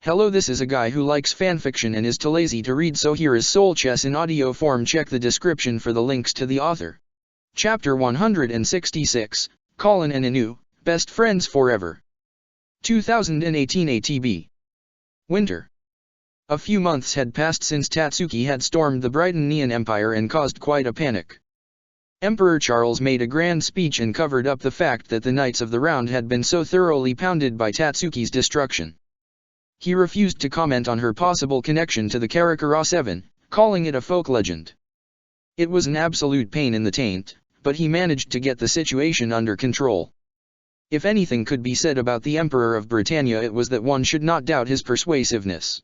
Hello, this is a guy who likes fanfiction and is too lazy to read, so here is Soul Chess in audio form. Check the description for the links to the author. Chapter 166, Colin and Inu, Best Friends Forever. 2018 ATB. Winter. A few months had passed since Tatsuki had stormed the Brighton Empire and caused quite a panic. Emperor Charles made a grand speech and covered up the fact that the Knights of the Round had been so thoroughly pounded by Tatsuki's destruction. He refused to comment on her possible connection to the Karakura Seven, calling it a folk legend. It was an absolute pain in the taint, but he managed to get the situation under control. If anything could be said about the Emperor of Britannia, it was that one should not doubt his persuasiveness.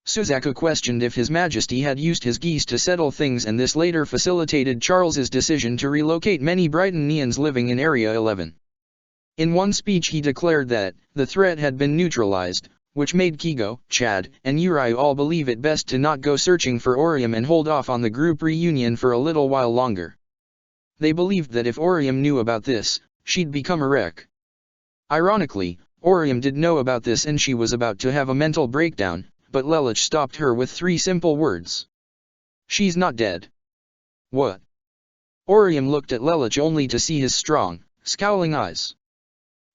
Suzaku questioned if His Majesty had used his geese to settle things, and this later facilitated Charles's decision to relocate many Brightonians living in Area 11. In one speech he declared that the threat had been neutralized, which made Kigo, Chad, and Yuri all believe it best to not go searching for Orium and hold off on the group reunion for a little while longer. They believed that if Orium knew about this, she'd become a wreck. Ironically, Orium did know about this and she was about to have a mental breakdown, but Lelich stopped her with 3 simple words. "She's not dead." What? Orium looked at Lelich only to see his strong, scowling eyes.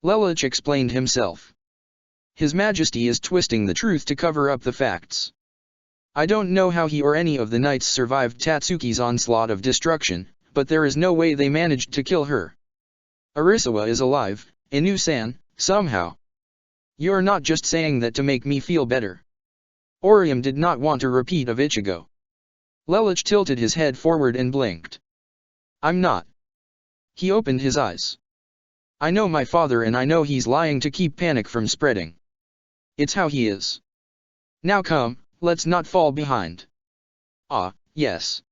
Lelich explained himself. His Majesty is twisting the truth to cover up the facts. I don't know how he or any of the knights survived Tatsuki's onslaught of destruction, but there is no way they managed to kill her. Arisawa is alive, Inu-san, somehow. You're not just saying that to make me feel better. Orium did not want a repeat of Ichigo. Lelich tilted his head forward and blinked. I'm not. He opened his eyes. I know my father and I know he's lying to keep panic from spreading. It's how he is. Now come, let's not fall behind. Ah, yes.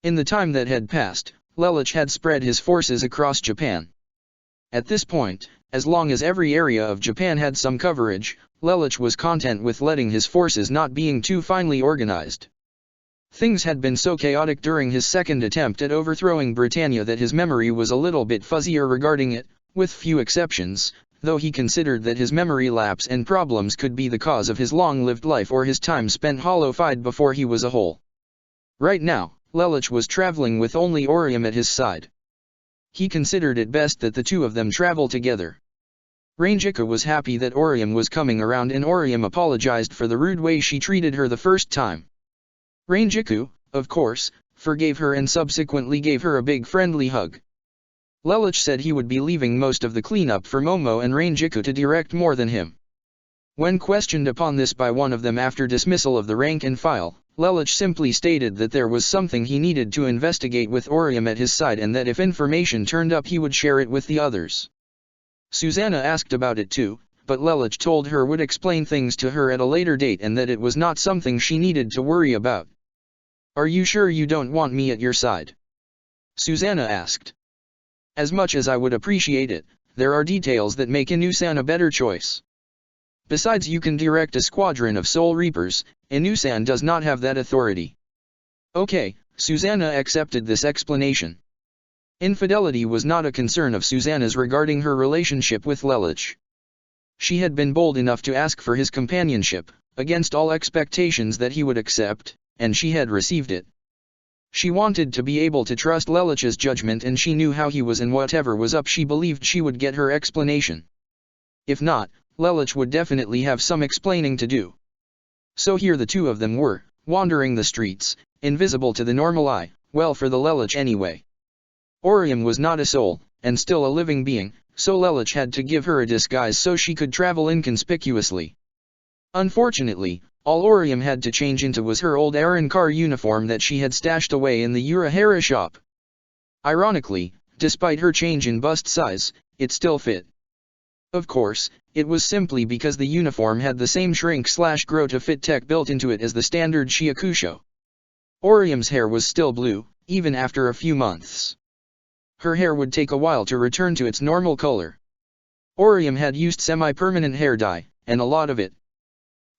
In the time that had passed, Lelich had spread his forces across Japan. At this point, as long as every area of Japan had some coverage, Lelich was content with letting his forces not being too finely organized. Things had been so chaotic during his second attempt at overthrowing Britannia that his memory was a little bit fuzzier regarding it, with few exceptions, though he considered that his memory lapse and problems could be the cause of his long-lived life or his time spent hollow-eyed before he was a whole. Right now, Lelich was traveling with only Orium at his side. He considered it best that the two of them travel together. Rangiku was happy that Orium was coming around, and Orium apologized for the rude way she treated her the first time. Rangiku, of course, forgave her and subsequently gave her a big friendly hug. Lelich said he would be leaving most of the cleanup for Momo and Rangiku to direct more than him. When questioned upon this by one of them after dismissal of the rank and file, Lelich simply stated that there was something he needed to investigate with Orium at his side and that if information turned up he would share it with the others. Susanna asked about it too, but Lelich told her would explain things to her at a later date and that it was not something she needed to worry about. Are you sure you don't want me at your side? Susanna asked. As much as I would appreciate it, there are details that make Inu-san a better choice. Besides, you can direct a squadron of Soul Reapers, Inu-san does not have that authority. Okay, Susanna accepted this explanation. Infidelity was not a concern of Susanna's regarding her relationship with Lelich. She had been bold enough to ask for his companionship, against all expectations that he would accept, and she had received it. She wanted to be able to trust Lelich's judgment, and she knew how he was, and whatever was up she believed she would get her explanation. If not, Lelich would definitely have some explaining to do. So here the two of them were, wandering the streets, invisible to the normal eye, well, for the Lelich anyway. Orium was not a soul, and still a living being, so Lelich had to give her a disguise so she could travel inconspicuously. Unfortunately, all Orium had to change into was her old Arrancar uniform that she had stashed away in the Urahara shop. Ironically, despite her change in bust size, it still fit. Of course, it was simply because the uniform had the same shrink/grow-to-fit tech built into it as the standard Shiakusho. Orium's hair was still blue, even after a few months. Her hair would take a while to return to its normal color. Orium had used semi-permanent hair dye, and a lot of it.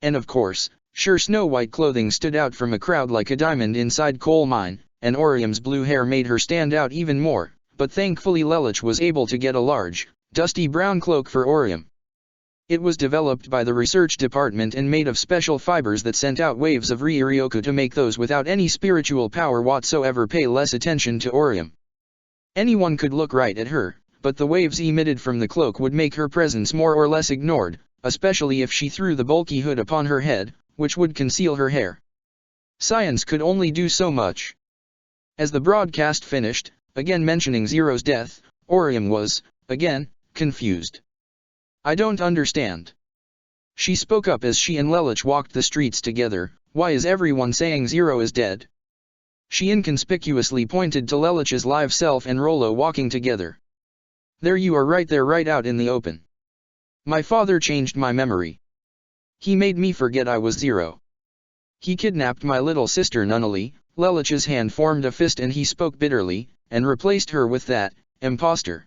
And of course, sure, snow-white clothing stood out from a crowd like a diamond inside coal mine, and Orium's blue hair made her stand out even more, but thankfully Lelich was able to get a large, dusty brown cloak for Orium. It was developed by the research department and made of special fibers that sent out waves of Ryuryoku to make those without any spiritual power whatsoever pay less attention to Orium. Anyone could look right at her, but the waves emitted from the cloak would make her presence more or less ignored, especially if she threw the bulky hood upon her head, which would conceal her hair. Science could only do so much. As the broadcast finished, again mentioning Zero's death, Orium was, again, confused. "I don't understand." She spoke up as she and Lelich walked the streets together. "Why is everyone saying Zero is dead?" She inconspicuously pointed to Lelich's live self and Rollo walking together. "There you are, right there, right out in the open. My father changed my memory. He made me forget I was Zero. He kidnapped my little sister Nunnally." Lelich's hand formed a fist and he spoke bitterly, "and replaced her with that imposter.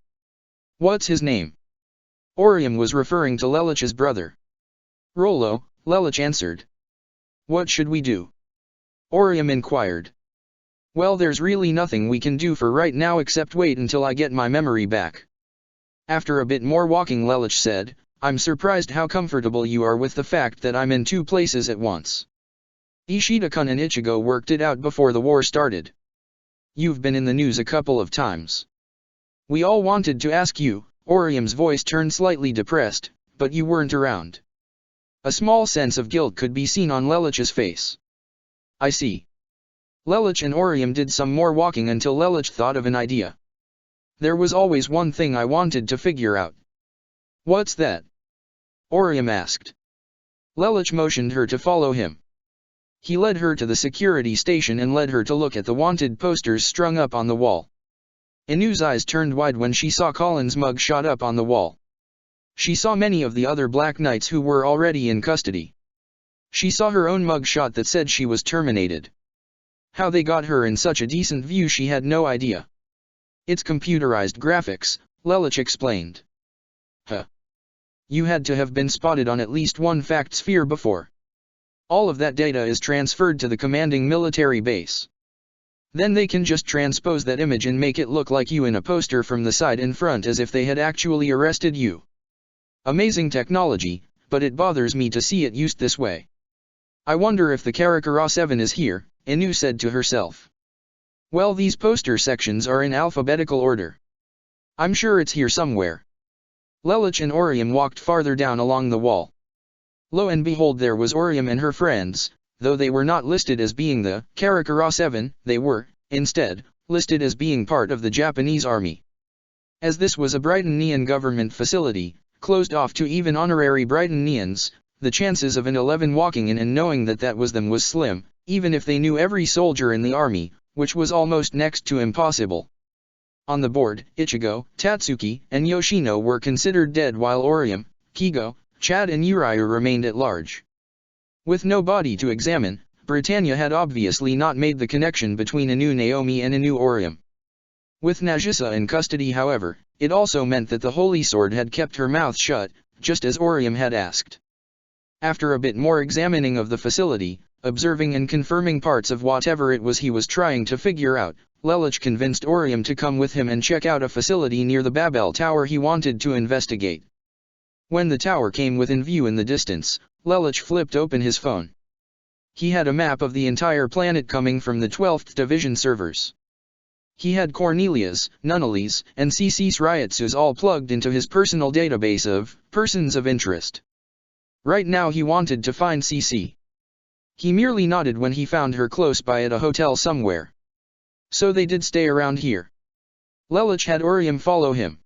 What's his name?" Orium was referring to Lelich's brother. "Rollo," Lelich answered. "What should we do?" Orium inquired. "Well, there's really nothing we can do for right now except wait until I get my memory back." After a bit more walking, Lelich said, "I'm surprised how comfortable you are with the fact that I'm in two places at once. Ishida-kun and Ichigo worked it out before the war started. You've been in the news a couple of times. We all wanted to ask you." Orium's voice turned slightly depressed, "but you weren't around." A small sense of guilt could be seen on Lelich's face. "I see." Lelich and Orium did some more walking until Lelich thought of an idea. "There was always one thing I wanted to figure out." "What's that?" Orium asked. Lelich motioned her to follow him. He led her to the security station and led her to look at the wanted posters strung up on the wall. Inu's eyes turned wide when she saw Colin's mug shot up on the wall. She saw many of the other Black Knights who were already in custody. She saw her own mug shot that said she was terminated. How they got her in such a decent view she had no idea. "It's computerized graphics," Lelich explained. "Huh. You had to have been spotted on at least one fact sphere before. All of that data is transferred to the commanding military base. Then they can just transpose that image and make it look like you in a poster from the side in front as if they had actually arrested you. Amazing technology, but it bothers me to see it used this way. I wonder if the Karakura 7 is here," Inu said to herself. "Well, these poster sections are in alphabetical order. I'm sure it's here somewhere." Lelich and Orium walked farther down along the wall. Lo and behold, there was Orium and her friends. Though they were not listed as being the Karakura 7, they were, instead, listed as being part of the Japanese army. As this was a Brightonnian government facility, closed off to even honorary Brightonians, the chances of an 11 walking in and knowing that that was them was slim, even if they knew every soldier in the army, which was almost next to impossible. On the board, Ichigo, Tatsuki, and Yoshino were considered dead while Orium, Kigo, Chad and Uriah remained at large. With no body to examine, Britannia had obviously not made the connection between Inu Naomi and Inu Orium. With Nagisa in custody, however, it also meant that the Holy Sword had kept her mouth shut, just as Orium had asked. After a bit more examining of the facility, observing and confirming parts of whatever it was he was trying to figure out, Lelich convinced Orium to come with him and check out a facility near the Babel Tower he wanted to investigate. When the tower came within view in the distance, Lelich flipped open his phone. He had a map of the entire planet coming from the 12th Division servers. He had Cornelia's, Nunnally's, and CC's Ryotsu's all plugged into his personal database of persons of interest. Right now he wanted to find CC. He merely nodded when he found her close by at a hotel somewhere. So they did stay around here. Lelich had Orium follow him.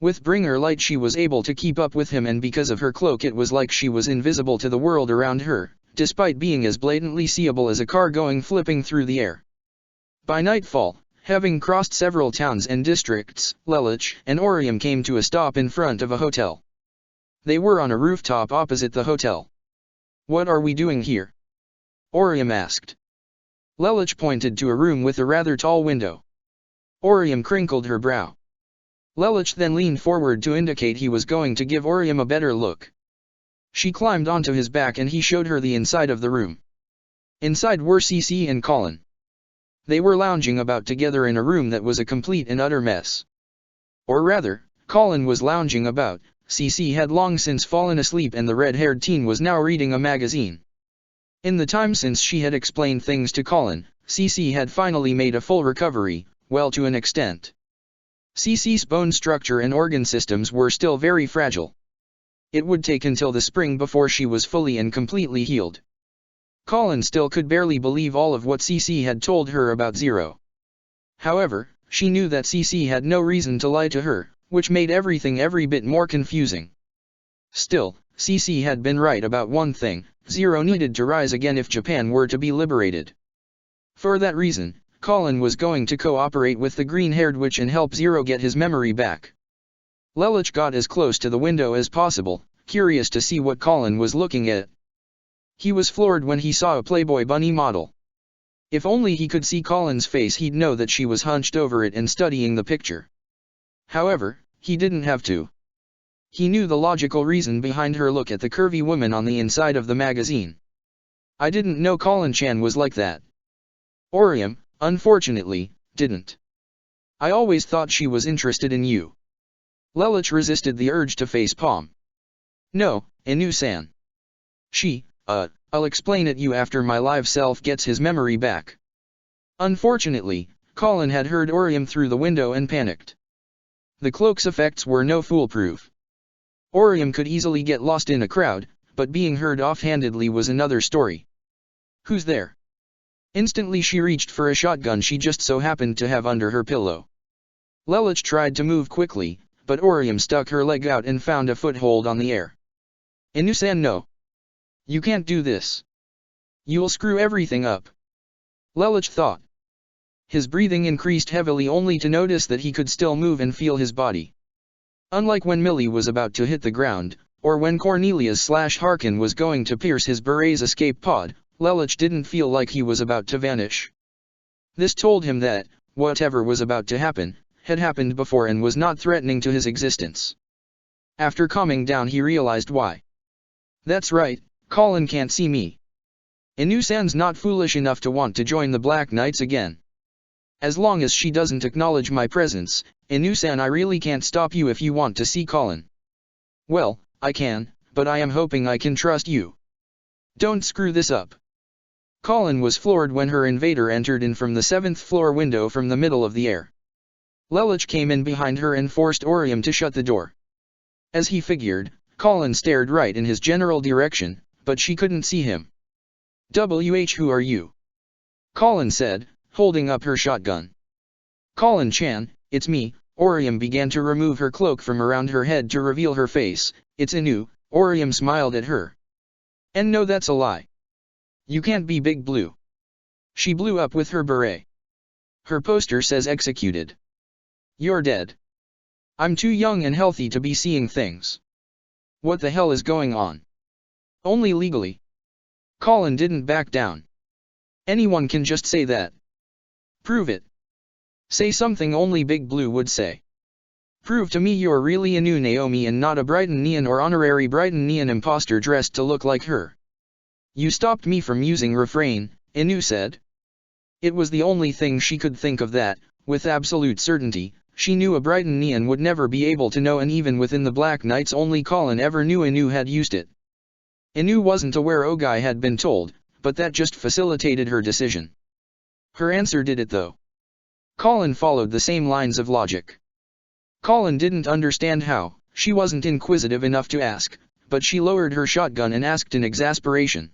With Bringer Light she was able to keep up with him, and because of her cloak it was like she was invisible to the world around her, despite being as blatantly seeable as a car going flipping through the air. By nightfall, having crossed several towns and districts, Lelich and Orium came to a stop in front of a hotel. They were on a rooftop opposite the hotel. "What are we doing here?" Orium asked. Lelich pointed to a room with a rather tall window. Orium crinkled her brow. Lelich then leaned forward to indicate he was going to give Orium a better look. She climbed onto his back and he showed her the inside of the room. Inside were CC and Colin. They were lounging about together in a room that was a complete and utter mess. Or rather, Colin was lounging about, CC had long since fallen asleep and the red-haired teen was now reading a magazine. In the time since she had explained things to Colin, CC had finally made a full recovery, well to an extent. CC's bone structure and organ systems were still very fragile. It would take until the spring before she was fully and completely healed. Colin still could barely believe all of what CC had told her about Zero. However, she knew that CC had no reason to lie to her, which made everything every bit more confusing. Still, CC had been right about one thing: Zero needed to rise again if Japan were to be liberated. For that reason, Colin was going to cooperate with the green-haired witch and help Zero get his memory back. Lelouch got as close to the window as possible, curious to see what Colin was looking at. He was floored when he saw a Playboy bunny model. If only he could see Colin's face, he'd know that she was hunched over it and studying the picture. However, he didn't have to. He knew the logical reason behind her look at the curvy woman on the inside of the magazine. I didn't know Colin-chan was like that. Orium, unfortunately, didn't. I always thought she was interested in you. Lelouch resisted the urge to face palm. No, Inu-san. I'll explain it you after my live self gets his memory back. Unfortunately, Colin had heard Orium through the window and panicked. The cloak's effects were no foolproof. Orium could easily get lost in a crowd, but being heard offhandedly was another story. Who's there? Instantly she reached for a shotgun she just so happened to have under her pillow. Lelouch tried to move quickly, but Orium stuck her leg out and found a foothold on the air. Inu-san, no. You can't do this. You'll screw everything up. Lelouch thought. His breathing increased heavily only to notice that he could still move and feel his body. Unlike when Millie was about to hit the ground, or when Cornelius/Harkin was going to pierce his beret's escape pod, Lelouch didn't feel like he was about to vanish. This told him that, whatever was about to happen, had happened before and was not threatening to his existence. After calming down he realized why. That's right, Colin can't see me. Inu-san's not foolish enough to want to join the Black Knights again. As long as she doesn't acknowledge my presence, Inu-san, I really can't stop you if you want to see Colin. Well, I can, but I am hoping I can trust you. Don't screw this up. Colin was floored when her invader entered in from the 7th floor window from the middle of the air. Lelouch came in behind her and forced Orium to shut the door. As he figured, Colin stared right in his general direction, but she couldn't see him. Who are you? Colin said, holding up her shotgun. Colin-chan, it's me. Orium began to remove her cloak from around her head to reveal her face. It's Inu. Orium smiled at her. And no, that's a lie. You can't be Big Blue. She blew up with her beret. Her poster says executed. You're dead. I'm too young and healthy to be seeing things. What the hell is going on? Only legally. Colin didn't back down. Anyone can just say that. Prove it. Say something only Big Blue would say. Prove to me you're really Inu Naomi and not a Brightonian or honorary Brightonian imposter dressed to look like her. You stopped me from using refrain, Inu said. It was the only thing she could think of that, with absolute certainty, she knew a Brightonian would never be able to know, and even within the Black Knights only Colin ever knew Inu had used it. Inu wasn't aware Ogai had been told, but that just facilitated her decision. Her answer did it though. Colin followed the same lines of logic. Colin didn't understand how, she wasn't inquisitive enough to ask, but she lowered her shotgun and asked in exasperation.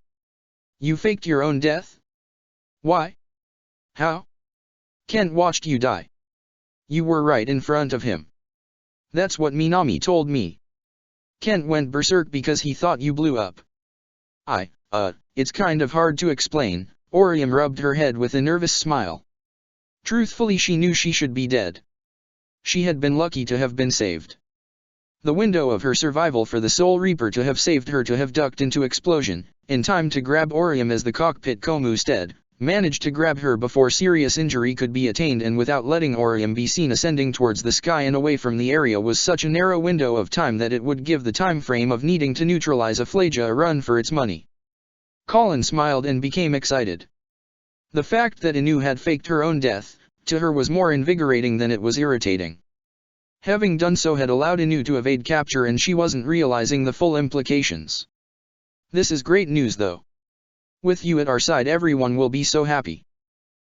You faked your own death? Why? How? Kent watched you die. You were right in front of him. That's what Minami told me. Kent went berserk because he thought you blew up. It's kind of hard to explain. Orium rubbed her head with a nervous smile. Truthfully, she knew she should be dead. She had been lucky to have been saved. The window of her survival for the Soul Reaper to have saved her to have ducked into explosion, in time to grab Orium as the cockpit Komu stead, managed to grab her before serious injury could be attained and without letting Orium be seen ascending towards the sky and away from the area was such a narrow window of time that it would give the time frame of needing to neutralize a Flaja a run for its money. Colin smiled and became excited. The fact that Inu had faked her own death, to her was more invigorating than it was irritating. Having done so had allowed Inu to evade capture and she wasn't realizing the full implications. This is great news though. With you at our side everyone will be so happy.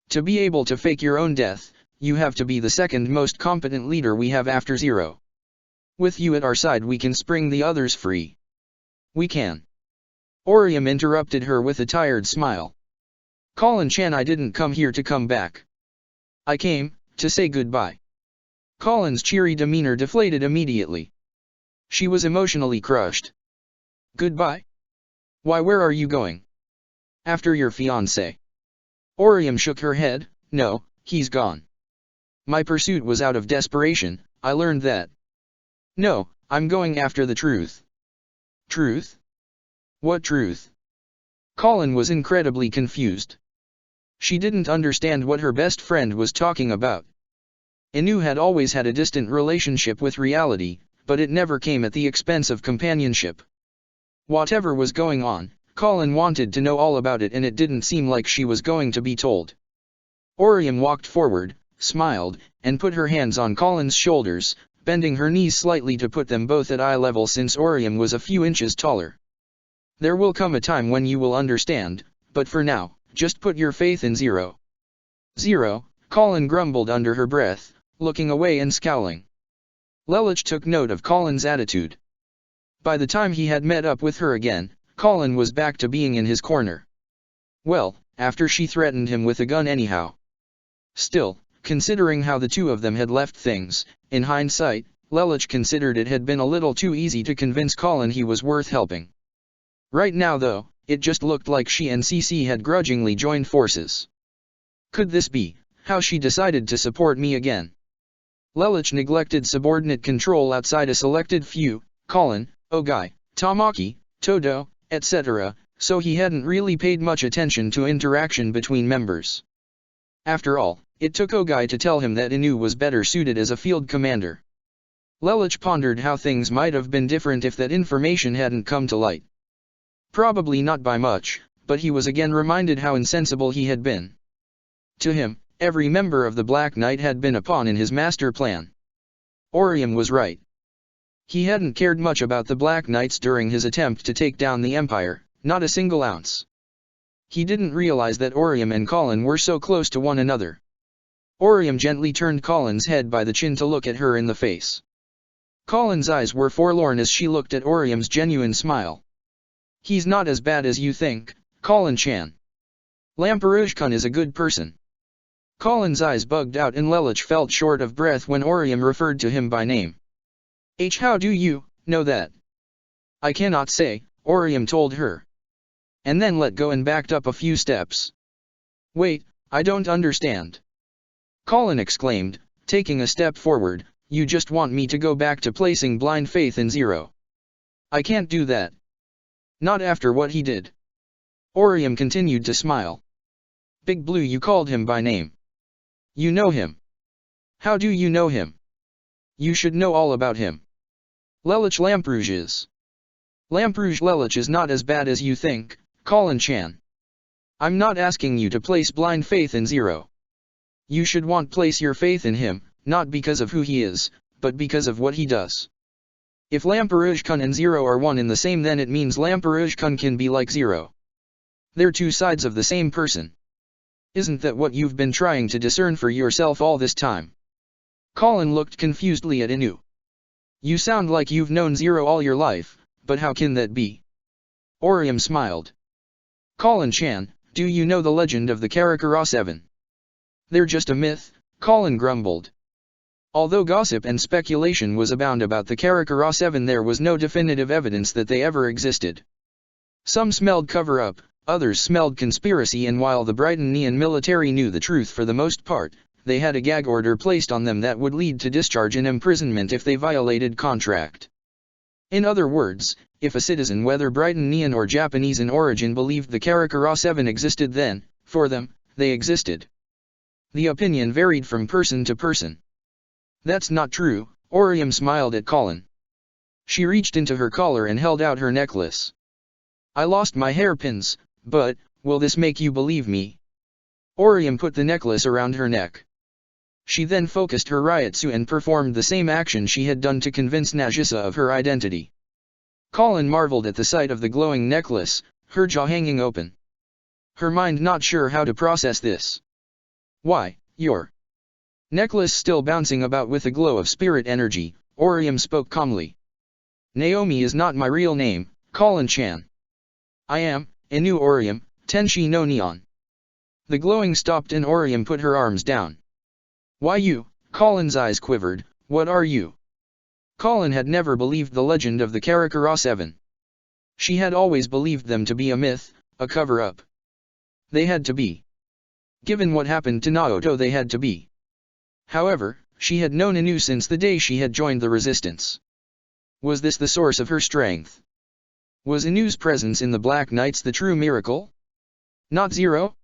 To be able to fake your own death, you have to be the second most competent leader we have after Zero. With you at our side we can spring the others free. We can. Orium interrupted her with a tired smile. Colin Chan, I didn't come here to come back. I came to say goodbye. Colin's cheery demeanor deflated immediately. She was emotionally crushed. Goodbye? Why, where are you going? After your fiancé? Orium shook her head. No, he's gone. My pursuit was out of desperation, I learned that. No, I'm going after the truth. Truth? What truth? Colin was incredibly confused. She didn't understand what her best friend was talking about. Inu had always had a distant relationship with reality, but it never came at the expense of companionship. Whatever was going on, Colin wanted to know all about it and it didn't seem like she was going to be told. Orium walked forward, smiled, and put her hands on Colin's shoulders, bending her knees slightly to put them both at eye level since Orium was a few inches taller. There will come a time when you will understand, but for now, just put your faith in Zero. Zero, Colin grumbled under her breath, looking away and scowling. Lelich took note of Colin's attitude. By the time he had met up with her again, Colin was back to being in his corner. Well, after she threatened him with a gun anyhow. Still, considering how the two of them had left things, in hindsight, Lelich considered it had been a little too easy to convince Colin he was worth helping. Right now though, it just looked like she and CC had grudgingly joined forces. Could this be how she decided to support me again? Lelich neglected subordinate control outside a selected few, Colin, Ogai, Tamaki, Todo, etc., so he hadn't really paid much attention to interaction between members. After all, it took Ogai to tell him that Inu was better suited as a field commander. Lelich pondered how things might have been different if that information hadn't come to light. Probably not by much, but he was again reminded how insensible he had been. To him, every member of the Black Knight had been a pawn in his master plan. Orium was right. He hadn't cared much about the Black Knights during his attempt to take down the Empire, not a single ounce. He didn't realize that Orium and Colin were so close to one another. Orium gently turned Colin's head by the chin to look at her in the face. Colin's eyes were forlorn as she looked at Orium's genuine smile. He's not as bad as you think, Colin Chan. Lamperouge-kun is a good person. Colin's eyes bugged out and Lelich felt short of breath when Orium referred to him by name. How do you know that? I cannot say, Orium told her. And then let go and backed up a few steps. Wait, I don't understand. Colin exclaimed, taking a step forward, you just want me to go back to placing blind faith in Zero. I can't do that. Not after what he did. Orium continued to smile. Big Blue, you called him by name. You know him. How do you know him? You should know all about him. Lelich Lamperouge is. Lamperouge Lelich is not as bad as you think, Colin Chan. I'm not asking you to place blind faith in Zero. You should place your faith in him, not because of who he is, but because of what he does. If Lamperouge-kun and Zero are one and the same, then it means Lamperouge-kun can be like Zero. They're two sides of the same person. Isn't that what you've been trying to discern for yourself all this time? Colin looked confusedly at Inu. You sound like you've known Zero all your life, but how can that be? Orium smiled. Colin Chan, do you know the legend of the Karakura Seven? They're just a myth, Colin grumbled. Although gossip and speculation was abound about the Karakura Seven, there was no definitive evidence that they ever existed. Some smelled cover-up, others smelled conspiracy, and while the Brighton Neon military knew the truth for the most part, they had a gag order placed on them that would lead to discharge and imprisonment if they violated contract. In other words, if a citizen, whether Brighton Neon or Japanese in origin, believed the Karakura Seven existed, then, for them, they existed. The opinion varied from person to person. That's not true, Orium smiled at Colin. She reached into her collar and held out her necklace. I lost my hairpins, but, will this make you believe me? Orium put the necklace around her neck. She then focused her Ryutsu and performed the same action she had done to convince Nagisa of her identity. Colin marveled at the sight of the glowing necklace, her jaw hanging open. Her mind not sure how to process this. Why, your necklace still bouncing about with a glow of spirit energy, Orium spoke calmly. Naomi is not my real name, Colin-chan. I am, Inu Orium, Tenshi no Neon. The glowing stopped and Orium put her arms down. Why you? Colin's eyes quivered, what are you? Colin had never believed the legend of the Karakura Seven. She had always believed them to be a myth, a cover-up. They had to be. Given what happened to Naoto, they had to be. However, she had known Inu since the day she had joined the resistance. Was this the source of her strength? Was Inu's presence in the Black Knights the true miracle? Not Zero?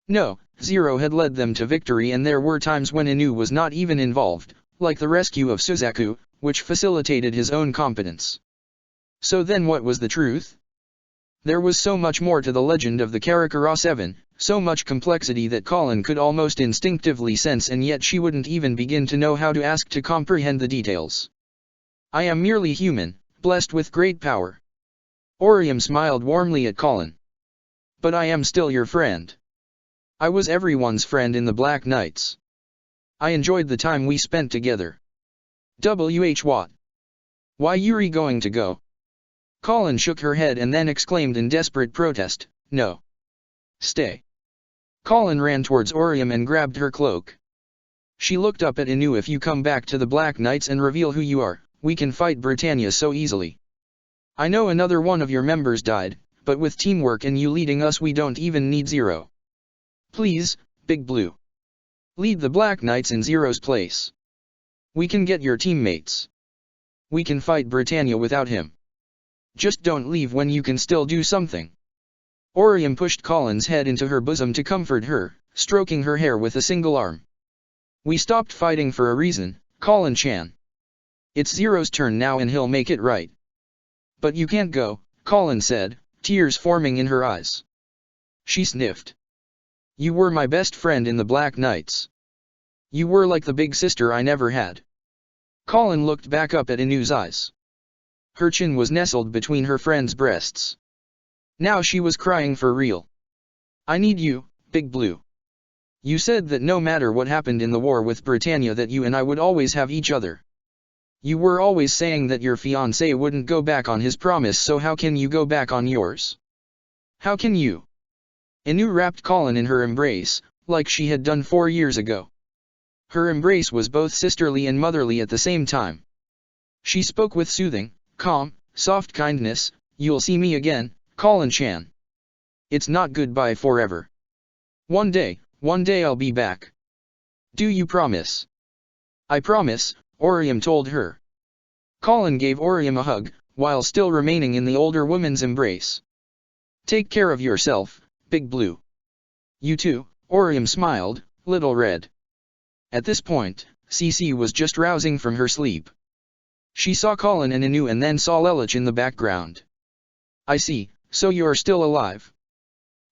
No, Zero had led them to victory, and there were times when Inu was not even involved, like the rescue of Suzaku, which facilitated his own competence. So then what was the truth? There was so much more to the legend of the Karakura Seven, so much complexity that Colin could almost instinctively sense, and yet she wouldn't even begin to know how to ask to comprehend the details. I am merely human, blessed with great power. Orium smiled warmly at Colin. But I am still your friend. I was everyone's friend in the Black Knights. I enjoyed the time we spent together. What? Why Yuri going to go? Colin shook her head and then exclaimed in desperate protest, no. Stay. Colin ran towards Orium and grabbed her cloak. She looked up at Inu. If you come back to the Black Knights and reveal who you are, we can fight Britannia so easily. I know another one of your members died, but with teamwork and you leading us we don't even need Zero. Please, Big Blue. Lead the Black Knights in Zero's place. We can get your teammates. We can fight Britannia without him. Just don't leave when you can still do something. Orium pushed Colin's head into her bosom to comfort her, stroking her hair with a single arm. We stopped fighting for a reason, Colin-chan. It's Zero's turn now and he'll make it right. But you can't go, Colin said, tears forming in her eyes. She sniffed. You were my best friend in the Black Knights. You were like the big sister I never had. Colin looked back up at Inu's eyes. Her chin was nestled between her friend's breasts. Now she was crying for real. I need you, Big Blue. You said that no matter what happened in the war with Britannia that you and I would always have each other. You were always saying that your fiancé wouldn't go back on his promise, so how can you go back on yours? How can you? Inu wrapped Colin in her embrace, like she had done 4 years ago. Her embrace was both sisterly and motherly at the same time. She spoke with soothing, calm, soft kindness, you'll see me again, Colin-chan. It's not goodbye forever. One day I'll be back. Do you promise? I promise, Orium told her. Colin gave Orium a hug, while still remaining in the older woman's embrace. Take care of yourself, Big Blue. You too, Orium smiled, Little Red. At this point, Cece was just rousing from her sleep. She saw Colin and Inu and then saw Lelich in the background. I see, so you're still alive.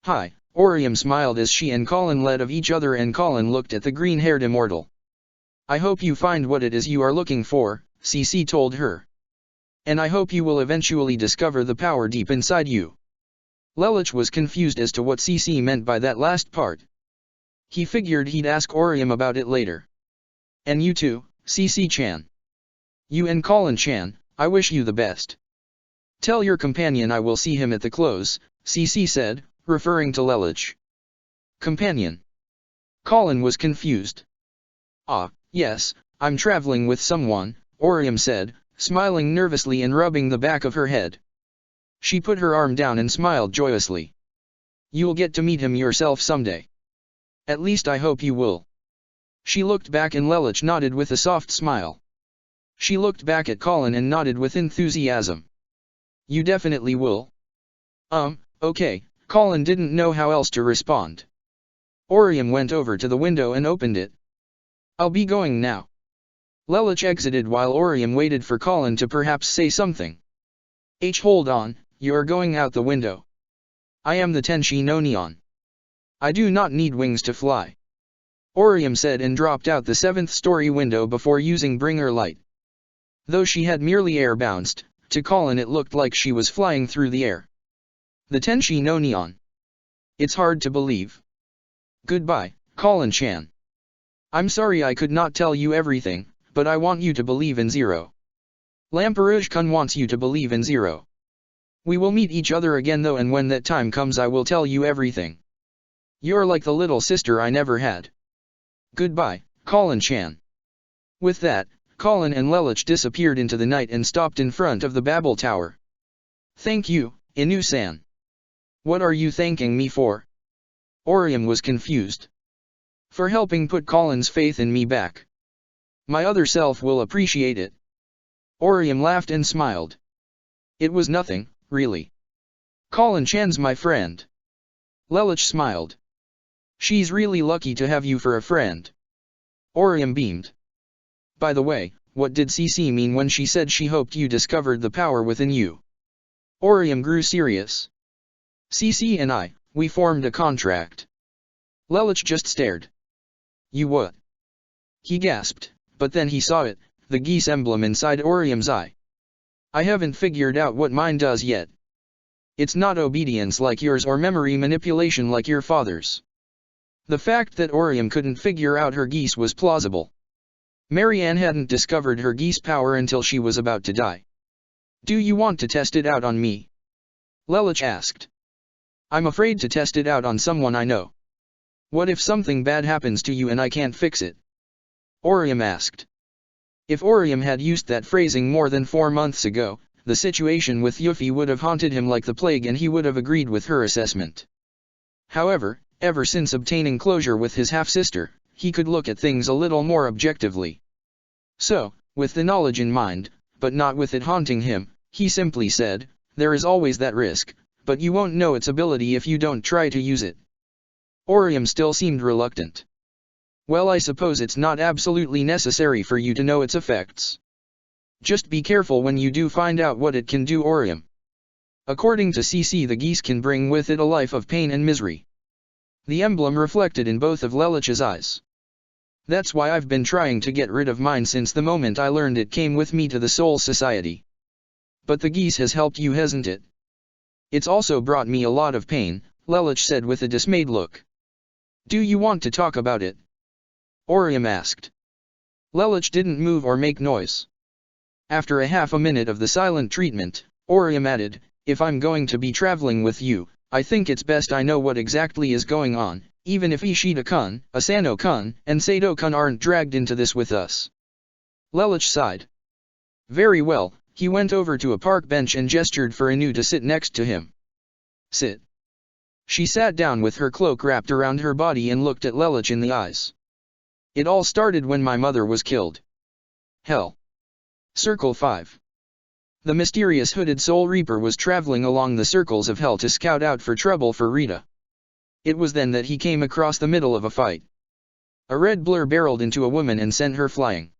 Hi, Orium smiled as she and Colin led of each other, and Colin looked at the green-haired immortal. I hope you find what it is you are looking for, Cece told her. And I hope you will eventually discover the power deep inside you. Lelich was confused as to what Cece meant by that last part. He figured he'd ask Orium about it later. And you too, Cece-chan. You and Colin-chan, I wish you the best. Tell your companion I will see him at the close, Cece said, referring to Lelich. Companion. Colin was confused. Ah, yes, I'm traveling with someone, Orium said, smiling nervously and rubbing the back of her head. She put her arm down and smiled joyously. You'll get to meet him yourself someday. At least I hope you will. She looked back and Lelich nodded with a soft smile. She looked back at Colin and nodded with enthusiasm. You definitely will. Okay, Colin didn't know how else to respond. Orium went over to the window and opened it. I'll be going now. Lelich exited while Orium waited for Colin to perhaps say something. Hold on, you're going out the window. I am the Tenshi no Neon. I do not need wings to fly. Orium said and dropped out the 7th-story window before using bringer light. Though she had merely air-bounced, to Colin it looked like she was flying through the air. The Tenshi no Neon. It's hard to believe. Goodbye, Colin-chan. I'm sorry I could not tell you everything, but I want you to believe in Zero. Lamperouge-kun wants you to believe in Zero. We will meet each other again though, and when that time comes I will tell you everything. You're like the little sister I never had. Goodbye, Colin-chan. With that, Colin and Lelouch disappeared into the night and stopped in front of the Babel Tower. Thank you, Inu-san. What are you thanking me for? Orium was confused. For helping put Colin's faith in me back. My other self will appreciate it. Orium laughed and smiled. It was nothing, really. Colin-chan's my friend. Lelouch smiled. She's really lucky to have you for a friend. Orium beamed. By the way, what did CC mean when she said she hoped you discovered the power within you? Orium grew serious. CC and I, we formed a contract. Lelouch just stared. You what? He gasped, but then he saw it, the geese emblem inside Orium's eye. I haven't figured out what mine does yet. It's not obedience like yours or memory manipulation like your father's. The fact that Orium couldn't figure out her geese was plausible. Marianne hadn't discovered her geese power until she was about to die. Do you want to test it out on me? Lelouch asked. I'm afraid to test it out on someone I know. What if something bad happens to you and I can't fix it? Orium asked. If Orium had used that phrasing more than 4 months ago, the situation with Yuffie would have haunted him like the plague and he would have agreed with her assessment. However, ever since obtaining closure with his half-sister, he could look at things a little more objectively. So, with the knowledge in mind, but not with it haunting him, he simply said, there is always that risk, but you won't know its ability if you don't try to use it. Orium still seemed reluctant. Well, I suppose it's not absolutely necessary for you to know its effects. Just be careful when you do find out what it can do, Orium. According to CC, the geese can bring with it a life of pain and misery. The emblem reflected in both of Lelouch's eyes. That's why I've been trying to get rid of mine since the moment I learned it came with me to the Soul Society. But the geese has helped you, hasn't it? It's also brought me a lot of pain, Lelouch said with a dismayed look. Do you want to talk about it? Orium asked. Lelouch didn't move or make noise. After a half a minute of the silent treatment, Orium added, if I'm going to be traveling with you, I think it's best I know what exactly is going on, even if Ishida-kun, Asano-kun, and Sato-kun aren't dragged into this with us. Lelouch sighed. Very well, he went over to a park bench and gestured for Inu to sit next to him. Sit. She sat down with her cloak wrapped around her body and looked at Lelouch in the eyes. It all started when my mother was killed. Hell. Circle 5. The mysterious hooded Soul Reaper was traveling along the circles of hell to scout out for trouble for Rita. It was then that he came across the middle of a fight. A red blur barreled into a woman and sent her flying.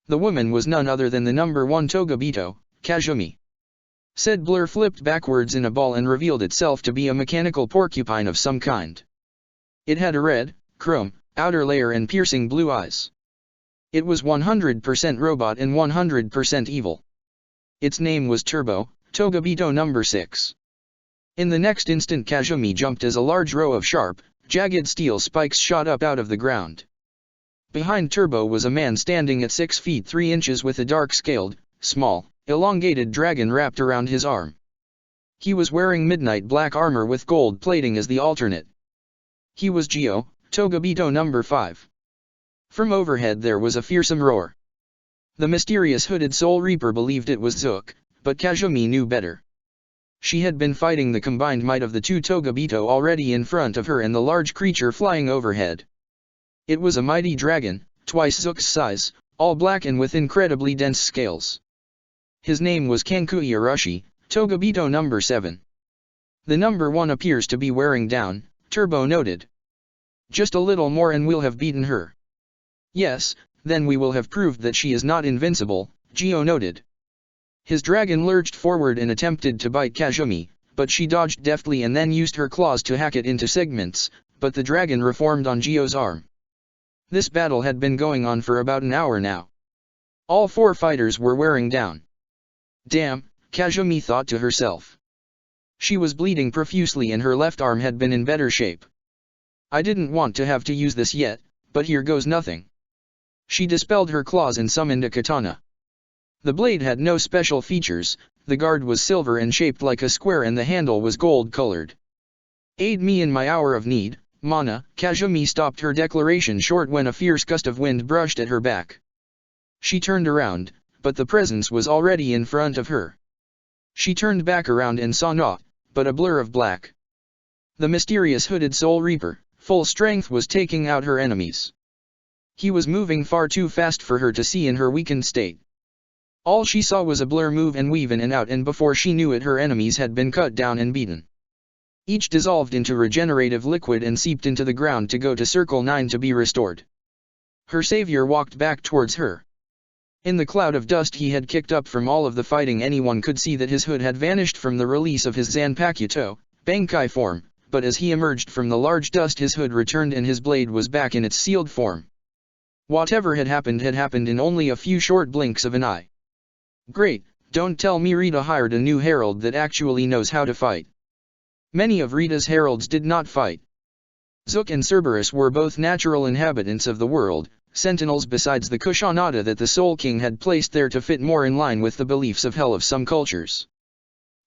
The woman was none other than the number 1 Togabito, Kazumi. Said blur flipped backwards in a ball and revealed itself to be a mechanical porcupine of some kind. It had a red, chrome, outer layer and piercing blue eyes. It was 100% robot and 100% evil. Its name was Turbo, Togabito number 6. In the next instant Kazumi jumped as a large row of sharp, jagged steel spikes shot up out of the ground. Behind Turbo was a man standing at 6 feet 3 inches with a dark-scaled, small, elongated dragon wrapped around his arm. He was wearing midnight black armor with gold plating as the alternate. He was Gio, Togabito number 5. From overhead there was a fearsome roar. The mysterious hooded Soul Reaper believed it was Zook, but Kazumi knew better. She had been fighting the combined might of the 2 Togabito already in front of her and the large creature flying overhead. It was a mighty dragon, twice Zook's size, all black and with incredibly dense scales. His name was Kankui Arashi, Togabito number 7. The number 1 appears to be wearing down, Turbo noted. Just a little more and we'll have beaten her. Yes, then we will have proved that she is not invincible, Gio noted. His dragon lurched forward and attempted to bite Kazumi, but she dodged deftly and then used her claws to hack it into segments, but the dragon reformed on Gio's arm. This battle had been going on for about an hour now. All 4 fighters were wearing down. Damn, Kazumi thought to herself. She was bleeding profusely and her left arm had been in better shape. I didn't want to have to use this yet, but here goes nothing. She dispelled her claws and summoned a katana. The blade had no special features, the guard was silver and shaped like a square and the handle was gold-colored. Aid me in my hour of need, Mana. Kazumi stopped her declaration short when a fierce gust of wind brushed at her back. She turned around, but the presence was already in front of her. She turned back around and saw naught but a blur of black. The mysterious hooded Soul Reaper, full strength, was taking out her enemies. He was moving far too fast for her to see in her weakened state. All she saw was a blur move and weave in and out, and before she knew it her enemies had been cut down and beaten. Each dissolved into regenerative liquid and seeped into the ground to go to Circle 9 to be restored. Her savior walked back towards her. In the cloud of dust he had kicked up from all of the fighting, anyone could see that his hood had vanished from the release of his Zanpakuto, Bankai form, but as he emerged from the large dust his hood returned and his blade was back in its sealed form. Whatever had happened in only a few short blinks of an eye. Great, don't tell me Rita hired a new herald that actually knows how to fight. Many of Rita's heralds did not fight. Zook and Cerberus were both natural inhabitants of the world, sentinels besides the Kushana that the Soul King had placed there to fit more in line with the beliefs of hell of some cultures.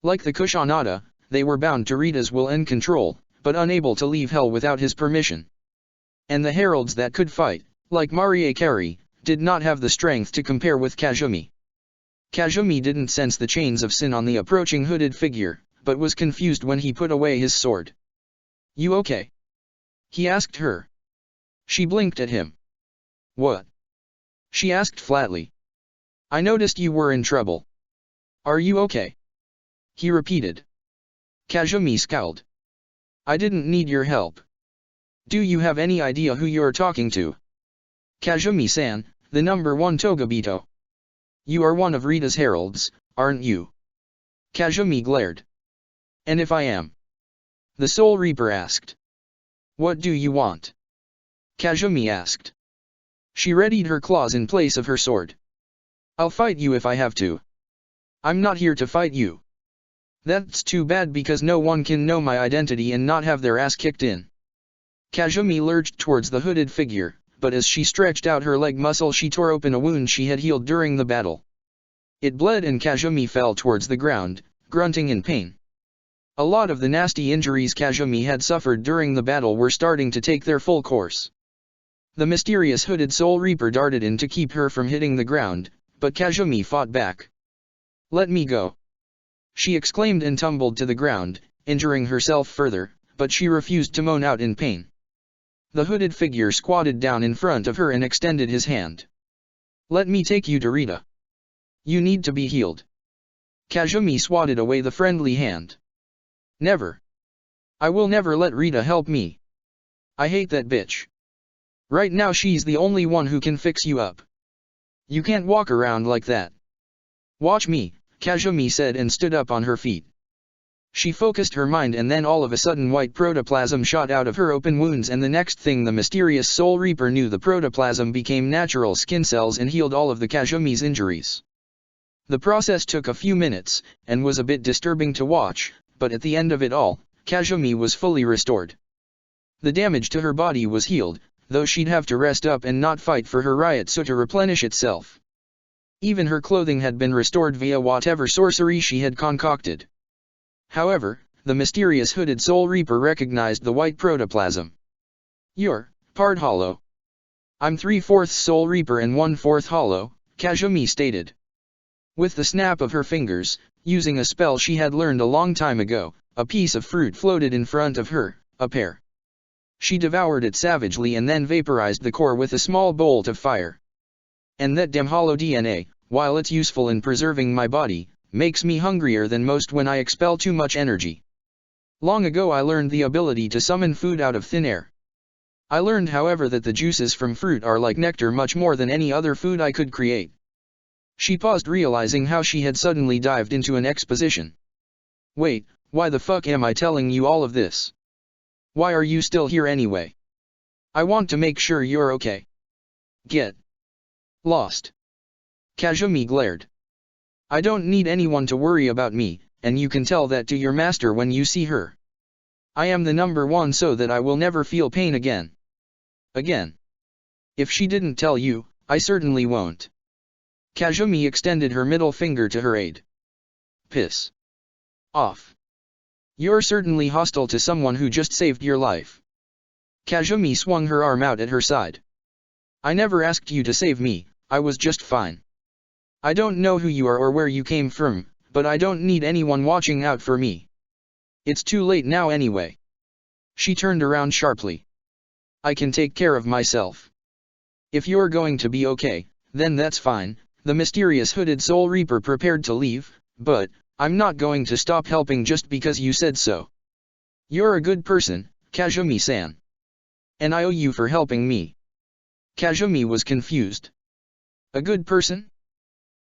Like the Kushana, they were bound to Rita's will and control, but unable to leave hell without his permission. And the heralds that could fight, like Marie Carey, did not have the strength to compare with Kazumi. Kazumi didn't sense the chains of sin on the approaching hooded figure, but was confused when he put away his sword. "You okay?" he asked her. She blinked at him. "What?" she asked flatly. "I noticed you were in trouble. Are you okay?" he repeated. Kazumi scowled. "I didn't need your help. Do you have any idea who you're talking to?" "Kazumi-san, the #1 Togabito. You are one of Rita's heralds, aren't you?" Kazumi glared. "And if I am?" the Soul Reaper asked. "What do you want?" Kazumi asked. She readied her claws in place of her sword. "I'll fight you if I have to. I'm not here to fight you." "That's too bad because no one can know my identity and not have their ass kicked in." Kazumi lurched towards the hooded figure, but as she stretched out her leg muscle she tore open a wound she had healed during the battle. It bled and Kazumi fell towards the ground, grunting in pain. A lot of the nasty injuries Kazumi had suffered during the battle were starting to take their full course. The mysterious hooded Soul Reaper darted in to keep her from hitting the ground, but Kazumi fought back. "Let me go!" she exclaimed and tumbled to the ground, injuring herself further, but she refused to moan out in pain. The hooded figure squatted down in front of her and extended his hand. "Let me take you to Rita. You need to be healed." Kazumi swatted away the friendly hand. "Never. I will never let Rita help me. I hate that bitch. Right now she's the only one who can fix you up. You can't walk around like that." "Watch me," Kazumi said and stood up on her feet. She focused her mind and then all of a sudden white protoplasm shot out of her open wounds and the next thing the mysterious Soul Reaper knew the protoplasm became natural skin cells and healed all of the Kazumi's injuries. The process took a few minutes, and was a bit disturbing to watch, but at the end of it all, Kazumi was fully restored. The damage to her body was healed, though she'd have to rest up and not fight for her Ryotsu to replenish itself. Even her clothing had been restored via whatever sorcery she had concocted. However, the mysterious hooded Soul Reaper recognized the white protoplasm. "You're part hollow." "I'm 3/4 Soul Reaper and 1/4 hollow," Kazumi stated. With the snap of her fingers, using a spell she had learned a long time ago, a piece of fruit floated in front of her, a pear. She devoured it savagely and then vaporized the core with a small bolt of fire. "And that damn hollow DNA, while it's useful in preserving my body, makes me hungrier than most when I expel too much energy. Long ago I learned the ability to summon food out of thin air. I learned however that the juices from fruit are like nectar much more than any other food I could create." She paused realizing how she had suddenly dived into an exposition. "Wait, why the fuck am I telling you all of this? Why are you still here anyway? I want to make sure you're okay." Get lost. Kazumi glared. I don't need anyone to worry about me, and you can tell that to your master when you see her. I am the number one so that I will never feel pain again. Again. If she didn't tell you, I certainly won't. Kazumi extended her middle finger to her aide. Piss off. You're certainly hostile to someone who just saved your life. Kazumi swung her arm out at her side. I never asked you to save me, I was just fine. I don't know who you are or where you came from, but I don't need anyone watching out for me. It's too late now anyway. She turned around sharply. I can take care of myself. If you're going to be okay, then that's fine. The mysterious hooded Soul Reaper prepared to leave, but I'm not going to stop helping just because you said so. You're a good person, Kazumi-san. And I owe you for helping me. Kazumi was confused. A good person?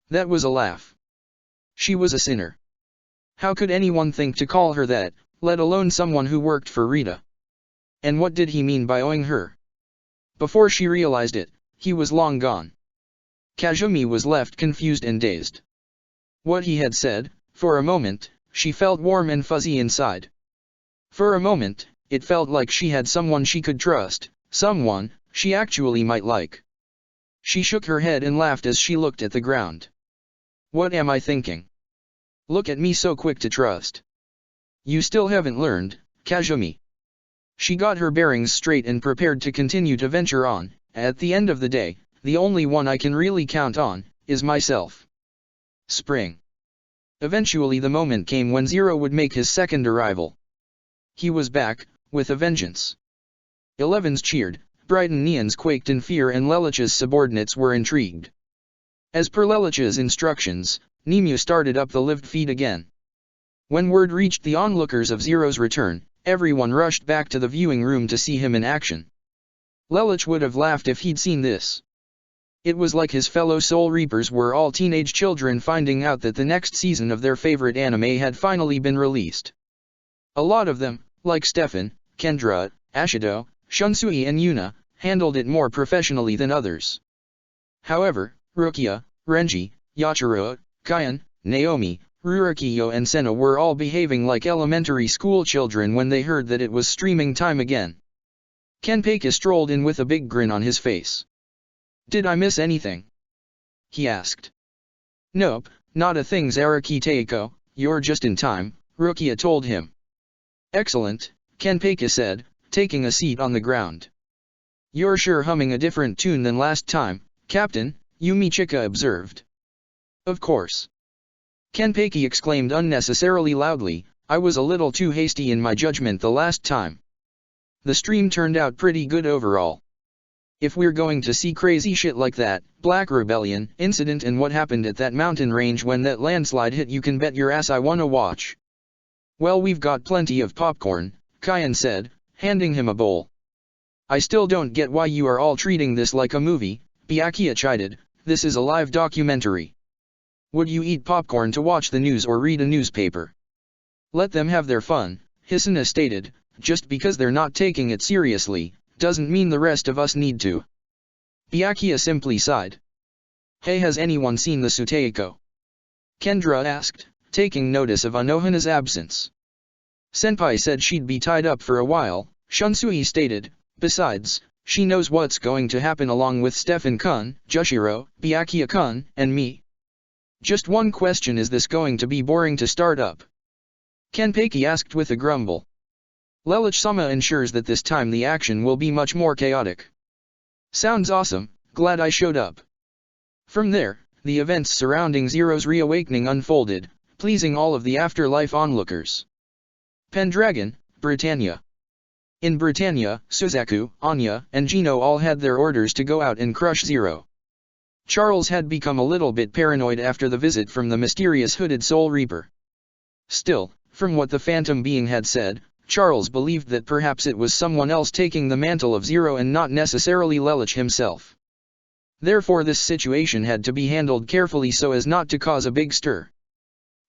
That was a laugh. She was a sinner. How could anyone think to call her that, let alone someone who worked for Rita? And what did he mean by owing her? Before she realized it, he was long gone. Kazumi was left confused and dazed. What he had said, for a moment, she felt warm and fuzzy inside. For a moment, it felt like she had someone she could trust, someone she actually might like. She shook her head and laughed as she looked at the ground. What am I thinking? Look at me so quick to trust. You still haven't learned, Kazumi. She got her bearings straight and prepared to continue to venture on. At the end of the day, the only one I can really count on is myself. Spring. Eventually the moment came when Zero would make his second arrival. He was back, with a vengeance. Elevens cheered, Brighton Neons quaked in fear and Lelich's subordinates were intrigued. As per Lelich's instructions, Nemu started up the live feed again. When word reached the onlookers of Zero's return, everyone rushed back to the viewing room to see him in action. Lelich would have laughed if he'd seen this. It was like his fellow Soul Reapers were all teenage children finding out that the next season of their favorite anime had finally been released. A lot of them, like Stefan, Kendra, Ashido, Shunsui and Yuna, handled it more professionally than others. However, Rukia, Renji, Yachiro, Kayan, Naomi, Rurokiyo and Senna were all behaving like elementary school children when they heard that it was streaming time again. Kenpeki strolled in with a big grin on his face. Did I miss anything? He asked. Nope, not a thing Zaraki Teiko, you're just in time, Rukia told him. Excellent, Kenpeki said, taking a seat on the ground. You're sure humming a different tune than last time, Captain, Yumi Chika observed. Of course. Kenpeki exclaimed unnecessarily loudly, I was a little too hasty in my judgment the last time. The stream turned out pretty good overall. If we're going to see crazy shit like that, Black Rebellion incident and what happened at that mountain range when that landslide hit, you can bet your ass I wanna watch. Well, we've got plenty of popcorn, Kayan said, handing him a bowl. I still don't get why you are all treating this like a movie, Byakuya chided, this is a live documentary. Would you eat popcorn to watch the news or read a newspaper? Let them have their fun, Hisuna stated, just because they're not taking it seriously, doesn't mean the rest of us need to. Byakuya simply sighed. Hey, has anyone seen the Suteiko? Kendra asked, taking notice of Anohana's absence. Senpai said she'd be tied up for a while, Shunsui stated, besides, she knows what's going to happen along with Stefan-kun, Jushiro, Byakuya-kun, and me. Just one question, is this going to be boring to start up? Kenpeki asked with a grumble. Lelich-sama ensures that this time the action will be much more chaotic. Sounds awesome, glad I showed up. From there, the events surrounding Zero's reawakening unfolded, pleasing all of the afterlife onlookers. Pendragon, Britannia. In Britannia, Suzaku, Anya, and Gino all had their orders to go out and crush Zero. Charles had become a little bit paranoid after the visit from the mysterious hooded Soul Reaper. Still, from what the phantom being had said, Charles believed that perhaps it was someone else taking the mantle of Zero and not necessarily Lelich himself. Therefore this situation had to be handled carefully so as not to cause a big stir.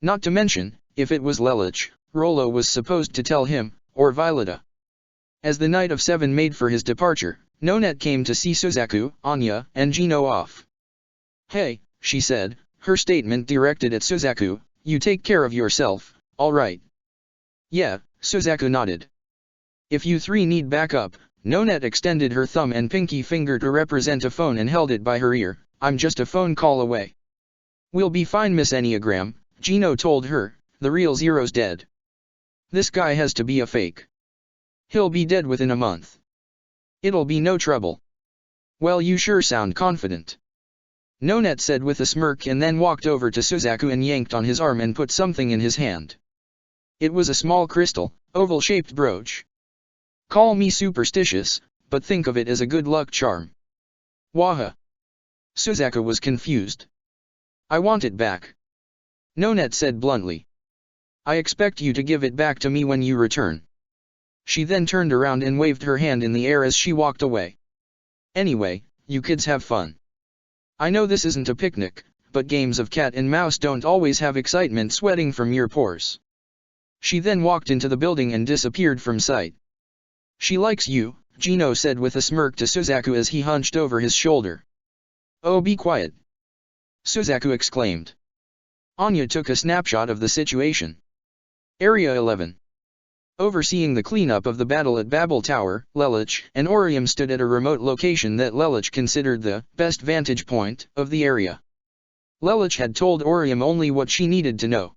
Not to mention, if it was Lelich, Rollo was supposed to tell him, or Violeta. As the Knight of Seven made for his departure, Nonet came to see Suzaku, Anya, and Gino off. "Hey," she said, her statement directed at Suzaku, "you take care of yourself, alright?" "Yeah," Suzaku nodded. "If you three need backup," Nonet extended her thumb and pinky finger to represent a phone and held it by her ear, "I'm just a phone call away." "We'll be fine, Miss Enneagram," Gino told her, "the real Zero's dead. This guy has to be a fake. He'll be dead within a month. It'll be no trouble." "Well, you sure sound confident," Nonet said with a smirk, and then walked over to Suzaku and yanked on his arm and put something in his hand. It was a small crystal, oval-shaped brooch. "Call me superstitious, but think of it as a good luck charm." "Waha." Suzaku was confused. "I want it back," Nonet said bluntly. "I expect you to give it back to me when you return." She then turned around and waved her hand in the air as she walked away. "Anyway, you kids have fun. I know this isn't a picnic, but games of cat and mouse don't always have excitement sweating from your pores." She then walked into the building and disappeared from sight. "She likes you," Gino said with a smirk to Suzaku as he hunched over his shoulder. "Oh, be quiet," Suzaku exclaimed. Anya took a snapshot of the situation. Area 11. Overseeing the cleanup of the battle at Babel Tower, Lelich and Orium stood at a remote location that Lelich considered the best vantage point of the area. Lelich had told Orium only what she needed to know.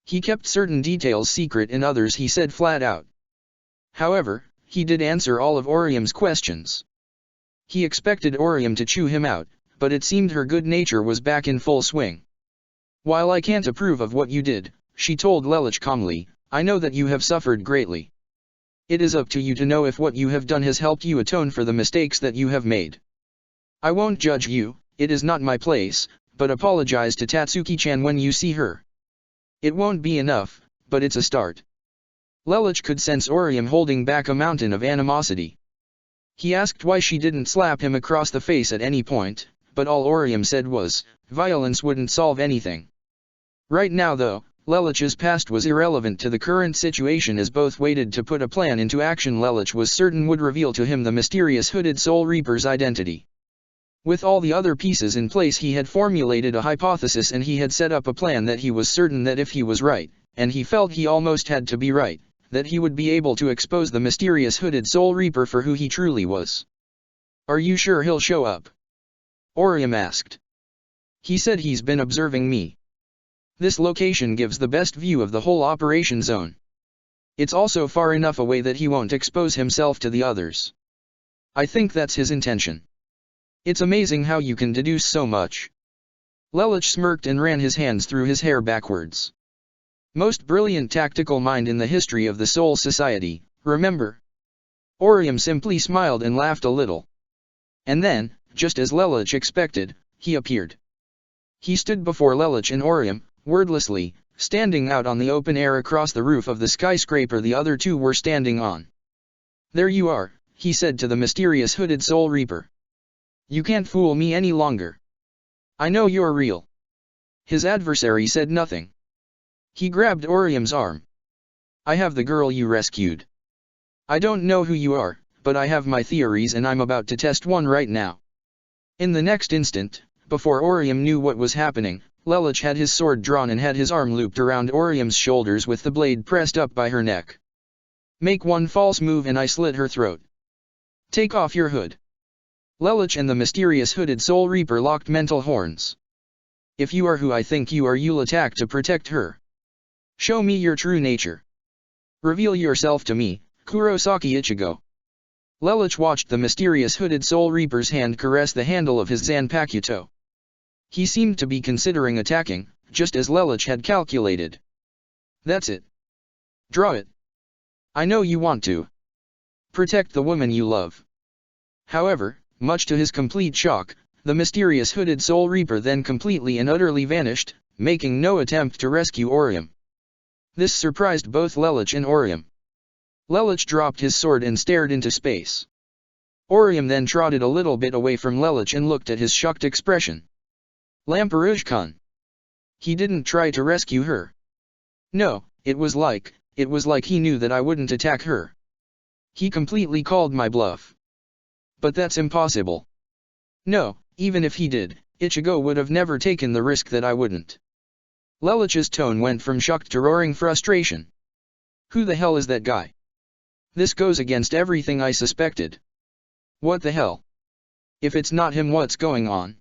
He kept certain details secret and others he said flat out. However, he did answer all of Orium's questions. He expected Orium to chew him out, but it seemed her good nature was back in full swing. "While I can't approve of what you did," she told Lelich calmly, "I know that you have suffered greatly. It is up to you to know if what you have done has helped you atone for the mistakes that you have made. I won't judge you, it is not my place, but apologize to Tatsuki-chan when you see her. It won't be enough, but it's a start." Lelich could sense Orium holding back a mountain of animosity. He asked why she didn't slap him across the face at any point, but all Orium said was, violence wouldn't solve anything. Right now though, Lelich's past was irrelevant to the current situation as both waited to put a plan into action Lelich was certain would reveal to him the mysterious hooded Soul Reaper's identity. With all the other pieces in place, he had formulated a hypothesis and he had set up a plan that he was certain that if he was right, and he felt he almost had to be right, that he would be able to expose the mysterious hooded Soul Reaper for who he truly was. "Are you sure he'll show up?" Orium asked. "He said he's been observing me. This location gives the best view of the whole operation zone. It's also far enough away that he won't expose himself to the others. I think that's his intention. It's amazing how you can deduce so much." Lelich smirked and ran his hands through his hair backwards. "Most brilliant tactical mind in the history of the Soul Society, remember?" Orium simply smiled and laughed a little. And then, just as Lelich expected, he appeared. He stood before Lelich and Orium, wordlessly, standing out on the open air across the roof of the skyscraper the other two were standing on. "There you are," he said to the mysterious hooded Soul Reaper. "You can't fool me any longer. I know you're real." His adversary said nothing. He grabbed Orium's arm. "I have the girl you rescued. I don't know who you are, but I have my theories and I'm about to test one right now." In the next instant, before Orium knew what was happening, Lelich had his sword drawn and had his arm looped around Orium's shoulders with the blade pressed up by her neck. "Make one false move and I slit her throat. Take off your hood." Lelich and the mysterious hooded Soul Reaper locked mental horns. "If you are who I think you are, you'll attack to protect her. Show me your true nature. Reveal yourself to me, Kurosaki Ichigo." Lelich watched the mysterious hooded Soul Reaper's hand caress the handle of his Zanpakuto. He seemed to be considering attacking, just as Lelich had calculated. "That's it. Draw it. I know you want to. Protect the woman you love." However, much to his complete shock, the mysterious hooded Soul Reaper then completely and utterly vanished, making no attempt to rescue Orium. This surprised both Lelich and Orium. Lelich dropped his sword and stared into space. Orium then trotted a little bit away from Lelich and looked at his shocked expression. "Lamperouge-kun. He didn't try to rescue her. No, it was like he knew that I wouldn't attack her. He completely called my bluff." But that's impossible. No, even if he did, Ichigo would have never taken the risk that I wouldn't. Lelich's tone went from shocked to roaring frustration. Who the hell is that guy? This goes against everything I suspected. What the hell? If it's not him, what's going on?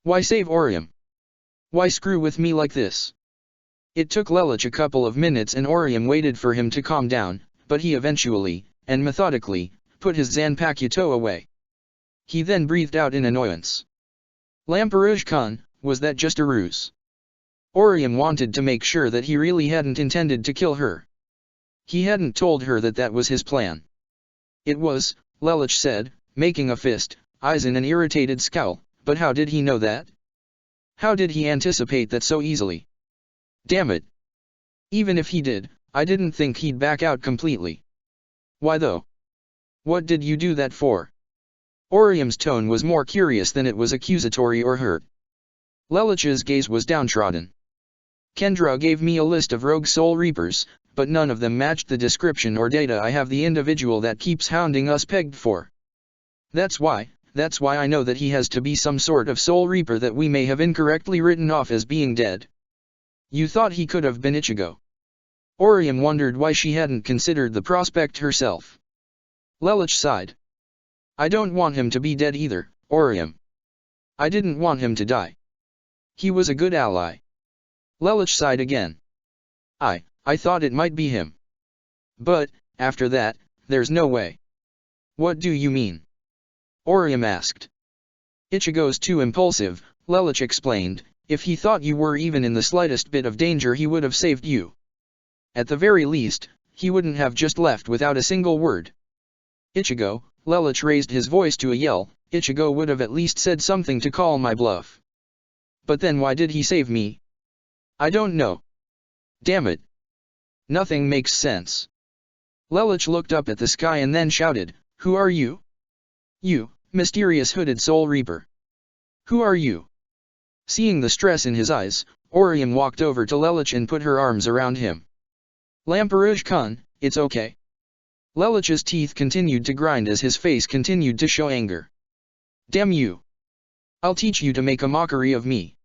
Why save Orium? Why screw with me like this? It took Lelich a couple of minutes and Orium waited for him to calm down, but he eventually, and methodically, put his Zanpakuto away. He then breathed out in annoyance. Lamperouge-kun, was that just a ruse? Orium wanted to make sure that he really hadn't intended to kill her. He hadn't told her that that was his plan. It was, Lelich said, making a fist, eyes in an irritated scowl, but how did he know that? How did he anticipate that so easily? Damn it. Even if he did, I didn't think he'd back out completely. Why though? What did you do that for? Orium's tone was more curious than it was accusatory or hurt. Lelich's gaze was downtrodden. Kendra gave me a list of rogue Soul Reapers, but none of them matched the description or data I have the individual that keeps hounding us pegged for. That's why I know that he has to be some sort of Soul Reaper that we may have incorrectly written off as being dead. You thought he could have been Ichigo. Orium wondered why she hadn't considered the prospect herself. Lelich sighed. I don't want him to be dead either, Orium. I didn't want him to die. He was a good ally. Lelich sighed again. I thought it might be him. But, after that, there's no way. What do you mean? Orium asked. Ichigo's too impulsive, Lelich explained. If he thought you were even in the slightest bit of danger he would have saved you. At the very least, he wouldn't have just left without a single word. Ichigo, Lelich raised his voice to a yell, Ichigo would have at least said something to call my bluff. But then why did he save me? I don't know. Damn it. Nothing makes sense. Lelich looked up at the sky and then shouted, Who are you? You, mysterious hooded Soul Reaper. Who are you? Seeing the stress in his eyes, Orium walked over to Lelich and put her arms around him. Lamperouge-kun, it's okay. Lelich's teeth continued to grind as his face continued to show anger. Damn you. I'll teach you to make a mockery of me.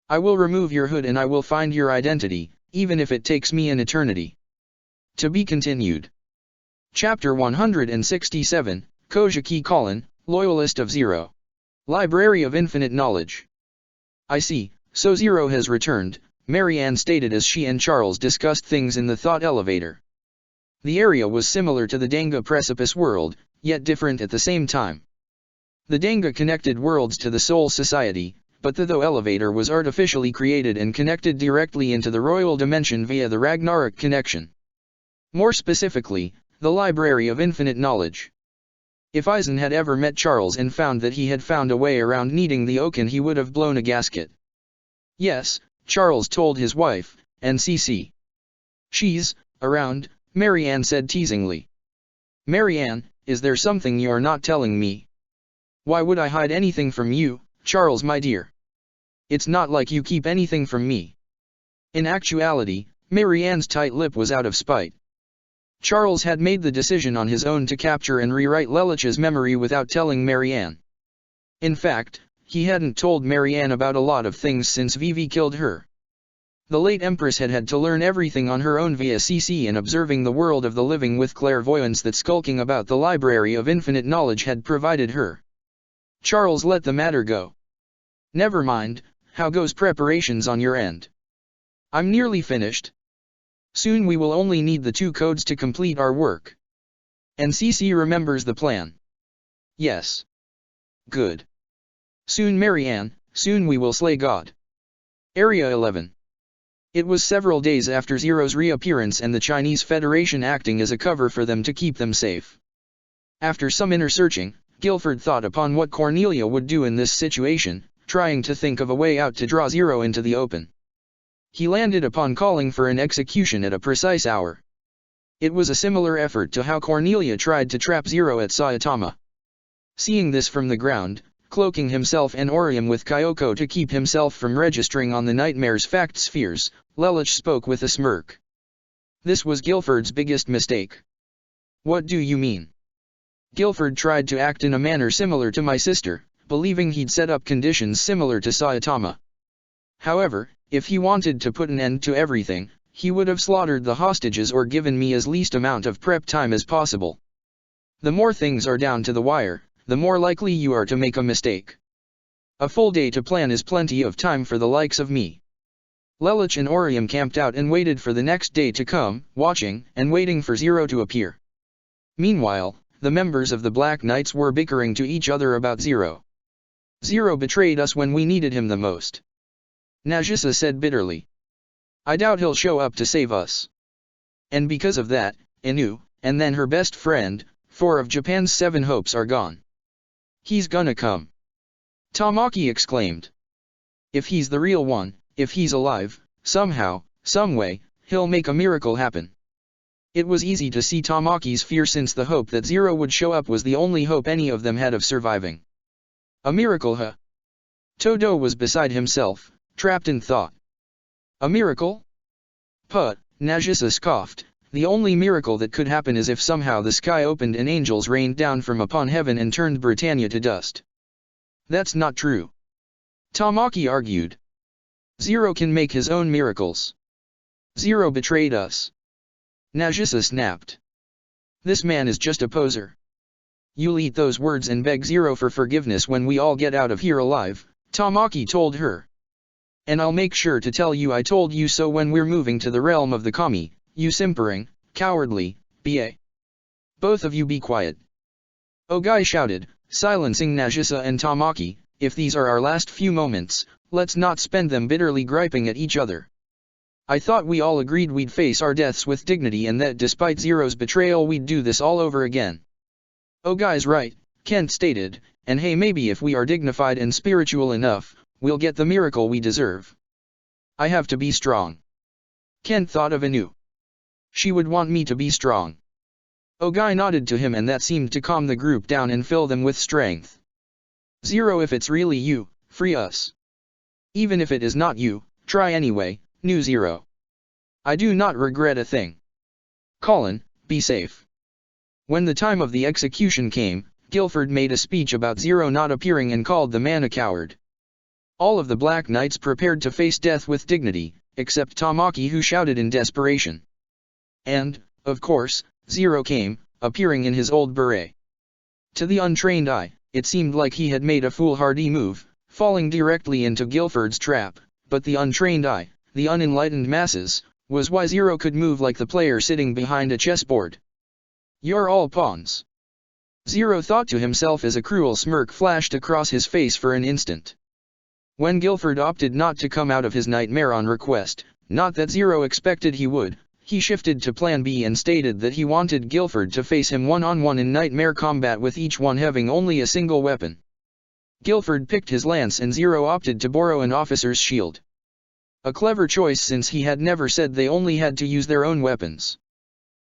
I will remove your hood and I will find your identity, even if it takes me an eternity. To be continued. Chapter 167, Kojiki Colin, Loyalist of Zero. Library of Infinite Knowledge. I see, so Zero has returned, Marianne stated as she and Charles discussed things in the thought elevator. The area was similar to the Danga Precipice world, yet different at the same time. The Danga connected worlds to the Soul Society, but the elevator was artificially created and connected directly into the Royal Dimension via the Ragnarok connection. More specifically, the Library of Infinite Knowledge. If Aizen had ever met Charles and found that he had found a way around needing the Oaken, he would have blown a gasket. Yes, Charles told his wife, NCC. She's around, Marianne said teasingly. Marianne, is there something you're not telling me? Why would I hide anything from you, Charles my dear? It's not like you keep anything from me. In actuality, Marianne's tight lip was out of spite. Charles had made the decision on his own to capture and rewrite Lelich's memory without telling Marianne. In fact, he hadn't told Marianne about a lot of things since Vivi killed her. The late Empress had had to learn everything on her own via CC and observing the world of the living with clairvoyance that skulking about the Library of Infinite Knowledge had provided her. Charles let the matter go. Never mind, how goes preparations on your end? I'm nearly finished. Soon we will only need the 2 codes to complete our work. And CC remembers the plan. Yes. Good. Soon Marianne, soon we will slay God. Area 11. It was several days after Zero's reappearance and the Chinese Federation acting as a cover for them to keep them safe. After some inner searching, Guilford thought upon what Cornelia would do in this situation, trying to think of a way out to draw Zero into the open. He landed upon calling for an execution at a precise hour. It was a similar effort to how Cornelia tried to trap Zero at Saitama. Seeing this from the ground, cloaking himself and Orium with Kyoko to keep himself from registering on the nightmare's fact spheres, Lelich spoke with a smirk. This was Guilford's biggest mistake. What do you mean? Guilford tried to act in a manner similar to my sister, believing he'd set up conditions similar to Saitama. However, if he wanted to put an end to everything, he would have slaughtered the hostages or given me as least amount of prep time as possible. The more things are down to the wire, the more likely you are to make a mistake. A full day to plan is plenty of time for the likes of me. Lelich and Orium camped out and waited for the next day to come, watching and waiting for Zero to appear. Meanwhile, the members of the Black Knights were bickering to each other about Zero. Zero betrayed us when we needed him the most. Nagisa said bitterly. I doubt he'll show up to save us. And because of that, Inu, and then her best friend, 4 of Japan's 7 hopes are gone. He's gonna come. Tamaki exclaimed. If he's the real one, if he's alive, somehow, someway, he'll make a miracle happen. It was easy to see Tamaki's fear since the hope that Zero would show up was the only hope any of them had of surviving. A miracle, huh? Todo was beside himself, trapped in thought. A miracle? Puh, Nagisa scoffed. The only miracle that could happen is if somehow the sky opened and angels rained down from upon heaven and turned Britannia to dust. That's not true. Tamaki argued. Zero can make his own miracles. Zero betrayed us. Nagisa snapped. This man is just a poser. You'll eat those words and beg Zero for forgiveness when we all get out of here alive, Tamaki told her. And I'll make sure to tell you I told you so when we're moving to the realm of the kami, you simpering, cowardly, ba. Both of you be quiet. Ogai shouted, silencing Nagisa and Tamaki, if these are our last few moments, let's not spend them bitterly griping at each other. I thought we all agreed we'd face our deaths with dignity and that despite Zero's betrayal we'd do this all over again. Ogai's right, Kent stated, and hey, maybe if we are dignified and spiritual enough, we'll get the miracle we deserve. I have to be strong. Kent thought of Inu. She would want me to be strong. Ogai nodded to him and that seemed to calm the group down and fill them with strength. Zero, if it's really you, free us. Even if it is not you, try anyway, New Zero. I do not regret a thing. Colin, be safe. When the time of the execution came, Guilford made a speech about Zero not appearing and called the man a coward. All of the Black Knights prepared to face death with dignity, except Tamaki, who shouted in desperation. And, of course, Zero came, appearing in his old beret. To the untrained eye, it seemed like he had made a foolhardy move, falling directly into Guilford's trap, but the untrained eye, the unenlightened masses, was why Zero could move like the player sitting behind a chessboard. You're all pawns. Zero thought to himself as a cruel smirk flashed across his face for an instant. When Guilford opted not to come out of his nightmare on request, not that Zero expected he would, he shifted to plan B and stated that he wanted Guilford to face him one-on-one in nightmare combat with each one having only a single weapon. Guilford picked his lance and Zero opted to borrow an officer's shield. A clever choice since he had never said they only had to use their own weapons.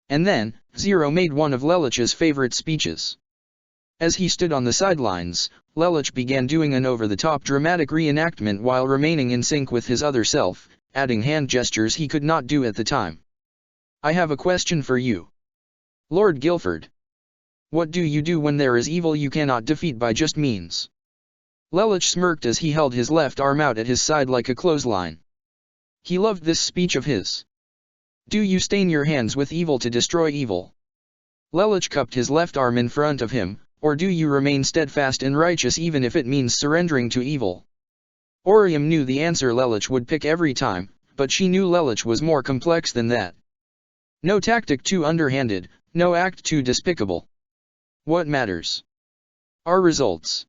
And then, Zero made one of Lelich's favorite speeches. As he stood on the sidelines, Lelich began doing an over-the-top dramatic reenactment while remaining in sync with his other self, adding hand gestures he could not do at the time. I have a question for you. Lord Guilford. What do you do when there is evil you cannot defeat by just means? Lelich smirked as he held his left arm out at his side like a clothesline. He loved this speech of his. Do you stain your hands with evil to destroy evil? Lelich cupped his left arm in front of him, or do you remain steadfast and righteous even if it means surrendering to evil? Orium knew the answer Lelich would pick every time, but she knew Lelich was more complex than that. No tactic too underhanded, no act too despicable. What matters are results.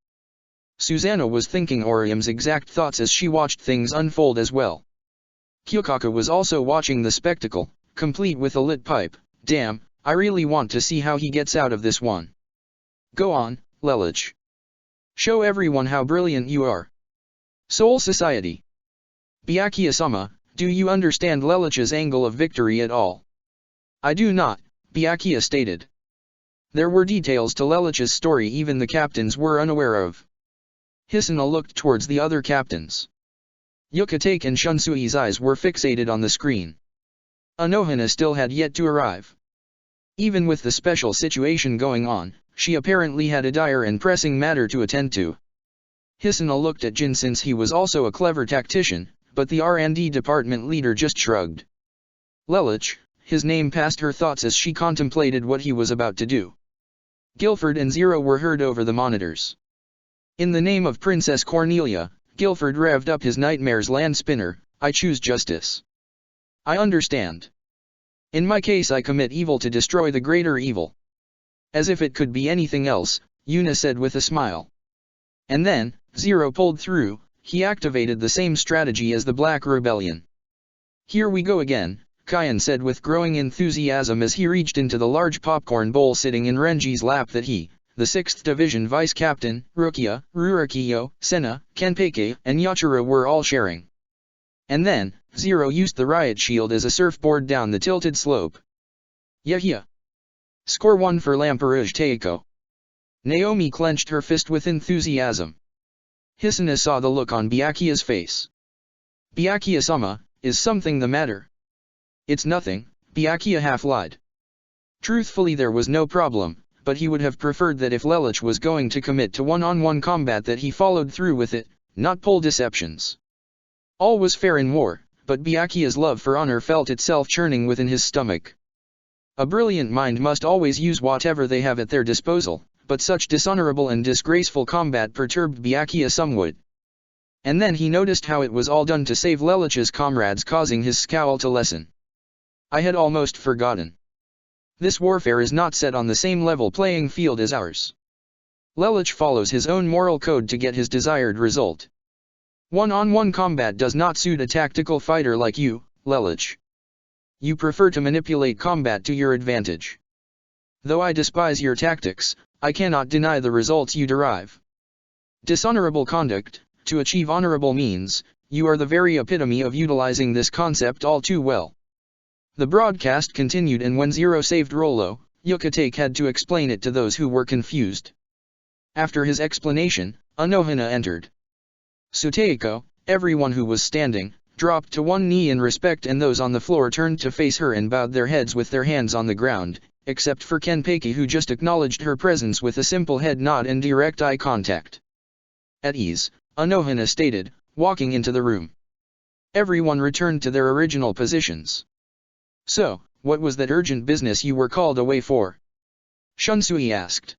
Susanna was thinking Orium's exact thoughts as she watched things unfold as well. Kyokaka was also watching the spectacle, complete with a lit pipe. Damn, I really want to see how he gets out of this one. Go on, Lelich. Show everyone how brilliant you are. Soul Society. Byakuya-sama, do you understand Lelich's angle of victory at all? I do not, Byakuya stated. There were details to Lelich's story even the captains were unaware of. Hisuna looked towards the other captains. Yukatake and Shunsui's eyes were fixated on the screen. Anohana still had yet to arrive. Even with the special situation going on, she apparently had a dire and pressing matter to attend to. Hisuna looked at Jin since he was also a clever tactician, but the R&D department leader just shrugged. Lelich, his name passed her thoughts as she contemplated what he was about to do. Guilford and Zero were heard over the monitors. In the name of Princess Cornelia, Guilford revved up his nightmare's land spinner. I choose justice. I understand. In my case I commit evil to destroy the greater evil. As if it could be anything else, Yuna said with a smile. And then, Zero pulled through. He activated the same strategy as the Black Rebellion. Here we go again, Kyan said with growing enthusiasm as he reached into the large popcorn bowl sitting in Renji's lap that he, the 6th Division Vice Captain, Rukia, Rurakiyo, Senna, Kenpei, and Yachiro were all sharing. And then, Zero used the riot shield as a surfboard down the tilted slope. Yeah. Score 1 for Lamperouge Teiko. Naomi clenched her fist with enthusiasm. Hisuna saw the look on Byakuya's face. Byakuya-sama, is something the matter? It's nothing, Byakuya half lied. Truthfully there was no problem, but he would have preferred that if Lelich was going to commit to one-on-one combat that he followed through with it, not pull deceptions. All was fair in war, but Byakuya's love for honor felt itself churning within his stomach. A brilliant mind must always use whatever they have at their disposal, but such dishonorable and disgraceful combat perturbed Byakuya somewhat. And then he noticed how it was all done to save Lelich's comrades, causing his scowl to lessen. I had almost forgotten. This warfare is not set on the same level playing field as ours. Lelich follows his own moral code to get his desired result. One-on-one combat does not suit a tactical fighter like you, Lelich. You prefer to manipulate combat to your advantage. Though I despise your tactics, I cannot deny the results you derive. Dishonorable conduct, to achieve honorable means, you are the very epitome of utilizing this concept all too well. The broadcast continued, and when Zero saved Rollo, Yucatec had to explain it to those who were confused. After his explanation, Anohana entered. Suteiko, everyone who was standing, dropped to one knee in respect, and those on the floor turned to face her and bowed their heads with their hands on the ground, except for Kenpei, who just acknowledged her presence with a simple head nod and direct eye contact. At ease, Anohana stated, walking into the room. Everyone returned to their original positions. So, what was that urgent business you were called away for? Shunsui asked.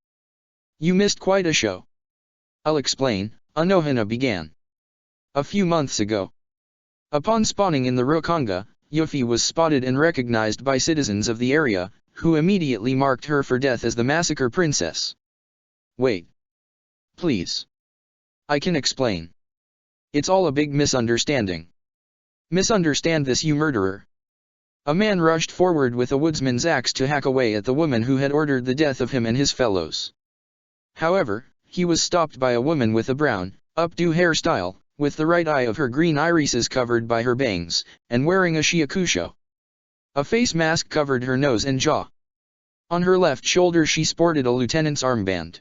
You missed quite a show. I'll explain, Anohana began. A few months ago. Upon spawning in the Rokanga, Yuffie was spotted and recognized by citizens of the area, who immediately marked her for death as the Massacre Princess. Wait. Please. I can explain. It's all a big misunderstanding. Misunderstand this, you murderer. A man rushed forward with a woodsman's axe to hack away at the woman who had ordered the death of him and his fellows. However, he was stopped by a woman with a brown, updo hairstyle, with the right eye of her green irises covered by her bangs, and wearing a shiakusho. A face mask covered her nose and jaw. On her left shoulder she sported a lieutenant's armband.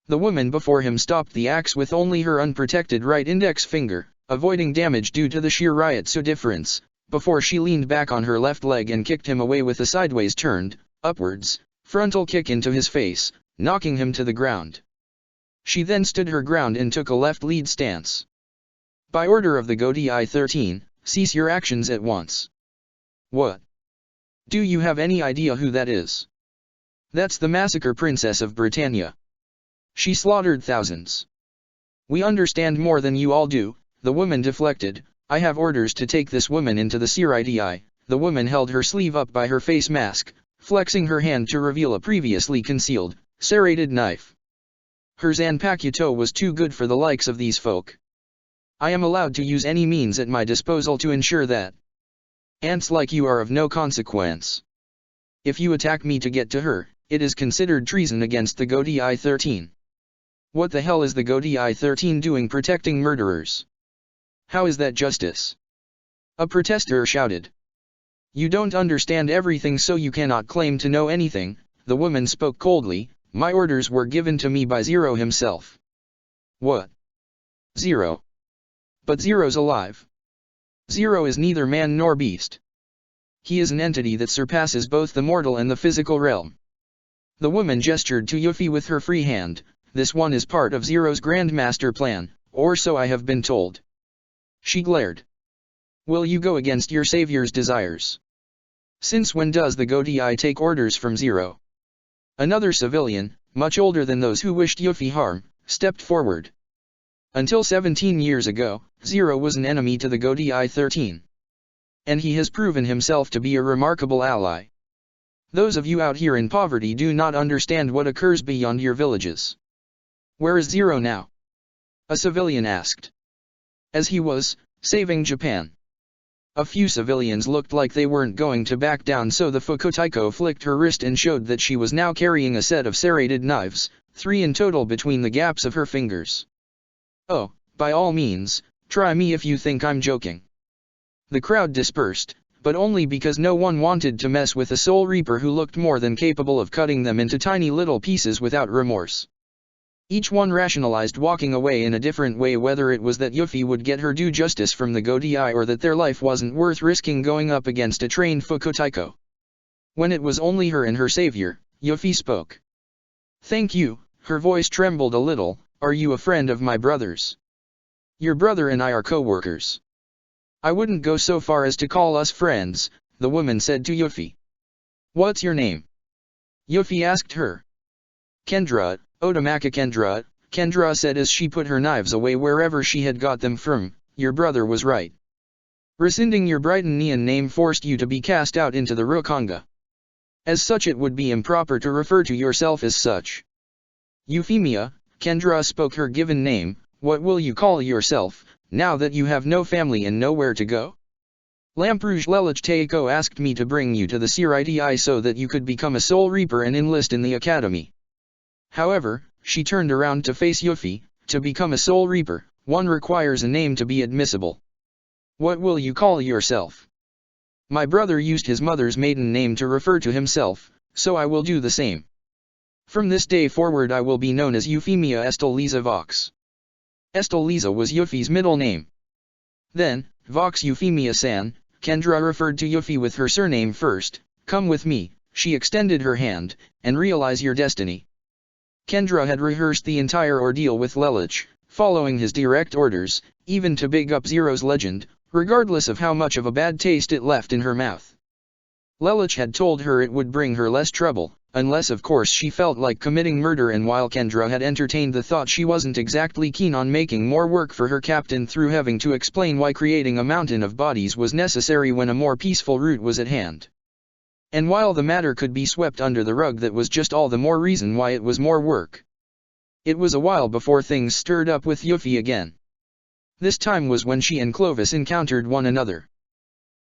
The woman before him stopped the axe with only her unprotected right index finger, avoiding damage due to the sheer Ryotsu difference, before she leaned back on her left leg and kicked him away with a sideways turned, upwards, frontal kick into his face, knocking him to the ground. She then stood her ground and took a left lead stance. By order of the Godi 13, cease your actions at once. What? Do you have any idea who that is? That's the Massacre Princess of Britannia. She slaughtered thousands. We understand more than you all do, the woman deflected. I have orders to take this woman into the Siridi. The woman held her sleeve up by her face mask, flexing her hand to reveal a previously concealed, serrated knife. Her Zanpakuto was too good for the likes of these folk. I am allowed to use any means at my disposal to ensure that ants like you are of no consequence. If you attack me to get to her, it is considered treason against the Godi 13. What the hell is the Godi 13 doing protecting murderers? How is that justice? A protester shouted. You don't understand everything, so you cannot claim to know anything, the woman spoke coldly. My orders were given to me by Zero himself. What? Zero. But Zero's alive. Zero is neither man nor beast. He is an entity that surpasses both the mortal and the physical realm. The woman gestured to Yuffie with her free hand. This one is part of Zero's Grand Master plan, or so I have been told. She glared. Will you go against your savior's desires? Since when does the Godai take orders from Zero? Another civilian, much older than those who wished Yuffie harm, stepped forward. Until 17 years ago, Zero was an enemy to the Godai 13. And he has proven himself to be a remarkable ally. Those of you out here in poverty do not understand what occurs beyond your villages. Where is Zero now? A civilian asked. As he was, saving Japan. A few civilians looked like they weren't going to back down, so the Fukotaiko flicked her wrist and showed that she was now carrying a set of serrated knives, 3 in total between the gaps of her fingers. Oh, by all means, try me if you think I'm joking. The crowd dispersed, but only because no one wanted to mess with a Soul Reaper who looked more than capable of cutting them into tiny little pieces without remorse. Each one rationalized walking away in a different way, whether it was that Yuffie would get her due justice from the Godai or that their life wasn't worth risking going up against a trained Fukotaiko. When it was only her and her savior, Yuffie spoke. Thank you, her voice trembled a little. Are you a friend of my brother's? Your brother and I are co-workers. I wouldn't go so far as to call us friends, the woman said to Yuffie. What's your name? Yuffie asked her. Kendra, Otomaka Kendra, Kendra said as she put her knives away wherever she had got them from. Your brother was right. Rescinding your Brighton Neon name forced you to be cast out into the Rukanga. As such, it would be improper to refer to yourself as such. Euphemia, Kendra spoke her given name. What will you call yourself, now that you have no family and nowhere to go? Lamrouge Lelich Teiko asked me to bring you to the Siriti so that you could become a Soul Reaper and enlist in the academy. However, she turned around to face Yuffie. To become a Soul Reaper, one requires a name to be admissible. What will you call yourself? My brother used his mother's maiden name to refer to himself, so I will do the same. From this day forward I will be known as Euphemia Estelisa Vox. Estelisa was Yuffie's middle name. Then, Vox Euphemia-san, Kendra referred to Yuffie with her surname first. Come with me, she extended her hand, and realize your destiny. Kendra had rehearsed the entire ordeal with Lelich, following his direct orders, even to big up Zero's legend, regardless of how much of a bad taste it left in her mouth. Lelich had told her it would bring her less trouble, unless of course she felt like committing murder, and while Kendra had entertained the thought, she wasn't exactly keen on making more work for her captain through having to explain why creating a mountain of bodies was necessary when a more peaceful route was at hand. And while the matter could be swept under the rug, that was just all the more reason why it was more work. It was a while before things stirred up with Yuffie again. This time was when she and Clovis encountered one another.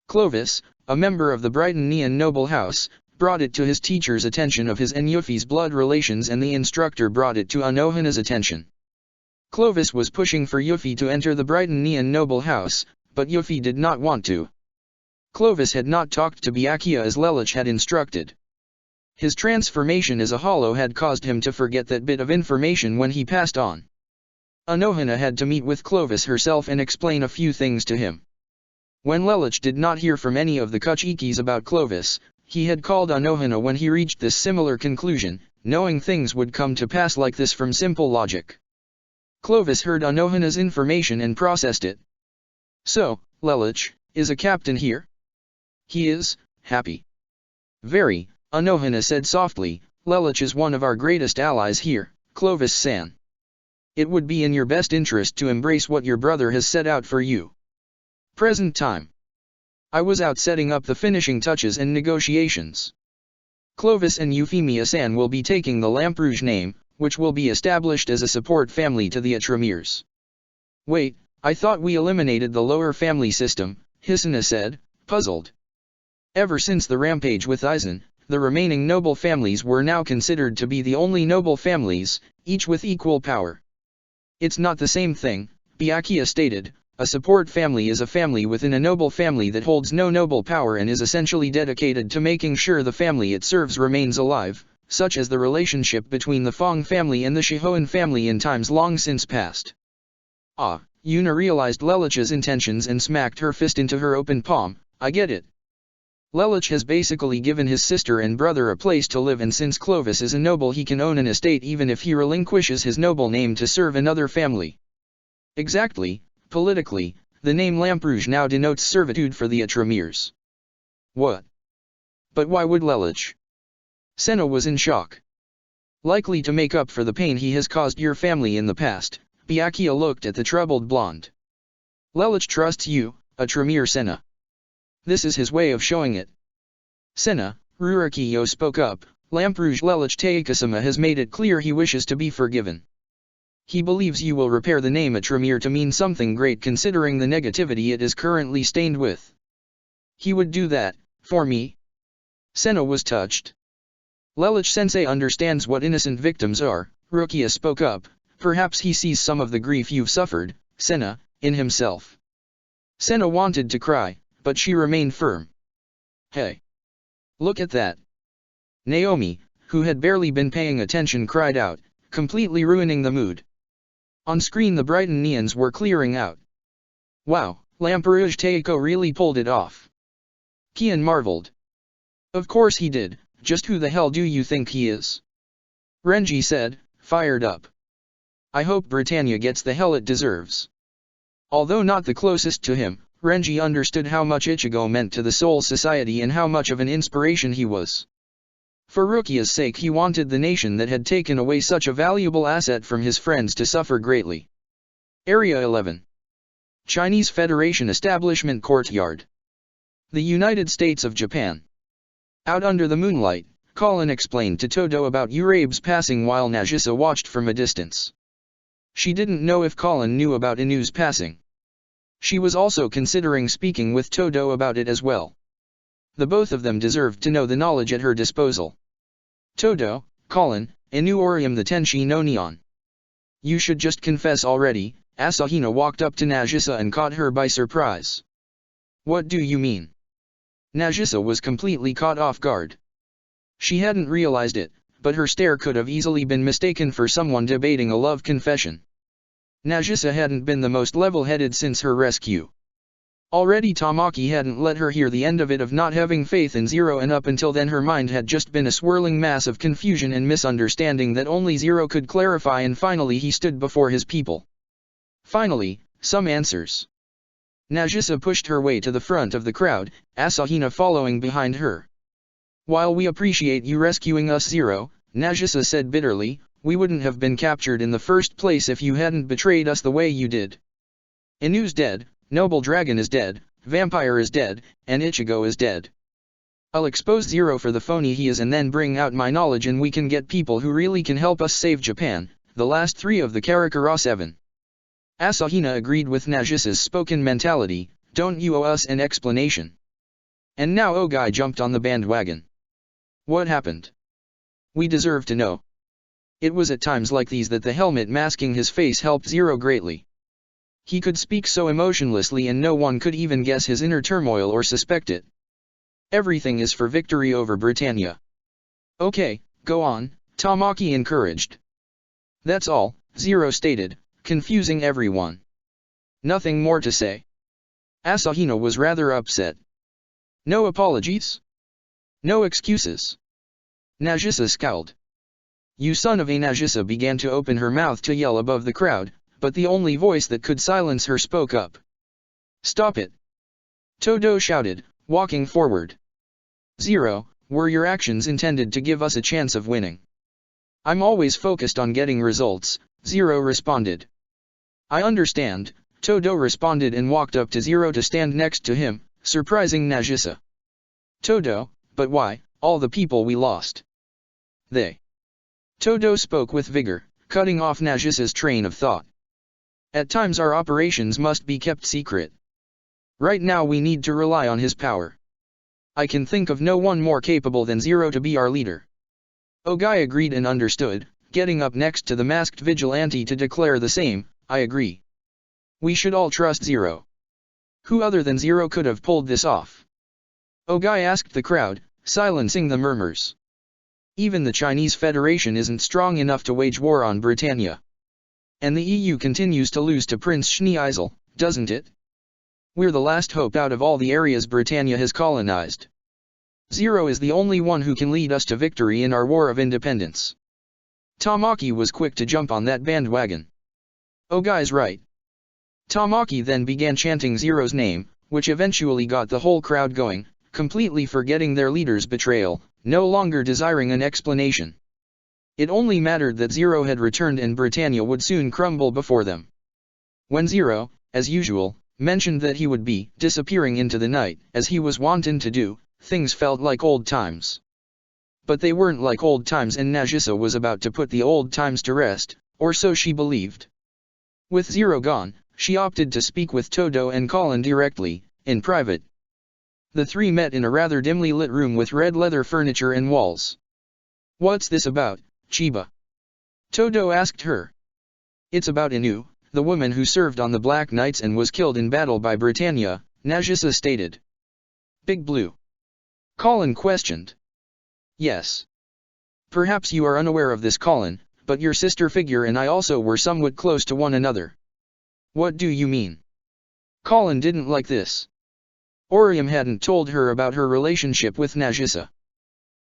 Clovis, a member of the Brighton Neon noble house, brought it to his teacher's attention of his and Yuffie's blood relations, and the instructor brought it to Anohana's attention. Clovis was pushing for Yuffie to enter the Brighton Neon noble house, but Yuffie did not want to. Clovis had not talked to Byakuya as Lelich had instructed. His transformation as a hollow had caused him to forget that bit of information when he passed on. Anohana had to meet with Clovis herself and explain a few things to him. When Lelich did not hear from any of the Kuchikis about Clovis, he had called Anohana when he reached this similar conclusion, knowing things would come to pass like this from simple logic. Clovis heard Anohana's information and processed it. So, Lelich, is a captain here? He is, happy. Very, Anohana said softly. Lelich is one of our greatest allies here, Clovis-san. It would be in your best interest to embrace what your brother has set out for you. Present time. I was out setting up the finishing touches and negotiations. Clovis and Euphemia-san will be taking the Lamrouge name, which will be established as a support family to the Atramirs. Wait, I thought we eliminated the lower family system, Hisuna said, puzzled. Ever since the rampage with Aizen, the remaining noble families were now considered to be the only noble families, each with equal power. It's not the same thing, Byakuya stated. A support family is a family within a noble family that holds no noble power and is essentially dedicated to making sure the family it serves remains alive, such as the relationship between the Fong family and the Shihoan family in times long since past. Ah, Yuna realized Lelich's intentions and smacked her fist into her open palm. I get it. Lelich has basically given his sister and brother a place to live, and since Clovis is a noble he can own an estate even if he relinquishes his noble name to serve another family. Exactly, politically, the name Lamperouge now denotes servitude for the Tremiers. What? But why would Lelich? Senna was in shock. Likely to make up for the pain he has caused your family in the past, Byakhia looked at the troubled blonde. Lelich trusts you, a Tremere Senna. This is his way of showing it. Senna, Rurikio spoke up, Lamperouge Lelich Teikasima has made it clear he wishes to be forgiven. He believes you will repair the name Tremere to mean something great considering the negativity it is currently stained with. He would do that, for me? Senna was touched. Lelich sensei understands what innocent victims are, Rukia spoke up, perhaps he sees some of the grief you've suffered, Senna, in himself. Senna wanted to cry, but she remained firm. Hey! Look at that! Naomi, who had barely been paying attention, cried out, completely ruining the mood. On screen the Brighton neons were clearing out. Wow, Lamperouge Teiko really pulled it off. Kian marveled. Of course he did, just who the hell do you think he is? Renji said, fired up. I hope Britannia gets the hell it deserves. Although not the closest to him, Renji understood how much Ichigo meant to the Soul Society and how much of an inspiration he was. For Rukia's sake he wanted the nation that had taken away such a valuable asset from his friends to suffer greatly. Area 11. Chinese Federation Establishment Courtyard. The United States of Japan. Out under the moonlight, Colin explained to Todo about Urabe's passing while Nagisa watched from a distance. She didn't know if Colin knew about Inu's passing. She was also considering speaking with Todo about it as well. The both of them deserved to know the knowledge at her disposal. Todo, Colin, Inu Orium the Tenshi no Neon. You should just confess already. Asahina walked up to Nagisa and caught her by surprise. What do you mean? Nagisa was completely caught off guard. She hadn't realized it, but her stare could have easily been mistaken for someone debating a love confession. Nagisa hadn't been the most level-headed since her rescue. Already Tamaki hadn't let her hear the end of it, of not having faith in Zero, and up until then her mind had just been a swirling mass of confusion and misunderstanding that only Zero could clarify, and finally he stood before his people. Finally, some answers. Nagisa pushed her way to the front of the crowd, Asahina following behind her. While we appreciate you rescuing us, Zero, Nagisa said bitterly, we wouldn't have been captured in the first place if you hadn't betrayed us the way you did. Inu's dead, Noble Dragon is dead, Vampire is dead, and Ichigo is dead. I'll expose Zero for the phony he is and then bring out my knowledge and we can get people who really can help us save Japan, the last three of the Karakura 7. Asahina agreed with Nagisa's spoken mentality, don't you owe us an explanation? And now Ogai jumped on the bandwagon. What happened? We deserve to know. It was at times like these that the helmet masking his face helped Zero greatly. He could speak so emotionlessly and no one could even guess his inner turmoil or suspect it. Everything is for victory over Britannia. Okay, go on, Tamaki encouraged. That's all, Zero stated, confusing everyone. Nothing more to say. Asahina was rather upset. No apologies? No excuses? Nagisa scowled. You son of a. Nagisa began to open her mouth to yell above the crowd, but the only voice that could silence her spoke up. Stop it! Todo shouted, walking forward. Zero, were your actions intended to give us a chance of winning? I'm always focused on getting results, Zero responded. I understand, Todo responded and walked up to Zero to stand next to him, surprising Nagisa. Todo, but why, all the people we lost? They. Todo spoke with vigor, cutting off Nagisa's train of thought. At times our operations must be kept secret. Right now we need to rely on his power. I can think of no one more capable than Zero to be our leader. Ogai agreed and understood, getting up next to the masked vigilante to declare the same, I agree. We should all trust Zero. Who other than Zero could have pulled this off? Ogai asked the crowd, silencing the murmurs. Even the Chinese Federation isn't strong enough to wage war on Britannia. And the EU continues to lose to Prince Schneeisel, doesn't it? We're the last hope out of all the areas Britannia has colonized. Zero is the only one who can lead us to victory in our war of independence. Tamaki was quick to jump on that bandwagon. Oh, guy's right. Tamaki then began chanting Zero's name, which eventually got the whole crowd going, completely forgetting their leader's betrayal, no longer desiring an explanation. It only mattered that Zero had returned and Britannia would soon crumble before them. When Zero, as usual, mentioned that he would be disappearing into the night, as he was wanting to do, things felt like old times. But they weren't like old times, and Nagisa was about to put the old times to rest, or so she believed. With Zero gone, she opted to speak with Todo and Colin directly, in private. The three met in a rather dimly lit room with red leather furniture and walls. "What's this about, Chiba?" Todo asked her. "It's about Inu, the woman who served on the Black Knights and was killed in battle by Britannia," Nagisa stated. "Big Blue?" Colin questioned. "Yes. Perhaps you are unaware of this, Colin, but your sister figure and I also were somewhat close to one another." "What do you mean?" Colin didn't like this. Orium hadn't told her about her relationship with Nagisa.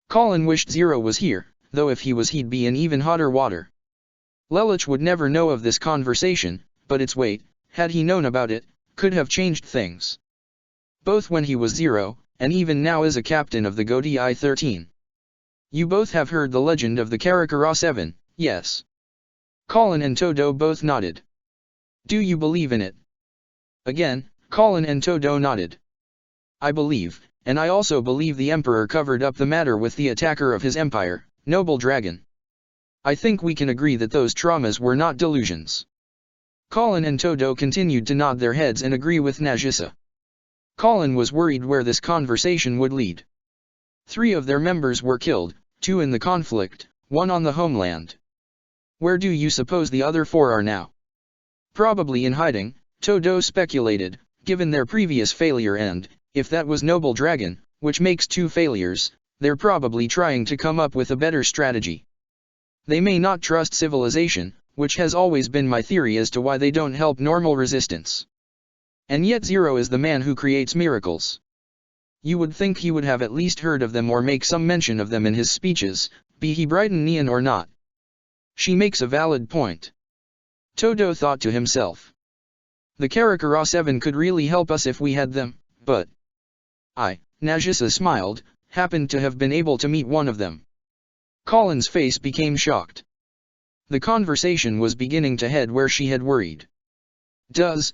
Colin wished Zero was here, though if he was he'd be in even hotter water. Lelich would never know of this conversation, but its weight, had he known about it, could have changed things. Both when he was Zero, and even now as a captain of the Godi I-13. "You both have heard the legend of the Karakura 7, yes?" Colin and Todo both nodded. "Do you believe in it?" Again, Colin and Todo nodded. "I believe, and I also believe the Emperor covered up the matter with the attacker of his empire, Noble Dragon. I think we can agree that those traumas were not delusions." Colin and Todo continued to nod their heads and agree with Nagisa. Colin was worried where this conversation would lead. 3 of their members were killed, 2 in the conflict, 1 on the homeland. Where do you suppose the other 4 are now? Probably in hiding, Todo speculated, given their previous failure and, if that was Noble Dragon, which makes 2 failures, they're probably trying to come up with a better strategy. They may not trust civilization, which has always been my theory as to why they don't help normal resistance. And yet Zero is the man who creates miracles. You would think he would have at least heard of them or make some mention of them in his speeches, be he Britannian or not. She makes a valid point. Todo thought to himself. The Karakura 7 could really help us if we had them, but Nagisa smiled, happened to have been able to meet one of them. Colin's face became shocked. The conversation was beginning to head where she had worried. Does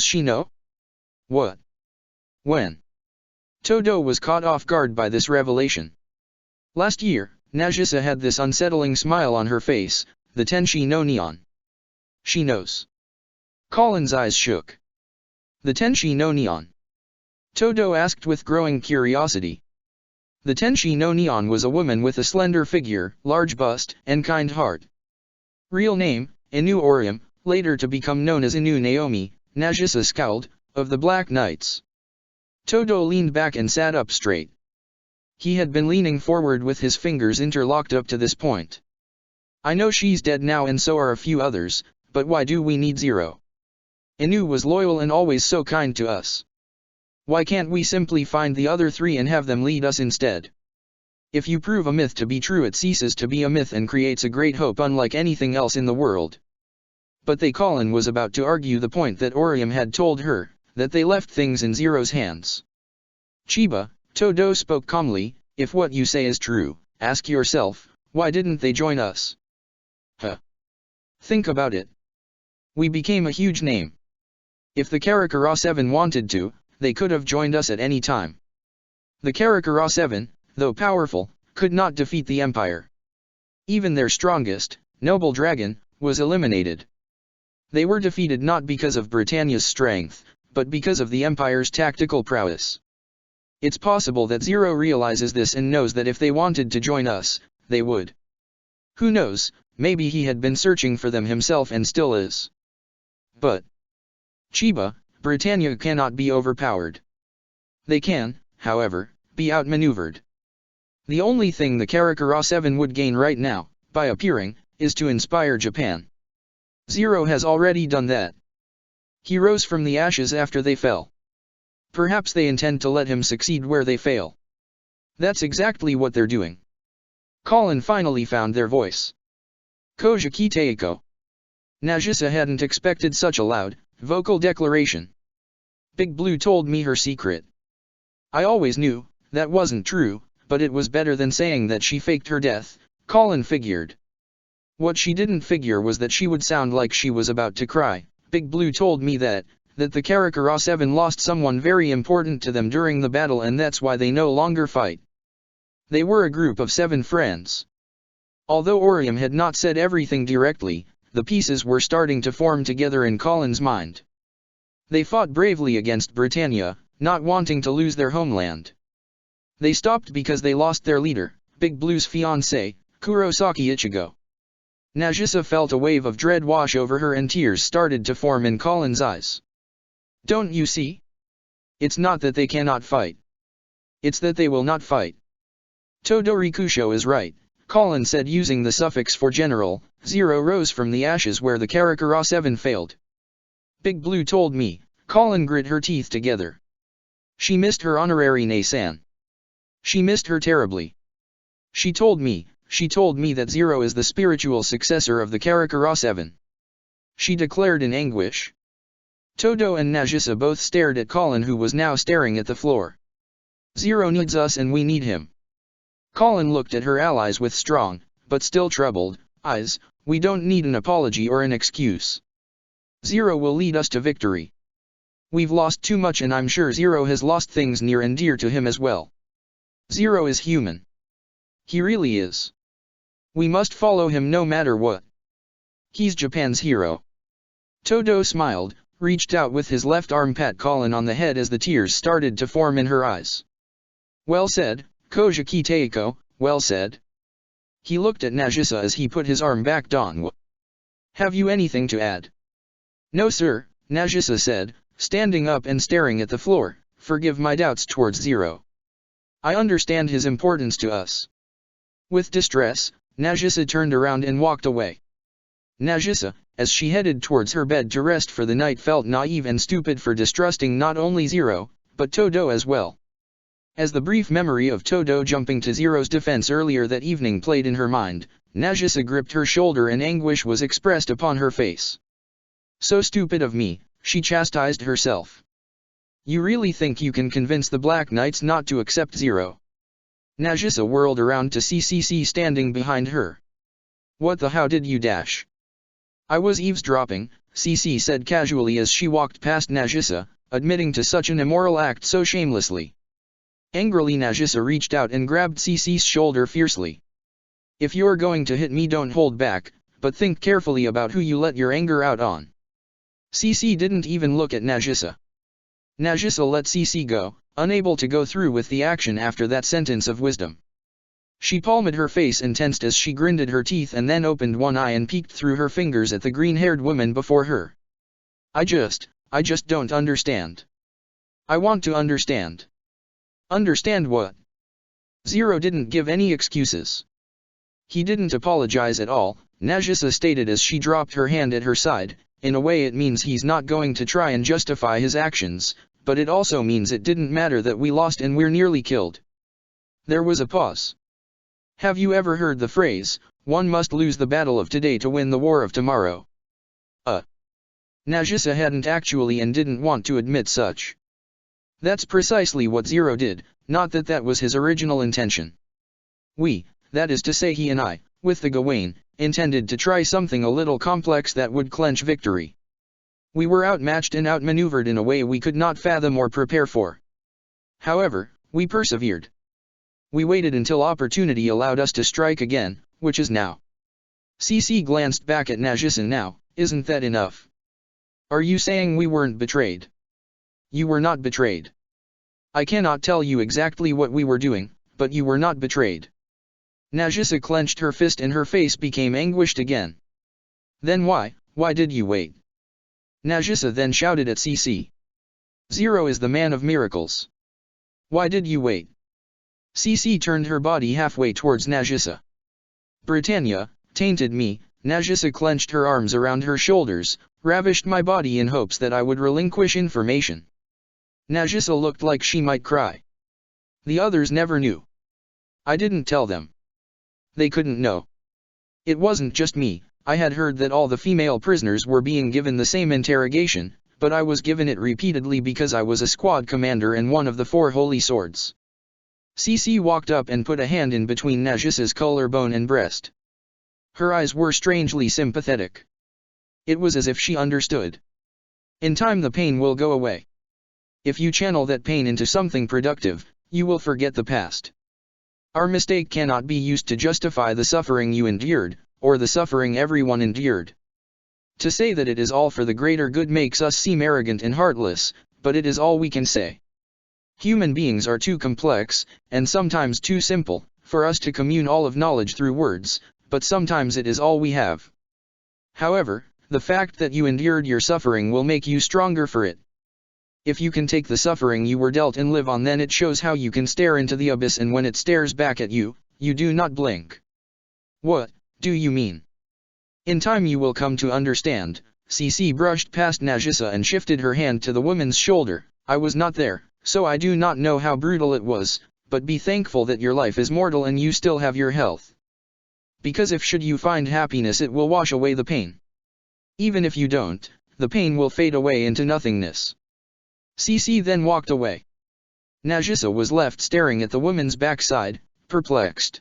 she know? What? When? Todo was caught off guard by this revelation. Last year, Nagisa had this unsettling smile on her face, the Tenshi no Neon. She knows. Colin's eyes shook. The Tenshi no Neon? Todo asked with growing curiosity. The Tenshi no Neon was a woman with a slender figure, large bust, and kind heart. Real name, Inu Orium, later to become known as Inu Naomi, Nagisa scowled, of the Black Knights. Todo leaned back and sat up straight. He had been leaning forward with his fingers interlocked up to this point. I know she's dead now and so are a few others, but why do we need Zero? Inu was loyal and always so kind to us. Why can't we simply find the other 3 and have them lead us instead? If you prove a myth to be true, it ceases to be a myth and creates a great hope unlike anything else in the world. But Colin was about to argue the point that Orium had told her, that they left things in Zero's hands. Chiba, Todo spoke calmly, if what you say is true, ask yourself, why didn't they join us? Think about it. We became a huge name. If the Karakura 7 wanted to, they could have joined us at any time. The Karakura 7, though powerful, could not defeat the Empire. Even their strongest, Noble Dragon, was eliminated. They were defeated not because of Britannia's strength, but because of the Empire's tactical prowess. It's possible that Zero realizes this and knows that if they wanted to join us, they would. Who knows, maybe he had been searching for them himself and still is. But Chiba, Britannia cannot be overpowered. They can, however, be outmaneuvered. The only thing the Karakura 7 would gain right now, by appearing, is to inspire Japan. Zero has already done that. He rose from the ashes after they fell. Perhaps they intend to let him succeed where they fail. That's exactly what they're doing. Colin finally found their voice. Koja Kiteiko. Nagisa hadn't expected such a loud, vocal declaration. Big Blue told me her secret. I always knew that wasn't true, but it was better than saying that she faked her death, Colin figured. What she didn't figure was that she would sound like she was about to cry. Big Blue told me that the Karakura 7 lost someone very important to them during the battle, and that's why they no longer fight. They were a group of 7 friends. Although Orium had not said everything directly, the pieces were starting to form together in Colin's mind. They fought bravely against Britannia, not wanting to lose their homeland. They stopped because they lost their leader, Big Blue's fiancé, Kurosaki Ichigo. Nagisa felt a wave of dread wash over her and tears started to form in Colin's eyes. Don't you see? It's not that they cannot fight. It's that they will not fight. Todori Kusho is right, Colin said using the suffix for general. Zero rose from the ashes where the Karakura 7 failed. Big Blue told me, Colin grit her teeth together. She missed her honorary Nasan. She missed her terribly. She told me that Zero is the spiritual successor of the Karakura 7. She declared in anguish. Todo and Nagisa both stared at Colin, who was now staring at the floor. Zero needs us and we need him. Colin looked at her allies with strong, but still troubled, eyes. We don't need an apology or an excuse. Zero will lead us to victory. We've lost too much, and I'm sure Zero has lost things near and dear to him as well. Zero is human. He really is. We must follow him no matter what. He's Japan's hero. Todo smiled, reached out with his left arm, pat Colin on the head as the tears started to form in her eyes. Well said, Koja Kiteiko, well said. He looked at Nagisa as he put his arm back down. Have you anything to add? No sir, Nagisa said, standing up and staring at the floor. Forgive my doubts towards Zero. I understand his importance to us. With distress, Nagisa turned around and walked away. Nagisa, as she headed towards her bed to rest for the night, felt naive and stupid for distrusting not only Zero, but Todo as well. As the brief memory of Todo jumping to Zero's defense earlier that evening played in her mind, Nagisa gripped her shoulder and anguish was expressed upon her face. So stupid of me, she chastised herself. You really think you can convince the Black Knights not to accept Zero? Nagisa whirled around to see CC standing behind her. What the how did you dash? I was eavesdropping, CC said casually as she walked past Nagisa, admitting to such an immoral act so shamelessly. Angrily, Nagisa reached out and grabbed CC's shoulder fiercely. If you're going to hit me, don't hold back, but think carefully about who you let your anger out on. CC didn't even look at Nagisa. Nagisa let CC go, unable to go through with the action after that sentence of wisdom. She palmed her face and tensed as she grinded her teeth and then opened one eye and peeked through her fingers at the green-haired woman before her. I just don't understand. I want to understand. Understand what? Zero didn't give any excuses. He didn't apologize at all, Nagisa stated as she dropped her hand at her side. In a way it means he's not going to try and justify his actions, but it also means it didn't matter that we lost and we're nearly killed. There was a pause. Have you ever heard the phrase, one must lose the battle of today to win the war of tomorrow? Nagisa hadn't actually and didn't want to admit such. That's precisely what Zero did, not that that was his original intention. We, that is to say he and I, with the Gawain, intended to try something a little complex that would clinch victory. We were outmatched and outmaneuvered in a way we could not fathom or prepare for. However, we persevered. We waited until opportunity allowed us to strike again, which is now. CC glanced back at Nagisa. Now, isn't that enough? Are you saying we weren't betrayed? You were not betrayed. I cannot tell you exactly what we were doing, but you were not betrayed. Nagisa clenched her fist and her face became anguished again. Then why did you wait? Nagisa then shouted at CC. Zero is the man of miracles. Why did you wait? CC turned her body halfway towards Nagisa. Britannia, tainted me. Nagisa clenched her arms around her shoulders, ravished my body in hopes that I would relinquish information. Nagisa looked like she might cry. The others never knew. I didn't tell them. They couldn't know. It wasn't just me, I had heard that all the female prisoners were being given the same interrogation, but I was given it repeatedly because I was a squad commander and one of the 4 holy swords. Cece walked up and put a hand in between Nagisa's collarbone and breast. Her eyes were strangely sympathetic. It was as if she understood. In time the pain will go away. If you channel that pain into something productive, you will forget the past. Our mistake cannot be used to justify the suffering you endured, or the suffering everyone endured. To say that it is all for the greater good makes us seem arrogant and heartless, but it is all we can say. Human beings are too complex, and sometimes too simple, for us to commune all of knowledge through words, but sometimes it is all we have. However, the fact that you endured your suffering will make you stronger for it. If you can take the suffering you were dealt and live on, then it shows how you can stare into the abyss, and when it stares back at you, you do not blink. What do you mean? In time you will come to understand. Cece brushed past Nagisa and shifted her hand to the woman's shoulder. I was not there, so I do not know how brutal it was, but be thankful that your life is mortal and you still have your health. Because if should you find happiness, it will wash away the pain. Even if you don't, the pain will fade away into nothingness. Cece then walked away. Nagisa was left staring at the woman's backside, perplexed.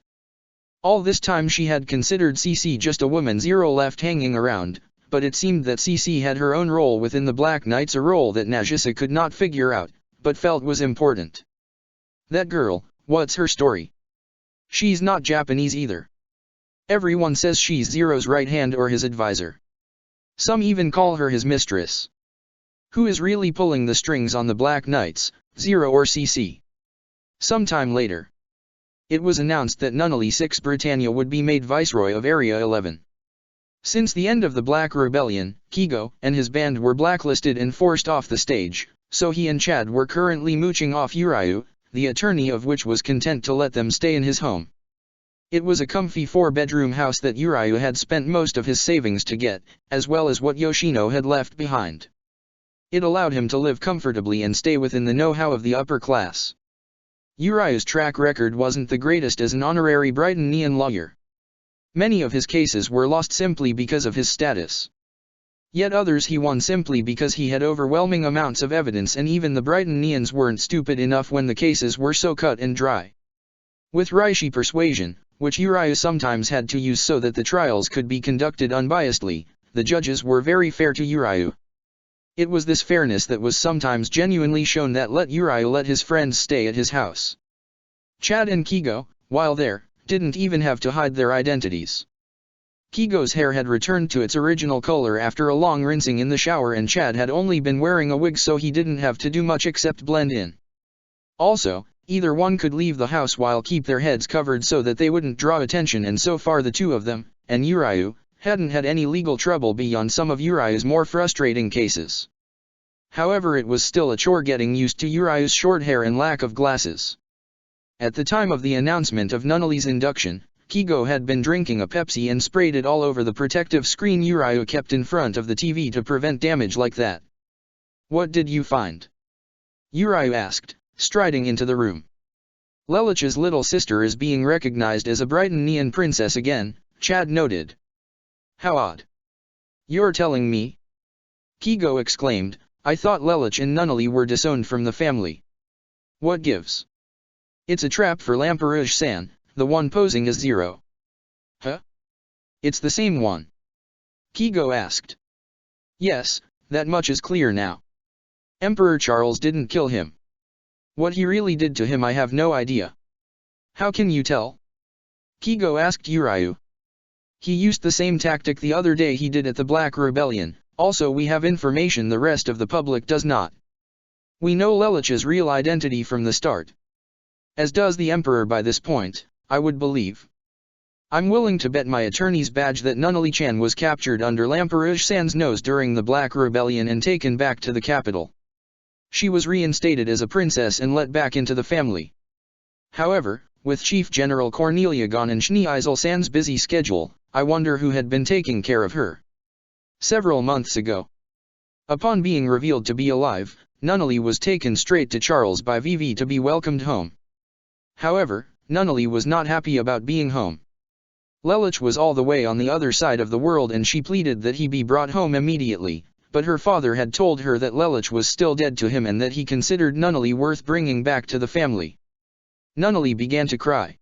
All this time she had considered Cece just a woman zero left hanging around, but it seemed that Cece had her own role within the Black Knights, a role that Nagisa could not figure out, but felt was important. That girl, what's her story? She's not Japanese either. Everyone says she's Zero's right hand or his advisor. Some even call her his mistress. Who is really pulling the strings on the Black Knights, Zero or Cece? Sometime later, it was announced that Nunnally 6 Britannia would be made Viceroy of Area 11. Since the end of the Black Rebellion, Kigo and his band were blacklisted and forced off the stage, so he and Chad were currently mooching off Urayu, the attorney of which was content to let them stay in his home. It was a comfy 4-bedroom house that Urayu had spent most of his savings to get, as well as what Yoshino had left behind. It allowed him to live comfortably and stay within the know-how of the upper class. Urayu's track record wasn't the greatest as an honorary Brightonian lawyer. Many of his cases were lost simply because of his status. Yet others he won simply because he had overwhelming amounts of evidence, and even the Brightonians weren't stupid enough when the cases were so cut and dry. With Rishi persuasion, which Urayu sometimes had to use so that the trials could be conducted unbiasedly, the judges were very fair to Urayu. It was this fairness that was sometimes genuinely shown that let Urayu let his friends stay at his house. Chad and Kigo, while there, didn't even have to hide their identities. Kigo's hair had returned to its original color after a long rinsing in the shower, and Chad had only been wearing a wig, so he didn't have to do much except blend in. Also, either one could leave the house while keep their heads covered so that they wouldn't draw attention, and so far the two of them, and Urayu, hadn't had any legal trouble beyond some of Urayu's more frustrating cases. However, it was still a chore getting used to Urayu's short hair and lack of glasses. At the time of the announcement of Nunnally's induction, Kigo had been drinking a Pepsi and sprayed it all over the protective screen Urayu kept in front of the TV to prevent damage like that. "What did you find?" Urayu asked, striding into the room. "Lelich's little sister is being recognized as a Brightonian princess again," Chad noted. "How odd. You're telling me?" Kigo exclaimed, "I thought Lelich and Nunnally were disowned from the family." "What gives?" "It's a trap for Lamperouge-san, the one posing as Zero." "Huh? It's the same one?" Kigo asked. "Yes, that much is clear now. Emperor Charles didn't kill him. What he really did to him I have no idea." "How can you tell?" Kigo asked Urayu. "He used the same tactic the other day he did at the Black Rebellion. Also, we have information the rest of the public does not. We know Lelich's real identity from the start. As does the Emperor by this point, I would believe. I'm willing to bet my attorney's badge that Nunnally-chan was captured under Lamperouge-san's nose during the Black Rebellion and taken back to the capital. She was reinstated as a princess and let back into the family. However, with Chief General Cornelia gone and Schneeisel-san's busy schedule, I wonder who had been taking care of her." Several months ago, upon being revealed to be alive, Nunnally was taken straight to Charles by Vivi to be welcomed home. However, Nunnally was not happy about being home. Lelich was all the way on the other side of the world and she pleaded that he be brought home immediately, but her father had told her that Lelich was still dead to him and that he considered Nunnally worth bringing back to the family. Nunnally began to cry.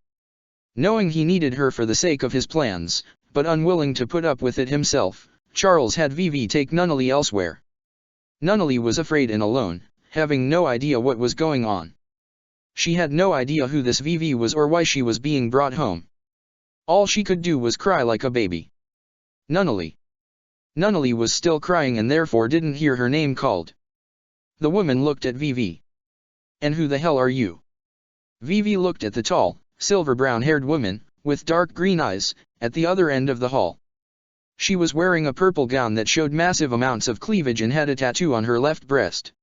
Knowing he needed her for the sake of his plans, but unwilling to put up with it himself, Charles had Vivi take Nunnally elsewhere. Nunnally was afraid and alone, having no idea what was going on. She had no idea who this Vivi was or why she was being brought home. All she could do was cry like a baby. Nunnally. Nunnally was still crying and therefore didn't hear her name called. The woman looked at Vivi. And who the hell are you? Vivi looked at the tall, silver-brown-haired woman, with dark green eyes, at the other end of the hall. She was wearing a purple gown that showed massive amounts of cleavage and had a tattoo on her left breast.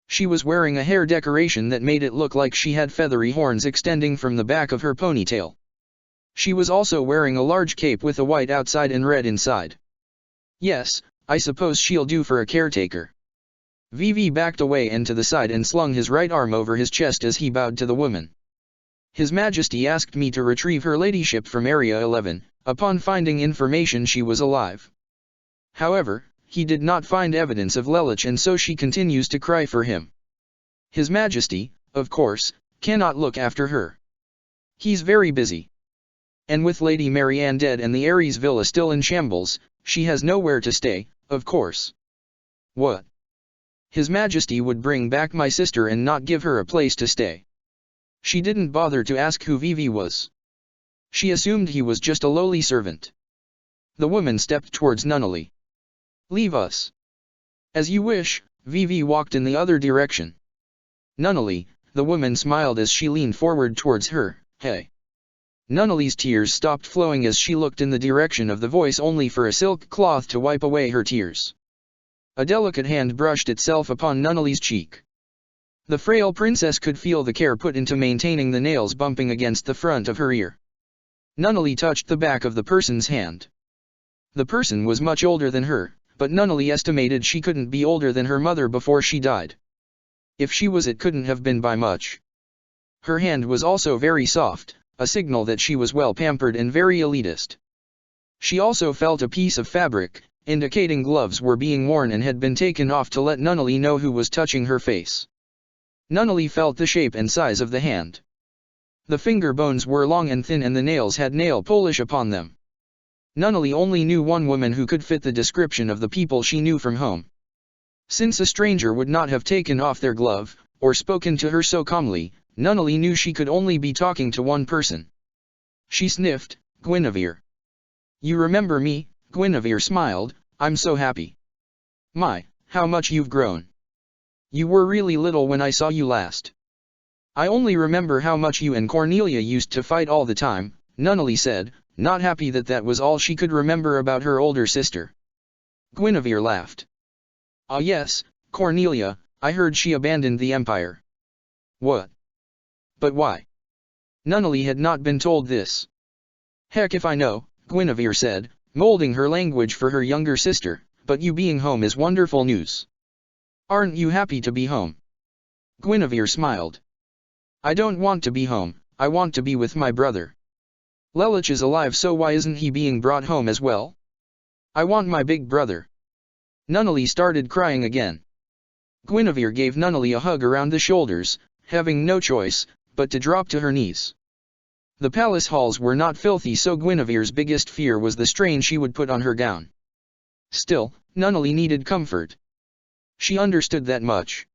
She was wearing a hair decoration that made it look like she had feathery horns extending from the back of her ponytail. She was also wearing a large cape with a white outside and red inside. Yes, I suppose she'll do for a caretaker. Vivi backed away and to the side and slung his right arm over his chest as he bowed to the woman. His Majesty asked me to retrieve her ladyship from Area 11, upon finding information she was alive. However, he did not find evidence of Lelich and so she continues to cry for him. His Majesty, of course, cannot look after her. He's very busy. And with Lady Marianne dead and the Ares villa still in shambles, she has nowhere to stay, of course. What? His Majesty would bring back my sister and not give her a place to stay. She didn't bother to ask who Vivi was. She assumed he was just a lowly servant. The woman stepped towards Nunnally. Leave us. As you wish, Vivi walked in the other direction. Nunnally, the woman smiled as she leaned forward towards her. Hey. Nunnally's tears stopped flowing as she looked in the direction of the voice only for a silk cloth to wipe away her tears. A delicate hand brushed itself upon Nunnally's cheek. The frail princess could feel the care put into maintaining the nails bumping against the front of her ear. Nunnally touched the back of the person's hand. The person was much older than her, but Nunnally estimated she couldn't be older than her mother before she died. If she was, it couldn't have been by much. Her hand was also very soft, a signal that she was well pampered and very elitist. She also felt a piece of fabric, indicating gloves were being worn and had been taken off to let Nunnally know who was touching her face. Nunnally felt the shape and size of the hand. The finger bones were long and thin and the nails had nail polish upon them. Nunnally only knew one woman who could fit the description of the people she knew from home. Since a stranger would not have taken off their glove, or spoken to her so calmly, Nunnally knew she could only be talking to one person. She sniffed. Guinevere. You remember me? Guinevere smiled. I'm so happy. My, how much you've grown. You were really little when I saw you last. I only remember how much you and Cornelia used to fight all the time, Nunnally said, not happy that that was all she could remember about her older sister. Guinevere laughed. Ah yes, Cornelia, I heard she abandoned the empire. What? But why? Nunnally had not been told this. Heck if I know, Guinevere said, molding her language for her younger sister, but you being home is wonderful news. Aren't you happy to be home? Guinevere smiled. I don't want to be home, I want to be with my brother. Lelich is alive, so why isn't he being brought home as well? I want my big brother. Nunnally started crying again. Guinevere gave Nunnally a hug around the shoulders, having no choice but to drop to her knees. The palace halls were not filthy, so Guinevere's biggest fear was the strain she would put on her gown. Still, Nunnally needed comfort. She understood that much.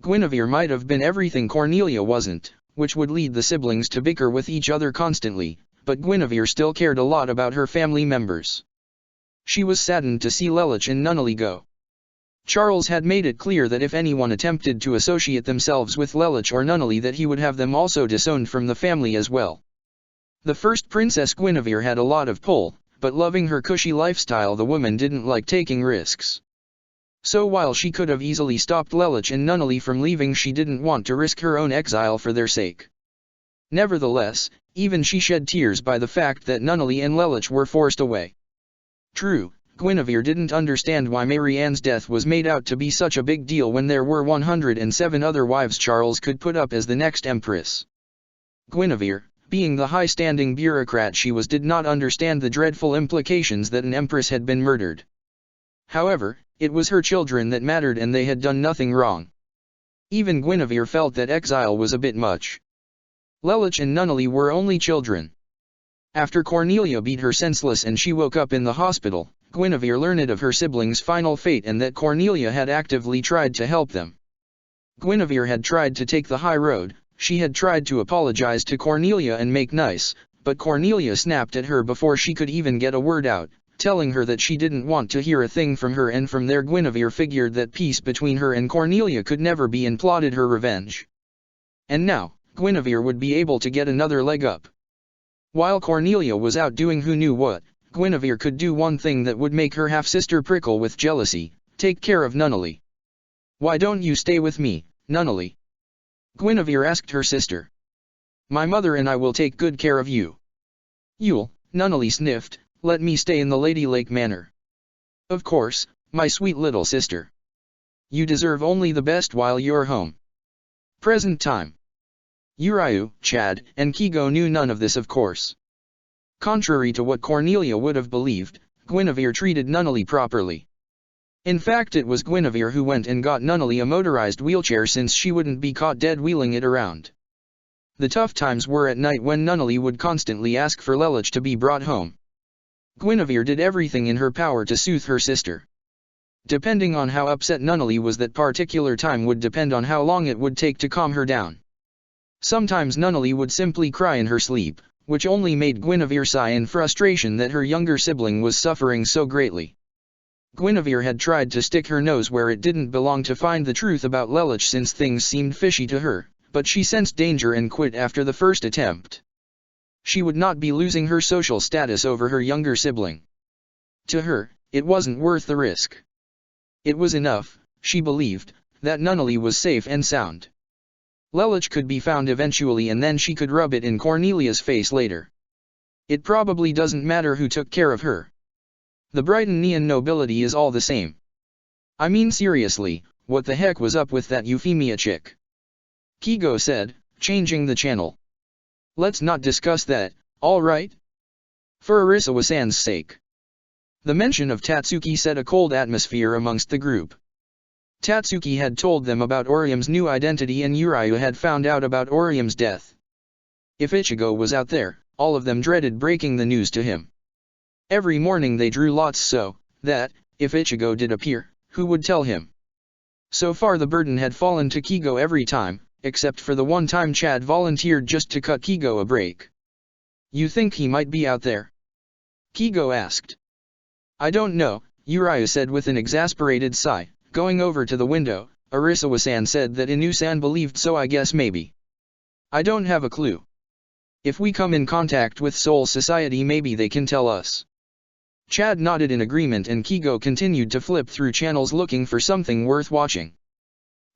Guinevere might have been everything Cornelia wasn't, which would lead the siblings to bicker with each other constantly, but Guinevere still cared a lot about her family members. She was saddened to see Lelich and Nunnally go. Charles had made it clear that if anyone attempted to associate themselves with Lelich or Nunnally, that he would have them also disowned from the family as well. The first Princess Guinevere had a lot of pull, but loving her cushy lifestyle, the woman didn't like taking risks. So while she could have easily stopped Lelich and Nunnally from leaving, she didn't want to risk her own exile for their sake. Nevertheless, even she shed tears by the fact that Nunnally and Lelich were forced away. True, Guinevere didn't understand why Marianne's death was made out to be such a big deal when there were 107 other wives Charles could put up as the next empress. Guinevere, being the high-standing bureaucrat she was, did not understand the dreadful implications that an empress had been murdered. However, it was her children that mattered and they had done nothing wrong. Even Guinevere felt that exile was a bit much. Lelich and Nunnally were only children. After Cornelia beat her senseless and she woke up in the hospital, Guinevere learned of her siblings' final fate and that Cornelia had actively tried to help them. Guinevere had tried to take the high road. She had tried to apologize to Cornelia and make nice, but Cornelia snapped at her before she could even get a word out, telling her that she didn't want to hear a thing from her, and from there Guinevere figured that peace between her and Cornelia could never be and plotted her revenge. And now, Guinevere would be able to get another leg up. While Cornelia was out doing who knew what, Guinevere could do one thing that would make her half-sister prickle with jealousy: take care of Nunnally. "Why don't you stay with me, Nunnally?" Guinevere asked her sister. "My mother and I will take good care of you." "You'll," Nunnally sniffed, "let me stay in the Lady Lake Manor." "Of course, my sweet little sister. You deserve only the best while you're home." Present time. Uriah, Chad, and Keego knew none of this, of course. Contrary to what Cornelia would have believed, Guinevere treated Nunnally properly. In fact, it was Guinevere who went and got Nunnally a motorized wheelchair since she wouldn't be caught dead wheeling it around. The tough times were at night when Nunnally would constantly ask for Lelich to be brought home. Guinevere did everything in her power to soothe her sister. Depending on how upset Nunnally was, that particular time would depend on how long it would take to calm her down. Sometimes Nunnally would simply cry in her sleep, which only made Guinevere sigh in frustration that her younger sibling was suffering so greatly. Guinevere had tried to stick her nose where it didn't belong to find the truth about Lelich since things seemed fishy to her, but she sensed danger and quit after the first attempt. She would not be losing her social status over her younger sibling. To her, it wasn't worth the risk. It was enough, she believed, that Nunnally was safe and sound. Lelich could be found eventually and then she could rub it in Cornelia's face later. It probably doesn't matter who took care of her. The Brighton nobility is all the same. I mean, seriously, what the heck was up with that Euphemia chick? Keego said, changing the channel. Let's not discuss that, all right? For Arisawa-san's sake. The mention of Tatsuki set a cold atmosphere amongst the group. Tatsuki had told them about Orium's new identity and Uriah had found out about Orium's death. If Ichigo was out there, all of them dreaded breaking the news to him. Every morning they drew lots so that, if Ichigo did appear, who would tell him? So far the burden had fallen to Keego every time, except for the one time Chad volunteered just to cut Keego a break. "You think he might be out there?" Keego asked. "I don't know," Uriah said with an exasperated sigh, going over to the window. "Arisawa-san said that Inu-san believed, so I guess maybe. I don't have a clue. If we come in contact with Soul Society, maybe they can tell us." Chad nodded in agreement and Keego continued to flip through channels looking for something worth watching.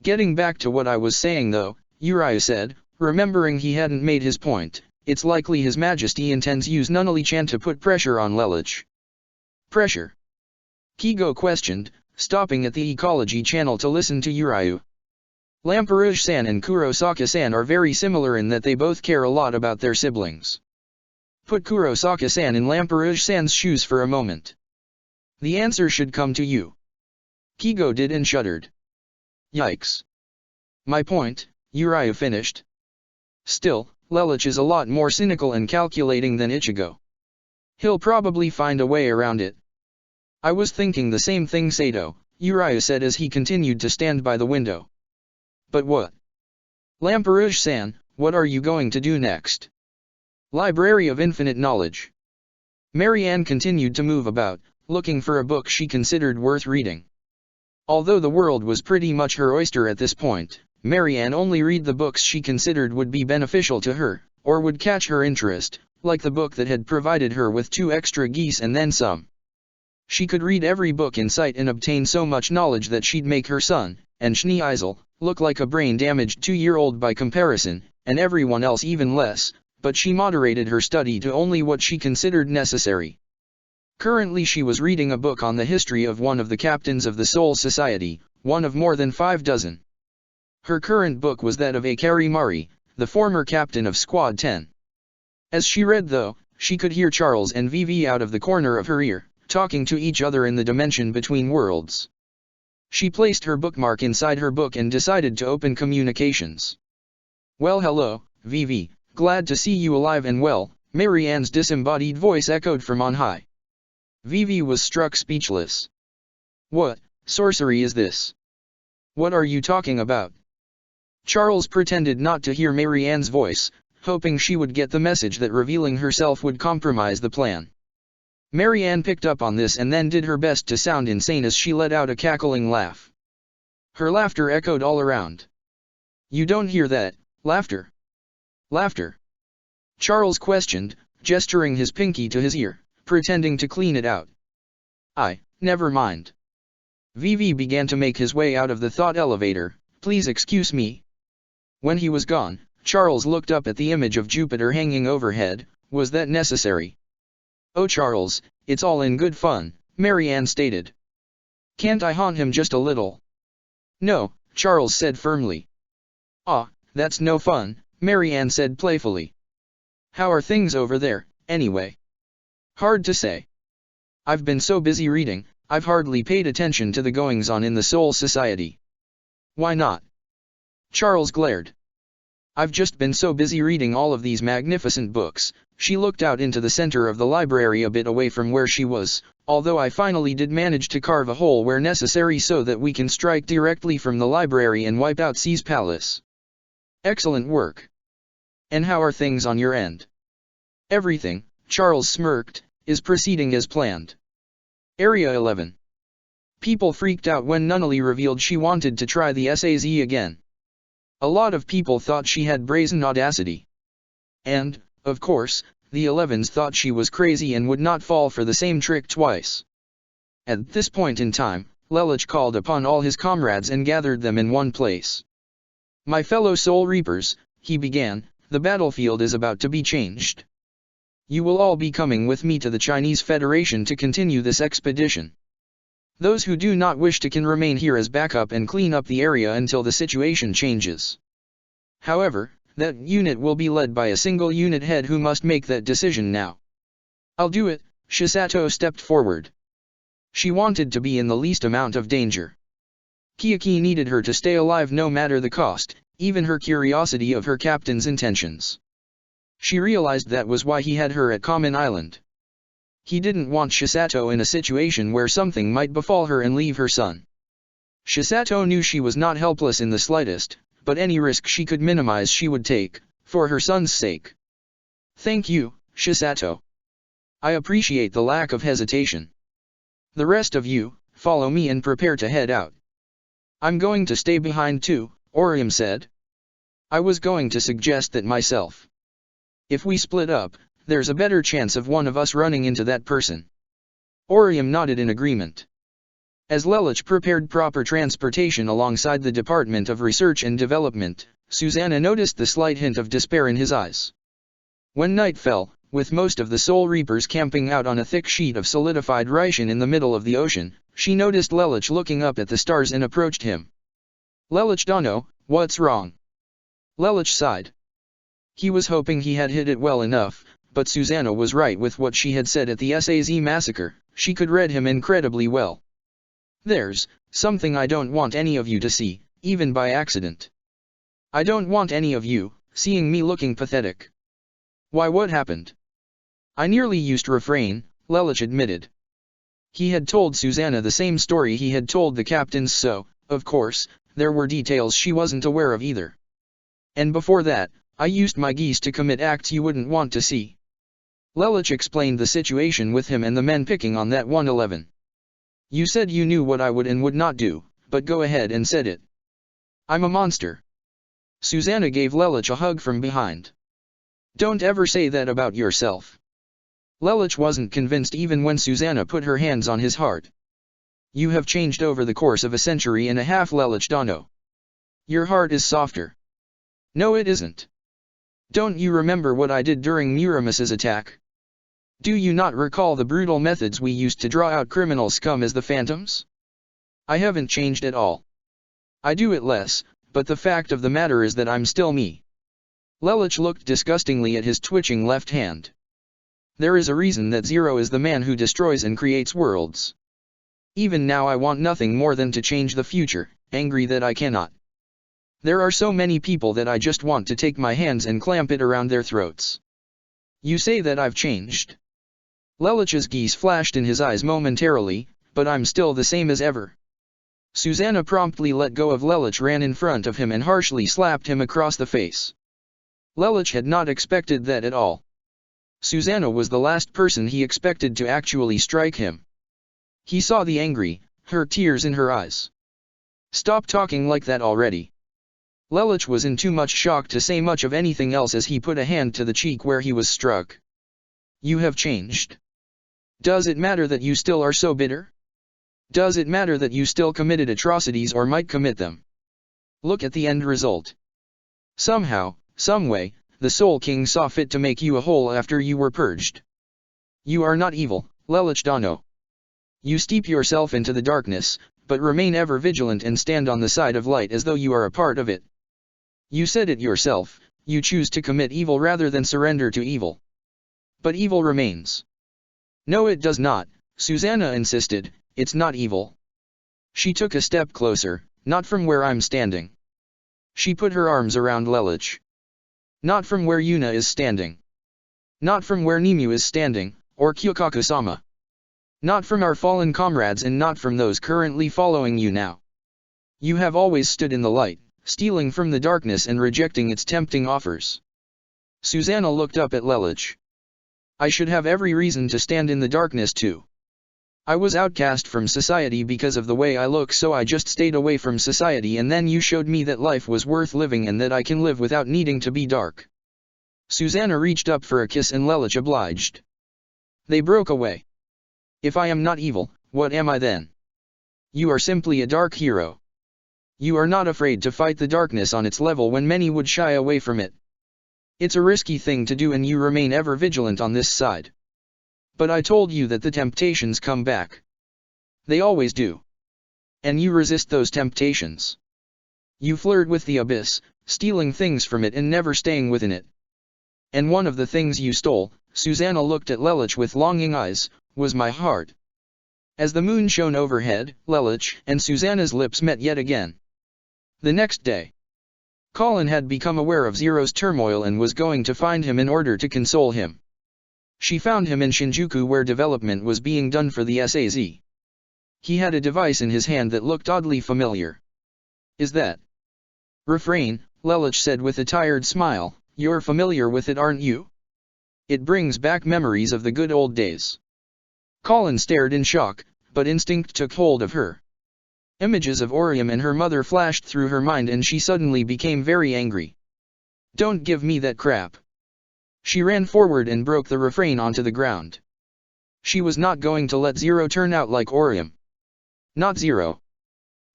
"Getting back to what I was saying though," Uriah said, remembering he hadn't made his point, "it's likely His Majesty intends use Nunnally-chan to put pressure on Lelich." "Pressure?" Keego questioned, stopping at the Ecology channel to listen to Uriah. "Lamperouge-san and Kurosaka-san are very similar in that they both care a lot about their siblings. Put Kurosaka-san in Lamperouge-san's shoes for a moment. The answer should come to you." Keego did and shuddered. "Yikes. My point," Uriah finished. "Still, Lelich is a lot more cynical and calculating than Ichigo. He'll probably find a way around it." "I was thinking the same thing, Sato," Uriah said as he continued to stand by the window. "But what? Lamperouge-san, what are you going to do next?" "Library of Infinite Knowledge." Marianne continued to move about, looking for a book she considered worth reading. Although the world was pretty much her oyster at this point, Marianne only read the books she considered would be beneficial to her, or would catch her interest, like the book that had provided her with 2 extra geese and then some. She could read every book in sight and obtain so much knowledge that she'd make her son, and Schneeisel, look like a brain-damaged 2-year-old by comparison, and everyone else even less, but she moderated her study to only what she considered necessary. Currently she was reading a book on the history of one of the captains of the Soul Society, one of more than 5 dozen. Her current book was that of Akari Mari, the former captain of Squad 10. As she read though, she could hear Charles and Vivi out of the corner of her ear, talking to each other in the dimension between worlds. She placed her bookmark inside her book and decided to open communications. "Well, hello, Vivi, glad to see you alive and well," Marianne's disembodied voice echoed from on high. Vivi was struck speechless. "What sorcery is this? What are you talking about?" Charles pretended not to hear Marianne's voice, hoping she would get the message that revealing herself would compromise the plan. Marianne picked up on this and then did her best to sound insane as she let out a cackling laugh. Her laughter echoed all around. "You don't hear that, laughter? Laughter?" Charles questioned, gesturing his pinky to his ear, pretending to clean it out. Never mind." Vivi began to make his way out of the thought elevator. "Please excuse me." When he was gone, Charles looked up at the image of Jupiter hanging overhead. "Was that necessary?" "Oh Charles, it's all in good fun," Marianne stated. "Can't I haunt him just a little?" "No," Charles said firmly. "Ah, that's no fun," Marianne said playfully. "How are things over there, anyway?" "Hard to say. I've been so busy reading, I've hardly paid attention to the goings-on in the Soul Society." "Why not?" Charles glared. "I've just been so busy reading all of these magnificent books." She looked out into the center of the library a bit away from where she was, "although I finally did manage to carve a hole where necessary so that we can strike directly from the library and wipe out C's palace." "Excellent work. And how are things on your end?" "Everything," Charles smirked, "is proceeding as planned." Area 11. People freaked out when Nunnally revealed she wanted to try the SAZ again. A lot of people thought she had brazen audacity. And, of course, the 11s thought she was crazy and would not fall for the same trick twice. At this point in time, Lelich called upon all his comrades and gathered them in one place. "My fellow Soul Reapers," he began, "the battlefield is about to be changed. You will all be coming with me to the Chinese Federation to continue this expedition. Those who do not wish to can remain here as backup and clean up the area until the situation changes. However, that unit will be led by a single unit head who must make that decision now." "I'll do it," Shisato stepped forward. She wanted to be in the least amount of danger. Kiyaki needed her to stay alive no matter the cost, even her curiosity of her captain's intentions. She realized that was why he had her at Common Island. He didn't want Shisato in a situation where something might befall her and leave her son. Shisato knew she was not helpless in the slightest, but any risk she could minimize she would take, for her son's sake. "Thank you, Shisato. I appreciate the lack of hesitation. The rest of you, follow me and prepare to head out." "I'm going to stay behind too," Orium said. "I was going to suggest that myself. If we split up, there's a better chance of one of us running into that person." Orium nodded in agreement. As Lelich prepared proper transportation alongside the Department of Research and Development, Susanna noticed the slight hint of despair in his eyes. When night fell, with most of the Soul Reapers camping out on a thick sheet of solidified Ryshan in the middle of the ocean, she noticed Lelich looking up at the stars and approached him. "Lelich Dono, what's wrong?" Lelich sighed. He was hoping he had hit it well enough, but Susanna was right with what she had said at the SAZ massacre. She could read him incredibly well. "There's something I don't want any of you to see, even by accident. I don't want any of you seeing me looking pathetic." "Why, what happened?" "I nearly used refrain," Lelich admitted. He had told Susanna the same story he had told the captains, so, of course, there were details she wasn't aware of either. "And before that, I used my geese to commit acts you wouldn't want to see." Lelich explained the situation with him and the men picking on that 111. "You said you knew what I would and would not do, but go ahead and said it." "I'm a monster." Susanna gave Lelich a hug from behind. "Don't ever say that about yourself." Lelich wasn't convinced even when Susanna put her hands on his heart. "You have changed over the course of a century and a half, Lelich Dono. Your heart is softer." "No, it isn't. Don't you remember what I did during Muramis's attack? Do you not recall the brutal methods we used to draw out criminal scum as the phantoms? I haven't changed at all. I do it less, but the fact of the matter is that I'm still me." Lelich looked disgustingly at his twitching left hand. There is a reason that Zero is the man who destroys and creates worlds. Even now I want nothing more than to change the future, angry that I cannot. There are so many people that I just want to take my hands and clamp it around their throats. You say that I've changed. Lelich's geese flashed in his eyes momentarily, but I'm still the same as ever. Susanna promptly let go of Lelich, ran in front of him and harshly slapped him across the face. Lelich had not expected that at all. Susanna was the last person he expected to actually strike him. He saw the angry, hurt tears in her eyes. Stop talking like that already. Lelich was in too much shock to say much of anything else as he put a hand to the cheek where he was struck. You have changed. Does it matter that you still are so bitter? Does it matter that you still committed atrocities or might commit them? Look at the end result. Somehow, someway, the Soul King saw fit to make you a whole after you were purged. You are not evil, Lelich Dano. You steep yourself into the darkness, but remain ever vigilant and stand on the side of light as though you are a part of it. You said it yourself, you choose to commit evil rather than surrender to evil. But evil remains. No, it does not, Susanna insisted, it's not evil. She took a step closer, not from where I'm standing. She put her arms around Lelich. Not from where Yuna is standing. Not from where Nimue is standing, or Kyukaku-sama. Not from our fallen comrades and not from those currently following you now. You have always stood in the light, stealing from the darkness and rejecting its tempting offers. Susanna looked up at Lelich. I should have every reason to stand in the darkness too. I was outcast from society because of the way I look, so I just stayed away from society, and then you showed me that life was worth living and that I can live without needing to be dark. Susanna reached up for a kiss and Lelich obliged. They broke away. If I am not evil, what am I then? You are simply a dark hero. You are not afraid to fight the darkness on its level when many would shy away from it. It's a risky thing to do and you remain ever vigilant on this side. But I told you that the temptations come back. They always do. And you resist those temptations. You flirt with the abyss, stealing things from it and never staying within it. And one of the things you stole, Susanna looked at Lelich with longing eyes, was my heart. As the moon shone overhead, Lelich and Susanna's lips met yet again. The next day, Colin had become aware of Zero's turmoil and was going to find him in order to console him. She found him in Shinjuku where development was being done for the SAZ. He had a device in his hand that looked oddly familiar. Is that refrain? Lelich said with a tired smile. You're familiar with it, aren't you? It brings back memories of the good old days. Colin stared in shock, but instinct took hold of her. Images of Orium and her mother flashed through her mind and she suddenly became very angry. Don't give me that crap. She ran forward and broke the refrain onto the ground. She was not going to let Zero turn out like Orium. Not Zero.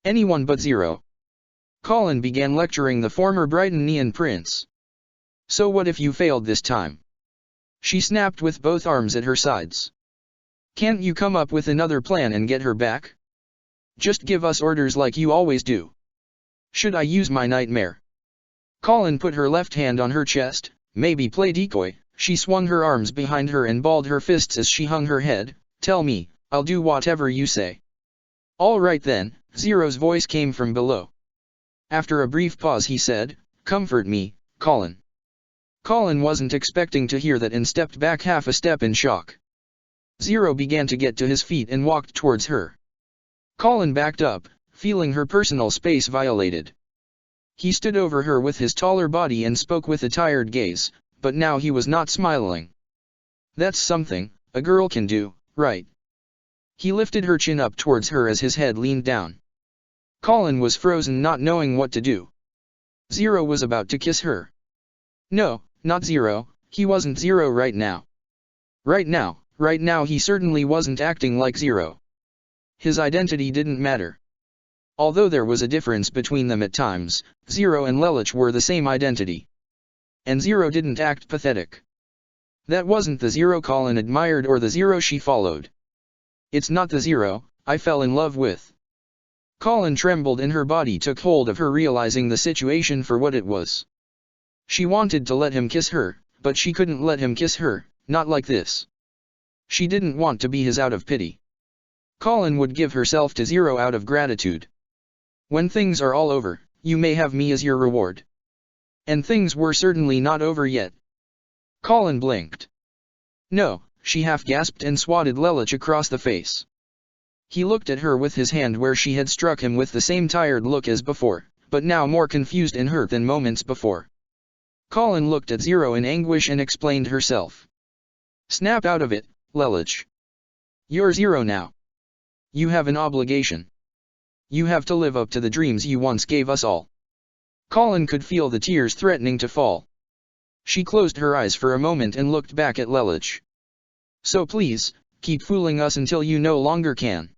Anyone but Zero. Colin began lecturing the former Brighton prince. So what if you failed this time? She snapped with both arms at her sides. Can't you come up with another plan and get her back? Just give us orders like you always do. Should I use my nightmare? Colin put her left hand on her chest. Maybe play decoy. She swung her arms behind her and balled her fists as she hung her head. Tell me, I'll do whatever you say. All right then, Zero's voice came from below. After a brief pause he said, comfort me, Colin. Colin wasn't expecting to hear that and stepped back half a step in shock. Zero began to get to his feet and walked towards her. Colin backed up, feeling her personal space violated. He stood over her with his taller body and spoke with a tired gaze, but now he was not smiling. That's something a girl can do, right? He lifted her chin up towards her as his head leaned down. Colin was frozen, not knowing what to do. Zero was about to kiss her. No, not Zero, he wasn't Zero right now. Right now he certainly wasn't acting like Zero. His identity didn't matter. Although there was a difference between them at times, Zero and Lelich were the same identity. And Zero didn't act pathetic. That wasn't the Zero Colin admired or the Zero she followed. It's not the Zero I fell in love with. Colin trembled and her body took hold of her, realizing the situation for what it was. She wanted to let him kiss her, but she couldn't let him kiss her, not like this. She didn't want to be his out of pity. Colin would give herself to Zero out of gratitude. When things are all over, you may have me as your reward. And things were certainly not over yet. Colin blinked. No, she half gasped and swatted Lelich across the face. He looked at her with his hand where she had struck him with the same tired look as before, but now more confused and hurt than moments before. Colin looked at Zero in anguish and explained herself. Snap out of it, Lelich. You're Zero now. You have an obligation. You have to live up to the dreams you once gave us all. Colin could feel the tears threatening to fall. She closed her eyes for a moment and looked back at Lelich. So please, keep fooling us until you no longer can.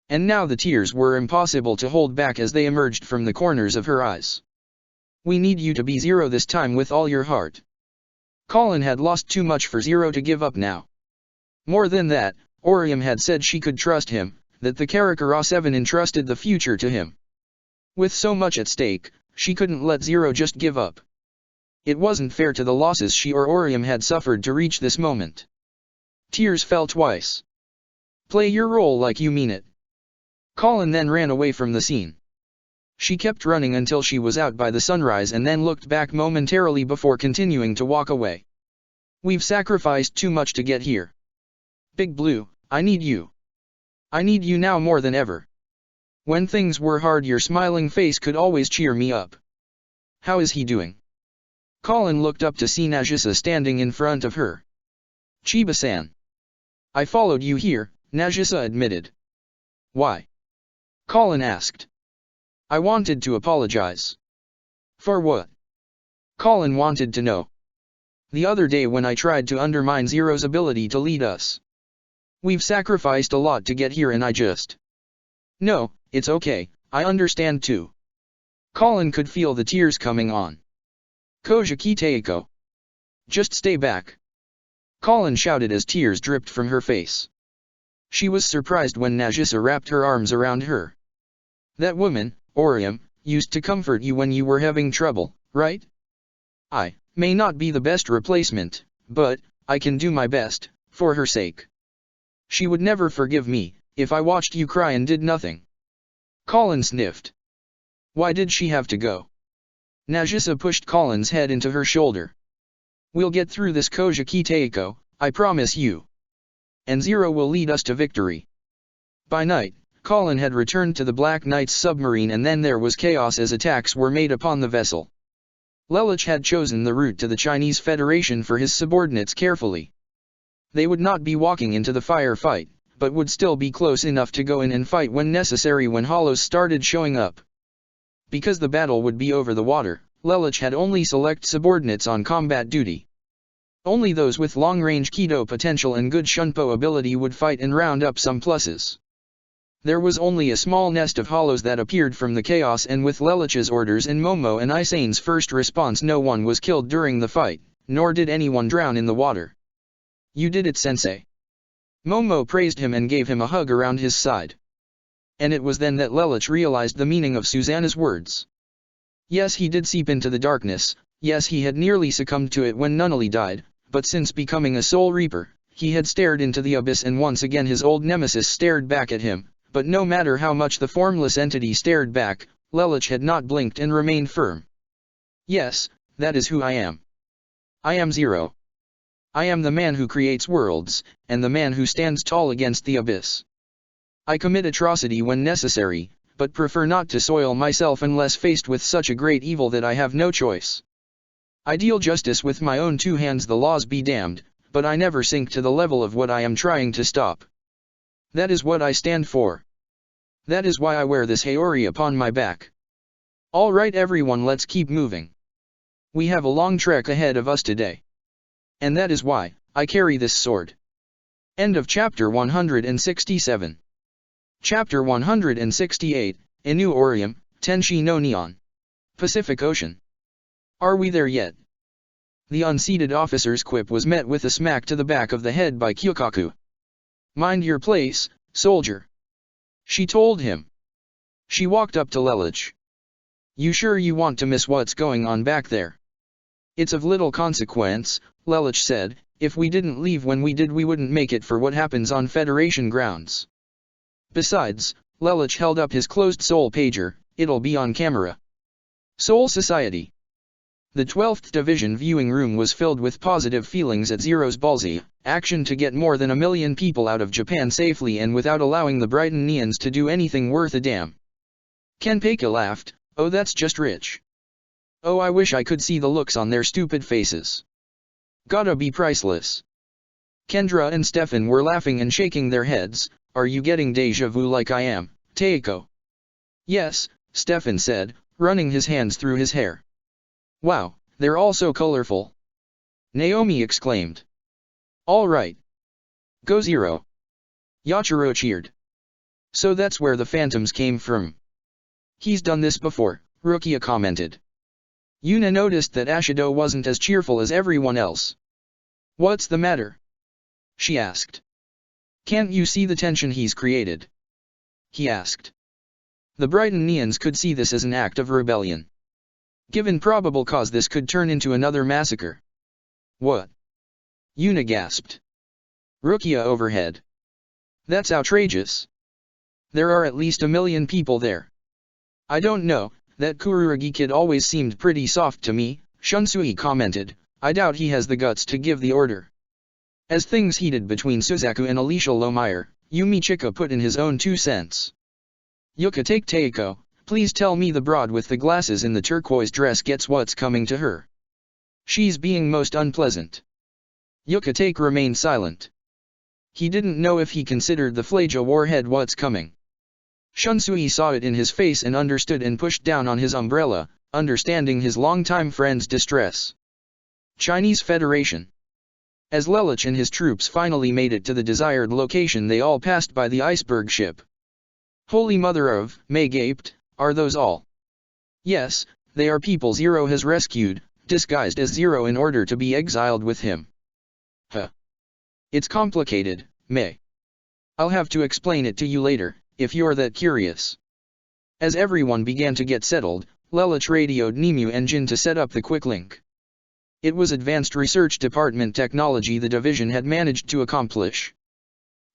And now the tears were impossible to hold back as they emerged from the corners of her eyes. We need you to be Zero this time with all your heart. Colin had lost too much for Zero to give up now. More than that, Orium had said she could trust him, that the Karakara 7 entrusted the future to him. With so much at stake, she couldn't let Zero just give up. It wasn't fair to the losses she or Orium had suffered to reach this moment. Tears fell twice. Play your role like you mean it. Colin then ran away from the scene. She kept running until she was out by the sunrise and then looked back momentarily before continuing to walk away. We've sacrificed too much to get here. Big Blue, I need you. I need you now more than ever. When things were hard, your smiling face could always cheer me up. How is he doing? Colin looked up to see Nagisa standing in front of her. Chiba-san. I followed you here, Nagisa admitted. Why? Colin asked. I wanted to apologize. For what? Colin wanted to know. The other day when I tried to undermine Zero's ability to lead us. We've sacrificed a lot to get here and I just... No, it's okay, I understand too. Colin could feel the tears coming on. Koja Kiteiko. Just stay back. Colin shouted as tears dripped from her face. She was surprised when Nagisa wrapped her arms around her. That woman, Orium, used to comfort you when you were having trouble, right? I may not be the best replacement, but I can do my best, for her sake. She would never forgive me, if I watched you cry and did nothing. Colin sniffed. Why did she have to go? Nagisa pushed Colin's head into her shoulder. We'll get through this, Koja Kiteiko, I promise you. And Zero will lead us to victory. By night, Colin had returned to the Black Knight's submarine and then there was chaos as attacks were made upon the vessel. Lelich had chosen the route to the Chinese Federation for his subordinates carefully. They would not be walking into the firefight, but would still be close enough to go in and fight when necessary when hollows started showing up. Because the battle would be over the water, Lelich had only select subordinates on combat duty. Only those with long-range Kido potential and good Shunpo ability would fight and round up some pluses. There was only a small nest of hollows that appeared from the chaos, and with Lelich's orders and Momo and Isane's first response, no one was killed during the fight, nor did anyone drown in the water. You did it, Sensei. Momo praised him and gave him a hug around his side. And it was then that Lelich realized the meaning of Susanna's words. Yes, he did seep into the darkness, yes, he had nearly succumbed to it when Nunnally died, but since becoming a Soul Reaper, he had stared into the abyss and once again his old nemesis stared back at him, but no matter how much the formless entity stared back, Lelich had not blinked and remained firm. Yes, that is who I am. I am Zero. I am the man who creates worlds, and the man who stands tall against the abyss. I commit atrocity when necessary, but prefer not to soil myself unless faced with such a great evil that I have no choice. I deal justice with my own two hands, the laws be damned, but I never sink to the level of what I am trying to stop. That is what I stand for. That is why I wear this Haori upon my back. Alright everyone, let's keep moving. We have a long trek ahead of us today. And that is why I carry this sword. End of chapter 167. Chapter 168, Inu Orium, Tenshi no Neon. Pacific Ocean. Are we there yet? The unseated officer's quip was met with a smack to the back of the head by Kyokaku. Mind your place, soldier. She told him. She walked up to Lelich. You sure you want to miss what's going on back there? It's of little consequence, Lelich said. If we didn't leave when we did, we wouldn't make it for what happens on Federation grounds. Besides, Lelich held up his closed Sol pager, it'll be on camera. Sol Society. The 12th Division viewing room was filled with positive feelings at Zero's ballsy action to get more than 1 million people out of Japan safely and without allowing the Brighton-ians to do anything worth a damn. Kenpeka laughed, oh, that's just rich. Oh, I wish I could see the looks on their stupid faces. Gotta be priceless. Kendra and Stefan were laughing and shaking their heads. Are you getting deja vu like I am, Teiko? Yes, Stefan said, running his hands through his hair. Wow, they're all so colorful. Naomi exclaimed. All right. Go Zero. Yachiro cheered. So that's where the phantoms came from. He's done this before, Rukia commented. Yuna noticed that Ashido wasn't as cheerful as everyone else. What's the matter? She asked. Can't you see the tension he's created? He asked. The Brighton-ians could see this as an act of rebellion. Given probable cause, this could turn into another massacre. What? Yuna gasped. Rukia overhead. That's outrageous. There are at least 1 million people there. I don't know, that Kurugi kid always seemed pretty soft to me, Shunsui commented. I doubt he has the guts to give the order. As things heated between Suzaku and Alicia Lohmeyer, Yumi Chika put in his own 2 cents. Yuka take Teiko, please tell me the broad with the glasses in the turquoise dress gets what's coming to her. She's being most unpleasant. Yuka take remained silent. He didn't know if he considered the Flaja warhead what's coming. Shunsui saw it in his face and understood and pushed down on his umbrella, understanding his longtime friend's distress. Chinese Federation. As Lelich and his troops finally made it to the desired location, they all passed by the iceberg ship. Holy Mother of, May gaped, are those all? Yes, they are people Zero has rescued, disguised as Zero in order to be exiled with him. Huh. It's complicated, May. I'll have to explain it to you later, if you're that curious. As everyone began to get settled, Lelich radioed Nemu and Jin to set up the quick link. It was Advanced Research Department technology the division had managed to accomplish.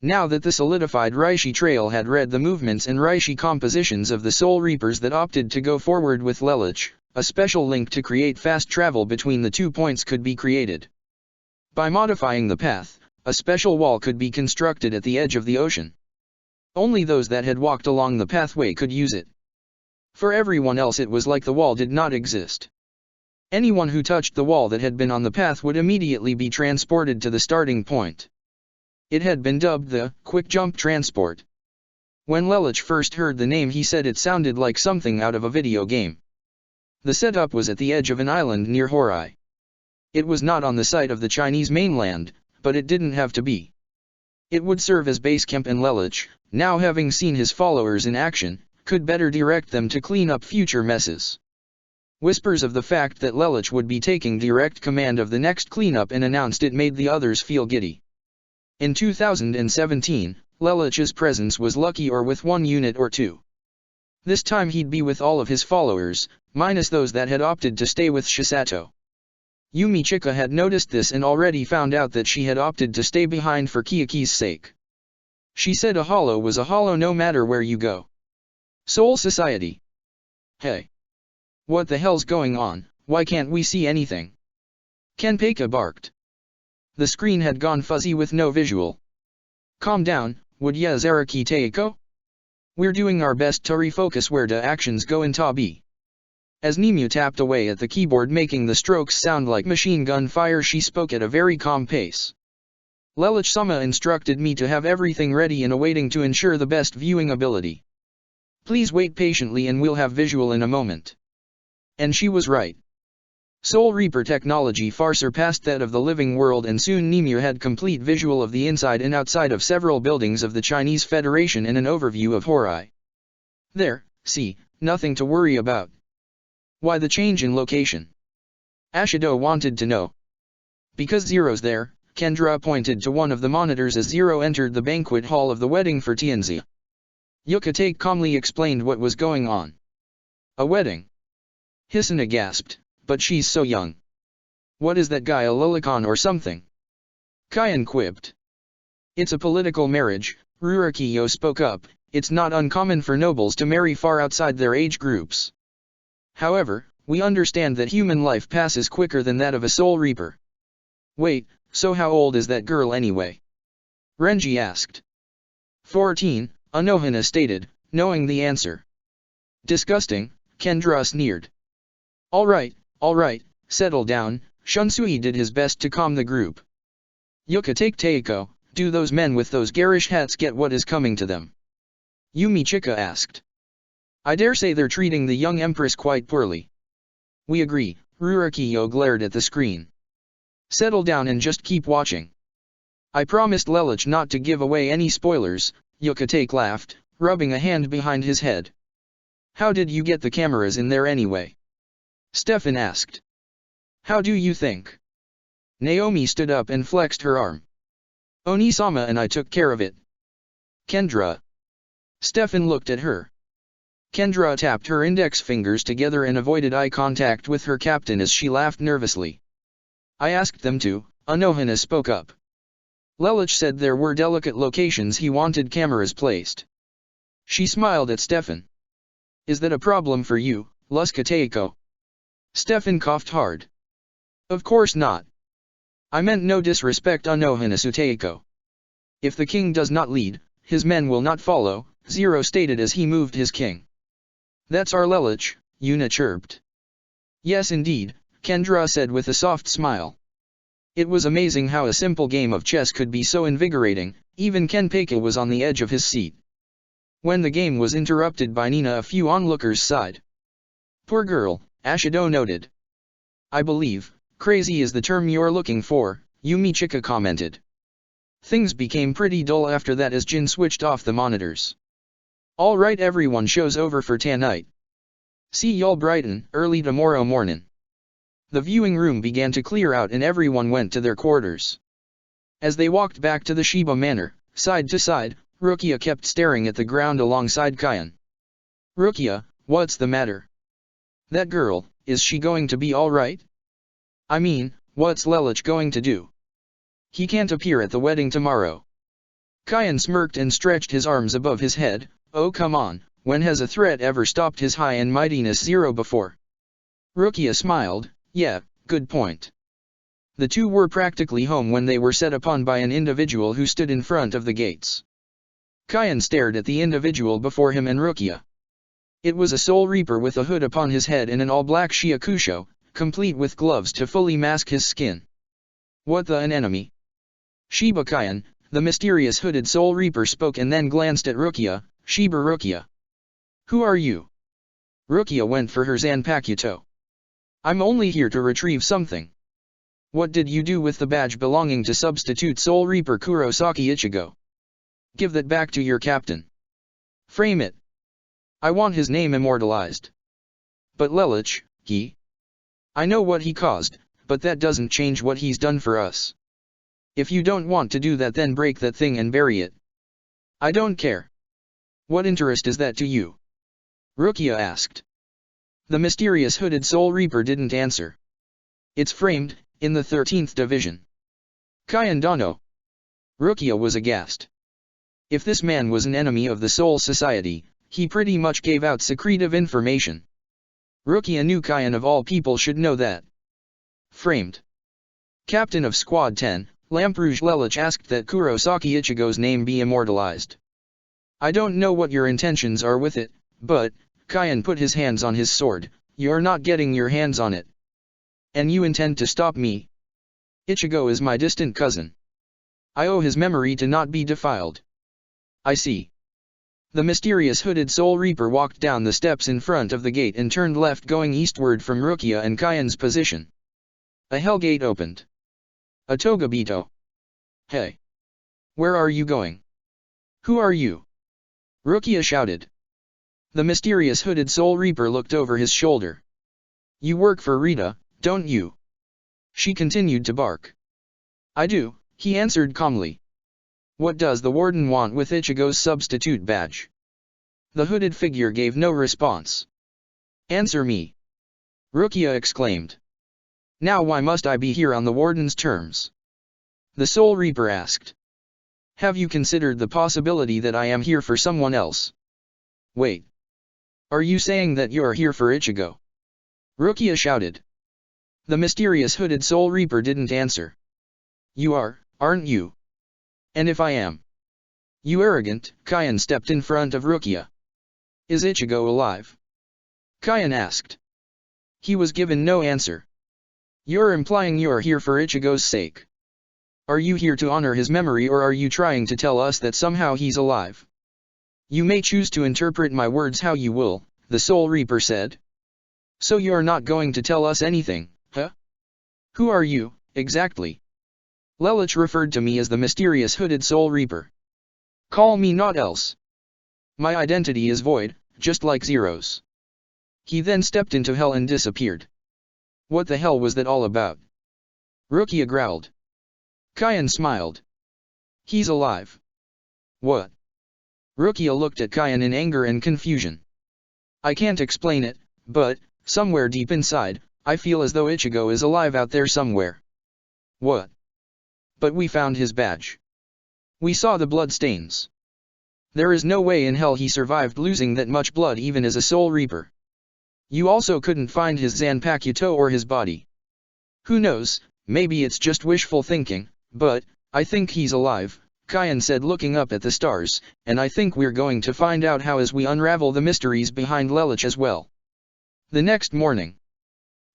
Now that the solidified Reishi Trail had read the movements and Reishi compositions of the Soul Reapers that opted to go forward with Lelich, a special link to create fast travel between the 2 points could be created. By modifying the path, a special wall could be constructed at the edge of the ocean. Only those that had walked along the pathway could use it. For everyone else it was like the wall did not exist. Anyone who touched the wall that had been on the path would immediately be transported to the starting point. It had been dubbed the Quick Jump Transport. When Lelich first heard the name, he said it sounded like something out of a video game. The setup was at the edge of an island near Horai. It was not on the site of the Chinese mainland, but it didn't have to be. It would serve as base camp, and Lelich, now having seen his followers in action, could better direct them to clean up future messes. Whispers of the fact that Lelich would be taking direct command of the next cleanup and announced it made the others feel giddy. In 2017, Lelich's presence was lucky or with 1 unit or 2. This time he'd be with all of his followers, minus those that had opted to stay with Shisato. Yumi Chika had noticed this and already found out that she had opted to stay behind for Kiyoki's sake. She said a hollow was a hollow no matter where you go. Soul Society. Hey. What the hell's going on, why can't we see anything? Kenpeka barked. The screen had gone fuzzy with no visual. Calm down, would ya Zaraki Teiko? We're doing our best to refocus where the actions go in Tabi. As Nemu tapped away at the keyboard making the strokes sound like machine gun fire, she spoke at a very calm pace. Lelich-sama instructed me to have everything ready and awaiting to ensure the best viewing ability. Please wait patiently and we'll have visual in a moment. And she was right. Soul Reaper technology far surpassed that of the living world, and soon Nemu had complete visual of the inside and outside of several buildings of the Chinese Federation and an overview of Horai. There, see, nothing to worry about. Why the change in location? Ashido wanted to know. Because Zero's there, Kendra pointed to one of the monitors as Zero entered the banquet hall of the wedding for Tianzi. Yuka calmly explained what was going on. A wedding. Hisuna gasped, but she's so young. What is that guy, a Lilicon or something? Kyan quipped. It's a political marriage, Rurokiyo spoke up. It's not uncommon for nobles to marry far outside their age groups. However, we understand that human life passes quicker than that of a soul reaper. Wait, so how old is that girl anyway? Renji asked. 14, Anohana stated, knowing the answer. Disgusting, Kendra sneered. Alright, settle down. Shunsui did his best to calm the group. Yuka, take Teiko, do those men with those garish hats get what is coming to them? Yumi Chika asked. I dare say they're treating the young empress quite poorly. We agree, Rurokiyo glared at the screen. Settle down and just keep watching. I promised Lelich not to give away any spoilers, Yukatake laughed, rubbing a hand behind his head. How did you get the cameras in there anyway? Stefan asked. How do you think? Naomi stood up and flexed her arm. Onisama and I took care of it. Kendra. Stefan looked at her. Kendra tapped her index fingers together and avoided eye contact with her captain as she laughed nervously. I asked them to, Anohana spoke up. Lelich said there were delicate locations he wanted cameras placed. She smiled at Stefan. Is that a problem for you, Luska Teiko? Stefan coughed hard. Of course not. I meant no disrespect, Anohana Suteiko. If the king does not lead, his men will not follow, Zero stated as he moved his king. That's our Lelich, Yuna chirped. Yes indeed, Kendra said with a soft smile. It was amazing how a simple game of chess could be so invigorating, even Kenpeka was on the edge of his seat. When the game was interrupted by Nina, a few onlookers sighed. Poor girl, Ashido noted. I believe, crazy is the term you're looking for, Yumi Chika commented. Things became pretty dull after that as Jin switched off the monitors. Alright everyone, show's over for tonight. See y'all brighten early tomorrow morning. The viewing room began to clear out and everyone went to their quarters. As they walked back to the Shiba Manor, side to side, Rukia kept staring at the ground alongside Kyan. Rukia, what's the matter? That girl, is she going to be alright? I mean, what's Lelich going to do? He can't appear at the wedding tomorrow. Kyan smirked and stretched his arms above his head. Oh come on, when has a threat ever stopped his high and mightiness Zero before? Rukia smiled. Yeah, good point. The two were practically home when they were set upon by an individual who stood in front of the gates. Kyan stared at the individual before him and Rukia. It was a Soul Reaper with a hood upon his head and an all-black Shiakusho, complete with gloves to fully mask his skin. What an enemy! Shiba Kyan, the mysterious hooded Soul Reaper spoke and then glanced at Rukia. Shiba Rukia. Who are you? Rukia went for her Zanpakuto. I'm only here to retrieve something. What did you do with the badge belonging to substitute Soul Reaper Kurosaki Ichigo? Give that back to your captain. Frame it. I want his name immortalized. But Lelich, he? I know what he caused, but that doesn't change what he's done for us. If you don't want to do that, then break that thing and bury it. I don't care. What interest is that to you? Rukia asked. The mysterious hooded Soul Reaper didn't answer. It's framed, in the 13th division. Kyan Dano. Rukia was aghast. If this man was an enemy of the Soul Society, he pretty much gave out secretive information. Rukia knew Kyan of all people should know that. Framed. Captain of Squad 10, Lamrouge Lelich asked that Kurosaki Ichigo's name be immortalized. I don't know what your intentions are with it, but, Kyan put his hands on his sword, you're not getting your hands on it. And you intend to stop me? Ichigo is my distant cousin. I owe his memory to not be defiled. I see. The mysterious hooded Soul Reaper walked down the steps in front of the gate and turned left going eastward from Rukia and Kyan's position. A hell gate opened. A Togabito. Hey. Where are you going? Who are you? Rukia shouted. The mysterious hooded Soul Reaper looked over his shoulder. You work for Rita, don't you? She continued to bark. I do, he answered calmly. What does the warden want with Ichigo's substitute badge? The hooded figure gave no response. Answer me. Rukia exclaimed. Now why must I be here on the warden's terms? The Soul Reaper asked. Have you considered the possibility that I am here for someone else? Wait. Are you saying that you're here for Ichigo? Rukia shouted. The mysterious hooded Soul Reaper didn't answer. You are, aren't you? And if I am? You arrogant, Kyan stepped in front of Rukia. Is Ichigo alive? Kyan asked. He was given no answer. You're implying you're here for Ichigo's sake. Are you here to honor his memory, or are you trying to tell us that somehow he's alive? You may choose to interpret my words how you will, the Soul Reaper said. So you're not going to tell us anything, huh? Who are you, exactly? Lelouch referred to me as the mysterious hooded Soul Reaper. Call me naught else. My identity is void, just like Zero's. He then stepped into hell and disappeared. What the hell was that all about? Rukia growled. Kyan smiled. He's alive. What? Rukia looked at Kyan in anger and confusion. I can't explain it, but, somewhere deep inside, I feel as though Ichigo is alive out there somewhere. What? But we found his badge. We saw the blood stains. There is no way in hell he survived losing that much blood even as a Soul Reaper. You also couldn't find his Zanpakuto or his body. Who knows, maybe it's just wishful thinking, but, I think he's alive, Kyan said looking up at the stars, and I think we're going to find out how as we unravel the mysteries behind Lelouch as well. The next morning,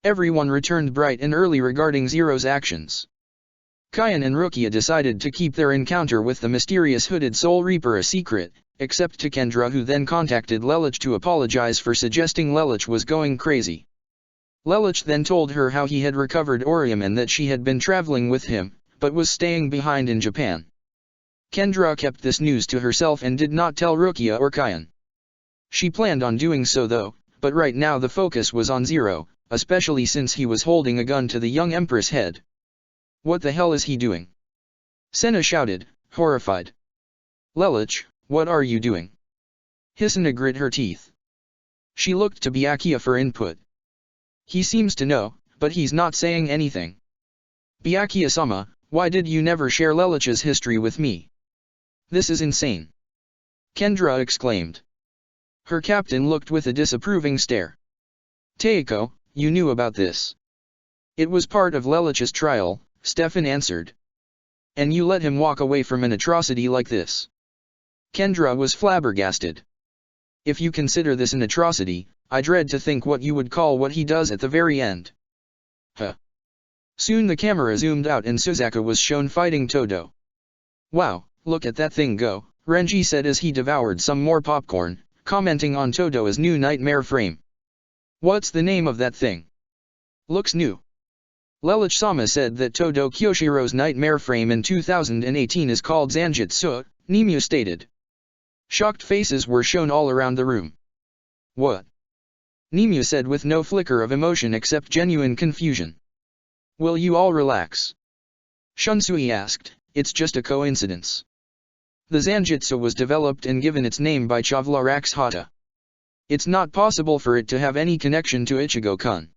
everyone returned bright and early regarding Zero's actions. Kyan and Rukia decided to keep their encounter with the mysterious hooded Soul Reaper a secret, except to Kendra, who then contacted Lelouch to apologize for suggesting Lelouch was going crazy. Lelouch then told her how he had recovered Orium and that she had been traveling with him, but was staying behind in Japan. Kendra kept this news to herself and did not tell Rukia or Kyan. She planned on doing so though, but right now the focus was on Zero, especially since he was holding a gun to the young Empress' head. What the hell is he doing? Senna shouted, horrified. Lelouch, what are you doing? Hisuna grit her teeth. She looked to Byakuya for input. He seems to know, but he's not saying anything. Byakuya-sama, why did you never share Lelouch's history with me? This is insane. Kendra exclaimed. Her captain looked with a disapproving stare. Teiko, you knew about this. It was part of Lelouch's trial, Stefan answered. And you let him walk away from an atrocity like this. Kendra was flabbergasted. If you consider this an atrocity, I dread to think what you would call what he does at the very end. Huh. Soon the camera zoomed out and Suzuka was shown fighting Todo. Wow, look at that thing go, Renji said as he devoured some more popcorn, commenting on Todo's new nightmare frame. What's the name of that thing? Looks new. Lelouch-sama said that Todo Kyoshiro's nightmare frame in 2018 is called Zanjutsu, Nimue stated. Shocked faces were shown all around the room. What? Nimue said with no flicker of emotion except genuine confusion. Will you all relax? Shunsui asked, it's just a coincidence. The Zanjutsu was developed and given its name by Chavla Hata. It's not possible for it to have any connection to Ichigo-kun.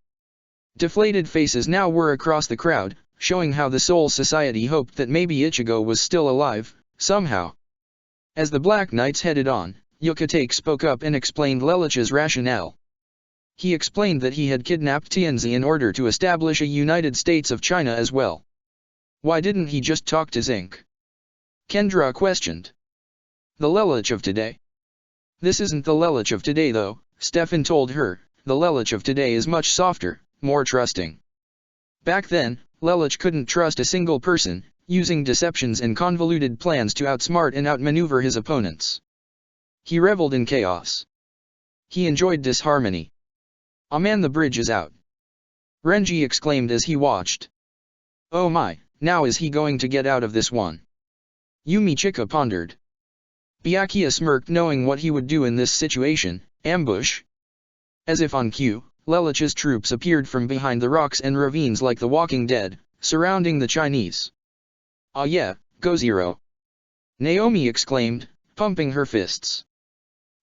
Deflated faces now were across the crowd, showing how the Soul Society hoped that maybe Ichigo was still alive, somehow. As the Black Knights headed on, Yukatake spoke up and explained Lelouch's rationale. He explained that he had kidnapped Tianzi in order to establish a United States of China as well. Why didn't he just talk to Zinc? Kendra questioned. The Lelouch of today? This isn't the Lelouch of today though, Stefan told her, the Lelouch of today is much softer, more trusting. Back then, Lelouch couldn't trust a single person, using deceptions and convoluted plans to outsmart and outmaneuver his opponents. He reveled in chaos. He enjoyed disharmony. Ah man, the bridge is out. Renji exclaimed as he watched. Oh my, now is he going to get out of this one? Yumi Chika pondered. Byakuya smirked knowing what he would do in this situation, ambush. As if on cue, Lelouch's troops appeared from behind the rocks and ravines like the Walking Dead, surrounding the Chinese. Ah yeah, go Zero! Naomi exclaimed, pumping her fists.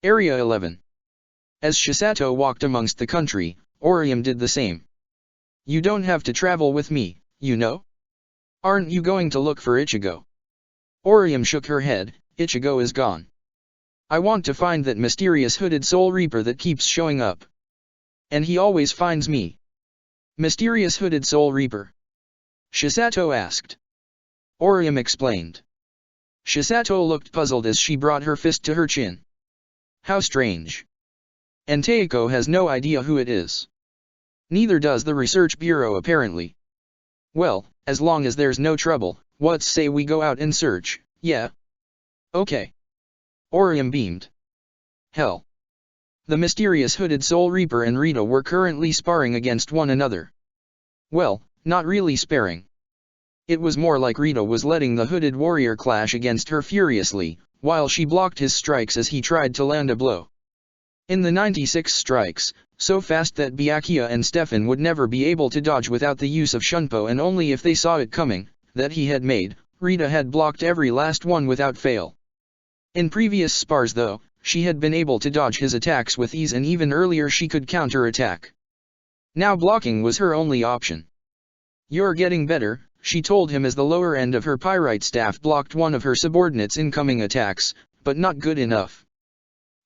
Area 11. As Shisato walked amongst the country, Orium did the same. You don't have to travel with me, you know? Aren't you going to look for Ichigo? Orium shook her head. Ichigo is gone. I want to find that mysterious hooded Soul Reaper that keeps showing up. And he always finds me. Mysterious hooded Soul Reaper? Shisato asked. Orium explained. Shisato looked puzzled as she brought her fist to her chin. How strange. And Teiko has no idea who it is. Neither does the Research Bureau apparently. Well, as long as there's no trouble, let's say we go out and search, yeah? Okay. Orium beamed. Hell. The mysterious hooded Soul Reaper and Rita were currently sparring against one another. Well, not really sparring. It was more like Rita was letting the hooded warrior clash against her furiously, while she blocked his strikes as he tried to land a blow. In the 96 strikes, so fast that Byakuya and Stefan would never be able to dodge without the use of Shunpo, and only if they saw it coming, that he had made, Rita had blocked every last one without fail. In previous spars though, she had been able to dodge his attacks with ease, and even earlier she could counter-attack. Now blocking was her only option. You're getting better, she told him as the lower end of her pyrite staff blocked one of her subordinates' incoming attacks, but not good enough.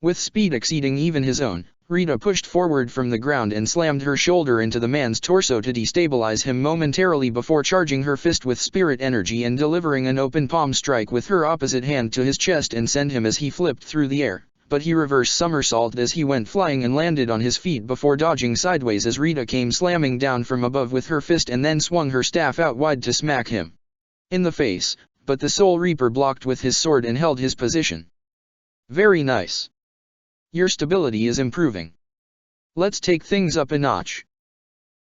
With speed exceeding even his own, Rita pushed forward from the ground and slammed her shoulder into the man's torso to destabilize him momentarily before charging her fist with spirit energy and delivering an open palm strike with her opposite hand to his chest and send him as he flipped through the air, but he reverse somersaulted as he went flying and landed on his feet before dodging sideways as Rita came slamming down from above with her fist and then swung her staff out wide to smack him in the face, but the Soul Reaper blocked with his sword and held his position. Very nice. Your stability is improving. Let's take things up a notch.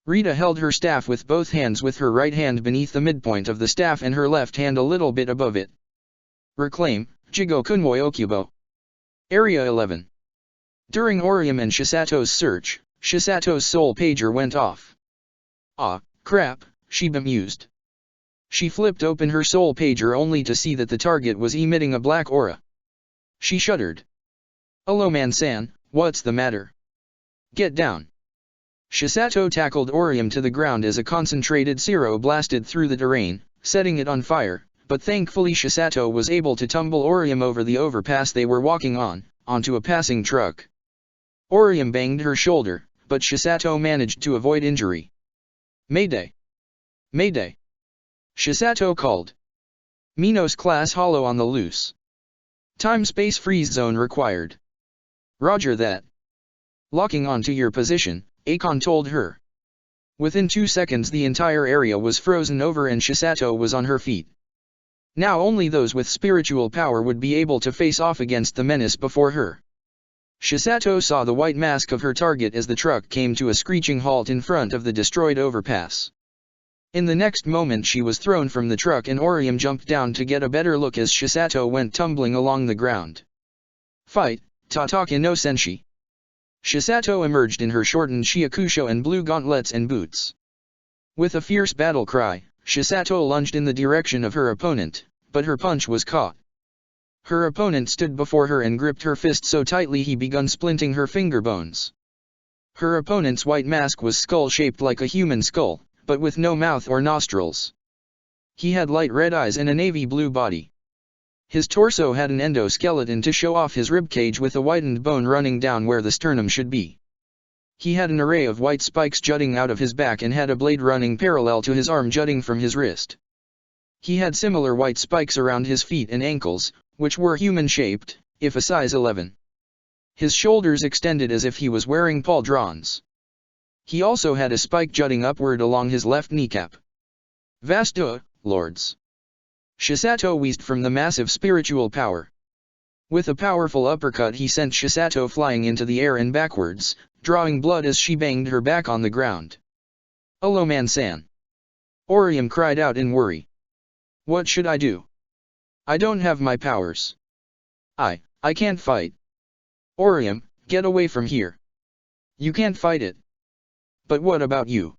Rita held her staff with both hands, with her right hand beneath the midpoint of the staff and her left hand a little bit above it. Reclaim, Jigo Kunmoi Okubo. Area 11. During Orium and Shisato's search, Shisato's soul pager went off. Ah, crap, she bemused. She flipped open her soul pager only to see that the target was emitting a black aura. She shuddered. Hello man-san, what's the matter? Get down. Shisato tackled Orium to the ground as a concentrated Zero blasted through the terrain, setting it on fire, but thankfully Shisato was able to tumble Orium over the overpass they were walking on, onto a passing truck. Orium banged her shoulder, but Shisato managed to avoid injury. Mayday! Mayday! Shisato called. Minos class hollow on the loose. Time-space freeze zone required. Roger that. Locking onto your position, Akon told her. Within 2 seconds the entire area was frozen over and Shisato was on her feet. Now only those with spiritual power would be able to face off against the menace before her. Shisato saw the white mask of her target as the truck came to a screeching halt in front of the destroyed overpass. In the next moment she was thrown from the truck and Orium jumped down to get a better look as Shisato went tumbling along the ground. Fight, Tatake no Senshi. Shisato emerged in her shortened Shiakusho and blue gauntlets and boots. With a fierce battle cry, Shisato lunged in the direction of her opponent, but her punch was caught. Her opponent stood before her and gripped her fist so tightly he begun splinting her finger bones. Her opponent's white mask was skull-shaped like a human skull, but with no mouth or nostrils. He had light red eyes and a navy blue body. His torso had an endoskeleton to show off his ribcage with a whitened bone running down where the sternum should be. He had an array of white spikes jutting out of his back and had a blade running parallel to his arm jutting from his wrist. He had similar white spikes around his feet and ankles, which were human-shaped, if a size 11. His shoulders extended as if he was wearing pauldrons. He also had a spike jutting upward along his left kneecap. Vastu, lords! Shisato wheezed from the massive spiritual power. With a powerful uppercut he sent Shisato flying into the air and backwards, drawing blood as she banged her back on the ground. Hello man-san. Orium cried out in worry. What should I do? I don't have my powers. I can't fight. Orium, get away from here. You can't fight it. But what about you?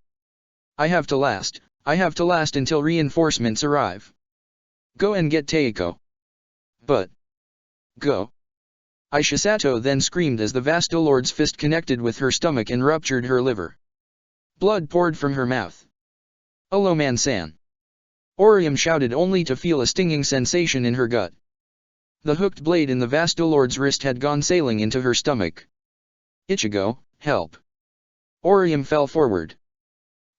I have to last until reinforcements arrive. Go and get Teiko. But. Go. Shisato then screamed as the Vastu Lord's fist connected with her stomach and ruptured her liver. Blood poured from her mouth. Aloman-san. Orium shouted only to feel a stinging sensation in her gut. The hooked blade in the Vastolord's wrist had gone sailing into her stomach. Ichigo, help. Orium fell forward.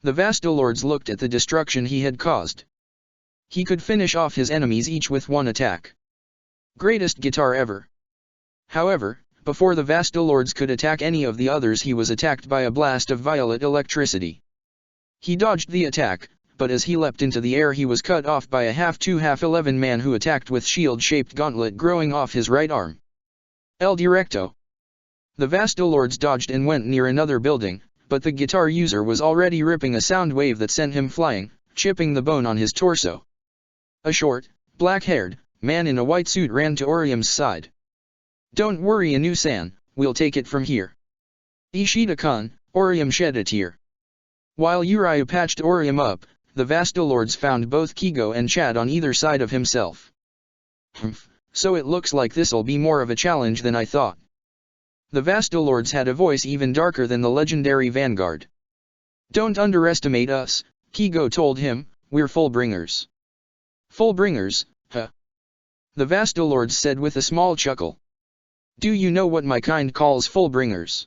The Vastolords looked at the destruction he had caused. He could finish off his enemies each with one attack. Greatest guitar ever. However, before the Vastolords could attack any of the others, he was attacked by a blast of violet electricity. He dodged the attack, but as he leapt into the air he was cut off by a half-2-half-11 man who attacked with shield-shaped gauntlet growing off his right arm. El Directo. The Vastolords dodged and went near another building, but the guitar user was already ripping a sound wave that sent him flying, chipping the bone on his torso. A short, black-haired man in a white suit ran to Orium's side. Don't worry, Inu-san, we'll take it from here. Ishida-kun, Orium shed a tear. While Urayu patched Orium up, the Vastolords found both Kigo and Chad on either side of himself. Humph, so it looks like this'll be more of a challenge than I thought. The Vastolords had a voice even darker than the legendary Vanguard. Don't underestimate us, Kigo told him, we're Fullbringers. Fullbringers, huh? The Vastolords said with a small chuckle. Do you know what my kind calls Fullbringers?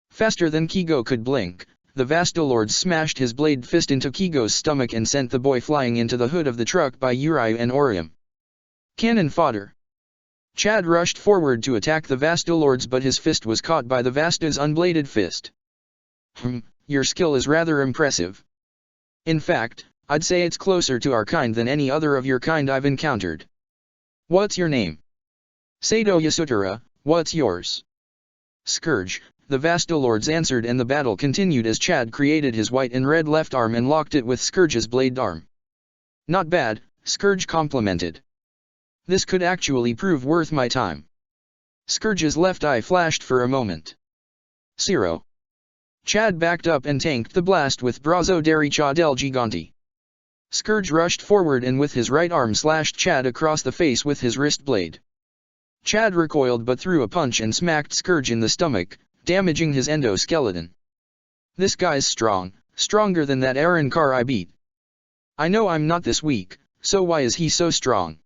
Faster than Kigo could blink, the Vastolord smashed his blade fist into Kigo's stomach and sent the boy flying into the hood of the truck by Urayu and Orium. Cannon fodder. Chad rushed forward to attack the Vastolords, but his fist was caught by the Vasta's unbladed fist. Your skill is rather impressive. In fact, I'd say it's closer to our kind than any other of your kind I've encountered. What's your name? Sato Yasutura, what's yours? Scourge, the Vastolords answered, and the battle continued as Chad created his white and red left arm and locked it with Scourge's blade arm. Not bad, Scourge complimented. This could actually prove worth my time. Scourge's left eye flashed for a moment. Zero. Chad backed up and tanked the blast with Brazo Derecha del Gigante. Scourge rushed forward and with his right arm slashed Chad across the face with his wrist blade. Chad recoiled but threw a punch and smacked Scourge in the stomach, damaging his endoskeleton. This guy's strong, stronger than that Aaron Carr I beat. I know I'm not this weak, so why is he so strong?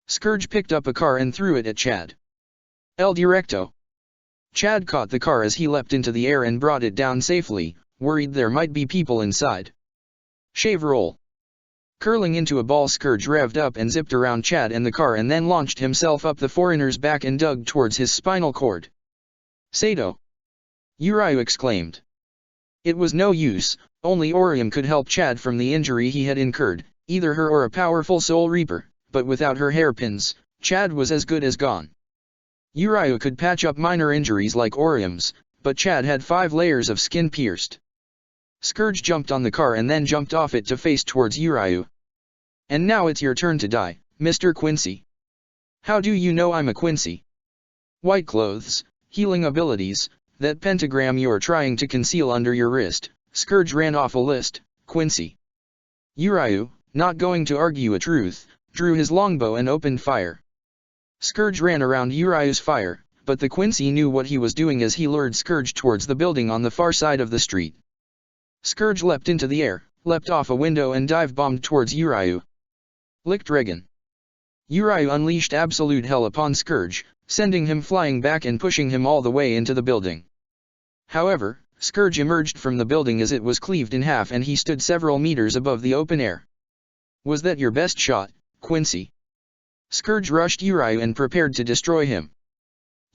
Scourge picked up a car and threw it at Chad. El Directo. Chad caught the car as he leapt into the air and brought it down safely, worried there might be people inside. Shave roll. Curling into a ball, Scourge revved up and zipped around Chad and the car and then launched himself up the foreigner's back and dug towards his spinal cord. Sato! Urayu exclaimed. It was no use, only Orium could help Chad from the injury he had incurred, either her or a powerful Soul Reaper, but without her hairpins, Chad was as good as gone. Urayu could patch up minor injuries like Orium's, but Chad had 5 layers of skin pierced. Scourge jumped on the car and then jumped off it to face towards Urayu. And now it's your turn to die, Mr. Quincy. How do you know I'm a Quincy? White clothes, healing abilities, that pentagram you're trying to conceal under your wrist. Scourge ran off a list. Quincy. Urayu, not going to argue a truth, drew his longbow and opened fire. Scourge ran around Urayu's fire, but the Quincy knew what he was doing as he lured Scourge towards the building on the far side of the street. Scourge leapt into the air, leapt off a window and dive-bombed towards Urayu. Licked Dragon. Urayu unleashed absolute hell upon Scourge, sending him flying back and pushing him all the way into the building. However, Scourge emerged from the building as it was cleaved in half and he stood several meters above the open air. Was that your best shot, Quincy? Scourge rushed Urayu and prepared to destroy him.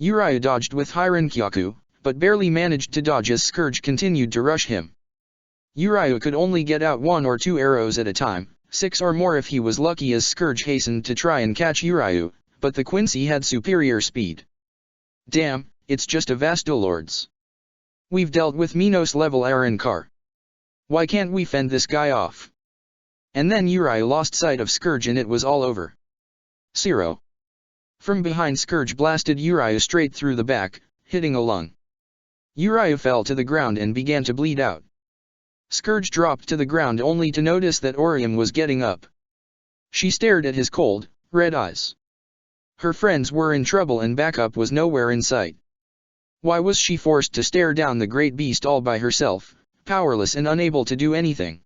Urayu dodged with Hirenkyaku, but barely managed to dodge as Scourge continued to rush him. Urayu could only get out 1 or 2 arrows at a time, 6 or more if he was lucky, as Scourge hastened to try and catch Urayu, but the Quincy had superior speed. Damn, it's just a Vastolords. We've dealt with Minos-level Aaron Carr. Why can't we fend this guy off? And then Urayu lost sight of Scourge and it was all over. Zero. From behind, Scourge blasted Urayu straight through the back, hitting a lung. Urayu fell to the ground and began to bleed out. Scourge dropped to the ground only to notice that Orium was getting up. She stared at his cold, red eyes. Her friends were in trouble and backup was nowhere in sight. Why was she forced to stare down the great beast all by herself, powerless and unable to do anything.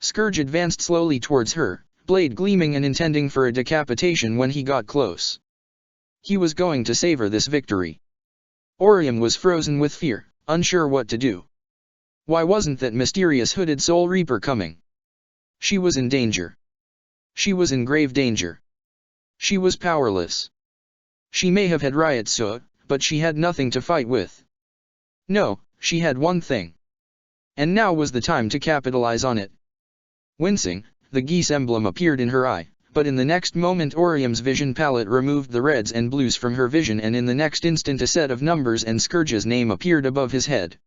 Scourge advanced slowly towards her, blade gleaming and intending for a decapitation when he got close. He was going to savor this victory. Orium was frozen with fear, unsure what to do. Why wasn't that mysterious hooded Soul Reaper coming? She was in danger. She was in grave danger. She was powerless. She may have had Ryotsu, but she had nothing to fight with. No, she had one thing. And now was the time to capitalize on it. Wincing, the geese emblem appeared in her eye, but in the next moment Orium's vision palette removed the reds and blues from her vision, and in the next instant a set of numbers and Scourge's name appeared above his head.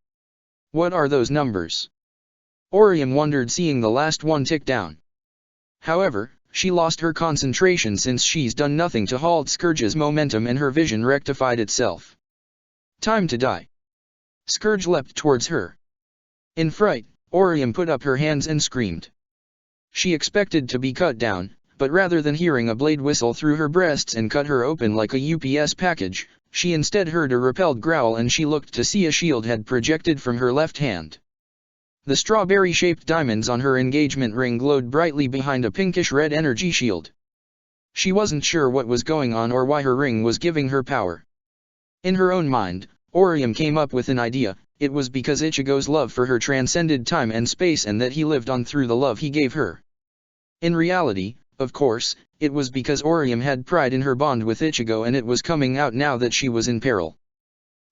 What are those numbers? Orium wondered, seeing the last one tick down. However, she lost her concentration since she's done nothing to halt Scourge's momentum, and her vision rectified itself. Time to die. Scourge leapt towards her. In fright, Orium put up her hands and screamed. She expected to be cut down, but rather than hearing a blade whistle through her breasts and cut her open like a UPS package, she instead heard a repelled growl, and she looked to see a shield had projected from her left hand. The strawberry-shaped diamonds on her engagement ring glowed brightly behind a pinkish-red energy shield. She wasn't sure what was going on or why her ring was giving her power. In her own mind, Orium came up with an idea. It was because Ichigo's love for her transcended time and space, and that he lived on through the love he gave her. In reality, of course, it was because Orium had pride in her bond with Ichigo, and it was coming out now that she was in peril.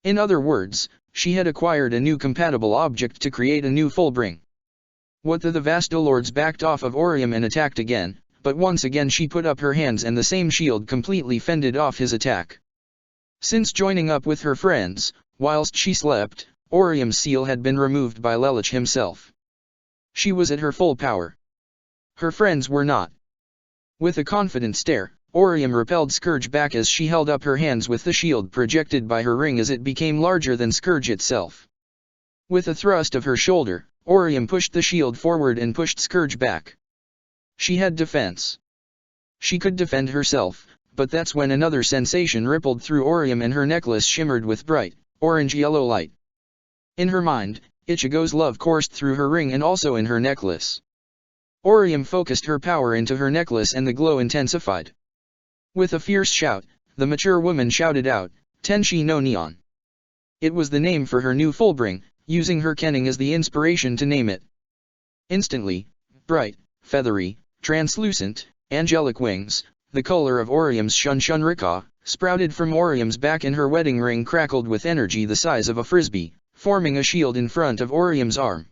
In other words, she had acquired a new compatible object to create a new Fullbring. What the Vastalords backed off of Orium and attacked again, but once again she put up her hands and the same shield completely fended off his attack. Since joining up with her friends, whilst she slept, Orium's seal had been removed by Lelouch himself. She was at her full power. Her friends were not. With a confident stare, Orium repelled Scourge back as she held up her hands with the shield projected by her ring as it became larger than Scourge itself. With a thrust of her shoulder, Orium pushed the shield forward and pushed Scourge back. She had defense. She could defend herself, but that's when another sensation rippled through Orium and her necklace shimmered with bright, orange-yellow light. In her mind, Ichigo's love coursed through her ring and also in her necklace. Orium focused her power into her necklace and the glow intensified. With a fierce shout, the mature woman shouted out, "Tenshi no Neon." It was the name for her new Fullbring, using her kenning as the inspiration to name it. Instantly, bright, feathery, translucent, angelic wings, the color of Orium's Shunshunrika, sprouted from Orium's back, and her wedding ring crackled with energy the size of a frisbee, forming a shield in front of Orium's arm.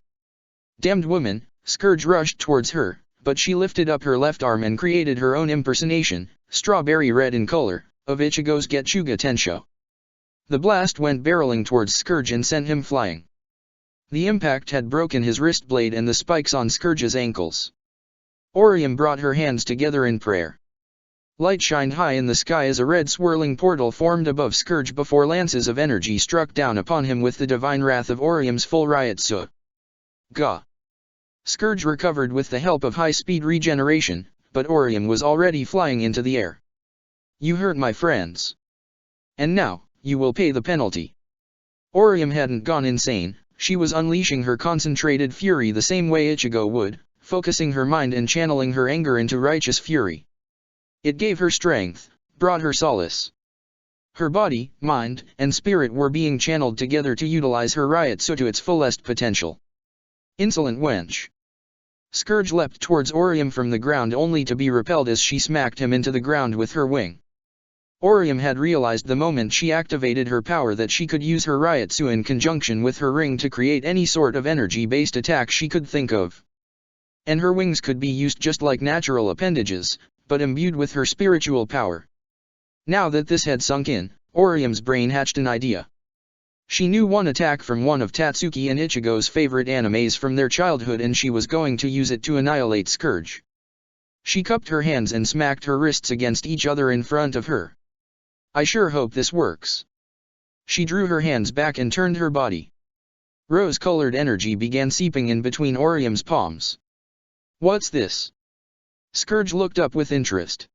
Damned woman, Scourge rushed towards her, but she lifted up her left arm and created her own impersonation, strawberry red in color, of Ichigo's Getsuga Tensho. The blast went barreling towards Scourge and sent him flying. The impact had broken his wrist blade and the spikes on Scourge's ankles. Orium brought her hands together in prayer. Light shined high in the sky as a red swirling portal formed above Scourge before lances of energy struck down upon him with the divine wrath of Orium's full Ryotsu. Gah! Scourge recovered with the help of high-speed regeneration, but Orium was already flying into the air. "You hurt my friends. And now, you will pay the penalty." Orium hadn't gone insane, she was unleashing her concentrated fury the same way Ichigo would, focusing her mind and channeling her anger into righteous fury. It gave her strength, brought her solace. Her body, mind, and spirit were being channeled together to utilize her Ryotsu to its fullest potential. Insolent wench! Scourge leapt towards Orium from the ground only to be repelled as she smacked him into the ground with her wing. Orium had realized the moment she activated her power that she could use her Ryotsu in conjunction with her ring to create any sort of energy-based attack she could think of. And her wings could be used just like natural appendages, but imbued with her spiritual power. Now that this had sunk in, Orium's brain hatched an idea. She knew one attack from one of Tatsuki and Ichigo's favorite animes from their childhood, and she was going to use it to annihilate Scourge. She cupped her hands and smacked her wrists against each other in front of her. "I sure hope this works." She drew her hands back and turned her body. Rose-colored energy began seeping in between Orium's palms. "What's this?" Scourge looked up with interest.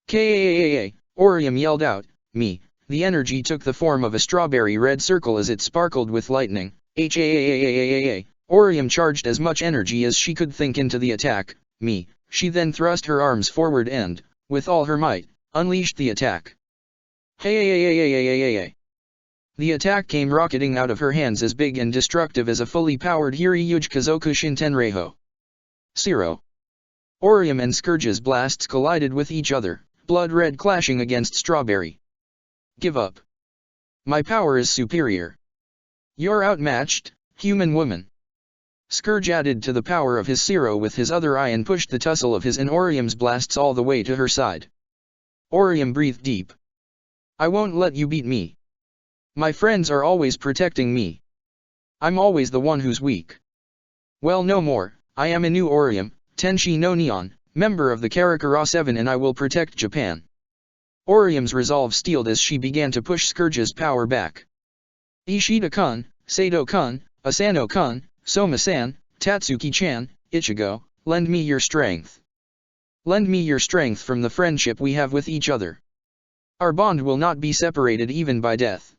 "Kaa!" Orium yelled out, "Me!" The energy took the form of a strawberry red circle as it sparkled with lightning. "Haa!" Orium charged as much energy as she could think into the attack, me. She then thrust her arms forward and, with all her might, unleashed the attack. Hey. The attack came rocketing out of her hands as big and destructive as a fully powered Hiryuge Kazoku Shintenreiho. 0. Orium and Scourge's blasts collided with each other, blood red clashing against Strawberry. Give up. My power is superior. You're outmatched, human woman. Scourge added to the power of his Zero with his other eye and pushed the tussle of his and Orium's blasts all the way to her side. Orium breathed deep. I won't let you beat me. My friends are always protecting me. I'm always the one who's weak. Well, no more. I am a new Orium, Tenshi no Neon, member of the Karakura 7, and I will protect Japan. Orium's resolve steeled as she began to push Scourge's power back. Ishida-kun, Sato-kun, Asano-kun, Soma-san, Tatsuki-chan, Ichigo, lend me your strength. Lend me your strength from the friendship we have with each other. Our bond will not be separated even by death.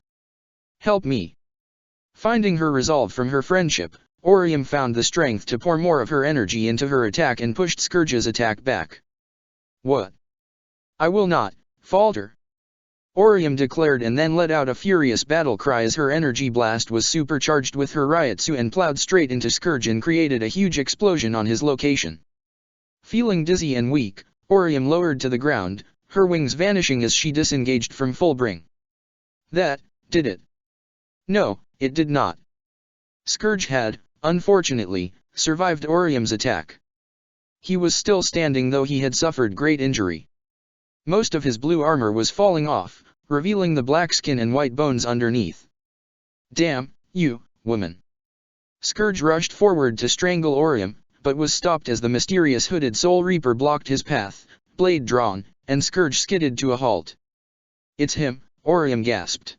Help me. Finding her resolve from her friendship, Orium found the strength to pour more of her energy into her attack and pushed Scourge's attack back. What? I will not falter. Orium declared and then let out a furious battle cry as her energy blast was supercharged with her Ryutsu and plowed straight into Scourge and created a huge explosion on his location. Feeling dizzy and weak, Orium lowered to the ground, her wings vanishing as she disengaged from Fullbring. That did it. No, it did not. Scourge had, unfortunately, survived Orium's attack. He was still standing though he had suffered great injury. Most of his blue armor was falling off, revealing the black skin and white bones underneath. Damn, you, woman. Scourge rushed forward to strangle Orium, but was stopped as the mysterious hooded Soul Reaper blocked his path, blade drawn, and Scourge skidded to a halt. It's him, Orium gasped.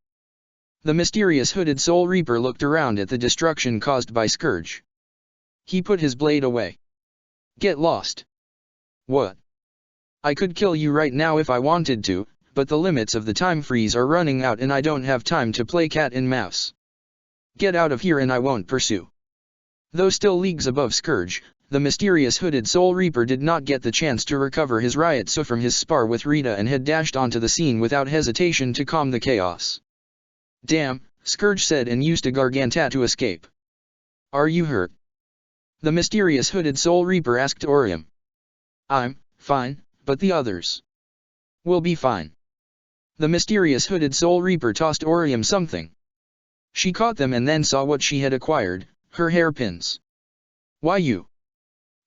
The mysterious hooded Soul Reaper looked around at the destruction caused by Scourge. He put his blade away. Get lost. What? I could kill you right now if I wanted to, but the limits of the time freeze are running out and I don't have time to play cat and mouse. Get out of here and I won't pursue. Though still leagues above Scourge, the mysterious hooded Soul Reaper did not get the chance to recover his Ryutsu from his spar with Rita and had dashed onto the scene without hesitation to calm the chaos. Damn, Scourge said and used a Garganta to escape. Are you hurt? The mysterious hooded Soul Reaper asked Orium. I'm fine, but the others will be fine. The mysterious hooded Soul Reaper tossed Orium something. She caught them and then saw what she had acquired, her hairpins. Why you?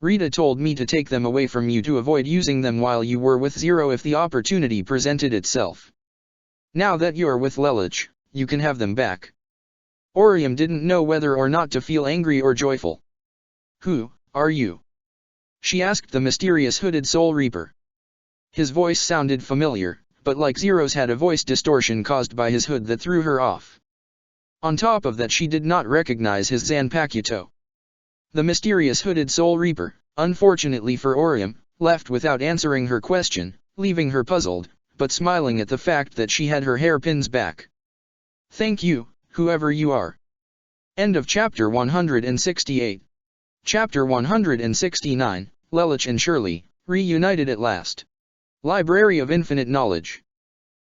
Rita told me to take them away from you to avoid using them while you were with Zero if the opportunity presented itself. Now that you're with Lelouch, you can have them back. Orium didn't know whether or not to feel angry or joyful. Who are you? She asked the mysterious hooded Soul Reaper. His voice sounded familiar, but like Zero's had a voice distortion caused by his hood that threw her off. On top of that she did not recognize his Zanpakuto. The mysterious hooded Soul Reaper, unfortunately for Orium, left without answering her question, leaving her puzzled, but smiling at the fact that she had her hairpins back. Thank you, whoever you are. End of chapter 168. Chapter 169, Lelouch and Shirley, reunited at last. Library of Infinite Knowledge.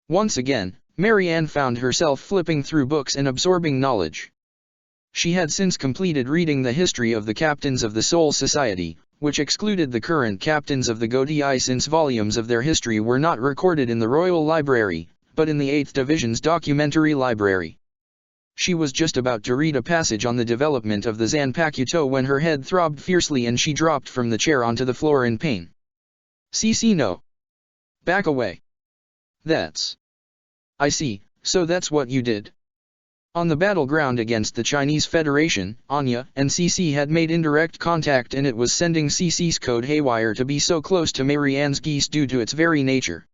Once again, Marianne found herself flipping through books and absorbing knowledge. She had since completed reading the history of the captains of the Soul Society, which excluded the current captains of the Godii since volumes of their history were not recorded in the Royal Library, but in the 8th Division's documentary library. She was just about to read a passage on the development of the Zanpakuto when her head throbbed fiercely and she dropped from the chair onto the floor in pain. CC no. Back away. That's. I see, so that's what you did. On the battleground against the Chinese Federation, Anya and CC had made indirect contact and it was sending CC's code haywire to be so close to Marianne's geese due to its very nature.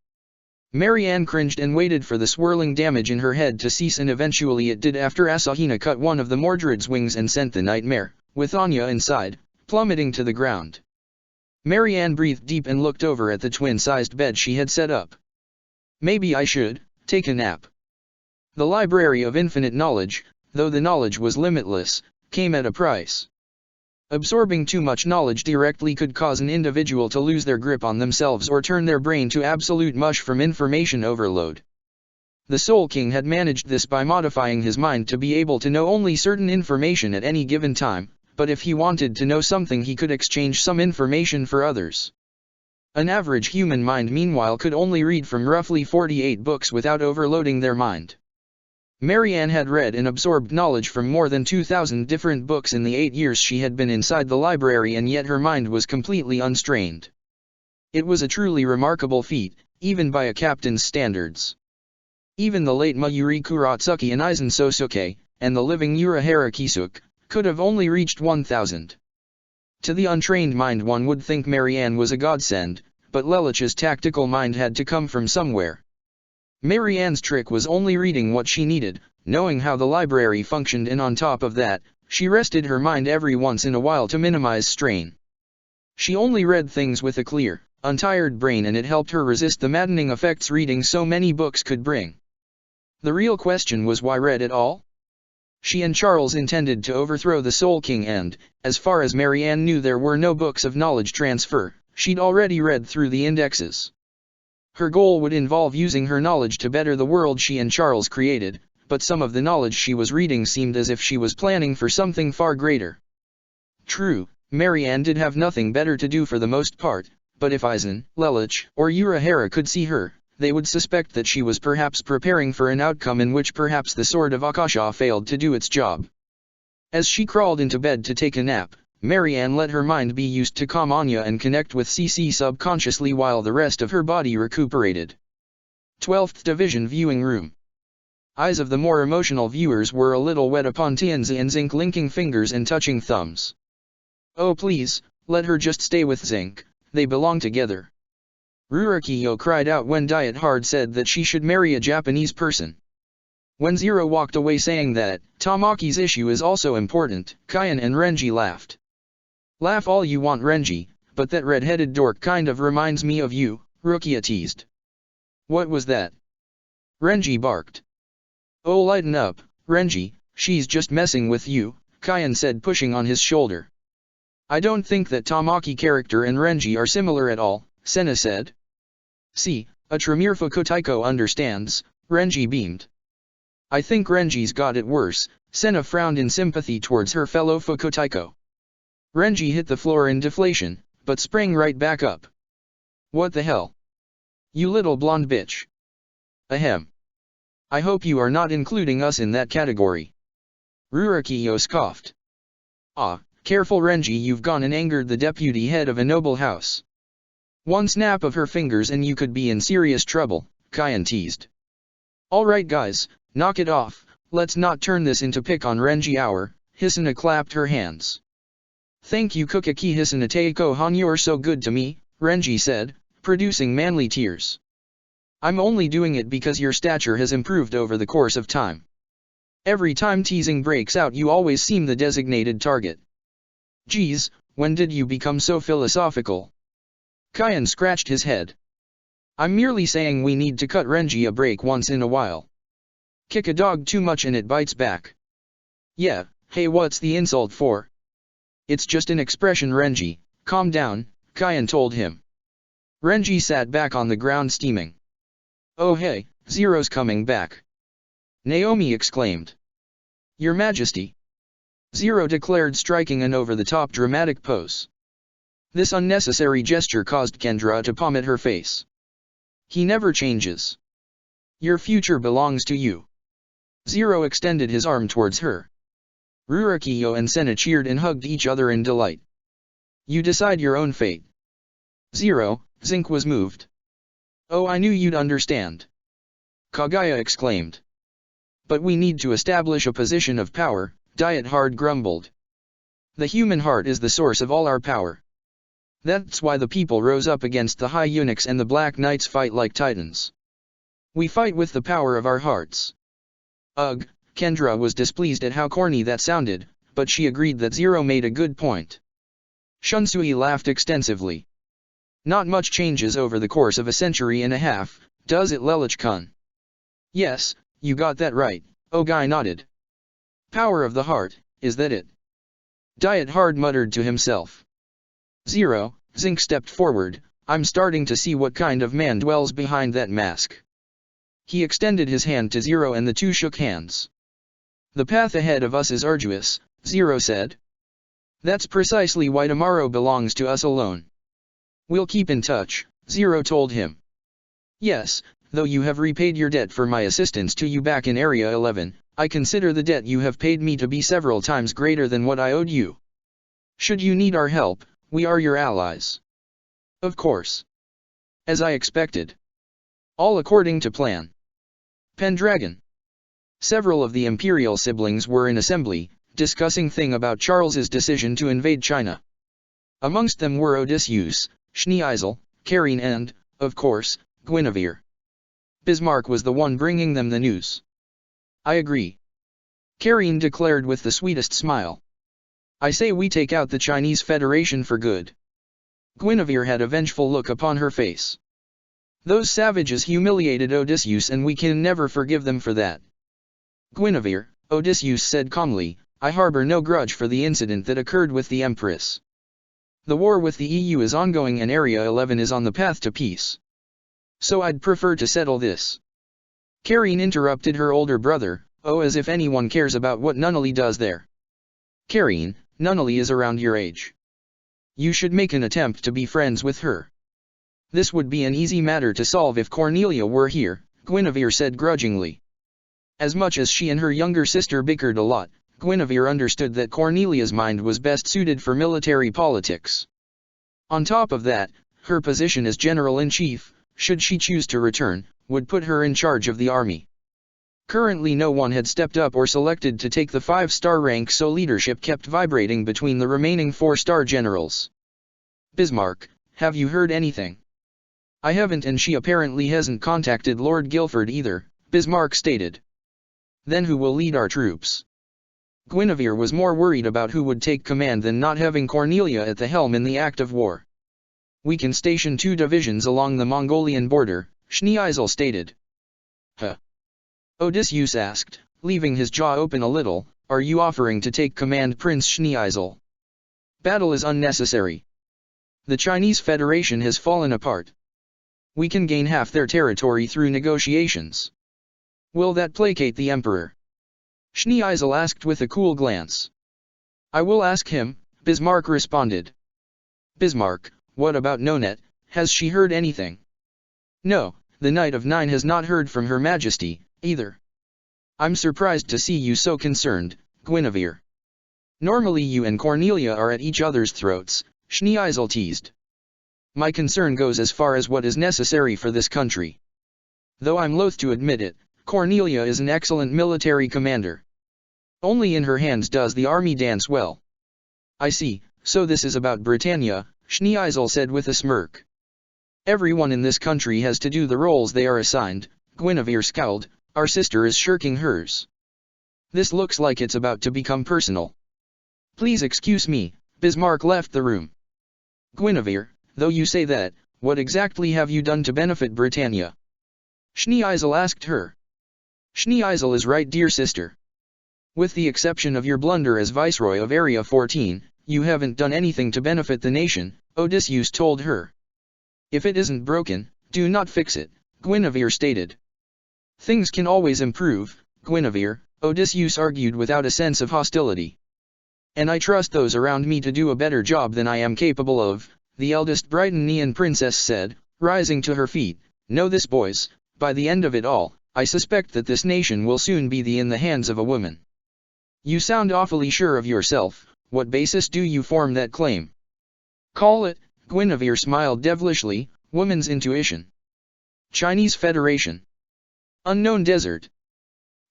Marianne cringed and waited for the swirling damage in her head to cease and eventually it did after Asahina cut one of the Mordred's wings and sent the nightmare, with Anya inside, plummeting to the ground. Marianne breathed deep and looked over at the twin-sized bed she had set up. Maybe I should take a nap. The Library of Infinite Knowledge, though the knowledge was limitless, came at a price. Absorbing too much knowledge directly could cause an individual to lose their grip on themselves or turn their brain to absolute mush from information overload. The Soul King had managed this by modifying his mind to be able to know only certain information at any given time, but if he wanted to know something he could exchange some information for others. An average human mind meanwhile could only read from roughly 48 books without overloading their mind. Marianne had read and absorbed knowledge from more than 2,000 different books in the 8 years she had been inside the library, and yet her mind was completely unstrained. It was a truly remarkable feat, even by a captain's standards. Even the late Mayuri Kuratsuki and Aizen Sosuke, and the living Urahara Kisuke, could have only reached 1,000. To the untrained mind one would think Marianne was a godsend, but Lelich's tactical mind had to come from somewhere. Marianne's trick was only reading what she needed, knowing how the library functioned, and on top of that, she rested her mind every once in a while to minimize strain. She only read things with a clear, untired brain, and it helped her resist the maddening effects reading so many books could bring. The real question was, why read at all? She and Charles intended to overthrow the Soul King, and, as far as Marianne knew, there were no books of knowledge transfer. She'd already read through the indexes. Her goal would involve using her knowledge to better the world she and Charles created, but some of the knowledge she was reading seemed as if she was planning for something far greater. True, Marianne did have nothing better to do for the most part, but if Aizen, Lelich, or Urahara could see her, they would suspect that she was perhaps preparing for an outcome in which perhaps the Sword of Akasha failed to do its job. As she crawled into bed to take a nap, Marianne let her mind be used to calm Anya and connect with CC subconsciously while the rest of her body recuperated. 12th Division Viewing Room. Eyes of the more emotional viewers were a little wet upon Tianzi and Zinc linking fingers and touching thumbs. Oh please, let her just stay with Zinc, they belong together. Rurokiyo cried out when Diet Hard said that she should marry a Japanese person. When Zero walked away saying that, Tamaki's issue is also important, Kyan and Renji laughed. Laugh all you want, Renji, but that red-headed dork kind of reminds me of you, Rukia teased. What was that? Renji barked. Oh lighten up, Renji, she's just messing with you, Kyan said, pushing on his shoulder. I don't think that Tamaki character and Renji are similar at all, Senna said. See, a Tremere Fukotaiko understands, Renji beamed. I think Renji's got it worse, Senna frowned in sympathy towards her fellow Fukotaiko. Renji hit the floor in deflation, but sprang right back up. What the hell? You little blonde bitch. Ahem. I hope you are not including us in that category. Rurokiyo scoffed. Ah, careful Renji, you've gone and angered the deputy head of a noble house. One snap of her fingers and you could be in serious trouble, Kyan teased. Alright guys, knock it off, let's not turn this into pick on Renji hour, Hisuna clapped her hands. Thank you Kukaki Hisuna Teiko Han, you're so good to me, Renji said, producing manly tears. I'm only doing it because your stature has improved over the course of time. Every time teasing breaks out you always seem the designated target. Geez, when did you become so philosophical? Kyan scratched his head. I'm merely saying we need to cut Renji a break once in a while. Kick a dog too much and it bites back. Yeah, hey, what's the insult for? It's just an expression Renji, calm down, Kyan told him. Renji sat back on the ground steaming. Oh hey, Zero's coming back. Naomi exclaimed. Your Majesty. Zero declared, striking an over-the-top dramatic pose. This unnecessary gesture caused Kendra to palm at her face. He never changes. Your future belongs to you. Zero extended his arm towards her. Rurokiyo and Senna cheered and hugged each other in delight. You decide your own fate. Zero, Zinc was moved. Oh, I knew you'd understand. Kagaya exclaimed. But we need to establish a position of power, Diet Hard grumbled. The human heart is the source of all our power. That's why the people rose up against the High Eunuchs and the Black Knights fight like titans. We fight with the power of our hearts. Ugh, Kendra was displeased at how corny that sounded, but she agreed that Zero made a good point. Shunsui laughed extensively. Not much changes over the course of a century and a half, does it, Lelich-kun? Yes, you got that right, Ogai nodded. Power of the heart, is that it? Diet Hard muttered to himself. Zero, Zinc stepped forward. I'm starting to see what kind of man dwells behind that mask. He extended his hand to Zero and the two shook hands. The path ahead of us is arduous, Zero said. That's precisely why tomorrow belongs to us alone. We'll keep in touch, Zero told him. Yes, though you have repaid your debt for my assistance to you back in Area 11, I consider the debt you have paid me to be several times greater than what I owed you. Should you need our help, we are your allies. Of course. As I expected. All according to plan. Pendragon. Several of the imperial siblings were in assembly, discussing thing about Charles's decision to invade China. Amongst them were Odysseus, Schneeisel, Carine and, of course, Guinevere. Bismarck was the one bringing them the news. I agree. Carine declared with the sweetest smile. I say we take out the Chinese Federation for good. Guinevere had a vengeful look upon her face. Those savages humiliated Odysseus and we can never forgive them for that. Guinevere, Odysseus said calmly, I harbor no grudge for the incident that occurred with the Empress. The war with the EU is ongoing and Area 11 is on the path to peace. So I'd prefer to settle this. Carine interrupted her older brother, oh as if anyone cares about what Nunnally does there. Carine, Nunnally is around your age. You should make an attempt to be friends with her. This would be an easy matter to solve if Cornelia were here, Guinevere said grudgingly. As much as she and her younger sister bickered a lot, Guinevere understood that Cornelia's mind was best suited for military politics. On top of that, her position as general-in-chief, should she choose to return, would put her in charge of the army. Currently no one had stepped up or selected to take the 5-star rank, so leadership kept vibrating between the remaining 4-star generals. Bismarck, have you heard anything? I haven't, and she apparently hasn't contacted Lord Guilford either, Bismarck stated. Then who will lead our troops? Guinevere was more worried about who would take command than not having Cornelia at the helm in the act of war. We can station 2 divisions along the Mongolian border, Schneeisel stated. Huh? Odysseus asked, leaving his jaw open a little, are you offering to take command, Prince Schneeisel? Battle is unnecessary. The Chinese Federation has fallen apart. We can gain half their territory through negotiations. Will that placate the Emperor? Schneeisel asked with a cool glance. I will ask him, Bismarck responded. Bismarck, what about Nonet, has she heard anything? No, the Knight of Nine has not heard from Her Majesty, either. I'm surprised to see you so concerned, Guinevere. Normally you and Cornelia are at each other's throats, Schneeisel teased. My concern goes as far as what is necessary for this country. Though I'm loath to admit it, Cornelia is an excellent military commander. Only in her hands does the army dance well. I see, so this is about Britannia, Schneeisel said with a smirk. Everyone in this country has to do the roles they are assigned, Guinevere scowled, our sister is shirking hers. This looks like it's about to become personal. Please excuse me, Bismarck left the room. Guinevere, though you say that, what exactly have you done to benefit Britannia? Schneeisel asked her. Schneeisel is right, dear sister. With the exception of your blunder as Viceroy of Area 14, you haven't done anything to benefit the nation, Odysseus told her. If it isn't broken, do not fix it, Guinevere stated. Things can always improve, Guinevere, Odysseus argued without a sense of hostility. And I trust those around me to do a better job than I am capable of, the eldest Britannian princess said, rising to her feet. Know this, boys, by the end of it all, I suspect that this nation will soon be in the hands of a woman. You sound awfully sure of yourself, what basis do you form that claim? Call it, Guinevere smiled devilishly, woman's intuition. Chinese Federation. Unknown desert.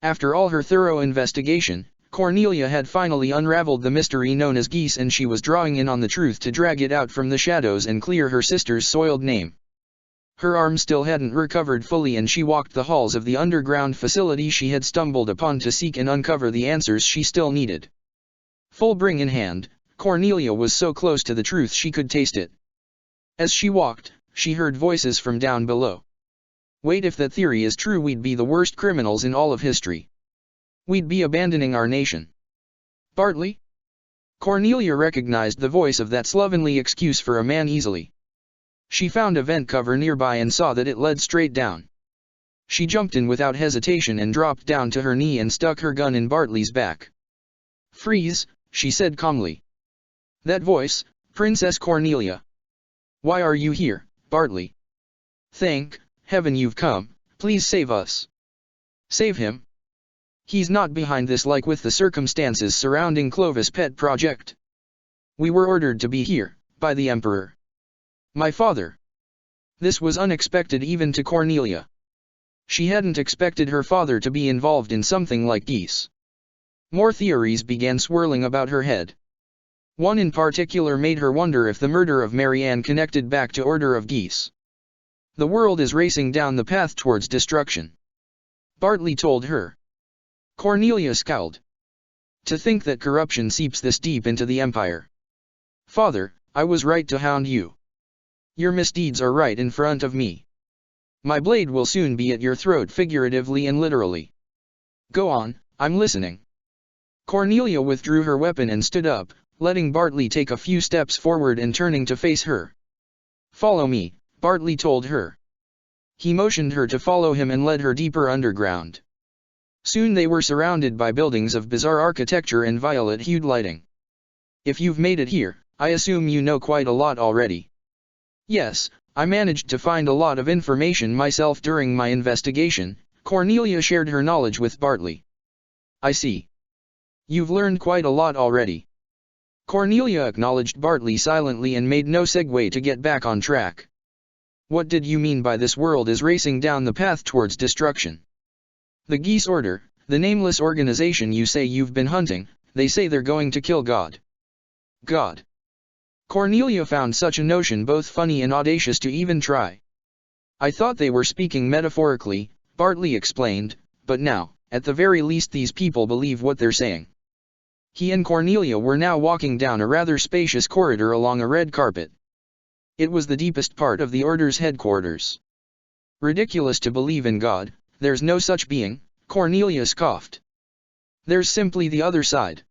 After all her thorough investigation, Cornelia had finally unraveled the mystery known as geese, and she was drawing in on the truth to drag it out from the shadows and clear her sister's soiled name. Her arm still hadn't recovered fully, and she walked the halls of the underground facility she had stumbled upon to seek and uncover the answers she still needed. Full bring in hand, Cornelia was so close to the truth she could taste it. As she walked, she heard voices from down below. Wait, if that theory is true, we'd be the worst criminals in all of history. We'd be abandoning our nation. Bartley? Cornelia recognized the voice of that slovenly excuse for a man easily. She found a vent cover nearby and saw that it led straight down. She jumped in without hesitation and dropped down to her knee and stuck her gun in Bartley's back. "Freeze," she said calmly. "That voice, Princess Cornelia. Why are you here, Bartley? Thank heaven you've come, please save us." "Save him? He's not behind this like with the circumstances surrounding Clovis' pet project. We were ordered to be here, by the Emperor. My father." This was unexpected even to Cornelia. She hadn't expected her father to be involved in something like geese. More theories began swirling about her head. One in particular made her wonder if the murder of Marianne connected back to Order of Geese. "The world is racing down the path towards destruction," Bartley told her. Cornelia scowled. "To think that corruption seeps this deep into the Empire. Father, I was right to hound you. Your misdeeds are right in front of me. My blade will soon be at your throat figuratively and literally. Go on, I'm listening." Cornelia withdrew her weapon and stood up, letting Bartley take a few steps forward and turning to face her. "Follow me," Bartley told her. He motioned her to follow him and led her deeper underground. Soon they were surrounded by buildings of bizarre architecture and violet-hued lighting. "If you've made it here, I assume you know quite a lot already." "Yes, I managed to find a lot of information myself during my investigation," Cornelia shared her knowledge with Bartley. "I see. You've learned quite a lot already." Cornelia acknowledged Bartley silently and made no segue to get back on track. "What did you mean by this world is racing down the path towards destruction? The Geese Order, the nameless organization you say you've been hunting, they say they're going to kill God." "God?" Cornelia found such a notion both funny and audacious to even try. "I thought they were speaking metaphorically," Bartley explained, "but now, at the very least these people believe what they're saying." He and Cornelia were now walking down a rather spacious corridor along a red carpet. It was the deepest part of the Order's headquarters. "Ridiculous to believe in God, there's no such being," Cornelia scoffed. "There's simply the other side.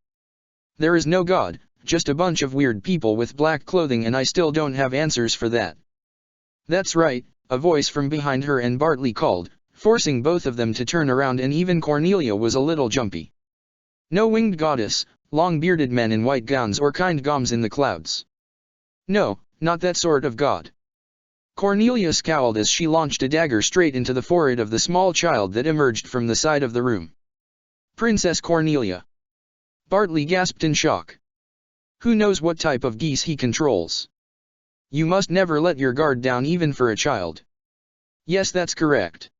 There is no God, just a bunch of weird people with black clothing, and I still don't have answers for that." "That's right," a voice from behind her and Bartley called, forcing both of them to turn around, and even Cornelia was a little jumpy. "No winged goddess, long-bearded men in white gowns, or kind goms in the clouds. No, not that sort of God." Cornelia scowled as she launched a dagger straight into the forehead of the small child that emerged from the side of the room. "Princess Cornelia!" Bartley gasped in shock. "Who knows what type of geese he controls? You must never let your guard down even for a child." "Yes, that's correct."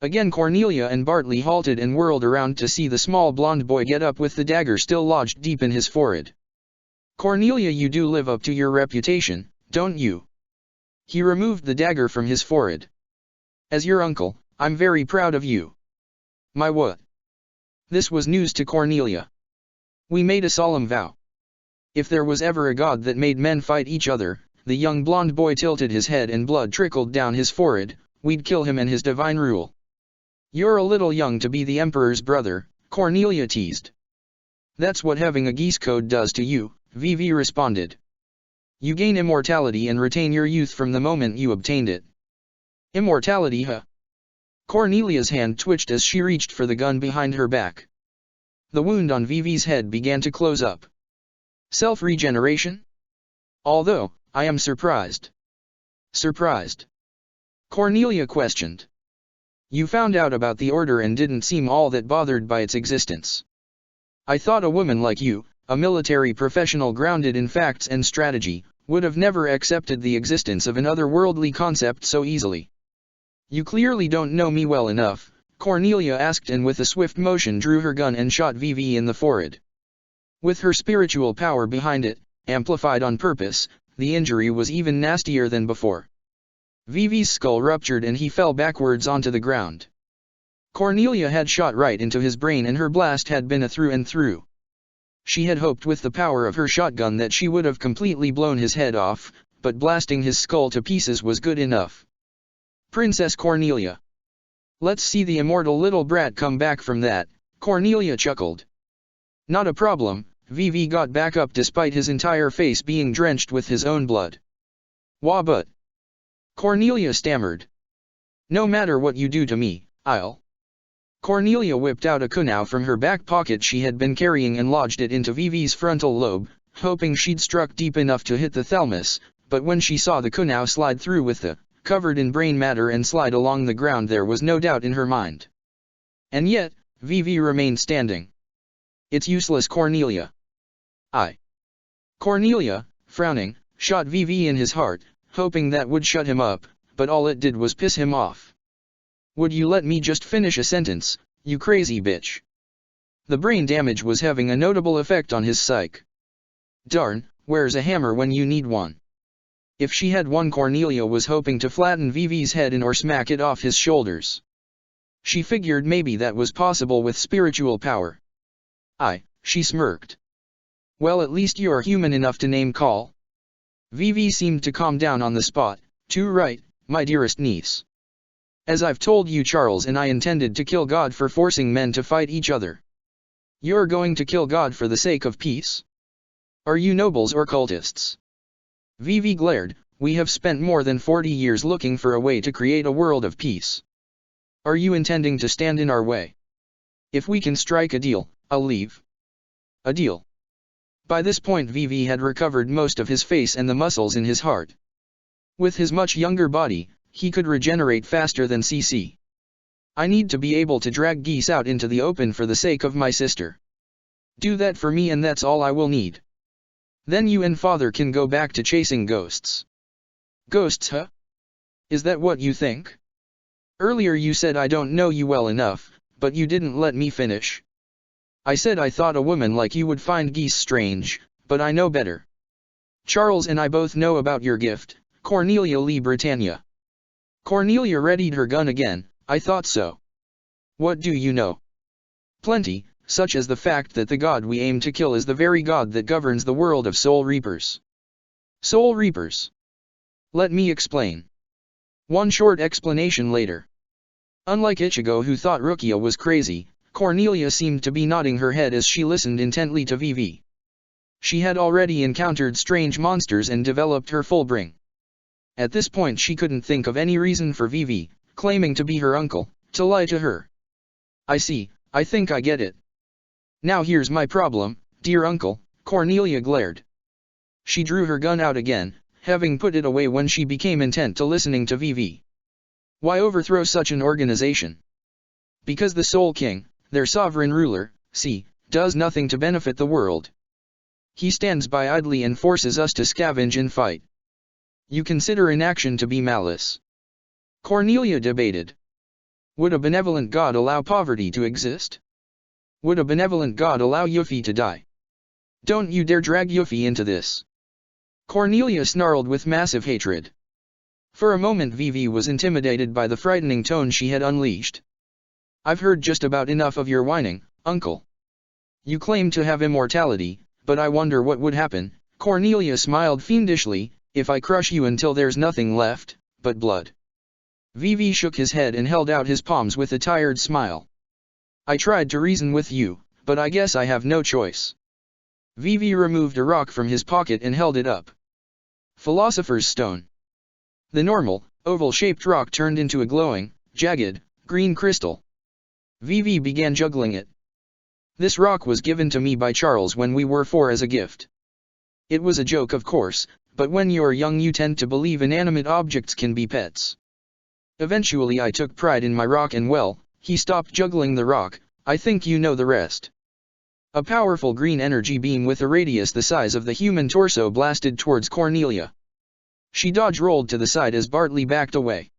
Again Cornelia and Bartley halted and whirled around to see the small blonde boy get up with the dagger still lodged deep in his forehead. "Cornelia, you do live up to your reputation, don't you?" He removed the dagger from his forehead. "As your uncle, I'm very proud of you." "My what?" This was news to Cornelia. "We made a solemn vow. If there was ever a god that made men fight each other," the young blonde boy tilted his head and blood trickled down his forehead, "we'd kill him and his divine rule." "You're a little young to be the Emperor's brother," Cornelia teased. "That's what having a geese code does to you," Vivi responded. "You gain immortality and retain your youth from the moment you obtained it." "Immortality, huh?" Cornelia's hand twitched as she reached for the gun behind her back. The wound on Vivi's head began to close up. "Self-regeneration? Although, I am surprised." "Surprised?" Cornelia questioned. "You found out about the Order and didn't seem all that bothered by its existence. I thought a woman like you, a military professional grounded in facts and strategy, would have never accepted the existence of an otherworldly concept so easily." "You clearly don't know me well enough," Cornelia asked, and with a swift motion drew her gun and shot Vivi in the forehead. With her spiritual power behind it, amplified on purpose, the injury was even nastier than before. Vivi's skull ruptured and he fell backwards onto the ground. Cornelia had shot right into his brain and her blast had been a through and through. She had hoped with the power of her shotgun that she would have completely blown his head off, but blasting his skull to pieces was good enough. "Princess Cornelia. Let's see the immortal little brat come back from that," Cornelia chuckled. "Not a problem," Vivi got back up despite his entire face being drenched with his own blood. "Wah, but..." Cornelia stammered. "No matter what you do to me, I'll..." Cornelia whipped out a kunai from her back pocket she had been carrying and lodged it into Vivi's frontal lobe, hoping she'd struck deep enough to hit the thalamus, but when she saw the kunai slide through with the covered in brain matter and slide along the ground, there was no doubt in her mind. And yet, Vivi remained standing. "It's useless, Cornelia." Cornelia, frowning, shot Vivi in his heart, hoping that would shut him up, but all it did was piss him off. "Would you let me just finish a sentence, you crazy bitch?" The brain damage was having a notable effect on his psyche. Darn, where's a hammer when you need one? If she had one, Cornelia was hoping to flatten Vivi's head in or smack it off his shoulders. She figured maybe that was possible with spiritual power. She smirked. "Well, at least you're human enough to name call." Vivi seemed to calm down on the spot. "Too right, my dearest niece. As I've told you, Charles and I intended to kill God for forcing men to fight each other. You're going to kill God for the sake of peace? Are you nobles or cultists?" Vivi glared. "We have spent more than 40 years looking for a way to create a world of peace. Are you intending to stand in our way? If we can strike a deal, I'll leave." "A deal?" By this point Vivi had recovered most of his face and the muscles in his heart. With his much younger body, he could regenerate faster than CC. "I need to be able to drag geese out into the open for the sake of my sister. Do that for me and that's all I will need. Then you and father can go back to chasing ghosts." "Ghosts, huh? Is that what you think? Earlier you said I don't know you well enough, but you didn't let me finish. I said I thought a woman like you would find geese strange, but I know better. Charles and I both know about your gift, Cornelia Lee Britannia." Cornelia readied her gun again. "I thought so. What do you know?" "Plenty, such as the fact that the god we aim to kill is the very god that governs the world of Soul Reapers." "Soul Reapers? Let me explain." One short explanation later. Unlike Ichigo, who thought Rukia was crazy, Cornelia seemed to be nodding her head as she listened intently to Vivi. She had already encountered strange monsters and developed her full brain. At this point she couldn't think of any reason for Vivi, claiming to be her uncle, to lie to her. "I see, I think I get it. Now here's my problem, dear uncle," Cornelia glared. She drew her gun out again, having put it away when she became intent to listening to Vivi. "Why overthrow such an organization? Because the Soul King, their sovereign ruler, does nothing to benefit the world. He stands by idly and forces us to scavenge and fight. You consider inaction to be malice?" Cornelia debated. Would a benevolent god allow poverty to exist? Would a benevolent god allow Yuffie to die? "Don't you dare drag Yuffie into this!" Cornelia snarled with massive hatred. For a moment Vivi was intimidated by the frightening tone she had unleashed. "I've heard just about enough of your whining, uncle. You claim to have immortality, but I wonder what would happen." Cornelia smiled fiendishly, "If I crush you until there's nothing left but blood." Vivi shook his head and held out his palms with a tired smile. "I tried to reason with you, but I guess I have no choice." Vivi removed a rock from his pocket and held it up. Philosopher's Stone. The normal, oval-shaped rock turned into a glowing, jagged, green crystal. Vivi began juggling it. "This rock was given to me by Charles when we were 4 as a gift. It was a joke, of course, but when you're young you tend to believe inanimate objects can be pets. Eventually I took pride in my rock and well, he stopped juggling the rock. I think you know the rest." A powerful green energy beam with a radius the size of the human torso blasted towards Cornelia. She dodge-rolled to the side as Bartley backed away.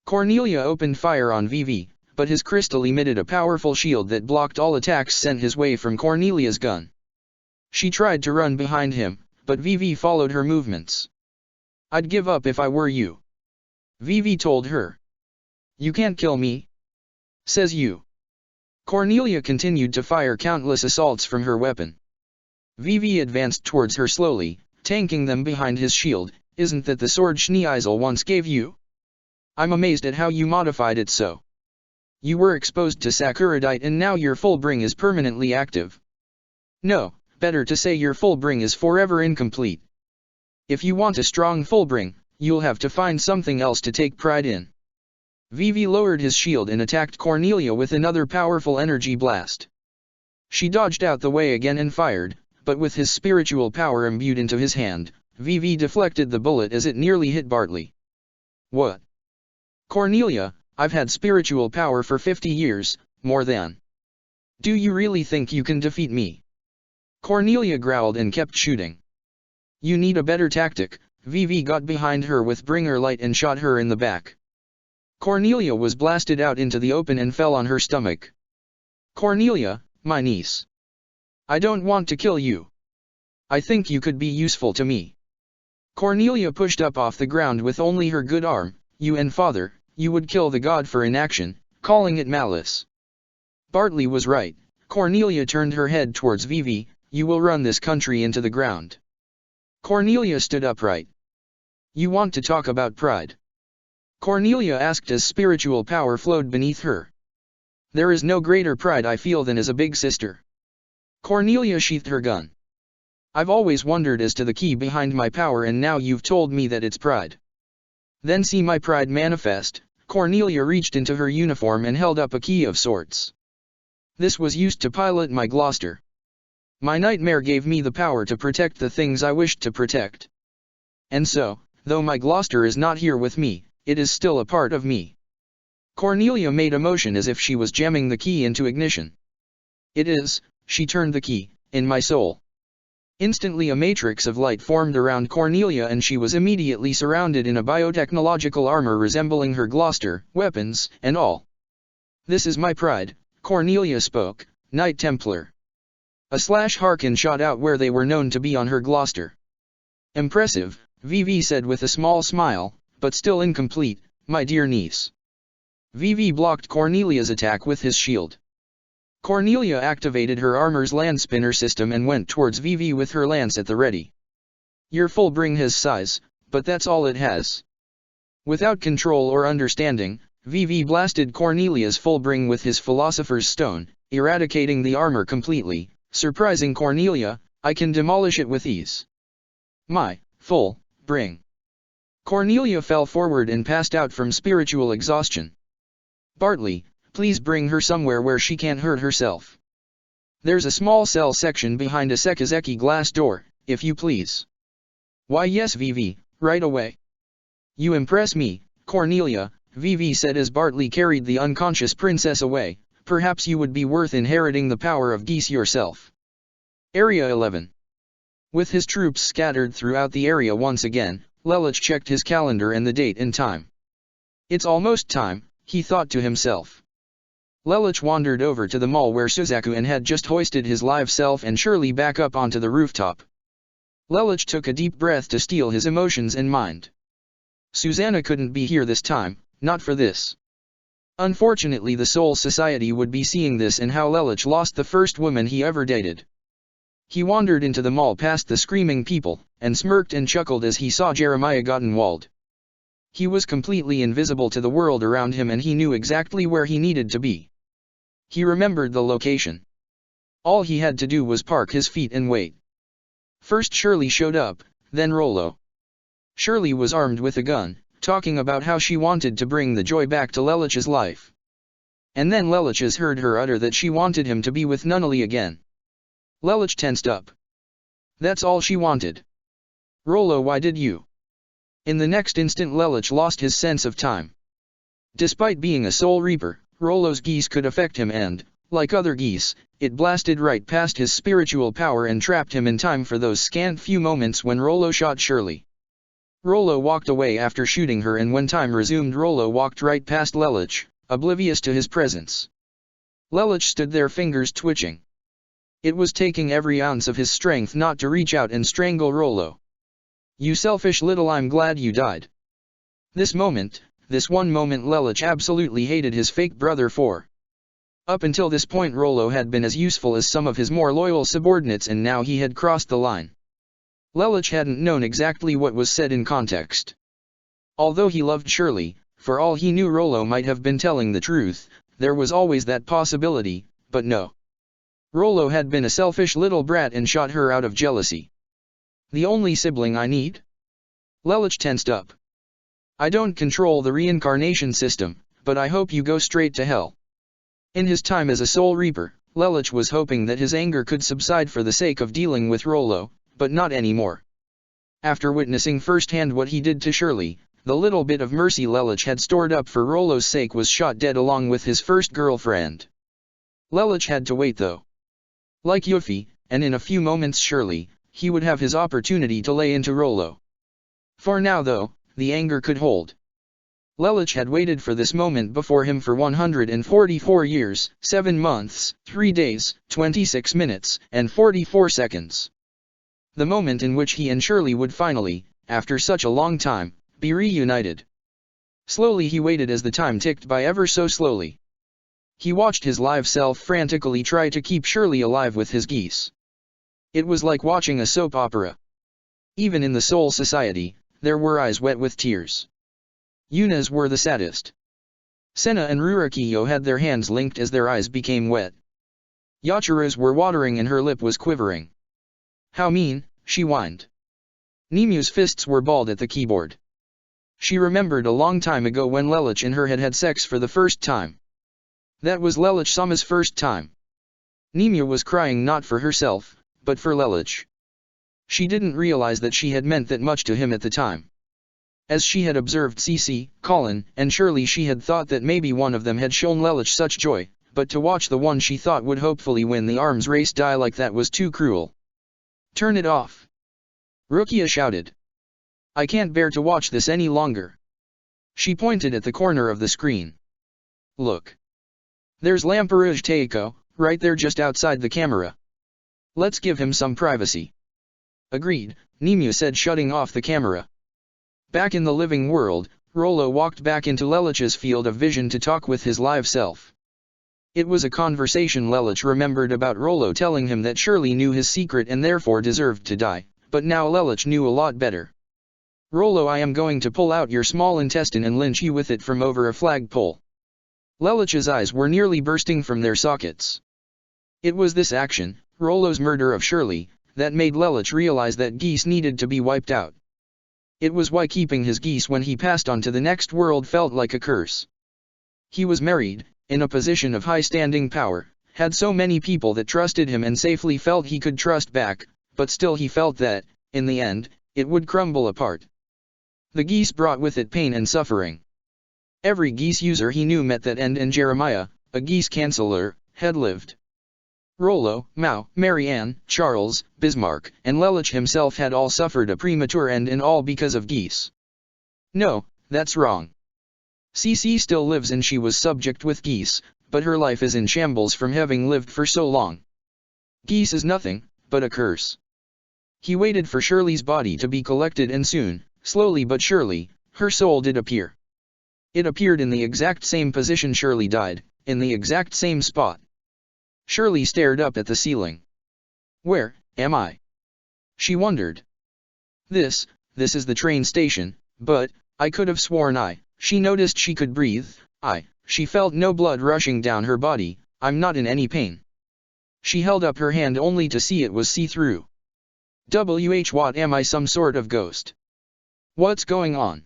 Cornelia opened fire on Vivi, but his crystal emitted a powerful shield that blocked all attacks sent his way from Cornelia's gun. She tried to run behind him, but Vivi followed her movements. "I'd give up if I were you," Vivi told her. "You can't kill me. Says you." Cornelia continued to fire countless assaults from her weapon. Vivi advanced towards her slowly, tanking them behind his shield. "Isn't that the sword Schneeisel once gave you? I'm amazed at how you modified it so. You were exposed to Sakuradite and now your full bring is permanently active." "No, better to say your Fullbring is forever incomplete. If you want a strong Fullbring, you'll have to find something else to take pride in. Vivi lowered his shield and attacked Cornelia with another powerful energy blast. She dodged out the way again and fired, but with his spiritual power imbued into his hand, Vivi deflected the bullet as it nearly hit Bartley. What? Cornelia, I've had spiritual power for 50 years, more than. Do you really think you can defeat me? Cornelia growled and kept shooting. You need a better tactic. Vivi got behind her with bringer light and shot her in the back. Cornelia was blasted out into the open and fell on her stomach. Cornelia, my niece. I don't want to kill you. I think you could be useful to me. Cornelia pushed up off the ground with only her good arm. You and father, you would kill the god for inaction, calling it malice. Bartley was right. Cornelia turned her head towards Vivi. You will run this country into the ground. Cornelia stood upright. You want to talk about pride? Cornelia asked as spiritual power flowed beneath her. There is no greater pride I feel than as a big sister. Cornelia sheathed her gun. I've always wondered as to the key behind my power, and now you've told me that it's pride. Then see my pride manifest. Cornelia reached into her uniform and held up a key of sorts. This was used to pilot my Gloucester. My nightmare gave me the power to protect the things I wished to protect. And so, though my Gloucester is not here with me, it is still a part of me. Cornelia made a motion as if she was jamming the key into ignition. It is, she turned the key, in my soul. Instantly a matrix of light formed around Cornelia and she was immediately surrounded in a biotechnological armor resembling her Gloucester, weapons, and all. This is my pride, Cornelia spoke, Knight Templar. A Harkin shot out where they were known to be on her Gloucester. Impressive, Vivi said with a small smile, but still incomplete, my dear niece. Vivi blocked Cornelia's attack with his shield. Cornelia activated her armor's land spinner system and went towards Vivi with her lance at the ready. Your Fullbring has size, but that's all it has. Without control or understanding, Vivi blasted Cornelia's Fullbring with his Philosopher's Stone, eradicating the armor completely, surprising Cornelia. I can demolish it with ease. My Fullbring. Cornelia fell forward and passed out from spiritual exhaustion. Bartley, please bring her somewhere where she can't hurt herself. There's a small cell section behind a Sekizeki glass door, if you please. Why yes Vivi, right away. You impress me, Cornelia, Vivi said as Bartley carried the unconscious princess away. Perhaps you would be worth inheriting the power of geese yourself. Area 11. With his troops scattered throughout the area once again, Lelich checked his calendar and the date and time. It's almost time, he thought to himself. Lelich wandered over to the mall where Suzaku had just hoisted his live self and Shirley back up onto the rooftop. Lelich took a deep breath to steel his emotions and mind. Susanna couldn't be here this time, not for this. Unfortunately the Soul Society would be seeing this and how Lelich lost the first woman he ever dated. He wandered into the mall past the screaming people, and smirked and chuckled as he saw Jeremiah Gottenwald. He was completely invisible to the world around him and he knew exactly where he needed to be. He remembered the location. All he had to do was park his feet and wait. First Shirley showed up, then Rollo. Shirley was armed with a gun, talking about how she wanted to bring the joy back to Lelich's life. And then Lelich heard her utter that she wanted him to be with Nunnally again. Lelich tensed up. That's all she wanted. Rollo, why did you? In the next instant Lelich lost his sense of time. Despite being a Soul Reaper, Rollo's geese could affect him and, like other geese, it blasted right past his spiritual power and trapped him in time for those scant few moments when Rollo shot Shirley. Rollo walked away after shooting her and when time resumed Rollo walked right past Lelich, oblivious to his presence. Lelich stood there, fingers twitching. It was taking every ounce of his strength not to reach out and strangle Rollo. You selfish little, I'm glad you died. This one moment Lelich absolutely hated his fake brother for. Up until this point Rollo had been as useful as some of his more loyal subordinates and now he had crossed the line. Lelich hadn't known exactly what was said in context. Although he loved Shirley, for all he knew Rollo might have been telling the truth, there was always that possibility, but no. Rollo had been a selfish little brat and shot her out of jealousy. The only sibling I need? Lelich tensed up. I don't control the reincarnation system, but I hope you go straight to hell. In his time as a Soul Reaper, Lelich was hoping that his anger could subside for the sake of dealing with Rollo, but not anymore. After witnessing firsthand what he did to Shirley, the little bit of mercy Lelich had stored up for Rollo's sake was shot dead along with his first girlfriend. Lelich had to wait though. Like Yuffie, and in a few moments surely, he would have his opportunity to lay into Rollo. For now though, the anger could hold. Lelich had waited for this moment before him for 144 years, 7 months, 3 days, 26 minutes, and 44 seconds. The moment in which he and Shirley would finally, after such a long time, be reunited. Slowly he waited as the time ticked by ever so slowly. He watched his live self frantically try to keep Shirley alive with his geese. It was like watching a soap opera. Even in the Soul Society, there were eyes wet with tears. Yuna's were the saddest. Senna and Rurakiyo had their hands linked as their eyes became wet. Yachiro's were watering and her lip was quivering. How mean, she whined. Nemu's fists were balled at the keyboard. She remembered a long time ago when Lelich and her had had sex for the first time. That was Lelich Sama's first time. Nemu was crying not for herself, but for Lelich. She didn't realize that she had meant that much to him at the time. As she had observed Cece, Colin, and Shirley, she had thought that maybe one of them had shown Lelich such joy, but to watch the one she thought would hopefully win the arms race die like that was too cruel. Turn it off! Rukia shouted. I can't bear to watch this any longer. She pointed at the corner of the screen. Look. There's Lamperouge Teiko, right there just outside the camera. Let's give him some privacy. Agreed, Nemu said, shutting off the camera. Back in the living world, Rollo walked back into Lelich's field of vision to talk with his live self. It was a conversation Lelich remembered about Rollo telling him that Shirley knew his secret and therefore deserved to die, but now Lelich knew a lot better. Rollo, I am going to pull out your small intestine and lynch you with it from over a flagpole. Lelich's eyes were nearly bursting from their sockets. It was this action, Rollo's murder of Shirley, that made Lelich realize that geese needed to be wiped out. It was why keeping his geese when he passed on to the next world felt like a curse. He was married, in a position of high-standing power, had so many people that trusted him and safely felt he could trust back, but still he felt that, in the end, it would crumble apart. The geese brought with it pain and suffering. Every geese user he knew met that end, and Jeremiah, a geese canceller, had lived. Rollo, Mao, Marianne, Charles, Bismarck, and Lelich himself had all suffered a premature end, and all because of geese. No, that's wrong. Cece still lives and she was subject with geese, but her life is in shambles from having lived for so long. Geese is nothing but a curse. He waited for Shirley's body to be collected, and soon, slowly but surely, her soul did appear. It appeared in the exact same position Shirley died, in the exact same spot. Shirley stared up at the ceiling. Where am I? She wondered. This is the train station, but I could have sworn she noticed she could breathe. She felt no blood rushing down her body. I'm not in any pain. She held up her hand only to see it was see-through. What, am I some sort of ghost? What's going on?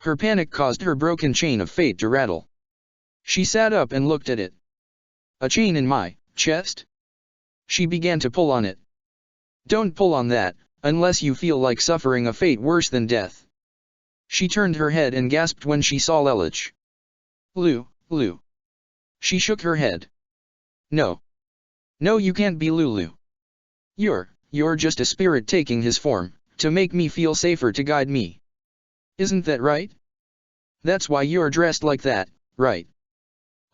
Her panic caused her broken chain of fate to rattle. She sat up and looked at it. A chain in my chest? She began to pull on it. Don't pull on that, unless you feel like suffering a fate worse than death. She turned her head and gasped when she saw Lelich. Lou. She shook her head. No. No, you can't be Lulu. You're just a spirit taking his form, to make me feel safer, to guide me. Isn't that right? That's why you're dressed like that, right?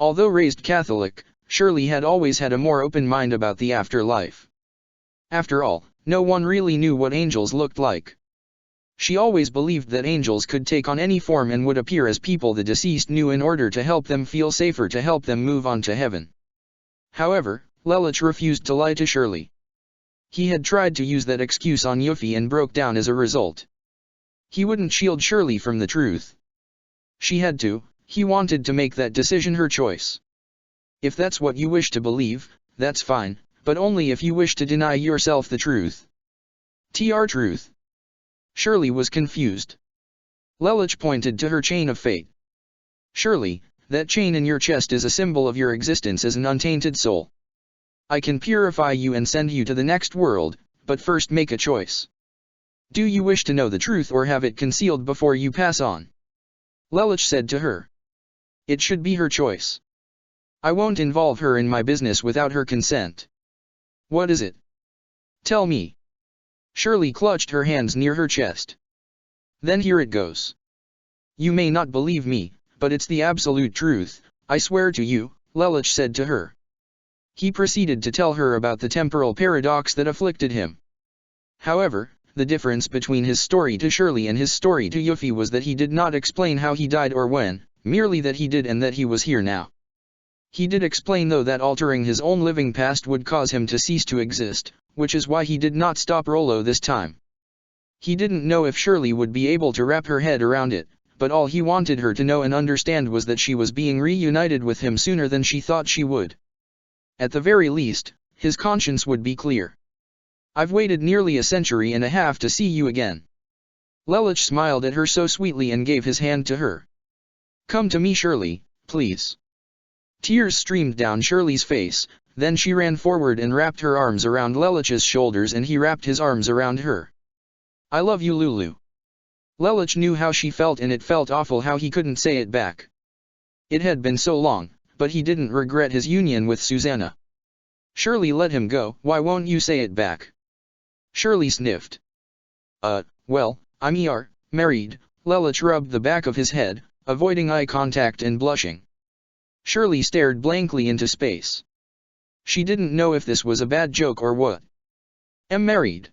Although raised Catholic, Shirley had always had a more open mind about the afterlife. After all, no one really knew what angels looked like. She always believed that angels could take on any form and would appear as people the deceased knew in order to help them feel safer, to help them move on to heaven. However, Lelich refused to lie to Shirley. He had tried to use that excuse on Yuffie and broke down as a result. He wouldn't shield Shirley from the truth. She had to, he wanted to make that decision her choice. If that's what you wish to believe, that's fine, but only if you wish to deny yourself the truth. TR truth. Shirley was confused. Lelich pointed to her chain of fate. Shirley, that chain in your chest is a symbol of your existence as an untainted soul. I can purify you and send you to the next world, but first make a choice. Do you wish to know the truth or have it concealed before you pass on? Lelich said to her. It should be her choice. I won't involve her in my business without her consent. What is it? Tell me. Shirley clutched her hands near her chest. Then here it goes. You may not believe me, but it's the absolute truth, I swear to you, Lelich said to her. He proceeded to tell her about the temporal paradox that afflicted him. However, the difference between his story to Shirley and his story to Yuffie was that he did not explain how he died or when, merely that he did and that he was here now. He did explain though that altering his own living past would cause him to cease to exist, which is why he did not stop Rollo this time. He didn't know if Shirley would be able to wrap her head around it, but all he wanted her to know and understand was that she was being reunited with him sooner than she thought she would. At the very least, his conscience would be clear. I've waited nearly a century and a half to see you again. Lelich smiled at her so sweetly and gave his hand to her. Come to me, Shirley, please. Tears streamed down Shirley's face, then she ran forward and wrapped her arms around Lelich's shoulders and he wrapped his arms around her. I love you, Lulu. Lelich knew how she felt and it felt awful how he couldn't say it back. It had been so long, but he didn't regret his union with Susanna. Shirley let him go. Why won't you say it back? Shirley sniffed. Well, I'm married. Lelich rubbed the back of his head, avoiding eye contact and blushing. Shirley stared blankly into space. She didn't know if this was a bad joke or what. Am married.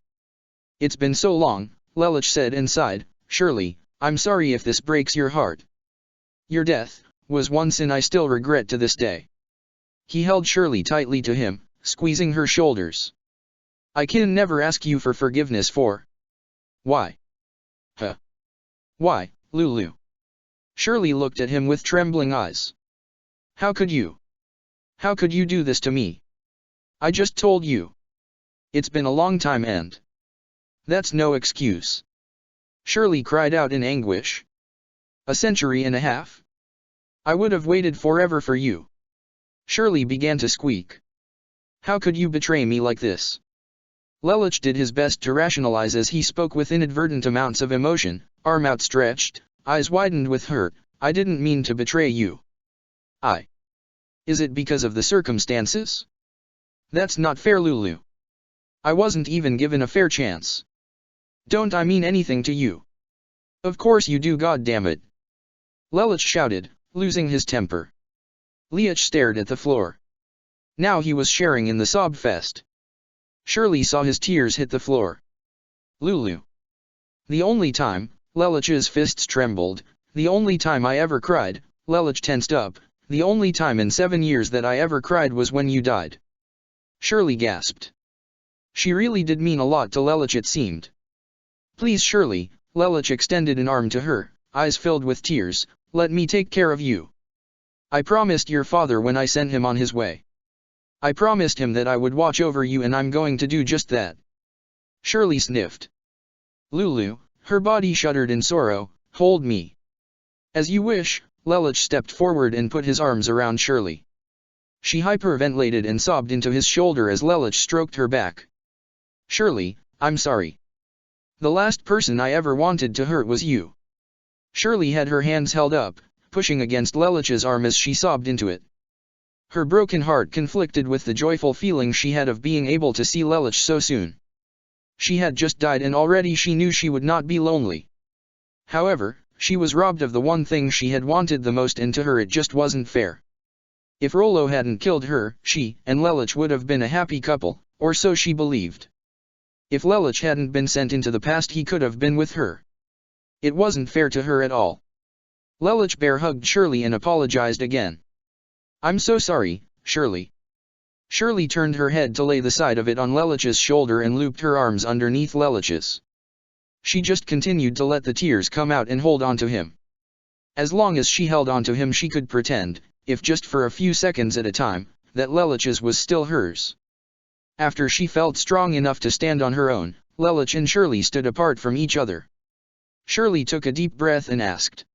It's been so long, Lelich said and sighed. Shirley, I'm sorry if this breaks your heart. Your death was one sin I still regret to this day. He held Shirley tightly to him, squeezing her shoulders. I can never ask you for forgiveness for. Why? Why, Lulu? Shirley looked at him with trembling eyes. How could you? How could you do this to me? I just told you. It's been a long time and. That's no excuse. Shirley cried out in anguish. A century and a half? I would have waited forever for you. Shirley began to squeak. How could you betray me like this? Lelich did his best to rationalize as he spoke with inadvertent amounts of emotion, arm outstretched, eyes widened with hurt. I didn't mean to betray you. Is it because of the circumstances? That's not fair, Lulu. I wasn't even given a fair chance. Don't I mean anything to you? Of course you do, goddammit. Lelich shouted, losing his temper. Leich stared at the floor. Now he was sharing in the sob fest. Shirley saw his tears hit the floor. Lulu. The only time, Lelich's fists trembled, the only time I ever cried, Lelich tensed up, the only time in 7 years that I ever cried was when you died. Shirley gasped. She really did mean a lot to Lelich, it seemed. Please, Shirley, Lelich extended an arm to her, eyes filled with tears, let me take care of you. I promised your father when I sent him on his way. I promised him that I would watch over you and I'm going to do just that. Shirley sniffed. Lulu, her body shuddered in sorrow, hold me. As you wish, Lelich stepped forward and put his arms around Shirley. She hyperventilated and sobbed into his shoulder as Lelich stroked her back. Shirley, I'm sorry. The last person I ever wanted to hurt was you. Shirley had her hands held up, pushing against Lelich's arm as she sobbed into it. Her broken heart conflicted with the joyful feeling she had of being able to see Lelich so soon. She had just died and already she knew she would not be lonely. However, she was robbed of the one thing she had wanted the most, and to her it just wasn't fair. If Rollo hadn't killed her, she and Lelich would have been a happy couple, or so she believed. If Lelich hadn't been sent into the past, he could have been with her. It wasn't fair to her at all. Lelich bear hugged Shirley and apologized again. I'm so sorry, Shirley. Shirley turned her head to lay the side of it on Lelich's shoulder and looped her arms underneath Lelich's. She just continued to let the tears come out and hold on to him. As long as she held on to him she could pretend, if just for a few seconds at a time, that Lelich's was still hers. After she felt strong enough to stand on her own, Lelich and Shirley stood apart from each other. Shirley took a deep breath and asked,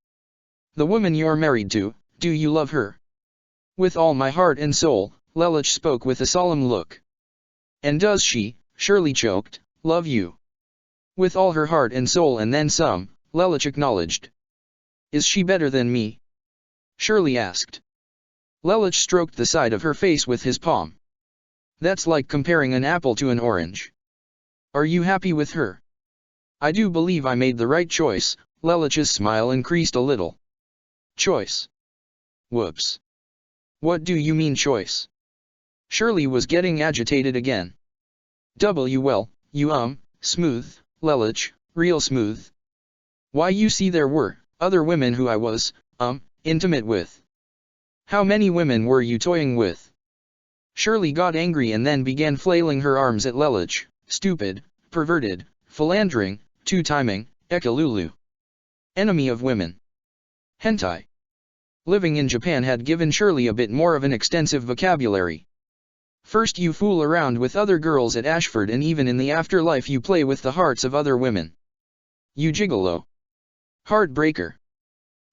"The woman you're married to, do you love her?" "With all my heart and soul," Lelich spoke with a solemn look. "And does she," Shirley choked, "love you?" "With all her heart and soul and then some," Lelich acknowledged. "Is she better than me?" Shirley asked. Lelich stroked the side of her face with his palm. "That's like comparing an apple to an orange. Are you happy with her?" "I do believe I made the right choice." Lelich's smile increased a little. "Choice? Whoops. What do you mean choice?" Shirley was getting agitated again. Well, you smooth, Lelich, real smooth. Why, you see, there were other women who I was, intimate with." "How many women were you toying with?" Shirley got angry and then began flailing her arms at Lelich. "Stupid, perverted, philandering, two-timing, ekalulu. Enemy of women. Hentai." Living in Japan had given Shirley a bit more of an extensive vocabulary. "First you fool around with other girls at Ashford, and even in the afterlife you play with the hearts of other women. You gigolo. Heartbreaker.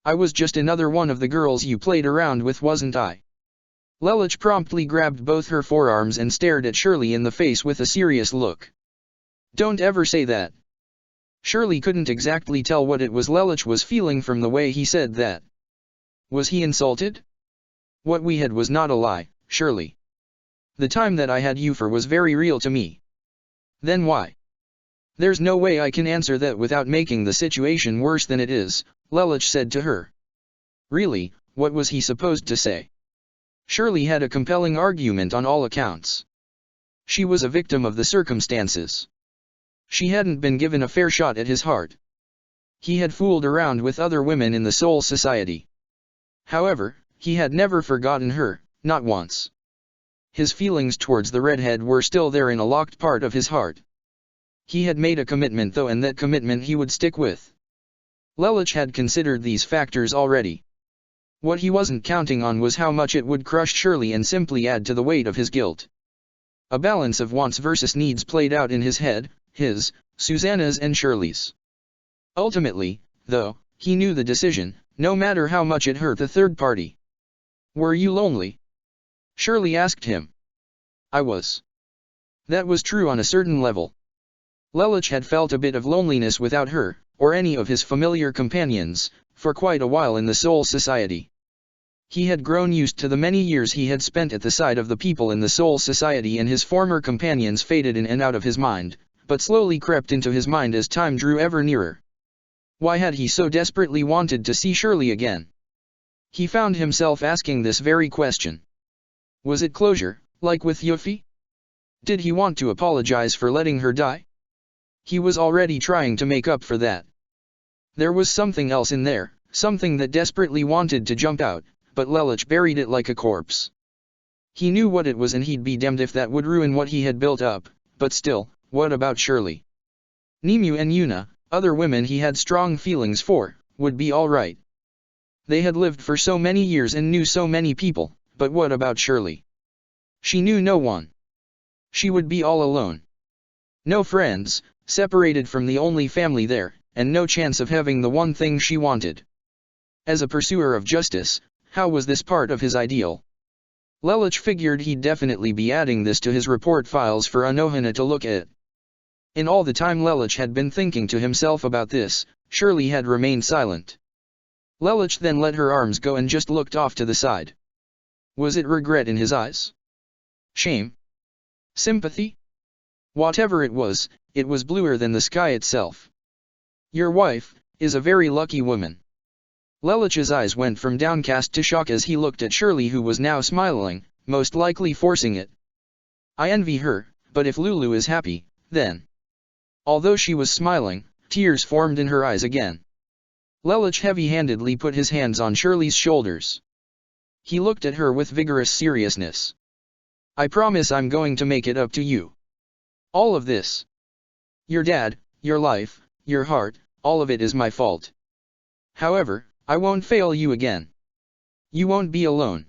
I was just another one of the girls you played around with, wasn't I?" Lelich promptly grabbed both her forearms and stared at Shirley in the face with a serious look. "Don't ever say that." Shirley couldn't exactly tell what it was Lelich was feeling from the way he said that. Was he insulted? "What we had was not a lie, Shirley. The time that I had you for was very real to me." "Then why?" "There's no way I can answer that without making the situation worse than it is," Lelich said to her. Really, what was he supposed to say? Shirley had a compelling argument on all accounts. She was a victim of the circumstances. She hadn't been given a fair shot at his heart. He had fooled around with other women in the Soul Society. However, he had never forgotten her, not once. His feelings towards the redhead were still there in a locked part of his heart. He had made a commitment though, and that commitment he would stick with. Lelich had considered these factors already. What he wasn't counting on was how much it would crush Shirley and simply add to the weight of his guilt. A balance of wants versus needs played out in his head, his, Susanna's and Shirley's. Ultimately, though, he knew the decision, no matter how much it hurt the third party. "Were you lonely?" Shirley asked him. "I was." That was true on a certain level. Lelich had felt a bit of loneliness without her, or any of his familiar companions, for quite a while in the Soul Society. He had grown used to the many years he had spent at the side of the people in the Soul Society, and his former companions faded in and out of his mind, but slowly crept into his mind as time drew ever nearer. Why had he so desperately wanted to see Shirley again? He found himself asking this very question. Was it closure, like with Yuffie? Did he want to apologize for letting her die? He was already trying to make up for that. There was something else in there, something that desperately wanted to jump out, but Lelich buried it like a corpse. He knew what it was, and he'd be damned if that would ruin what he had built up, but still, what about Shirley? Nimue and Yuna, other women he had strong feelings for, would be all right. They had lived for so many years and knew so many people, but what about Shirley? She knew no one. She would be all alone. No friends, separated from the only family there, and no chance of having the one thing she wanted. As a pursuer of justice, how was this part of his ideal? Lelich figured he'd definitely be adding this to his report files for Anohana to look at. In all the time Lelich had been thinking to himself about this, Shirley had remained silent. Lelich then let her arms go and just looked off to the side. Was it regret in his eyes? Shame? Sympathy? Whatever it was bluer than the sky itself. "Your wife is a very lucky woman." Lelich's eyes went from downcast to shock as he looked at Shirley, who was now smiling, most likely forcing it. "I envy her, but if Lulu is happy, then..." Although she was smiling, tears formed in her eyes again. Lelich heavy-handedly put his hands on Shirley's shoulders. He looked at her with vigorous seriousness. "I promise I'm going to make it up to you. All of this. Your dad, your life, your heart, all of it is my fault. However, I won't fail you again. You won't be alone.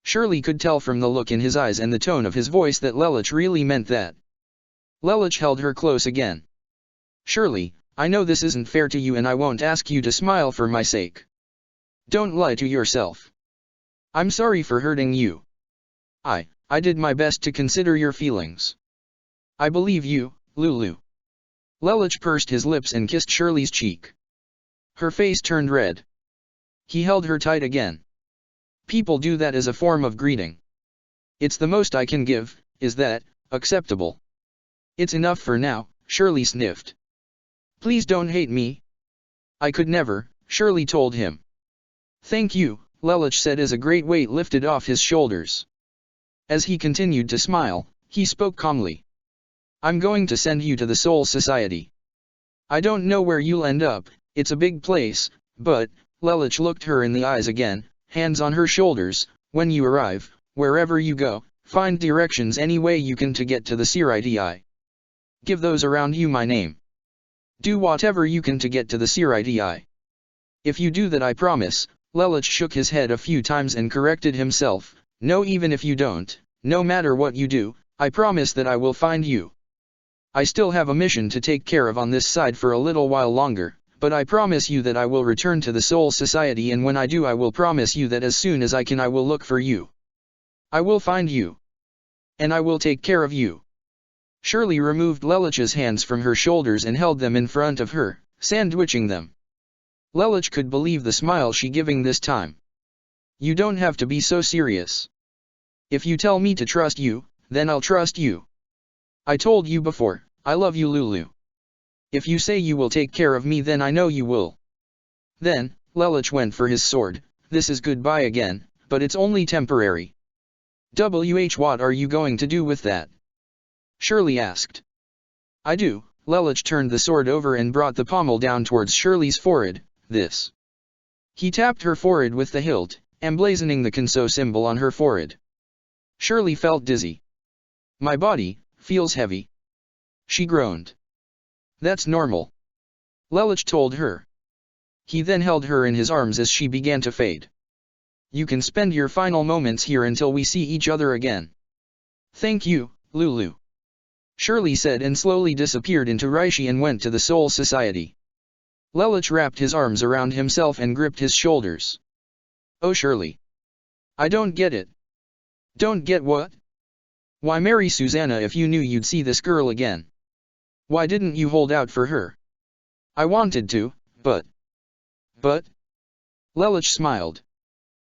Shirley could tell from the look in his eyes and the tone of his voice that Lelich really meant that. Lelich held her close again. Shirley, I know this isn't fair to you and I won't ask you to smile for my sake. Don't lie to yourself. I'm sorry for hurting you. I did my best to consider your feelings. I believe you, Lulu. Lelich pursed his lips and kissed Shirley's cheek. Her face turned red. He held her tight again. People do that as a form of greeting. It's the most I can give, is that acceptable? It's enough for now, Shirley sniffed. Please don't hate me. I could never, Shirley told him. Thank you, Lelich said as a great weight lifted off his shoulders. As he continued to smile, he spoke calmly. I'm going to send you to the Soul Society. I don't know where you'll end up, it's a big place, but, Lelich looked her in the eyes again, hands on her shoulders, when you arrive, wherever you go, find directions any way you can to get to the Siriti. Give those around you my name. Do whatever you can to get to the Siriti. If you do that I promise, Lelich shook his head a few times and corrected himself, no even if you don't, no matter what you do, I promise that I will find you. I still have a mission to take care of on this side for a little while longer, but I promise you that I will return to the Soul Society and when I do I will promise you that as soon as I can I will look for you. I will find you. And I will take care of you. Shirley removed Lelich's hands from her shoulders and held them in front of her, sandwiching them. Lelich could believe the smile she giving this time. You don't have to be so serious. If you tell me to trust you, then I'll trust you. I told you before, I love you Lulu. If you say you will take care of me then I know you will. Then, Lelich went for his sword, this is goodbye again, but it's only temporary. What are you going to do with that? Shirley asked. I do, Lelich turned the sword over and brought the pommel down towards Shirley's forehead, this. He tapped her forehead with the hilt, emblazoning the Kenso symbol on her forehead. Shirley felt dizzy. My body feels heavy. She groaned. That's normal. Lelich told her. He then held her in his arms as she began to fade. You can spend your final moments here until we see each other again. Thank you, Lulu. Shirley said and slowly disappeared into Rishi and went to the Soul Society. Lelich wrapped his arms around himself and gripped his shoulders. Oh Shirley. I don't get it. Don't get what? Why marry Susanna if you knew you'd see this girl again? Why didn't you hold out for her? I wanted to, but... Lelich smiled.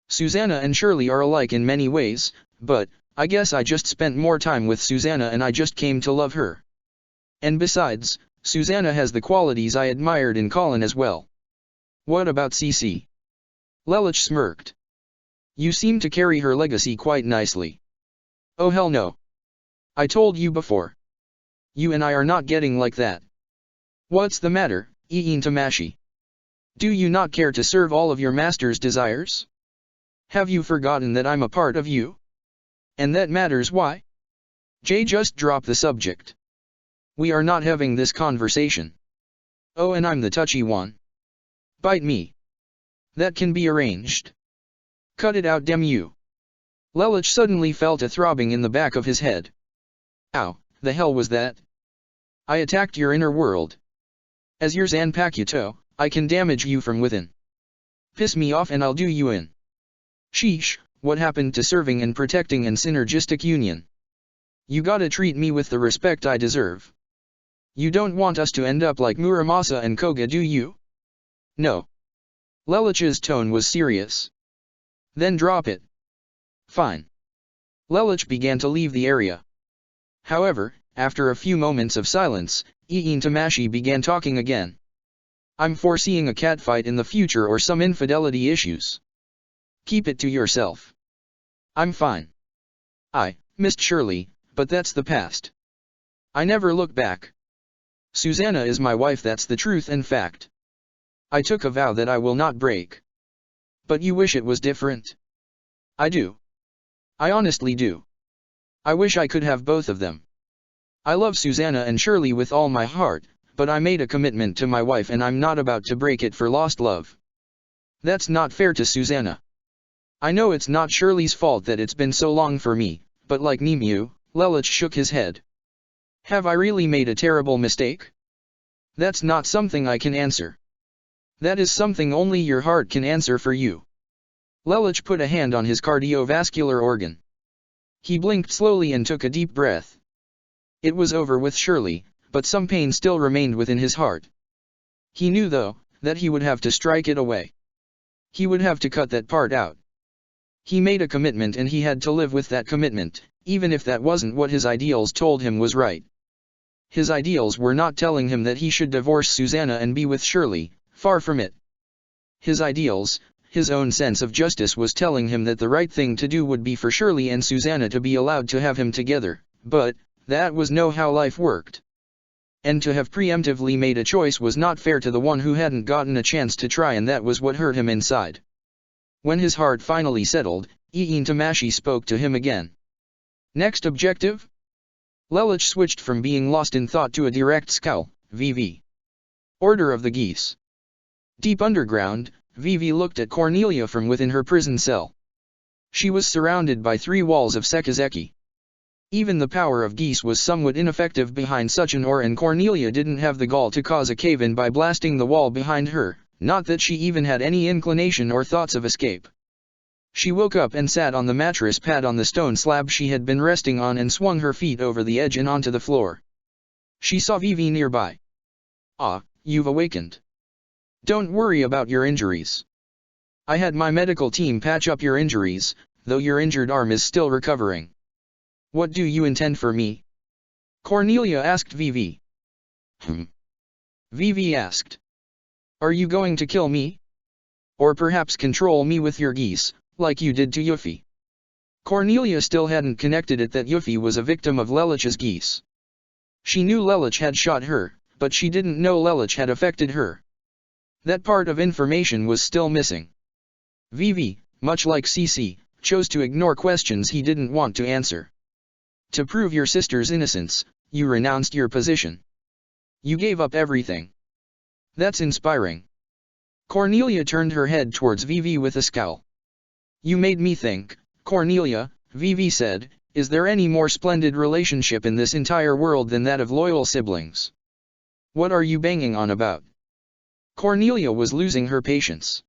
Susanna and Shirley are alike in many ways, but, I guess I just spent more time with Susanna and I just came to love her. And besides, Susanna has the qualities I admired in Colin as well. What about Cece? Lelich smirked. You seem to carry her legacy quite nicely. Oh hell no. I told you before. You and I are not getting like that. What's the matter, Iin Tamashi? Do you not care to serve all of your master's desires? Have you forgotten that I'm a part of you? And that matters why? Jay just dropped the subject. We are not having this conversation. Oh and I'm the touchy one. Bite me. That can be arranged. Cut it out damn you. Lelich suddenly felt a throbbing in the back of his head. Ow, the hell was that? I attacked your inner world. As your Zanpakuto, I can damage you from within. Piss me off and I'll do you in. Sheesh, what happened to serving and protecting and synergistic union? You gotta treat me with the respect I deserve. You don't want us to end up like Muramasa and Koga do you? No. Lelich's tone was serious. Then drop it. Fine. Lelich began to leave the area. However, after a few moments of silence, Iin Tamashi began talking again. I'm foreseeing a catfight in the future or some infidelity issues. Keep it to yourself. I'm fine. I missed Shirley, but that's the past. I never look back. Susanna is my wife, that's the truth and fact. I took a vow that I will not break. But you wish it was different? I do. I honestly do. I wish I could have both of them. I love Susanna and Shirley with all my heart, but I made a commitment to my wife and I'm not about to break it for lost love. That's not fair to Susanna. I know it's not Shirley's fault that it's been so long for me, but like Nemu, Lelich shook his head. Have I really made a terrible mistake? That's not something I can answer. That is something only your heart can answer for you. Lelich put a hand on his cardiovascular organ. He blinked slowly and took a deep breath. It was over with Shirley, but some pain still remained within his heart. He knew though, that he would have to strike it away. He would have to cut that part out. He made a commitment and he had to live with that commitment, even if that wasn't what his ideals told him was right. His ideals were not telling him that he should divorce Susanna and be with Shirley, far from it. His ideals, his own sense of justice was telling him that the right thing to do would be for Shirley and Susanna to be allowed to have him together, but that was not how life worked. And to have preemptively made a choice was not fair to the one who hadn't gotten a chance to try, and that was what hurt him inside. When his heart finally settled, Iin Tamashi spoke to him again. Next objective? Lelich switched from being lost in thought to a direct scowl. VV. Order of the Geese. Deep underground, Vivi looked at Cornelia from within her prison cell. She was surrounded by 3 walls of Sekizeki. Even the power of geese was somewhat ineffective behind such an ore, and Cornelia didn't have the gall to cause a cave-in by blasting the wall behind her, not that she even had any inclination or thoughts of escape. She woke up and sat on the mattress pad on the stone slab she had been resting on and swung her feet over the edge and onto the floor. She saw Vivi nearby. Ah, you've awakened. Don't worry about your injuries. I had my medical team patch up your injuries, though your injured arm is still recovering. What do you intend for me? Cornelia asked Vivi. Vivi asked. Are you going to kill me? Or perhaps control me with your geese, like you did to Yuffie? Cornelia still hadn't connected it that Yuffie was a victim of Lelich's geese. She knew Lelich had shot her, but she didn't know Lelich had affected her. That part of information was still missing. Vivi, much like Cece, chose to ignore questions he didn't want to answer. To prove your sister's innocence, you renounced your position. You gave up everything. That's inspiring. Cornelia turned her head towards Vivi with a scowl. You made me think, Cornelia, Vivi said, is there any more splendid relationship in this entire world than that of loyal siblings? What are you banging on about? Cornelia was losing her patience.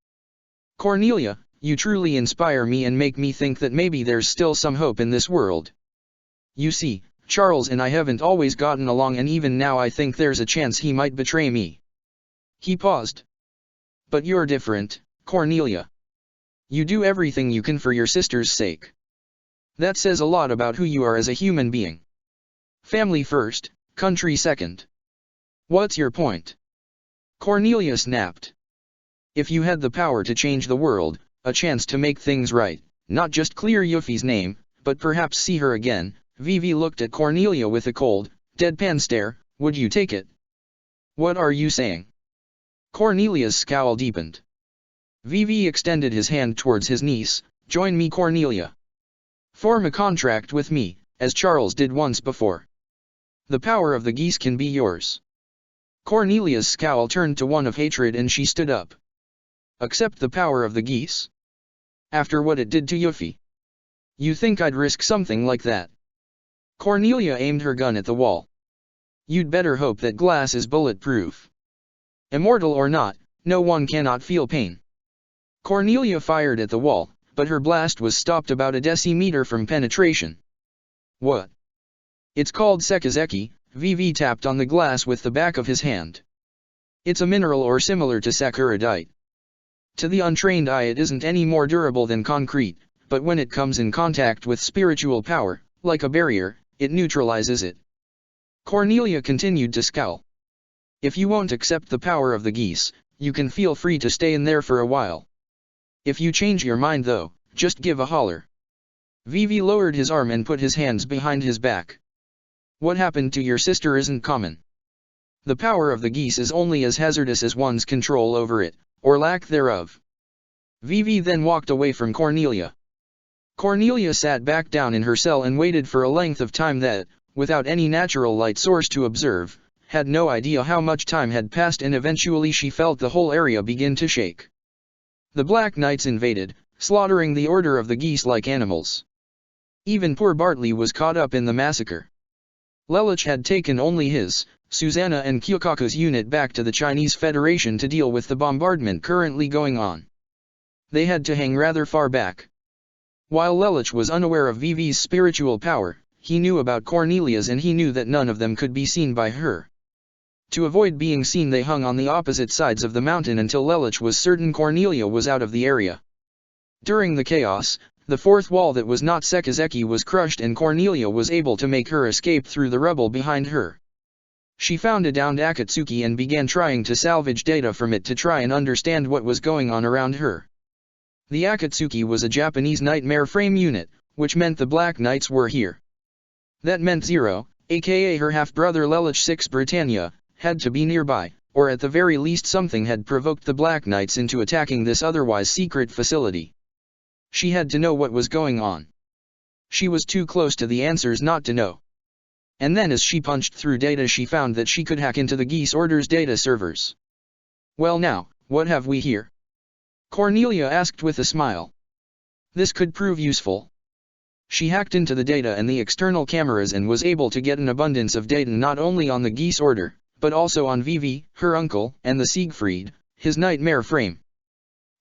Cornelia, you truly inspire me and make me think that maybe there's still some hope in this world. You see, Charles and I haven't always gotten along, and even now I think there's a chance he might betray me. He paused. But you're different, Cornelia. You do everything you can for your sister's sake. That says a lot about who you are as a human being. Family first, country second. What's your point? Cornelia snapped. If you had the power to change the world, a chance to make things right, not just clear Yuffie's name, but perhaps see her again, Vivi looked at Cornelia with a cold, deadpan stare, would you take it? What are you saying? Cornelia's scowl deepened. Vivi extended his hand towards his niece, join me, Cornelia. Form a contract with me, as Charles did once before. The power of the geese can be yours. Cornelia's scowl turned to one of hatred and she stood up. Accept the power of the geese? After what it did to Yuffie? You think I'd risk something like that? Cornelia aimed her gun at the wall. You'd better hope that glass is bulletproof. Immortal or not, no one cannot feel pain. Cornelia fired at the wall, but her blast was stopped about a decimeter from penetration. What? It's called Sekizeki, Vivi tapped on the glass with the back of his hand. It's a mineral or similar to sakuradite. To the untrained eye it isn't any more durable than concrete, but when it comes in contact with spiritual power, like a barrier, it neutralizes it. Cornelia continued to scowl. If you won't accept the power of the geese, you can feel free to stay in there for a while. If you change your mind though, just give a holler. Vivi lowered his arm and put his hands behind his back. What happened to your sister isn't common. The power of the geese is only as hazardous as one's control over it, or lack thereof. Vivi then walked away from Cornelia. Cornelia sat back down in her cell and waited for a length of time that, without any natural light source to observe, had no idea how much time had passed, and eventually she felt the whole area begin to shake. The Black Knights invaded, slaughtering the order of the geese like animals. Even poor Bartley was caught up in the massacre. Lelich had taken only his, Susanna and Kyokaku's unit back to the Chinese Federation to deal with the bombardment currently going on. They had to hang rather far back. While Lelich was unaware of Vivi's spiritual power, he knew about Cornelia's and he knew that none of them could be seen by her. To avoid being seen they hung on the opposite sides of the mountain until Lelich was certain Cornelia was out of the area. During the chaos, the fourth wall that was not Sekizeki was crushed and Cornelia was able to make her escape through the rubble behind her. She found a downed Akatsuki and began trying to salvage data from it to try and understand what was going on around her. The Akatsuki was a Japanese nightmare frame unit, which meant the Black Knights were here. That meant Zero, aka her half-brother Lelich Six Britannia, had to be nearby, or at the very least something had provoked the Black Knights into attacking this otherwise secret facility. She had to know what was going on. She was too close to the answers not to know. And then as she punched through data she found that she could hack into the Geese Order's data servers. Well now, what have we here? Cornelia asked with a smile. This could prove useful. She hacked into the data and the external cameras and was able to get an abundance of data not only on the Geese Order, but also on Vivi, her uncle, and the Siegfried, his nightmare frame.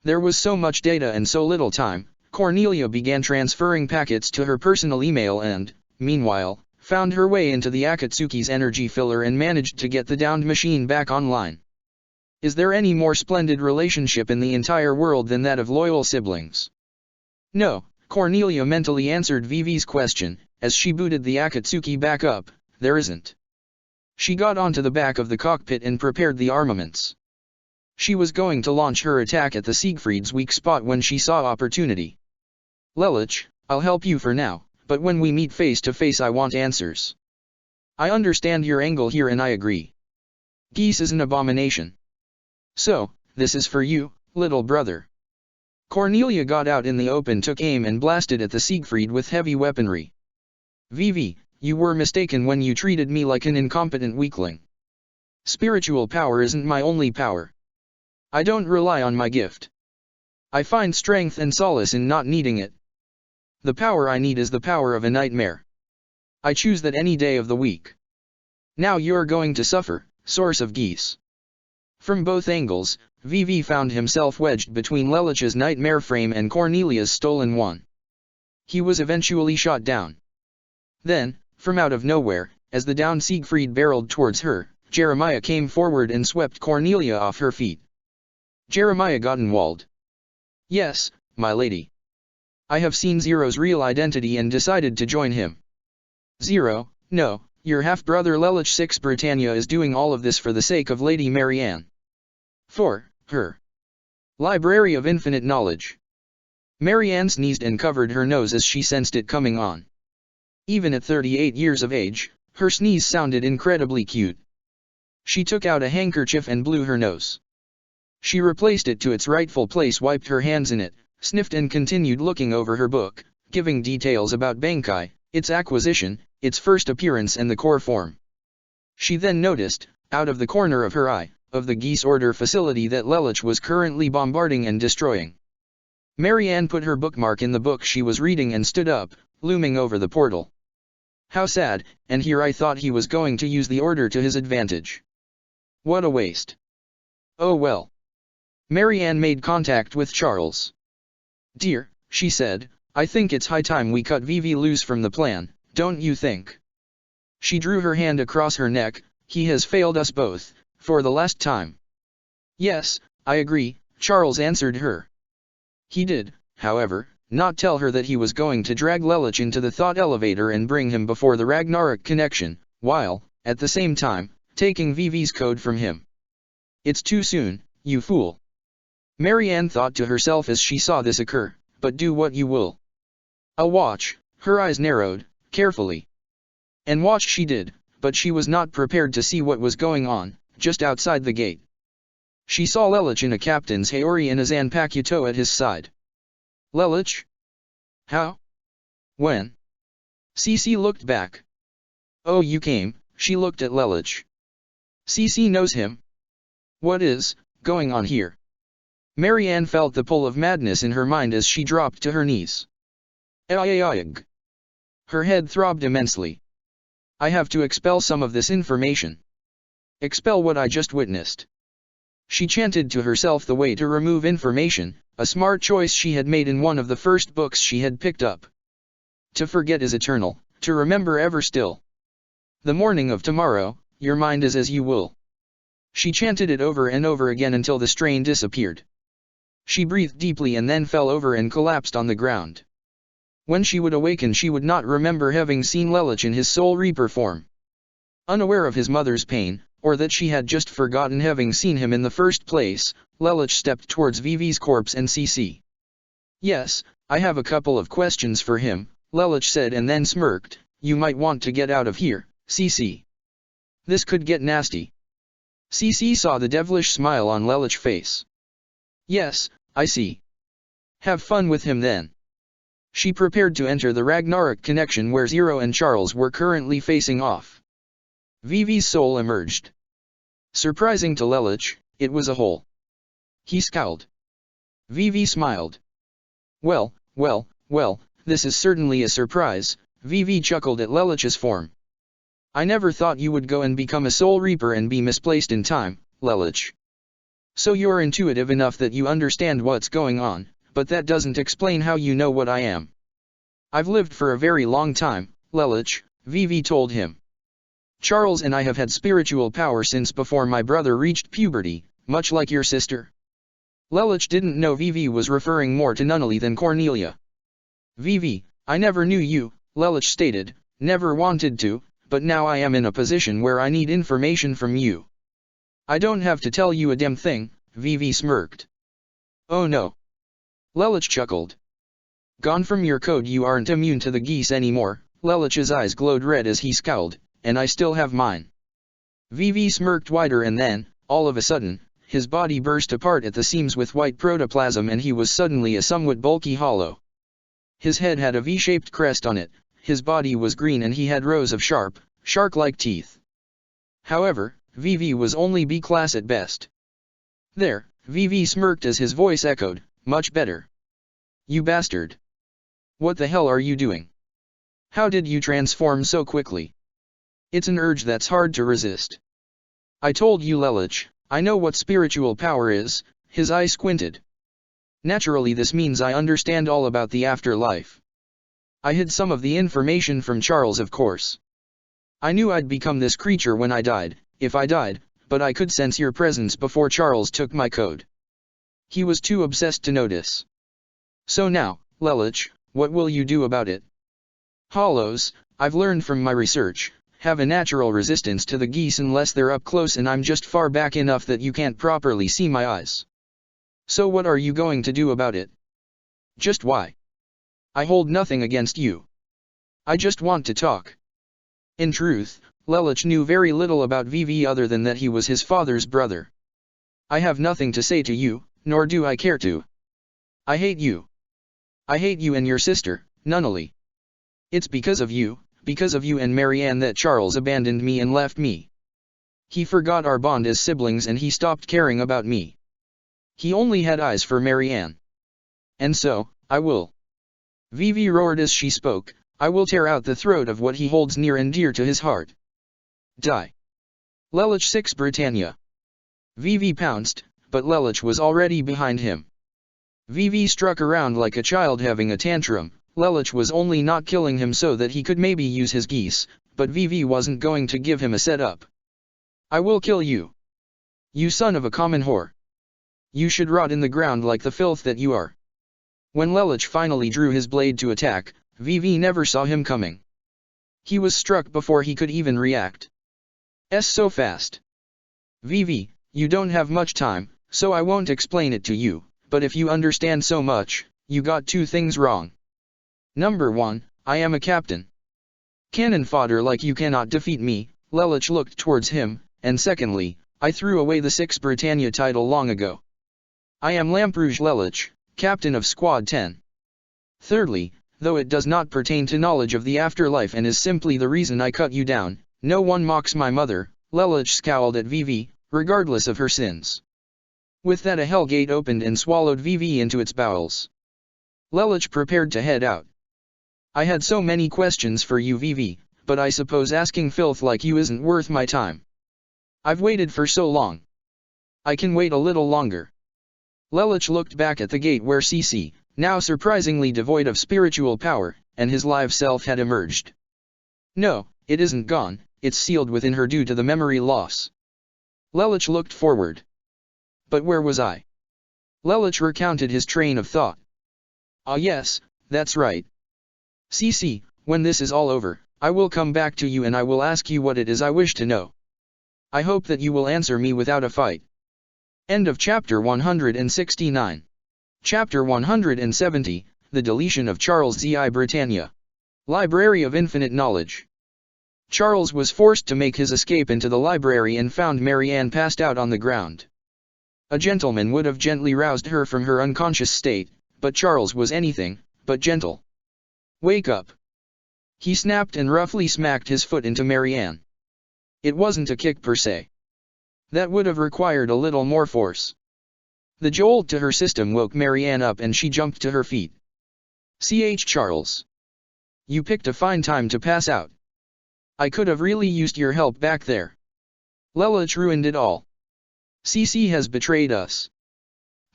There was so much data and so little time, Cornelia began transferring packets to her personal email and, meanwhile, found her way into the Akatsuki's energy filler and managed to get the downed machine back online. Is there any more splendid relationship in the entire world than that of loyal siblings? No, Cornelia mentally answered Vivi's question, as she booted the Akatsuki back up, there isn't. She got onto the back of the cockpit and prepared the armaments. She was going to launch her attack at the Siegfried's weak spot when she saw opportunity. Lelich, I'll help you for now, but when we meet face to face I want answers. I understand your angle here and I agree. Geese is an abomination. So, this is for you, little brother. Cornelia got out in the open, took aim and blasted at the Siegfried with heavy weaponry. Vivi, you were mistaken when you treated me like an incompetent weakling. Spiritual power isn't my only power. I don't rely on my gift. I find strength and solace in not needing it. The power I need is the power of a nightmare. I choose that any day of the week. Now you're going to suffer, source of geese. From both angles, Vivi found himself wedged between Lelich's nightmare frame and Cornelia's stolen one. He was eventually shot down. Then, from out of nowhere, as the downed Siegfried barreled towards her, Jeremiah came forward and swept Cornelia off her feet. Jeremiah Gottenwald. Yes, my lady. I have seen Zero's real identity and decided to join him. Zero, no, your half-brother Lelich Six Britannia is doing all of this for the sake of Lady Marianne. For her Library of Infinite Knowledge. Marianne sneezed and covered her nose as she sensed it coming on. Even at 38 years of age, her sneeze sounded incredibly cute. She took out a handkerchief and blew her nose. She replaced it to its rightful place, wiped her hands in it, sniffed and continued looking over her book, giving details about Bankai, its acquisition, its first appearance and the core form. She then noticed, out of the corner of her eye, of the Geese Order facility that Lelich was currently bombarding and destroying. Marianne put her bookmark in the book she was reading and stood up, looming over the portal. How sad, and here I thought he was going to use the order to his advantage. What a waste. Oh well. Marianne made contact with Charles. Dear, she said, I think it's high time we cut Vivi loose from the plan, don't you think? She drew her hand across her neck. He has failed us both, for the last time. Yes, I agree, Charles answered her. He did, however, not tell her that he was going to drag Lelich into the thought elevator and bring him before the Ragnarok connection, while, at the same time, taking Vivi's code from him. It's too soon, you fool. Marianne thought to herself as she saw this occur, but do what you will. I'll watch. Her eyes narrowed, carefully. And watch she did, but she was not prepared to see what was going on, just outside the gate. She saw Lelich in a captain's Haori and a Zanpakuto at his side. Lelich? How? When? Cece looked back. Oh, you came. She looked at Lelich. Cece knows him. What is going on here? Marianne felt the pull of madness in her mind as she dropped to her knees. Ayayayag. Her head throbbed immensely. I have to expel some of this information. Expel what I just witnessed. She chanted to herself the way to remove information, a smart choice she had made in one of the first books she had picked up. To forget is eternal, to remember ever still. The morning of tomorrow, your mind is as you will. She chanted it over and over again until the strain disappeared. She breathed deeply and then fell over and collapsed on the ground. When she would awaken she would not remember having seen Lelich in his Soul Reaper form. Unaware of his mother's pain, or that she had just forgotten having seen him in the first place, Lelich stepped towards Vivi's corpse and CC. Yes, I have a couple of questions for him, Lelich said and then smirked. You might want to get out of here, CC. This could get nasty. CC saw the devilish smile on Lelich's face. Yes, I see. Have fun with him then. She prepared to enter the Ragnarok connection where Zero and Charles were currently facing off. Vivi's soul emerged. Surprising to Lelich, it was a hole. He scowled. Vivi smiled. Well, this is certainly a surprise, Vivi chuckled at Lelich's form. I never thought you would go and become a Soul Reaper and be misplaced in time, Lelich. So you're intuitive enough that you understand what's going on, but that doesn't explain how you know what I am. I've lived for a very long time, Lelich, Vivi told him. Charles and I have had spiritual power since before my brother reached puberty, much like your sister. Lelich didn't know Vivi was referring more to Nunnally than Cornelia. Vivi, I never knew you, Lelich stated, never wanted to, but now I am in a position where I need information from you. I don't have to tell you a damn thing, Vivi smirked. Oh no. Lelich chuckled. Gone from your code you aren't immune to the geese anymore, Lelich's eyes glowed red as he scowled, and I still have mine. Vivi smirked wider and then, all of a sudden, his body burst apart at the seams with white protoplasm and he was suddenly a somewhat bulky hollow. His head had a V-shaped crest on it, his body was green and he had rows of sharp, shark-like teeth. However, Vivi was only B-class at best. There, Vivi smirked as his voice echoed, much better. You bastard. What the hell are you doing? How did you transform so quickly? It's an urge that's hard to resist. I told you Lelich, I know what spiritual power is, his eye squinted. Naturally this means I understand all about the afterlife. I hid some of the information from Charles of course. I knew I'd become this creature when I died, if I died, but I could sense your presence before Charles took my code. He was too obsessed to notice. So now, Lelich, what will you do about it? Hollows, I've learned from my research, have a natural resistance to the geese unless they're up close and I'm just far back enough that you can't properly see my eyes. So what are you going to do about it? Just why? I hold nothing against you. I just want to talk. In truth, Lelich knew very little about Vivi other than that he was his father's brother. I have nothing to say to you, nor do I care to. I hate you. I hate you and your sister, Nunnally. It's because of you and Marianne that Charles abandoned me and left me. He forgot our bond as siblings and he stopped caring about me. He only had eyes for Marianne. And so, I will. Vivi roared as she spoke, I will tear out the throat of what he holds near and dear to his heart. Die. Lelich 6 Britannia. Vivi pounced, but Lelich was already behind him. Vivi struck around like a child having a tantrum. Lelich was only not killing him so that he could maybe use his geese, but Vivi wasn't going to give him a setup. I will kill you. You son of a common whore. You should rot in the ground like the filth that you are. When Lelich finally drew his blade to attack, Vivi never saw him coming. He was struck before he could even react. So fast. Vivi, you don't have much time, so I won't explain it to you, but if you understand so much, you got two things wrong. Number 1, I am a captain. Cannon fodder like you cannot defeat me, Lelich looked towards him, and secondly, I threw away the 6 Britannia title long ago. I am Lamperouge Lelich, captain of Squad 10. Thirdly, though it does not pertain to knowledge of the afterlife and is simply the reason I cut you down, no one mocks my mother, Lelich scowled at Vivi, regardless of her sins. With that, a hell gate opened and swallowed VV into its bowels. Lelich prepared to head out. I had so many questions for you, VV, but I suppose asking filth like you isn't worth my time. I've waited for so long. I can wait a little longer. Lelich looked back at the gate where CC, now surprisingly devoid of spiritual power, and his live self had emerged. No, it isn't gone, it's sealed within her due to the memory loss. Lelich looked forward. But where was I? Lelich recounted his train of thought. Ah yes, that's right. CC, when this is all over, I will come back to you and I will ask you what it is I wish to know. I hope that you will answer me without a fight. End of chapter 169. Chapter 170, The Deletion of Charles Z.I. Britannia. Library of Infinite Knowledge. Charles was forced to make his escape into the library and found Marianne passed out on the ground. A gentleman would have gently roused her from her unconscious state, but Charles was anything but gentle. Wake up! He snapped and roughly smacked his foot into Marianne. It wasn't a kick per se. That would have required a little more force. The jolt to her system woke Marianne up and she jumped to her feet. Charles. You picked a fine time to pass out. I could have really used your help back there. Lelich ruined it all. CC has betrayed us.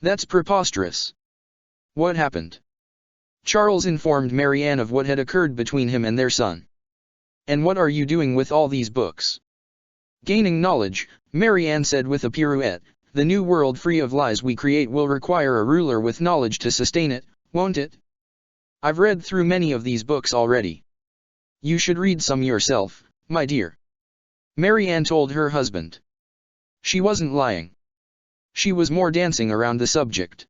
That's preposterous. What happened? Charles informed Marianne of what had occurred between him and their son. And what are you doing with all these books? Gaining knowledge, Marianne said with a pirouette. The new world free of lies we create will require a ruler with knowledge to sustain it, won't it? I've read through many of these books already. You should read some yourself, my dear. Marianne told her husband. She wasn't lying. She was more dancing around the subject.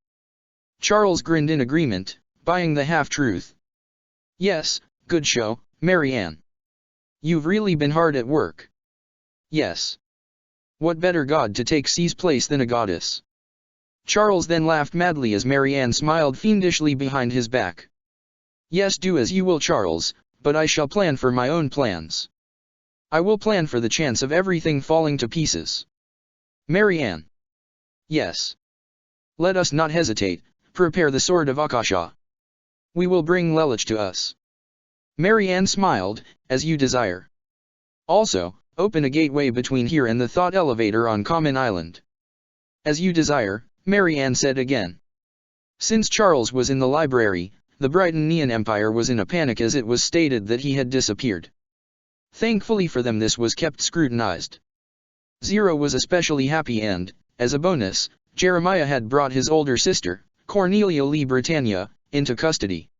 Charles grinned in agreement, buying the half-truth. Yes, good show, Marianne. You've really been hard at work. Yes. What better god to take C's place than a goddess? Charles then laughed madly as Marianne smiled fiendishly behind his back. Yes, do as you will, Charles, but I shall plan for my own plans. I will plan for the chance of everything falling to pieces. Marianne. Yes. Let us not hesitate, prepare the sword of Akasha. We will bring Lelich to us. Marianne smiled, as you desire. Also, open a gateway between here and the thought elevator on Common Island. As you desire, Marianne said again. Since Charles was in the library, the Brighton Empire was in a panic as it was stated that he had disappeared. Thankfully for them this was kept scrutinized. Zero was especially happy and, as a bonus, Jeremiah had brought his older sister, Cornelia Lee Britannia, into custody.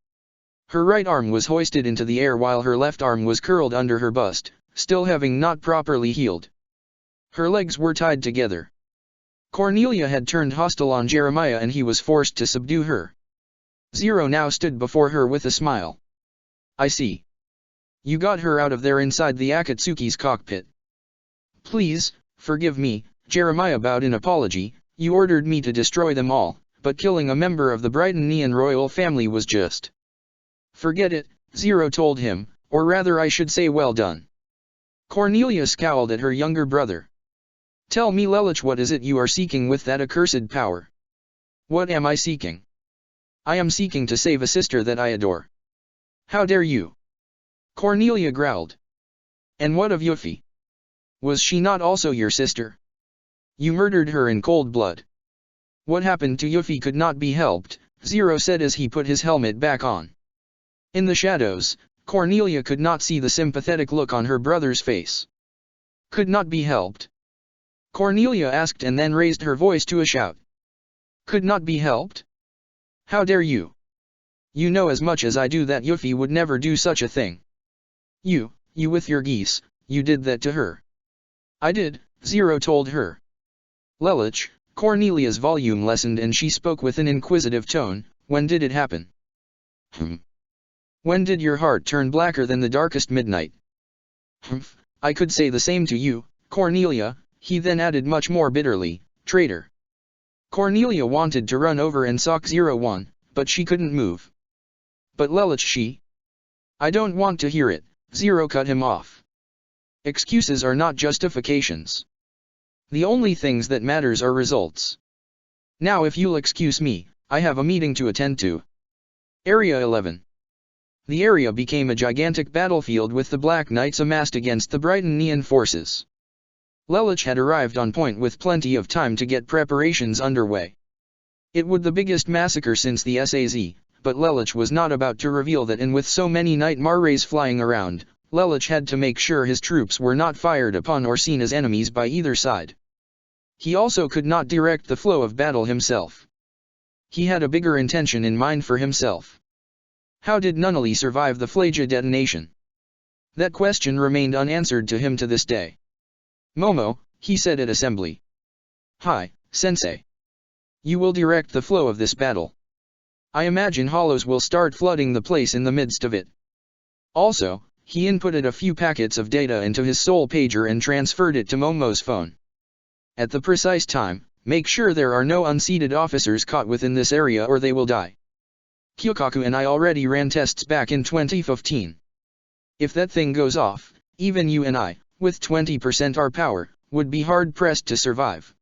Her right arm was hoisted into the air while her left arm was curled under her bust, still having not properly healed. Her legs were tied together. Cornelia had turned hostile on Jeremiah and he was forced to subdue her. Zero now stood before her with a smile. I see. You got her out of there inside the Akatsuki's cockpit. Please, forgive me, Jeremiah bowed in apology. You ordered me to destroy them all, but killing a member of the Brightonian royal family was just. Forget it, Zero told him, or rather I should say well done. Cornelia scowled at her younger brother. Tell me, Lelich, what is it you are seeking with that accursed power? What am I seeking? I am seeking to save a sister that I adore. How dare you? Cornelia growled. And what of Yuffie? Was she not also your sister? You murdered her in cold blood. What happened to Yuffie could not be helped, Zero said as he put his helmet back on. In the shadows, Cornelia could not see the sympathetic look on her brother's face. Could not be helped? Cornelia asked and then raised her voice to a shout. Could not be helped? How dare you? You know as much as I do that Yuffie would never do such a thing. You with your geese, you did that to her. I did, Zero told her. Lelich, Cornelia's volume lessened and she spoke with an inquisitive tone, when did it happen? When did your heart turn blacker than the darkest midnight? I could say the same to you, Cornelia, he then added much more bitterly, traitor. Cornelia wanted to run over and sock 01, but she couldn't move. But Lelich I don't want to hear it, Zero cut him off. Excuses are not justifications. The only things that matters are results. Now if you'll excuse me, I have a meeting to attend to. Area 11. The area became a gigantic battlefield with the Black Knights amassed against the Brytonian forces. Lelich had arrived on point with plenty of time to get preparations underway. It would the biggest massacre since the SAZ, but Lelich was not about to reveal that, and with so many night marais flying around, Lelich had to make sure his troops were not fired upon or seen as enemies by either side. He also could not direct the flow of battle himself. He had a bigger intention in mind for himself. How did Nunnally survive the Flaja detonation? That question remained unanswered to him to this day. Momo, he said at assembly. Hi, Sensei. You will direct the flow of this battle. I imagine hollows will start flooding the place in the midst of it. Also, he inputted a few packets of data into his soul pager and transferred it to Momo's phone. At the precise time, make sure there are no unseated officers caught within this area or they will die. Kyokaku and I already ran tests back in 2015. If that thing goes off, even you and I, with 20% our power, would be hard-pressed to survive.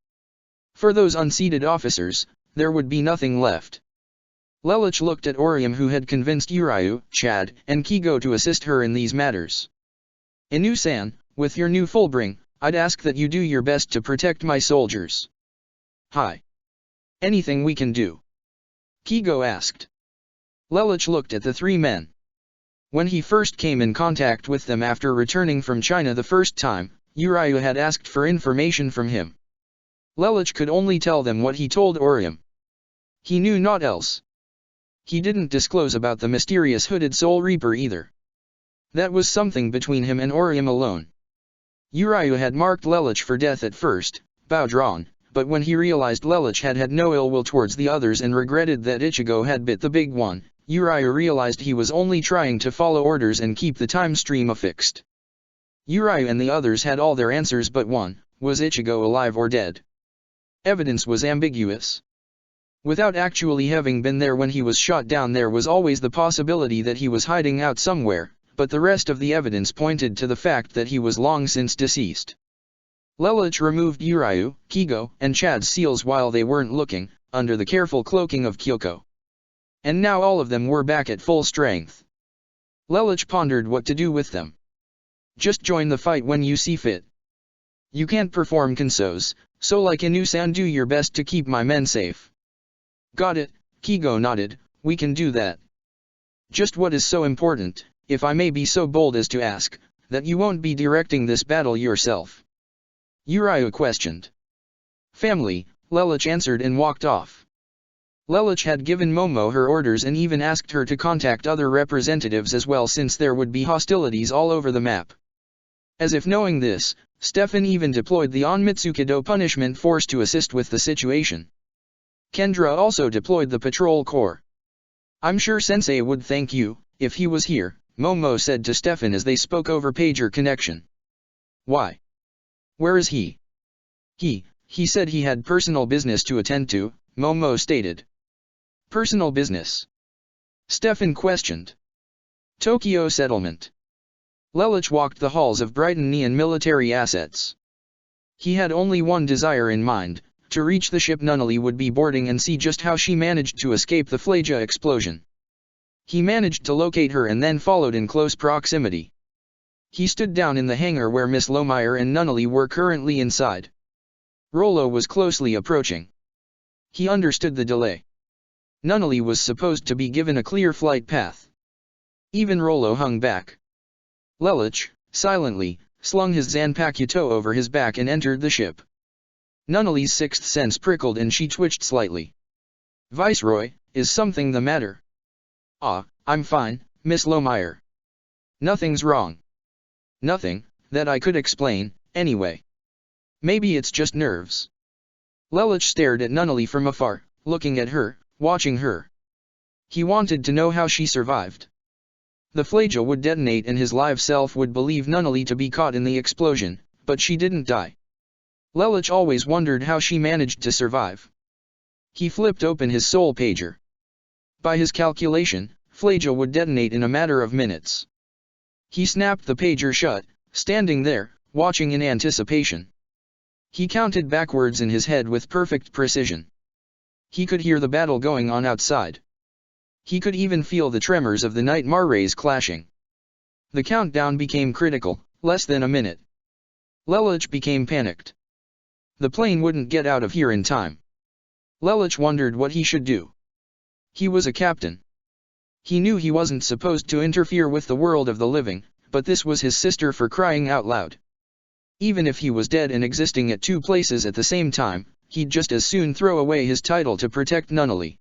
For those unseated officers, there would be nothing left. Lelich looked at Orium, who had convinced Urayu, Chad, and Kigo to assist her in these matters. Inu-san, with your new Fullbring, I'd ask that you do your best to protect my soldiers. Hi. Anything we can do? Kigo asked. Lelich looked at the three men. When he first came in contact with them after returning from China the first time, Urayu had asked for information from him. Lelich could only tell them what he told Orium. He knew naught else. He didn't disclose about the mysterious hooded Soul Reaper either. That was something between him and Orium alone. Urayu had marked Lelich for death at first, bow drawn, but when he realized Lelich had no ill will towards the others and regretted that Ichigo had bit the big one, Urayu realized he was only trying to follow orders and keep the time stream affixed. Urayu and the others had all their answers but one: was Ichigo alive or dead? Evidence was ambiguous. Without actually having been there when he was shot down, there was always the possibility that he was hiding out somewhere, but the rest of the evidence pointed to the fact that he was long since deceased. Lelich removed Urayu, Kigo, and Chad's seals while they weren't looking, under the careful cloaking of Kyoko. And now all of them were back at full strength. Lelich pondered what to do with them. Just join the fight when you see fit. You can't perform Kensos, so like Inu-san, do your best to keep my men safe. Got it, Kigo nodded, we can do that. Just what is so important, if I may be so bold as to ask, that you won't be directing this battle yourself? Urayu questioned. Family, Lelich answered and walked off. Lelich had given Momo her orders and even asked her to contact other representatives as well, since there would be hostilities all over the map. As if knowing this, Stefan even deployed the Onmitsukido punishment force to assist with the situation. Kendra also deployed the patrol corps. I'm sure Sensei would thank you, if he was here, Momo said to Stefan as they spoke over pager connection. Why? Where is he? He said he had personal business to attend to, Momo stated. Personal business? Stefan questioned. Tokyo settlement. Lelich walked the halls of Brytonian military assets. He had only one desire in mind: to reach the ship Nunnally would be boarding and see just how she managed to escape the Flaja explosion. He managed to locate her and then followed in close proximity. He stood down in the hangar where Miss Lohmeyer and Nunnally were currently inside. Rollo was closely approaching. He understood the delay. Nunnally was supposed to be given a clear flight path. Even Rollo hung back. Lelich, silently, slung his Zanpakuto over his back and entered the ship. Nunnally's sixth sense prickled and she twitched slightly. Viceroy, is something the matter? Ah, I'm fine, Miss Lohmeyer. Nothing's wrong. Nothing, that I could explain, anyway. Maybe it's just nerves. Lelich stared at Nunnally from afar, looking at her, watching her. He wanted to know how she survived. The Flaja would detonate and his live self would believe Nunnally to be caught in the explosion, but she didn't die. Lelich always wondered how she managed to survive. He flipped open his soul pager. By his calculation, Flaja would detonate in a matter of minutes. He snapped the pager shut, standing there, watching in anticipation. He counted backwards in his head with perfect precision. He could hear the battle going on outside. He could even feel the tremors of the Nightmare rays clashing. The countdown became critical, less than a minute. Lelich became panicked. The plane wouldn't get out of here in time. Lelich wondered what he should do. He was a captain. He knew he wasn't supposed to interfere with the world of the living, but this was his sister, for crying out loud. Even if he was dead and existing at two places at the same time, he'd just as soon throw away his title to protect Nunnally.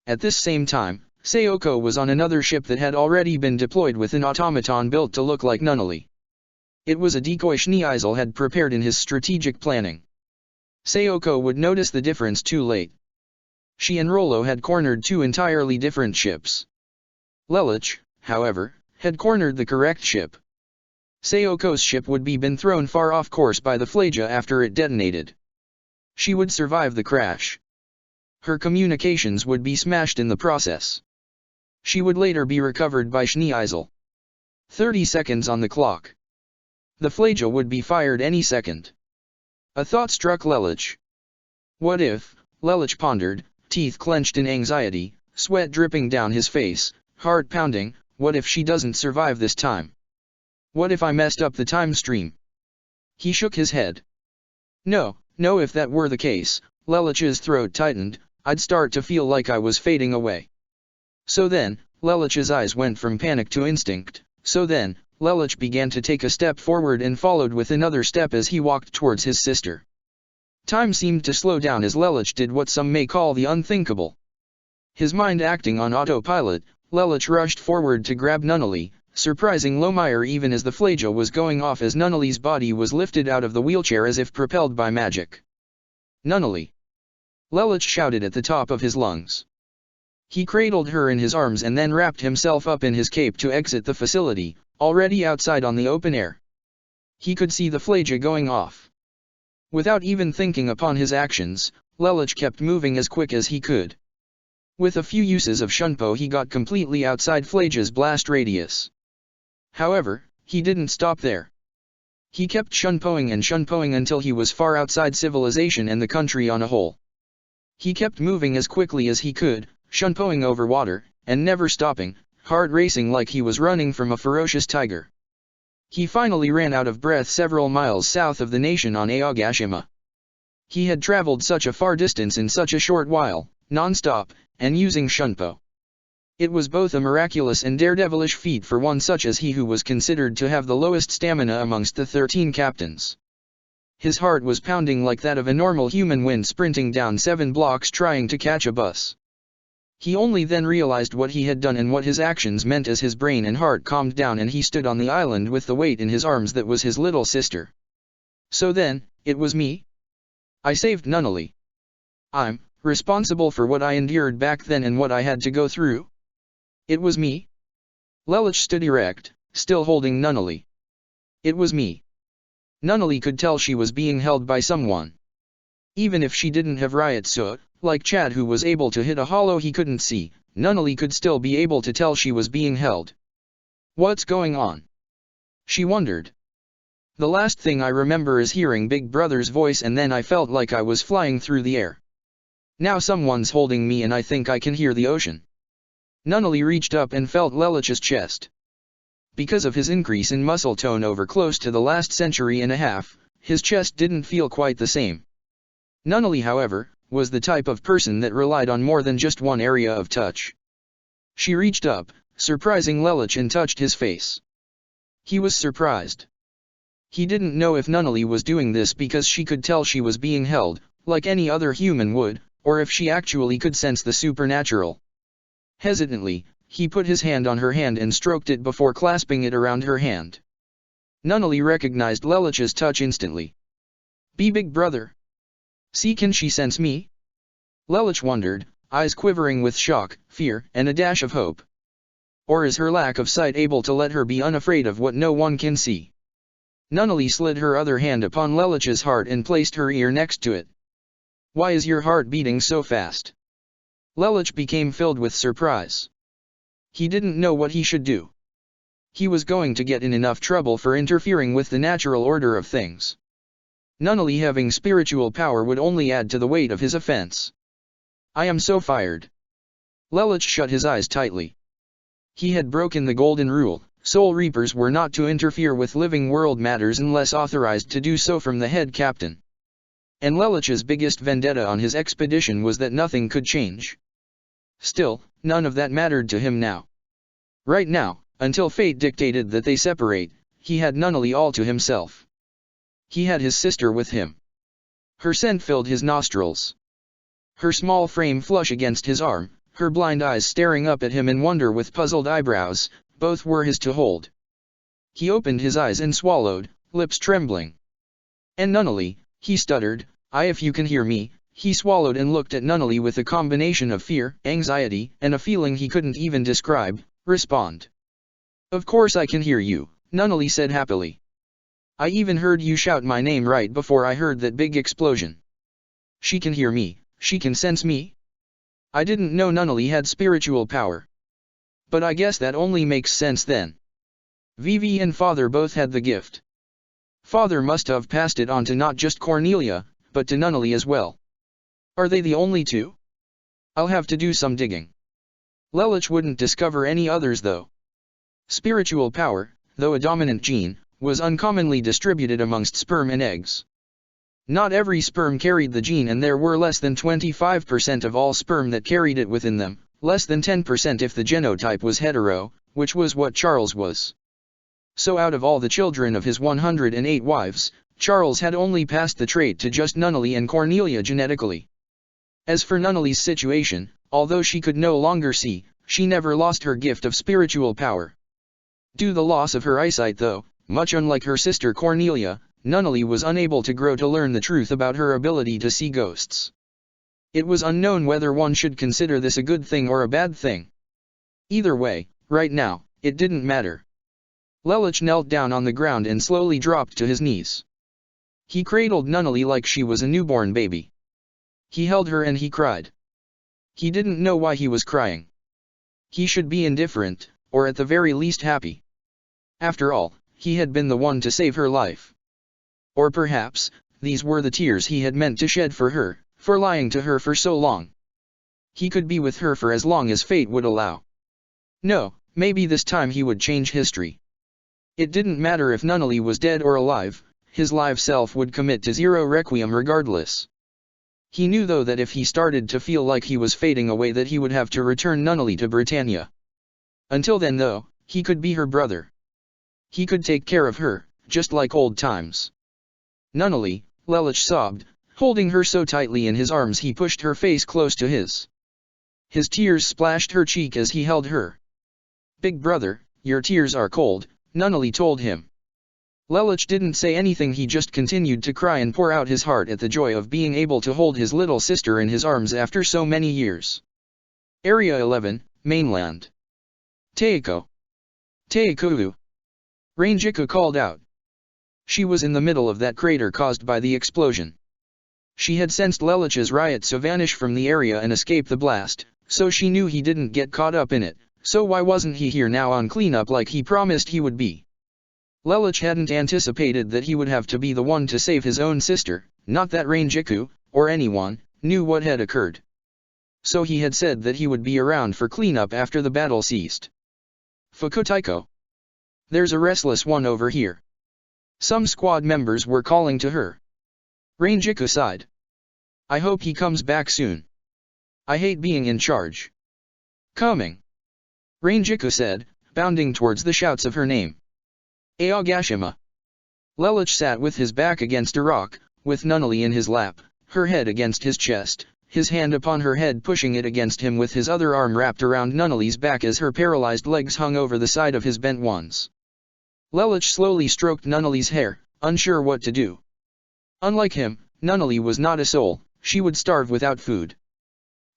At this same time, Sayoko was on another ship that had already been deployed with an automaton built to look like Nunnally. It was a decoy Schneeisel had prepared in his strategic planning. Sayoko would notice the difference too late. She and Rollo had cornered two entirely different ships. Lelich, however, had cornered the correct ship. Sayoko's ship would be been thrown far off course by the Flaja after it detonated. She would survive the crash. Her communications would be smashed in the process. She would later be recovered by Schneeisel. 30 seconds on the clock. The Flaja would be fired any second. A thought struck Lelich. What if, Lelich pondered, teeth clenched in anxiety, sweat dripping down his face, heart pounding, what if she doesn't survive this time? What if I messed up the time stream? He shook his head. No, if that were the case, Lelich's throat tightened, I'd start to feel like I was fading away. So then, Lelich's eyes went from panic to instinct. So then, Lelich began to take a step forward and followed with another step as he walked towards his sister. Time seemed to slow down as Lelich did what some may call the unthinkable. His mind acting on autopilot, Lelich rushed forward to grab Nunnally, surprising Lohmeyer even as the Flaja was going off, as Nunnally's body was lifted out of the wheelchair as if propelled by magic. Nunnally! Lelich shouted at the top of his lungs. He cradled her in his arms and then wrapped himself up in his cape to exit the facility, already outside on the open air. He could see the Flaja going off. Without even thinking upon his actions, Lelich kept moving as quick as he could. With a few uses of Shunpo he got completely outside Flaja's blast radius. However, he didn't stop there. He kept Shunpoing until he was far outside civilization and the country on a whole. He kept moving as quickly as he could, Shunpoing over water, and never stopping, heart racing like he was running from a ferocious tiger. He finally ran out of breath several miles south of the nation on Aogashima. He had traveled such a far distance in such a short while, non-stop, and using Shunpo. It was both a miraculous and daredevilish feat for one such as he, who was considered to have the lowest stamina amongst the 13 captains. His heart was pounding like that of a normal human wind sprinting down 7 blocks trying to catch a bus. He only then realized what he had done and what his actions meant as his brain and heart calmed down and he stood on the island with the weight in his arms that was his little sister. So then, it was me? I saved Nunnally. I'm responsible for what I endured back then and what I had to go through? It was me? Lelich stood erect, still holding Nunnally. It was me. Nunnally could tell she was being held by someone. Even if she didn't have Ryotsu, like Chad who was able to hit a hollow he couldn't see, Nunnally could still be able to tell she was being held. What's going on? She wondered. The last thing I remember is hearing Big Brother's voice and then I felt like I was flying through the air. Now someone's holding me and I think I can hear the ocean. Nunnally reached up and felt Lelich's chest. Because of his increase in muscle tone over close to the last century and a half, his chest didn't feel quite the same. Nunnally, however, was the type of person that relied on more than just one area of touch. She reached up, surprising Lelich, and touched his face. He was surprised. He didn't know if Nunnally was doing this because she could tell she was being held, like any other human would, or if she actually could sense the supernatural. Hesitantly, he put his hand on her hand and stroked it before clasping it around her hand. Nunnally recognized Lelich's touch instantly. Be Big Brother. See, can she sense me? Lelich wondered, eyes quivering with shock, fear, and a dash of hope. Or is her lack of sight able to let her be unafraid of what no one can see? Nunnally slid her other hand upon Lelich's heart and placed her ear next to it. Why is your heart beating so fast? Lelich became filled with surprise. He didn't know what he should do. He was going to get in enough trouble for interfering with the natural order of things. Nunnally having spiritual power would only add to the weight of his offense. I am so fired. Lelich shut his eyes tightly. He had broken the golden rule. Soul Reapers were not to interfere with living world matters unless authorized to do so from the head captain. And Lelich's biggest vendetta on his expedition was that nothing could change. Still, none of that mattered to him now. Right now, until fate dictated that they separate, he had Nunnally all to himself. He had his sister with him. Her scent filled his nostrils. Her small frame flush against his arm, her blind eyes staring up at him in wonder with puzzled eyebrows, both were his to hold. He opened his eyes and swallowed, lips trembling. And Nunnally, he stuttered, if you can hear me. He swallowed and looked at Nunnally with a combination of fear, anxiety, and a feeling he couldn't even describe. Respond. Of course I can hear you, Nunnally said happily. I even heard you shout my name right before I heard that big explosion. She can hear me, she can sense me? I didn't know Nunnally had spiritual power. But I guess that only makes sense then. Vivi and Father both had the gift. Father must have passed it on to not just Cornelia, but to Nunnally as well. Are they the only two? I'll have to do some digging. Lelich wouldn't discover any others though. Spiritual power, though a dominant gene, was uncommonly distributed amongst sperm and eggs. Not every sperm carried the gene, and there were less than 25% of all sperm that carried it within them, less than 10% if the genotype was hetero, which was what Charles was. So out of all the children of his 108 wives, Charles had only passed the trait to just Nunnally and Cornelia genetically. As for Nunnally's situation, although she could no longer see, she never lost her gift of spiritual power. Due the loss of her eyesight though, much unlike her sister Cornelia, Nunnally was unable to grow to learn the truth about her ability to see ghosts. It was unknown whether one should consider this a good thing or a bad thing. Either way, right now, it didn't matter. Lelich knelt down on the ground and slowly dropped to his knees. He cradled Nunnally like she was a newborn baby. He held her and he cried. He didn't know why he was crying. He should be indifferent, or at the very least happy. After all, he had been the one to save her life. Or perhaps, these were the tears he had meant to shed for her, for lying to her for so long. He could be with her for as long as fate would allow. No, maybe this time he would change history. It didn't matter if Nunnally was dead or alive, his live self would commit to zero requiem regardless. He knew though that if he started to feel like he was fading away that he would have to return Nunnally to Britannia. Until then though, he could be her brother. He could take care of her, just like old times. Nunnally, Lelich sobbed, holding her so tightly in his arms he pushed her face close to his. His tears splashed her cheek as he held her. Big brother, your tears are cold, Nunnally told him. Lelich didn't say anything, he just continued to cry and pour out his heart at the joy of being able to hold his little sister in his arms after so many years. Area 11, Mainland. Teiko. Teikuru. Rangiku called out. She was in the middle of that crater caused by the explosion. She had sensed Lelich's riot so vanish from the area and escape the blast, so she knew he didn't get caught up in it, so why wasn't he here now on cleanup like he promised he would be? Lelich hadn't anticipated that he would have to be the one to save his own sister, not that Rangiku, or anyone, knew what had occurred. So he had said that he would be around for cleanup after the battle ceased. Fukutaiko. There's a restless one over here. Some squad members were calling to her. Rangiku sighed. I hope he comes back soon. I hate being in charge. Coming. Rangiku said, bounding towards the shouts of her name. Aogashima. Lelich sat with his back against a rock, with Nunnally in his lap, her head against his chest, his hand upon her head pushing it against him with his other arm wrapped around Nunnally's back as her paralyzed legs hung over the side of his bent ones. Lelich slowly stroked Nunnally's hair, unsure what to do. Unlike him, Nunnally was not a soul, she would starve without food.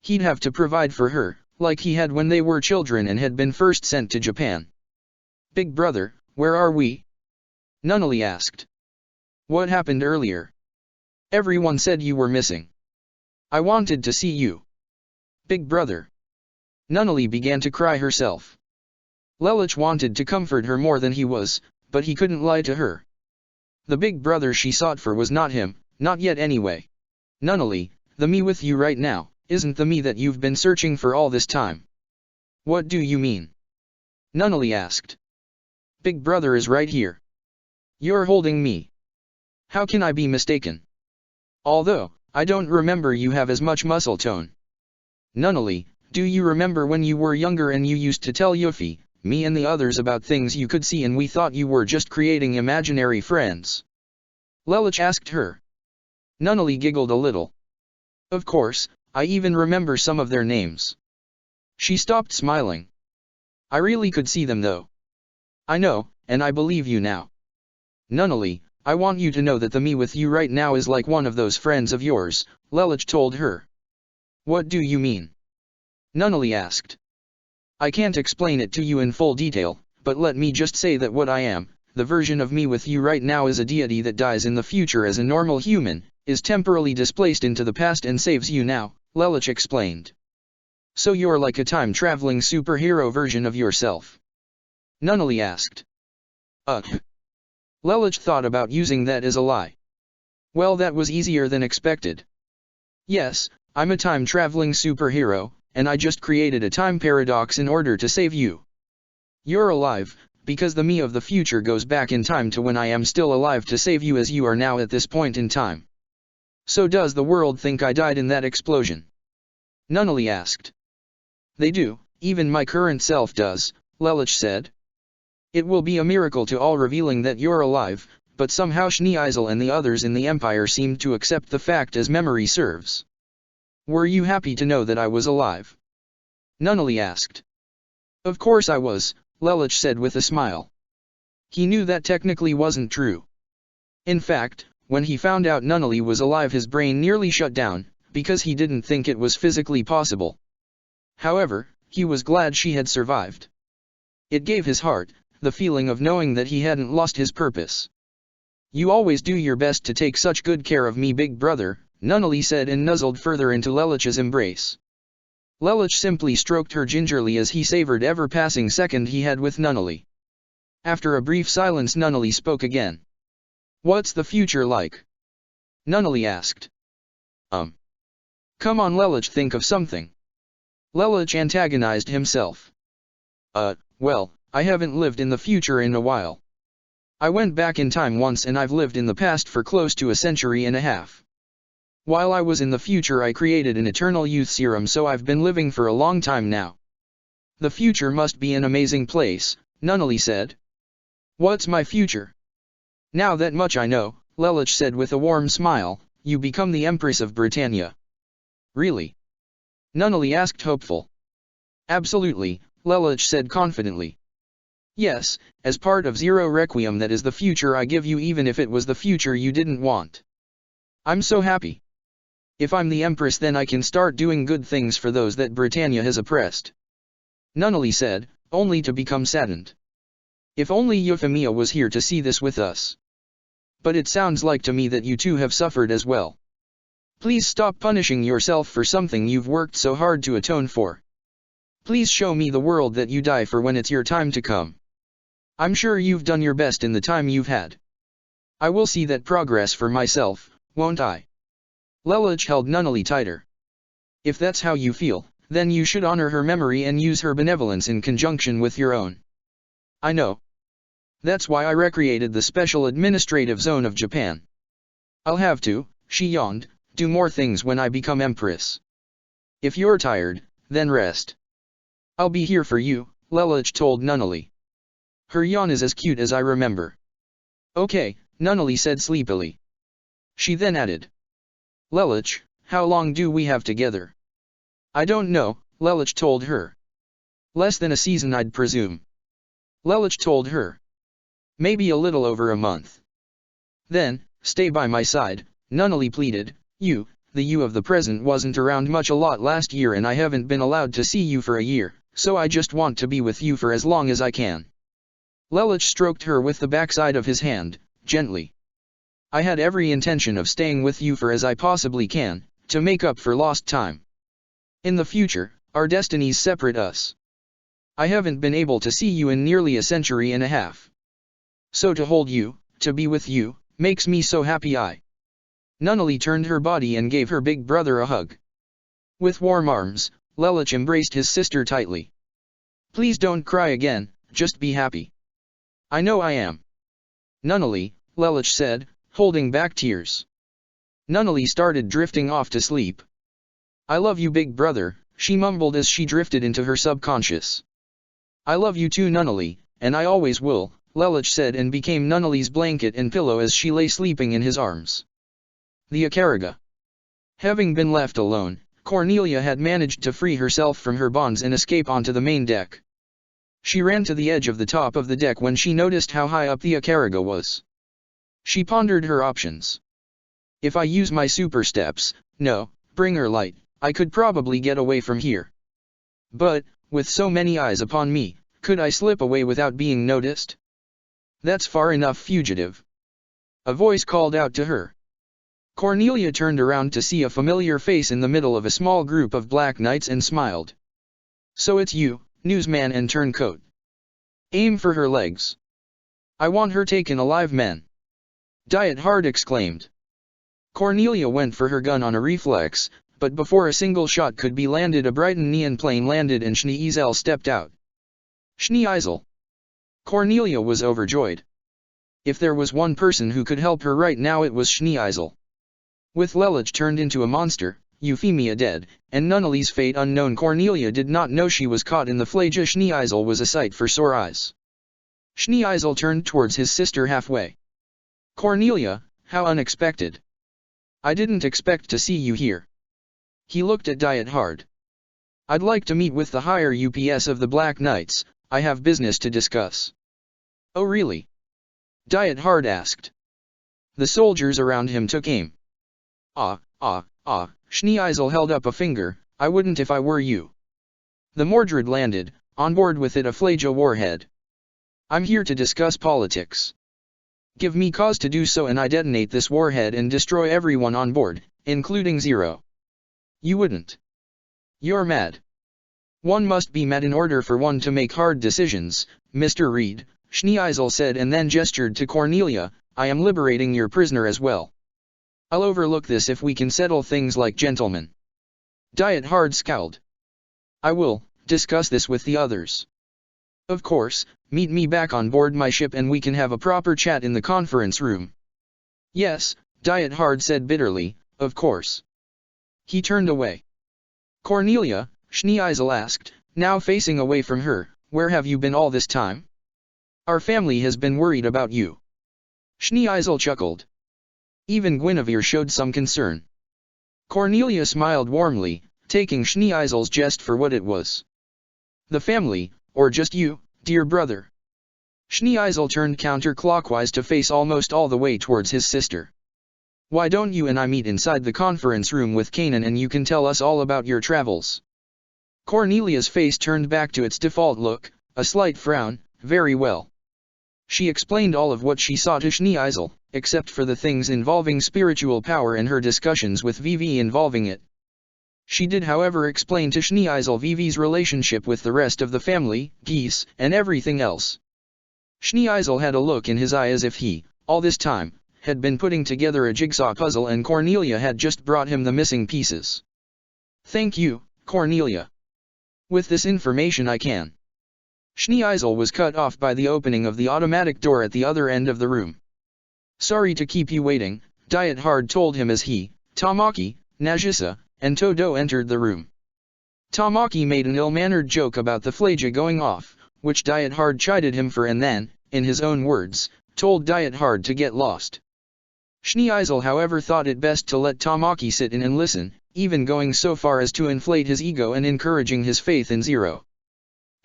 He'd have to provide for her, like he had when they were children and had been first sent to Japan. Big brother, where are we? Nunnally asked. What happened earlier? Everyone said you were missing. I wanted to see you. Big brother. Nunnally began to cry herself. Lelich wanted to comfort her more than he was, but he couldn't lie to her. The big brother she sought for was not him, not yet anyway. Nunnally, the me with you right now, isn't the me that you've been searching for all this time. What do you mean? Nunnally asked. Big Brother is right here. You're holding me. How can I be mistaken? Although, I don't remember you have as much muscle tone. Nunnally, do you remember when you were younger and you used to tell Yuffie, me and the others about things you could see and we thought you were just creating imaginary friends? Lelouch asked her. Nunnally giggled a little. Of course, I even remember some of their names. She stopped smiling. I really could see them though. I know, and I believe you now. Nunnally, I want you to know that the me with you right now is like one of those friends of yours, Lelouch told her. What do you mean? Nunnally asked. I can't explain it to you in full detail, but let me just say that what I am, the version of me with you right now is a deity that dies in the future as a normal human, is temporally displaced into the past and saves you now, Lelouch explained. So you're like a time-traveling superhero version of yourself? Nunnally asked. Lelouch thought about using that as a lie. Well, that was easier than expected. Yes, I'm a time-traveling superhero, and I just created a time paradox in order to save you. You're alive, because the me of the future goes back in time to when I am still alive to save you as you are now at this point in time. So does the world think I died in that explosion? Nunnally asked. They do, even my current self does, Lelouch said. It will be a miracle to all revealing that you're alive, but somehow Schneeisel and the others in the Empire seemed to accept the fact as memory serves. Were you happy to know that I was alive? Nunnally asked. Of course I was, Lelouch said with a smile. He knew that technically wasn't true. In fact, when he found out Nunnally was alive his brain nearly shut down, because he didn't think it was physically possible. However, he was glad she had survived. It gave his heart the feeling of knowing that he hadn't lost his purpose. You always do your best to take such good care of me, big brother, Nunnally said and nuzzled further into Lelouch's embrace. Lelouch simply stroked her gingerly as he savored every passing second he had with Nunnally. After a brief silence Nunnally spoke again. What's the future like? Nunnally asked. Come on Lelouch, think of something. Lelouch antagonized himself. Well, I haven't lived in the future in a while. I went back in time once and I've lived in the past for close to a century and a half. While I was in the future I created an eternal youth serum, so I've been living for a long time now. The future must be an amazing place, Nunnally said. What's my future? Now that much I know, Lelouch said with a warm smile, you become the Empress of Britannia. Really? Nunnally asked hopeful. Absolutely, Lelouch said confidently. Yes, as part of Zero Requiem, that is the future I give you, even if it was the future you didn't want. I'm so happy. If I'm the Empress, then I can start doing good things for those that Britannia has oppressed. Nunnally said, only to become saddened. If only Euphemia was here to see this with us. But it sounds like to me that you too have suffered as well. Please stop punishing yourself for something you've worked so hard to atone for. Please show me the world that you die for when it's your time to come. I'm sure you've done your best in the time you've had. I will see that progress for myself, won't I? Lelouch held Nunnally tighter. If that's how you feel, then you should honor her memory and use her benevolence in conjunction with your own. I know. That's why I recreated the Special Administrative Zone of Japan. I'll have to, she yawned, do more things when I become Empress. If you're tired, then rest. I'll be here for you, Lelouch told Nunnally. Her yawn is as cute as I remember. Okay, Nunnally said sleepily. She then added. Lelouch, how long do we have together? I don't know, Lelouch told her. Less than a season, I'd presume. Lelouch told her. Maybe a little over a month. Then, stay by my side, Nunnally pleaded. The you of the present wasn't around much a lot last year and I haven't been allowed to see you for a year, so I just want to be with you for as long as I can. Lelouch stroked her with the backside of his hand, gently. I had every intention of staying with you for as I possibly can, to make up for lost time. In the future, our destinies separate us. I haven't been able to see you in nearly a century and a half. So to hold you, to be with you, makes me so happy. Nunnally turned her body and gave her big brother a hug. With warm arms, Lelich embraced his sister tightly. Please don't cry again, just be happy. I know I am. Nunnally, Lelich said, holding back tears. Nunnally started drifting off to sleep. I love you, big brother, she mumbled as she drifted into her subconscious. I love you too, Nunnally, and I always will, Lelich said, and became Nunnally's blanket and pillow as she lay sleeping in his arms. The Icariga. Having been left alone, Cornelia had managed to free herself from her bonds and escape onto the main deck. She ran to the edge of the top of the deck when she noticed how high up the Icariga was. She pondered her options. If I use my super steps, no, bringer light, I could probably get away from here. But, with so many eyes upon me, could I slip away without being noticed? That's far enough, fugitive. A voice called out to her. Cornelia turned around to see a familiar face in the middle of a small group of black knights and smiled. So it's you, newsman and turncoat. Aim for her legs. I want her taken alive, men. Diet Hard exclaimed. Cornelia went for her gun on a reflex, but before a single shot could be landed, a Brighton neon plane landed and Schneeisel stepped out. Schneeisel. Cornelia was overjoyed. If there was one person who could help her right now, it was Schneeisel. With Lelich turned into a monster, Euphemia dead, and Nunnally's fate unknown, Cornelia did not know she was caught in the Flagia. Schneeisel was a sight for sore eyes. Schneeisel turned towards his sister halfway. Cornelia, how unexpected. I didn't expect to see you here. He looked at Diet Hard. I'd like to meet with the higher UPS of the Black Knights, I have business to discuss. Oh really? Diet Hard asked. The soldiers around him took aim. Schneeisel held up a finger, I wouldn't if I were you. The Mordred landed, on board with it a Flagia warhead. I'm here to discuss politics. Give me cause to do so and I detonate this warhead and destroy everyone on board, including Zero. You wouldn't. You're mad. One must be mad in order for one to make hard decisions, Mr. Reed, Schneeisel said and then gestured to Cornelia, I am liberating your prisoner as well. I'll overlook this if we can settle things like gentlemen. Diet Hard scowled. I will discuss this with the others. Of course, meet me back on board my ship and we can have a proper chat in the conference room. Yes, Diet Hard said bitterly, of course. He turned away. Cornelia, Schneeisel asked, now facing away from her, where have you been all this time? Our family has been worried about you. Schneeisel chuckled. Even Guinevere showed some concern. Cornelia smiled warmly, taking Schneeisel's jest for what it was. The family, or just you, dear brother? Schneeisel turned counterclockwise to face almost all the way towards his sister. Why don't you and I meet inside the conference room with Kanan and you can tell us all about your travels? Cornelia's face turned back to its default look, a slight frown, very well. She explained all of what she saw to Schneeisel, except for the things involving spiritual power and her discussions with Vivi involving it. She did however explain to Schneeisel Vivi's relationship with the rest of the family, geese, and everything else. Schneeisel had a look in his eye as if he, all this time, had been putting together a jigsaw puzzle and Cornelia had just brought him the missing pieces. Thank you, Cornelia. With this information I can. Schneeisel was cut off by the opening of the automatic door at the other end of the room. Sorry to keep you waiting, Diet Hard told him as he, Tamaki, Nagisa, and Todo entered the room. Tamaki made an ill-mannered joke about the Flagia going off, which Diet Hard chided him for and then, in his own words, told Diet Hard to get lost. Schneeisel however thought it best to let Tamaki sit in and listen, even going so far as to inflate his ego and encouraging his faith in Zero.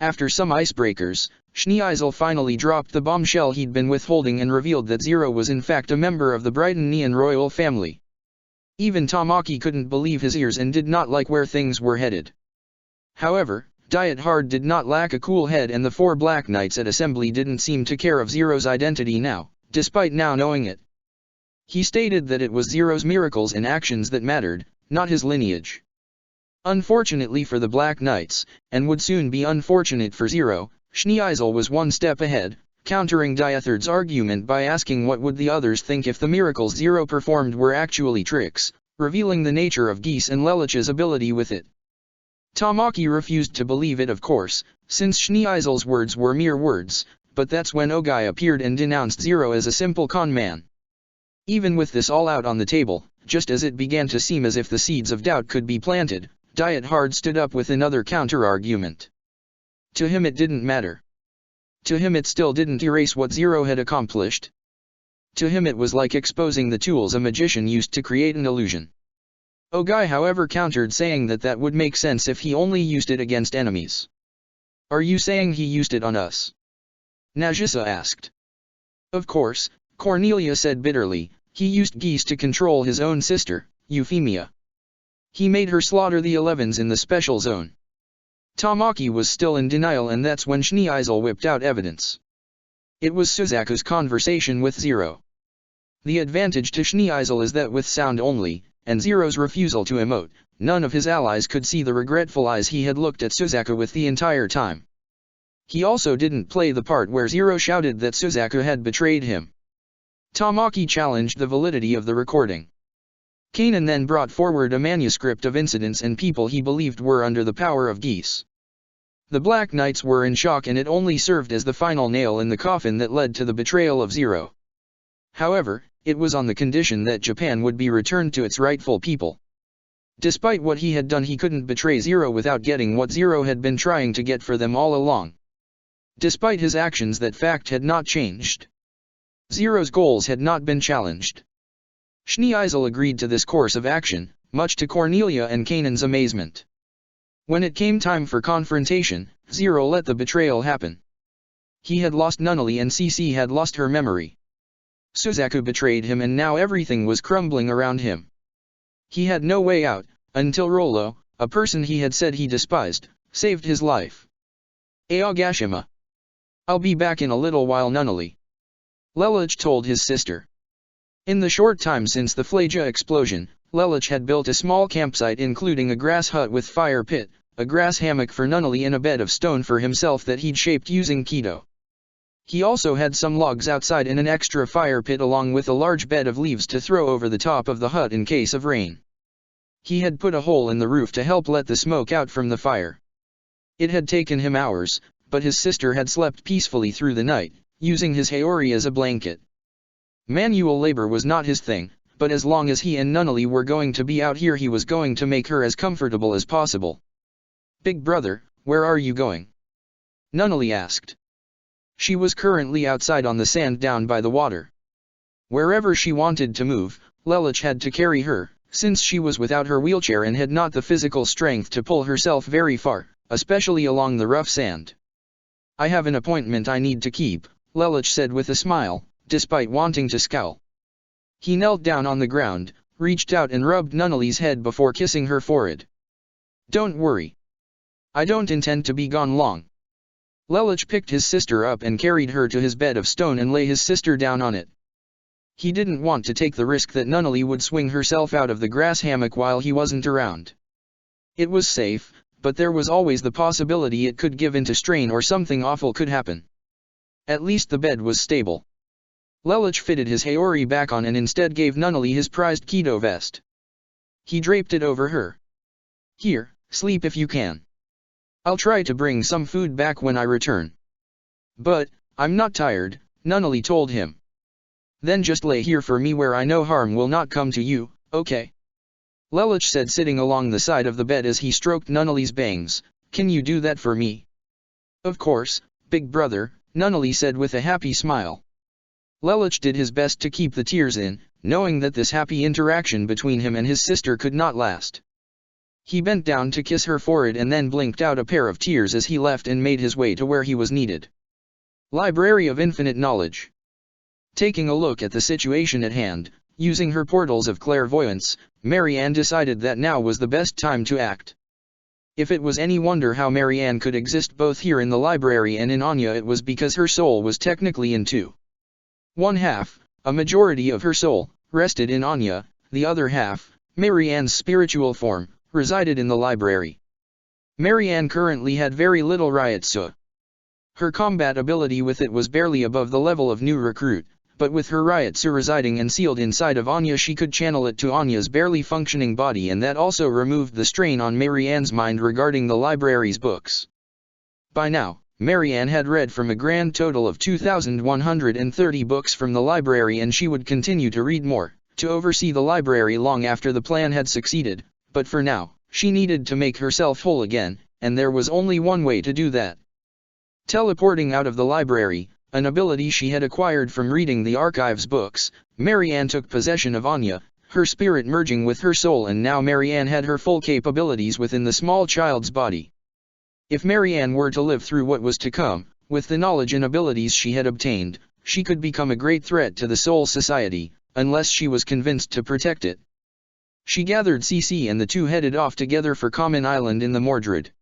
After some icebreakers, Schneeisel finally dropped the bombshell he'd been withholding and revealed that Zero was in fact a member of the Brighton Neon royal family. Even Tamaki couldn't believe his ears and did not like where things were headed. However, Diet Hard did not lack a cool head and the 4 Black Knights at Assembly didn't seem to care of Zero's identity now, despite now knowing it. He stated that it was Zero's miracles and actions that mattered, not his lineage. Unfortunately for the Black Knights, and would soon be unfortunate for Zero, Schneeisel was one step ahead, countering Diethard's argument by asking what would the others think if the miracles Zero performed were actually tricks, revealing the nature of Geese and Lelich's ability with it. Tamaki refused to believe it, of course, since Schneeisel's words were mere words, but that's when Ogai appeared and denounced Zero as a simple con man. Even with this all out on the table, just as it began to seem as if the seeds of doubt could be planted, Diet Hard stood up with another counter-argument. To him it didn't matter. To him it still didn't erase what Zero had accomplished. To him it was like exposing the tools a magician used to create an illusion. Ogai however countered, saying that that would make sense if he only used it against enemies. Are you saying he used it on us? Nagisa asked. Of course, Cornelia said bitterly, he used Geese to control his own sister, Euphemia. He made her slaughter the 11s in the special zone. Tamaki was still in denial, and that's when Schneeisel whipped out evidence. It was Suzaku's conversation with Zero. The advantage to Schneeisel is that with sound only, and Zero's refusal to emote, none of his allies could see the regretful eyes he had looked at Suzaku with the entire time. He also didn't play the part where Zero shouted that Suzaku had betrayed him. Tamaki challenged the validity of the recording. Kanan then brought forward a manuscript of incidents and people he believed were under the power of Geese. The Black Knights were in shock, and it only served as the final nail in the coffin that led to the betrayal of Zero. However, it was on the condition that Japan would be returned to its rightful people. Despite what he had done, he couldn't betray Zero without getting what Zero had been trying to get for them all along. Despite his actions, that fact had not changed. Zero's goals had not been challenged. Schneeisel agreed to this course of action, much to Cornelia and Kanan's amazement. When it came time for confrontation, Zero let the betrayal happen. He had lost Nunnally and Cece had lost her memory. Suzaku betrayed him, and now everything was crumbling around him. He had no way out, until Rollo, a person he had said he despised, saved his life. Aogashima. I'll be back in a little while, Nunnally. Lelich told his sister. In the short time since the Flaja explosion, Lelich had built a small campsite including a grass hut with fire pit, a grass hammock for Nunnally, and a bed of stone for himself that he'd shaped using Kido. He also had some logs outside in an extra fire pit along with a large bed of leaves to throw over the top of the hut in case of rain. He had put a hole in the roof to help let the smoke out from the fire. It had taken him hours, but his sister had slept peacefully through the night, using his Haori as a blanket. Manual labor was not his thing, but as long as he and Nunnally were going to be out here, he was going to make her as comfortable as possible. Big brother, where are you going? Nunnally asked. She was currently outside on the sand down by the water. Wherever she wanted to move, Lelich had to carry her, since she was without her wheelchair and had not the physical strength to pull herself very far, especially along the rough sand. I have an appointment I need to keep, Lelich said with a smile, despite wanting to scowl. He knelt down on the ground, reached out and rubbed Nunnally's head before kissing her forehead. Don't worry. I don't intend to be gone long. Lelich picked his sister up and carried her to his bed of stone and lay his sister down on it. He didn't want to take the risk that Nunnally would swing herself out of the grass hammock while he wasn't around. It was safe, but there was always the possibility it could give into strain or something awful could happen. At least the bed was stable. Lelich fitted his Haori back on and instead gave Nunnally his prized Kido vest. He draped it over her. Here, sleep if you can. I'll try to bring some food back when I return. But, I'm not tired, Nunnally told him. Then just lay here for me where I know harm will not come to you, okay? Lelich said, sitting along the side of the bed as he stroked Nunnally's bangs. Can you do that for me? Of course, big brother, Nunnally said with a happy smile. Lelich did his best to keep the tears in, knowing that this happy interaction between him and his sister could not last. He bent down to kiss her forehead and then blinked out a pair of tears as he left and made his way to where he was needed. Library of Infinite Knowledge. Taking a look at the situation at hand, using her portals of clairvoyance, Marianne decided that now was the best time to act. If it was any wonder how Marianne could exist both here in the library and in Anya, it was because her soul was technically in two. One half, a majority of her soul, rested in Anya, the other half, Marianne's spiritual form, resided in the library. Marianne currently had very little Ryotsu. Her combat ability with it was barely above the level of new recruit, but with her Ryotsu residing and sealed inside of Anya, she could channel it to Anya's barely functioning body, and that also removed the strain on Marianne's mind regarding the library's books. By now, Marianne had read from a grand total of 2,130 books from the library, and she would continue to read more, to oversee the library long after the plan had succeeded, but for now, she needed to make herself whole again, and there was only one way to do that. Teleporting out of the library, an ability she had acquired from reading the archives books, Marianne took possession of Anya, her spirit merging with her soul, and now Marianne had her full capabilities within the small child's body. If Marianne were to live through what was to come, with the knowledge and abilities she had obtained, she could become a great threat to the Soul Society, unless she was convinced to protect it. She gathered CC and the two headed off together for Common Island in the Mordred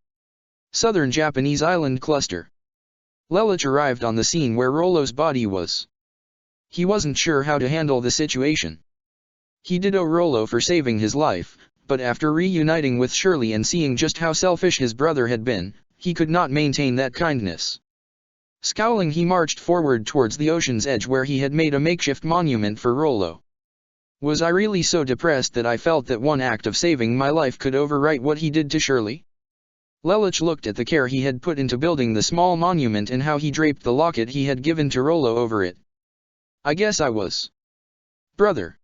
Southern Japanese island cluster. Lelouch arrived on the scene where Rollo's body was. He wasn't sure how to handle the situation. He did owe Rollo for saving his life, but after reuniting with Shirley and seeing just how selfish his brother had been, he could not maintain that kindness. Scowling, he marched forward towards the ocean's edge where he had made a makeshift monument for Rollo. Was I really so depressed that I felt that one act of saving my life could overwrite what he did to Shirley? Lelouch looked at the care he had put into building the small monument and how he draped the locket he had given to Rollo over it. I guess I was. Brother.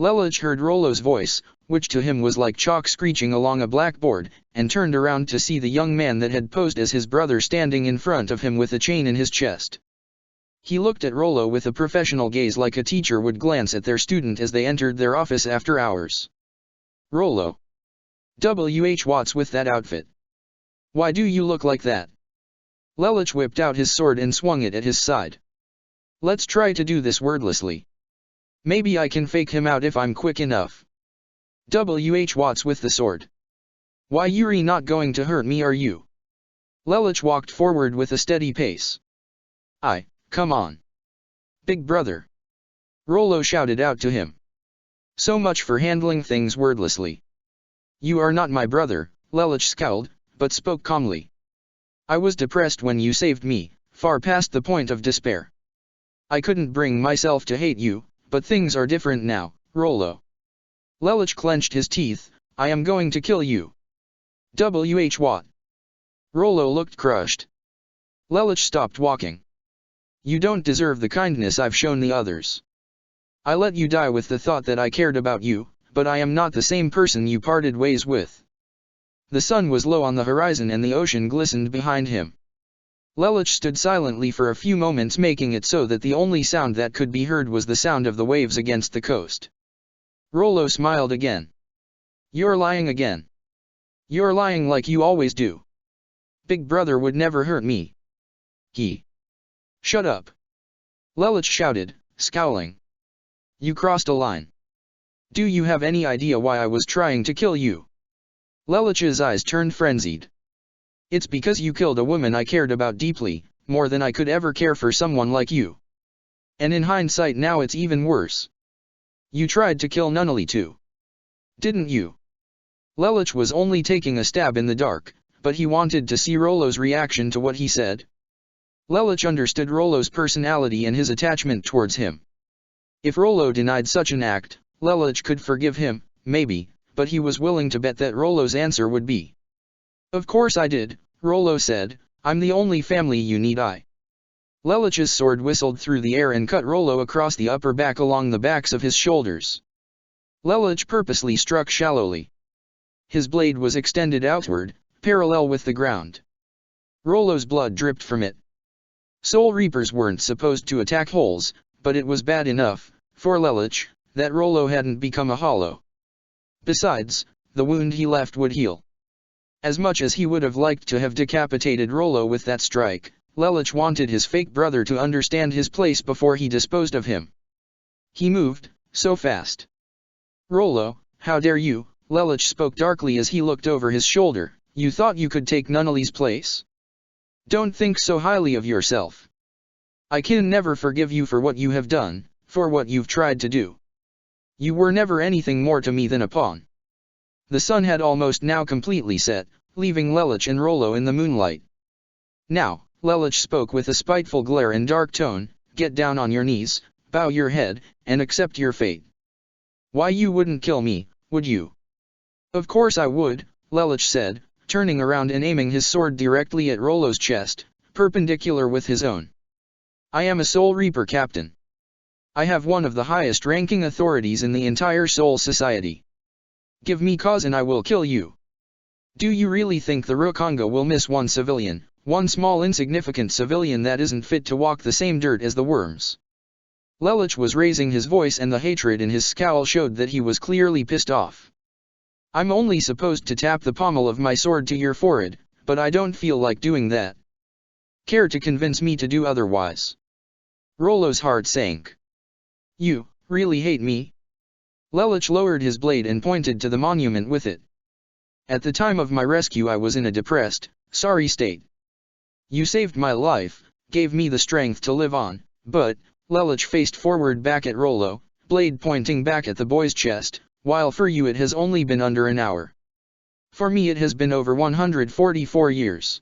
Lelouch heard Rollo's voice, which to him was like chalk screeching along a blackboard, and turned around to see the young man that had posed as his brother standing in front of him with a chain in his chest. He looked at Rollo with a professional gaze like a teacher would glance at their student as they entered their office after hours. Rollo. W.H. Watts with that outfit. Why do you look like that? Lelouch whipped out his sword and swung it at his side. Let's try to do this wordlessly. Maybe I can fake him out if I'm quick enough. W.H. Watts with the sword. Why, you're not going to hurt me, are you? Lelouch walked forward with a steady pace. Come on. Big brother. Rollo shouted out to him. So much for handling things wordlessly. You are not my brother, Lelouch scowled, but spoke calmly. I was depressed when you saved me, far past the point of despair. I couldn't bring myself to hate you, but things are different now, Rollo. Lelouch clenched his teeth. I am going to kill you. W.H. Watt. Rollo looked crushed. Lelouch stopped walking. You don't deserve the kindness I've shown the others. I let you die with the thought that I cared about you, but I am not the same person you parted ways with. The sun was low on the horizon and the ocean glistened behind him. Lelouch stood silently for a few moments, making it so that the only sound that could be heard was the sound of the waves against the coast. Rollo smiled again. You're lying again. You're lying like you always do. Big brother would never hurt me. He. Shut up. Lelouch shouted, scowling. You crossed a line. Do you have any idea why I was trying to kill you? Lelouch's eyes turned frenzied. It's because you killed a woman I cared about deeply, more than I could ever care for someone like you. And in hindsight now it's even worse. You tried to kill Nunnally too. Didn't you? Lelouch was only taking a stab in the dark, but he wanted to see Rollo's reaction to what he said. Lelouch understood Rollo's personality and his attachment towards him. If Rollo denied such an act, Lelouch could forgive him, maybe, but he was willing to bet that Rollo's answer would be. Of course I did, Rollo said, I'm the only family you need. Lelouch's sword whistled through the air and cut Rollo across the upper back along the backs of his shoulders. Lelouch purposely struck shallowly. His blade was extended outward, parallel with the ground. Rollo's blood dripped from it. Soul Reapers weren't supposed to attack holes, but it was bad enough, for Lelouch, that Rollo hadn't become a hollow. Besides, the wound he left would heal. As much as he would have liked to have decapitated Rollo with that strike, Lelouch wanted his fake brother to understand his place before he disposed of him. He moved, so fast. Rollo, how dare you, Lelouch spoke darkly as he looked over his shoulder, you thought you could take Nunnally's place? Don't think so highly of yourself. I can never forgive you for what you have done, for what you've tried to do. You were never anything more to me than a pawn. The sun had almost now completely set, leaving Lelouch and Rollo in the moonlight. Now, Lelouch spoke with a spiteful glare and dark tone, get down on your knees, bow your head, and accept your fate. Why, you wouldn't kill me, would you? Of course I would, Lelich said, turning around and aiming his sword directly at Rollo's chest, perpendicular with his own. I am a Soul Reaper, Captain. I have one of the highest ranking authorities in the entire Soul Society. Give me cause and I will kill you. Do you really think the Rukonga will miss one civilian, one small insignificant civilian that isn't fit to walk the same dirt as the worms? Lelich was raising his voice and the hatred in his scowl showed that he was clearly pissed off. I'm only supposed to tap the pommel of my sword to your forehead, but I don't feel like doing that. Care to convince me to do otherwise? Rollo's heart sank. You really hate me? Lelich lowered his blade and pointed to the monument with it. At the time of my rescue I was in a depressed, sorry state. You saved my life, gave me the strength to live on, but, Lelich faced forward back at Rollo, blade pointing back at the boy's chest, while for you it has only been under an hour. For me it has been over 144 years.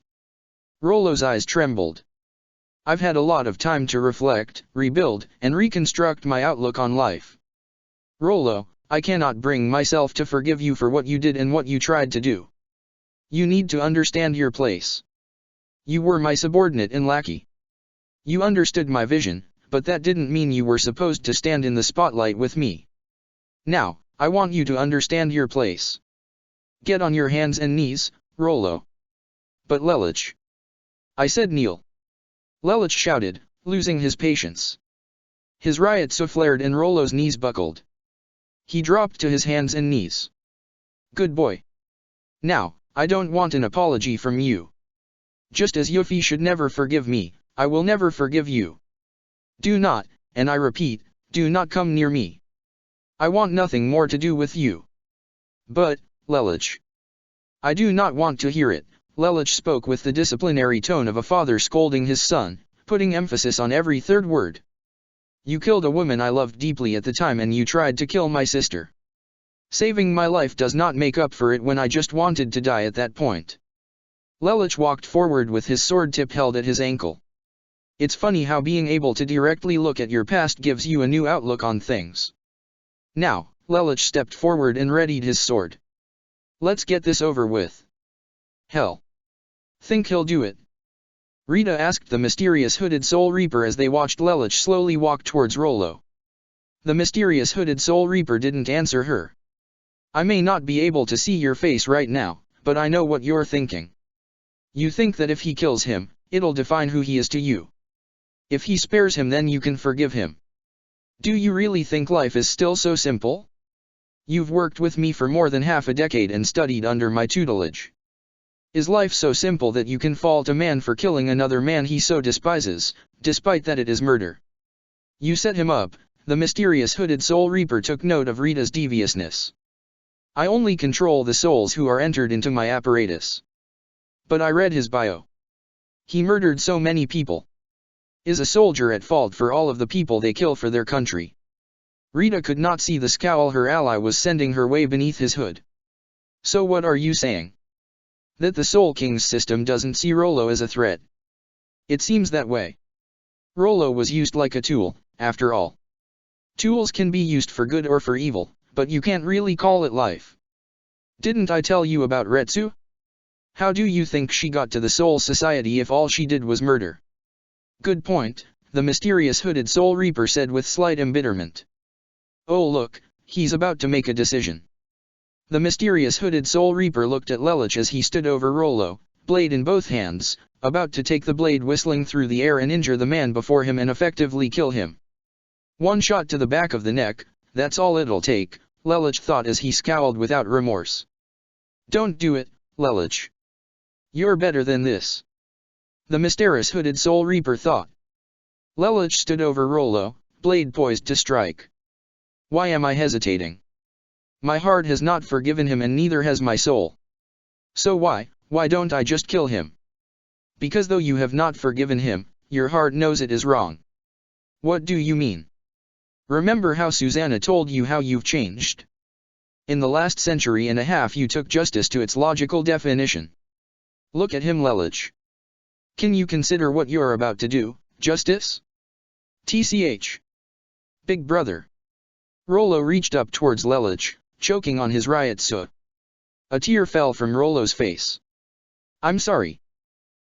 Rollo's eyes trembled. I've had a lot of time to reflect, rebuild, and reconstruct my outlook on life. Rollo, I cannot bring myself to forgive you for what you did and what you tried to do. You need to understand your place. You were my subordinate and lackey. You understood my vision, but that didn't mean you were supposed to stand in the spotlight with me. Now, I want you to understand your place. Get on your hands and knees, Rollo. But Lelich. I said kneel. Lelich shouted, losing his patience. His ryotsu flared and Rollo's knees buckled. He dropped to his hands and knees. Good boy. Now, I don't want an apology from you. Just as Yuffie should never forgive me, I will never forgive you. Do not, and I repeat, do not come near me. I want nothing more to do with you. But, Lelich. I do not want to hear it, Lelich spoke with the disciplinary tone of a father scolding his son, putting emphasis on every third word. You killed a woman I loved deeply at the time and you tried to kill my sister. Saving my life does not make up for it when I just wanted to die at that point. Lelich walked forward with his sword tip held at his ankle. It's funny how being able to directly look at your past gives you a new outlook on things. Now, Lelich stepped forward and readied his sword. Let's get this over with. Hell. Think he'll do it? Rita asked the mysterious hooded Soul Reaper as they watched Lelich slowly walk towards Rollo. The mysterious hooded Soul Reaper didn't answer her. I may not be able to see your face right now, but I know what you're thinking. You think that if he kills him, it'll define who he is to you. If he spares him then you can forgive him. Do you really think life is still so simple? You've worked with me for more than half a decade and studied under my tutelage. Is life so simple that you can fault a man for killing another man he so despises, despite that it is murder? You set him up, the mysterious hooded Soul Reaper took note of Rita's deviousness. I only control the souls who are entered into my apparatus. But I read his bio. He murdered so many people. Is a soldier at fault for all of the people they kill for their country? Rita could not see the scowl her ally was sending her way beneath his hood. So what are you saying? That the Soul King's system doesn't see Rollo as a threat? It seems that way. Rollo was used like a tool, after all. Tools can be used for good or for evil, but you can't really call it life. Didn't I tell you about Retsu? How do you think she got to the Soul Society if all she did was murder? Good point, the mysterious hooded Soul Reaper said with slight embitterment. Oh look, he's about to make a decision. The mysterious hooded Soul Reaper looked at Lelich as he stood over Rollo, blade in both hands, about to take the blade whistling through the air and injure the man before him and effectively kill him. One shot to the back of the neck, that's all it'll take, Lelich thought as he scowled without remorse. Don't do it, Lelich. You're better than this. The mysterious hooded Soul Reaper thought. Lelich stood over Rollo, blade poised to strike. Why am I hesitating? My heart has not forgiven him and neither has my soul. So why don't I just kill him? Because though you have not forgiven him, your heart knows it is wrong. What do you mean? Remember how Susanna told you how you've changed? In the last century and a half you took justice to its logical definition. Look at him, Lelich. Can you consider what you're about to do, justice? TCH. Big brother. Rollo reached up towards Lelich, choking on his riot soot. A tear fell from Rollo's face. I'm sorry.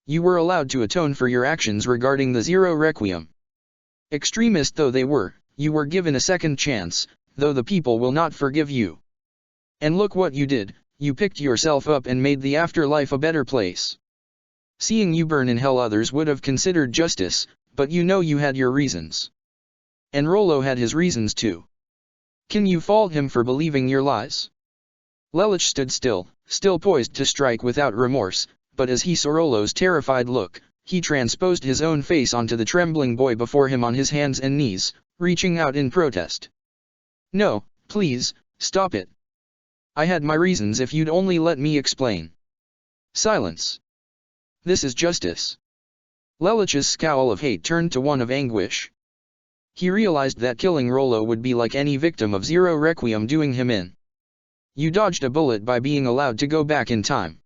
You were allowed to atone for your actions regarding the Zero Requiem. Extremist though they were, you were given a second chance, though the people will not forgive you. And look what you did, you picked yourself up and made the afterlife a better place. Seeing you burn in hell others would have considered justice, but you know you had your reasons. And Rollo had his reasons too. Can you fault him for believing your lies? Lelich stood still poised to strike without remorse, but as he saw Rollo's terrified look, he transposed his own face onto the trembling boy before him on his hands and knees, reaching out in protest. No, please, stop it. I had my reasons if you'd only let me explain. Silence. This is justice. Lelich's scowl of hate turned to one of anguish. He realized that killing Rollo would be like any victim of Zero Requiem doing him in. You dodged a bullet by being allowed to go back in time.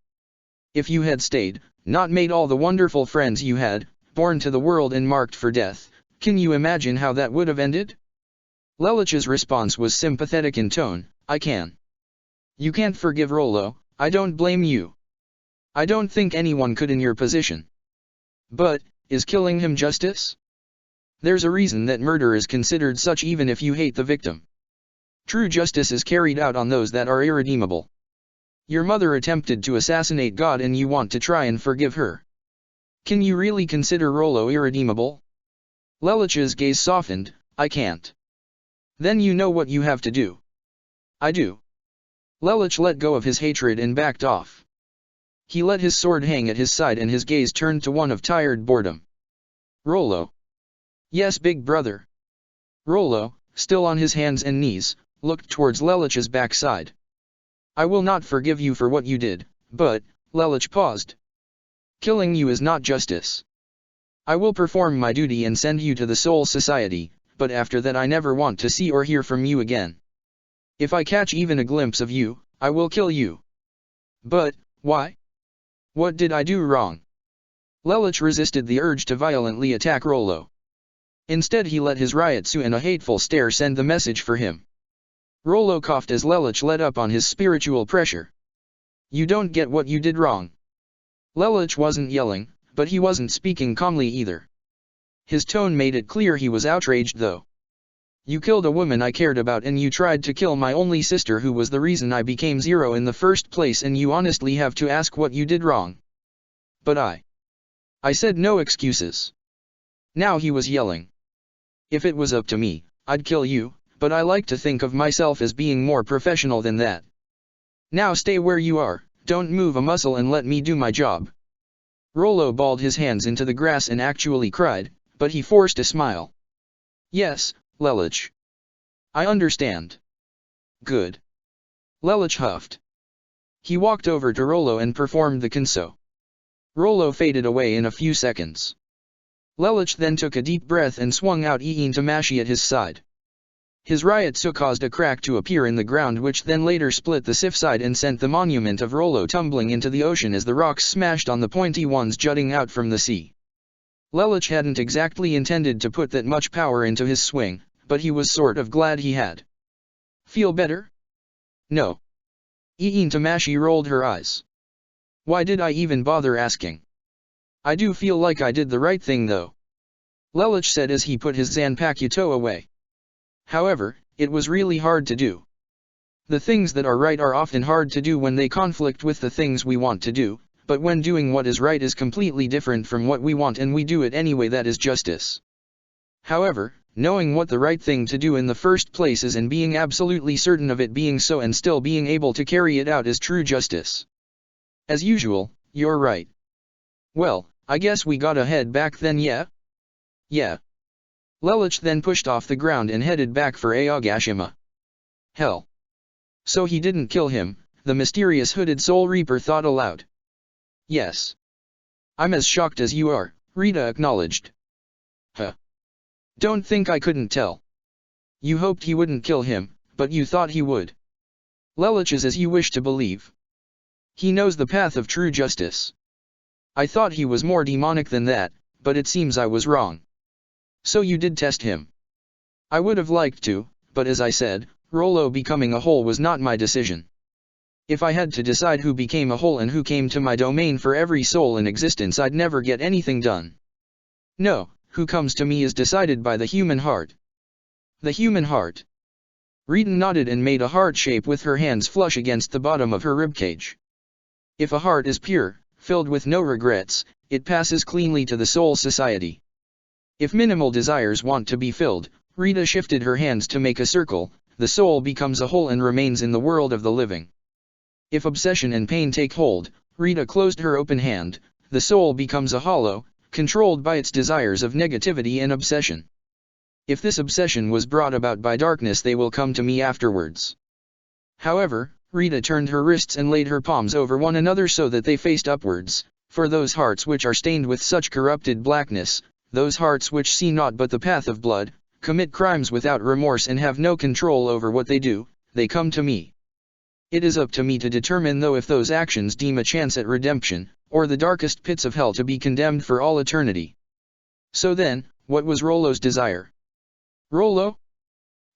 If you had stayed, not made all the wonderful friends you had, born to the world and marked for death, can you imagine how that would have ended? Lelich's response was sympathetic in tone, I can. You can't forgive Rollo, I don't blame you. I don't think anyone could in your position. But, is killing him justice? There's a reason that murder is considered such even if you hate the victim. True justice is carried out on those that are irredeemable. Your mother attempted to assassinate God and you want to try and forgive her. Can you really consider Rollo irredeemable? Lelich's gaze softened, I can't. Then you know what you have to do. I do. Lelich let go of his hatred and backed off. He let his sword hang at his side and his gaze turned to one of tired boredom. Rollo. Yes, big brother. Rollo, still on his hands and knees, looked towards Lelich's backside. I will not forgive you for what you did, but, Lelich paused. Killing you is not justice. I will perform my duty and send you to the Soul Society, but after that I never want to see or hear from you again. If I catch even a glimpse of you, I will kill you. But, why? What did I do wrong? Lelich resisted the urge to violently attack Rollo. Instead he let his Ryotsu and a hateful stare send the message for him. Rollo coughed as Lelich let up on his spiritual pressure. You don't get what you did wrong. Lelich wasn't yelling, but he wasn't speaking calmly either. His tone made it clear he was outraged though. You killed a woman I cared about and you tried to kill my only sister who was the reason I became Zero in the first place and you honestly have to ask what you did wrong. But I said no excuses. Now he was yelling. If it was up to me, I'd kill you, but I like to think of myself as being more professional than that. Now stay where you are, don't move a muscle and let me do my job. Rollo balled his hands into the grass and actually cried, but he forced a smile. Yes, Lelich. I understand. Good. Lelich huffed. He walked over to Rollo and performed the Kenso. Rollo faded away in a few seconds. Lelich then took a deep breath and swung out Iin Tamashi at his side. His Ryotsu caused a crack to appear in the ground which then later split the Sif side and sent the monument of Rollo tumbling into the ocean as the rocks smashed on the pointy ones jutting out from the sea. Lelich hadn't exactly intended to put that much power into his swing, but he was sort of glad he had. Feel better? No. Iin Tamashi rolled her eyes. Why did I even bother asking? I do feel like I did the right thing though. Lelich said as he put his Zanpakuto away. However, it was really hard to do. The things that are right are often hard to do when they conflict with the things we want to do, but when doing what is right is completely different from what we want and we do it anyway, that is justice. However, knowing what the right thing to do in the first place is and being absolutely certain of it being so and still being able to carry it out is true justice. As usual, you're right. Well, I guess we gotta head back then, yeah? Yeah. Lelich then pushed off the ground and headed back for Aogashima. Hell. So he didn't kill him, the mysterious hooded Soul Reaper thought aloud. Yes. I'm as shocked as you are, Rita acknowledged. Huh. Don't think I couldn't tell. You hoped he wouldn't kill him, but you thought he would. Lelich is as you wish to believe. He knows the path of true justice. I thought he was more demonic than that, but it seems I was wrong. So you did test him. I would have liked to, but as I said, Rollo becoming a whole was not my decision. If I had to decide who became a whole and who came to my domain for every soul in existence, I'd never get anything done. No, who comes to me is decided by the human heart. The human heart. Rita nodded and made a heart shape with her hands flush against the bottom of her ribcage. If a heart is pure, filled with no regrets, it passes cleanly to the soul society. If minimal desires want to be filled, Rita shifted her hands to make a circle, the soul becomes a whole and remains in the world of the living. If obsession and pain take hold, Rita closed her open hand, the soul becomes a hollow, controlled by its desires of negativity and obsession. If this obsession was brought about by darkness, they will come to me afterwards. However, Rita turned her wrists and laid her palms over one another so that they faced upwards, for those hearts which are stained with such corrupted blackness, those hearts which see naught but the path of blood, commit crimes without remorse and have no control over what they do, they come to me. It is up to me to determine though if those actions deem a chance at redemption, or the darkest pits of hell to be condemned for all eternity. So then, what was Rollo's desire? Rollo?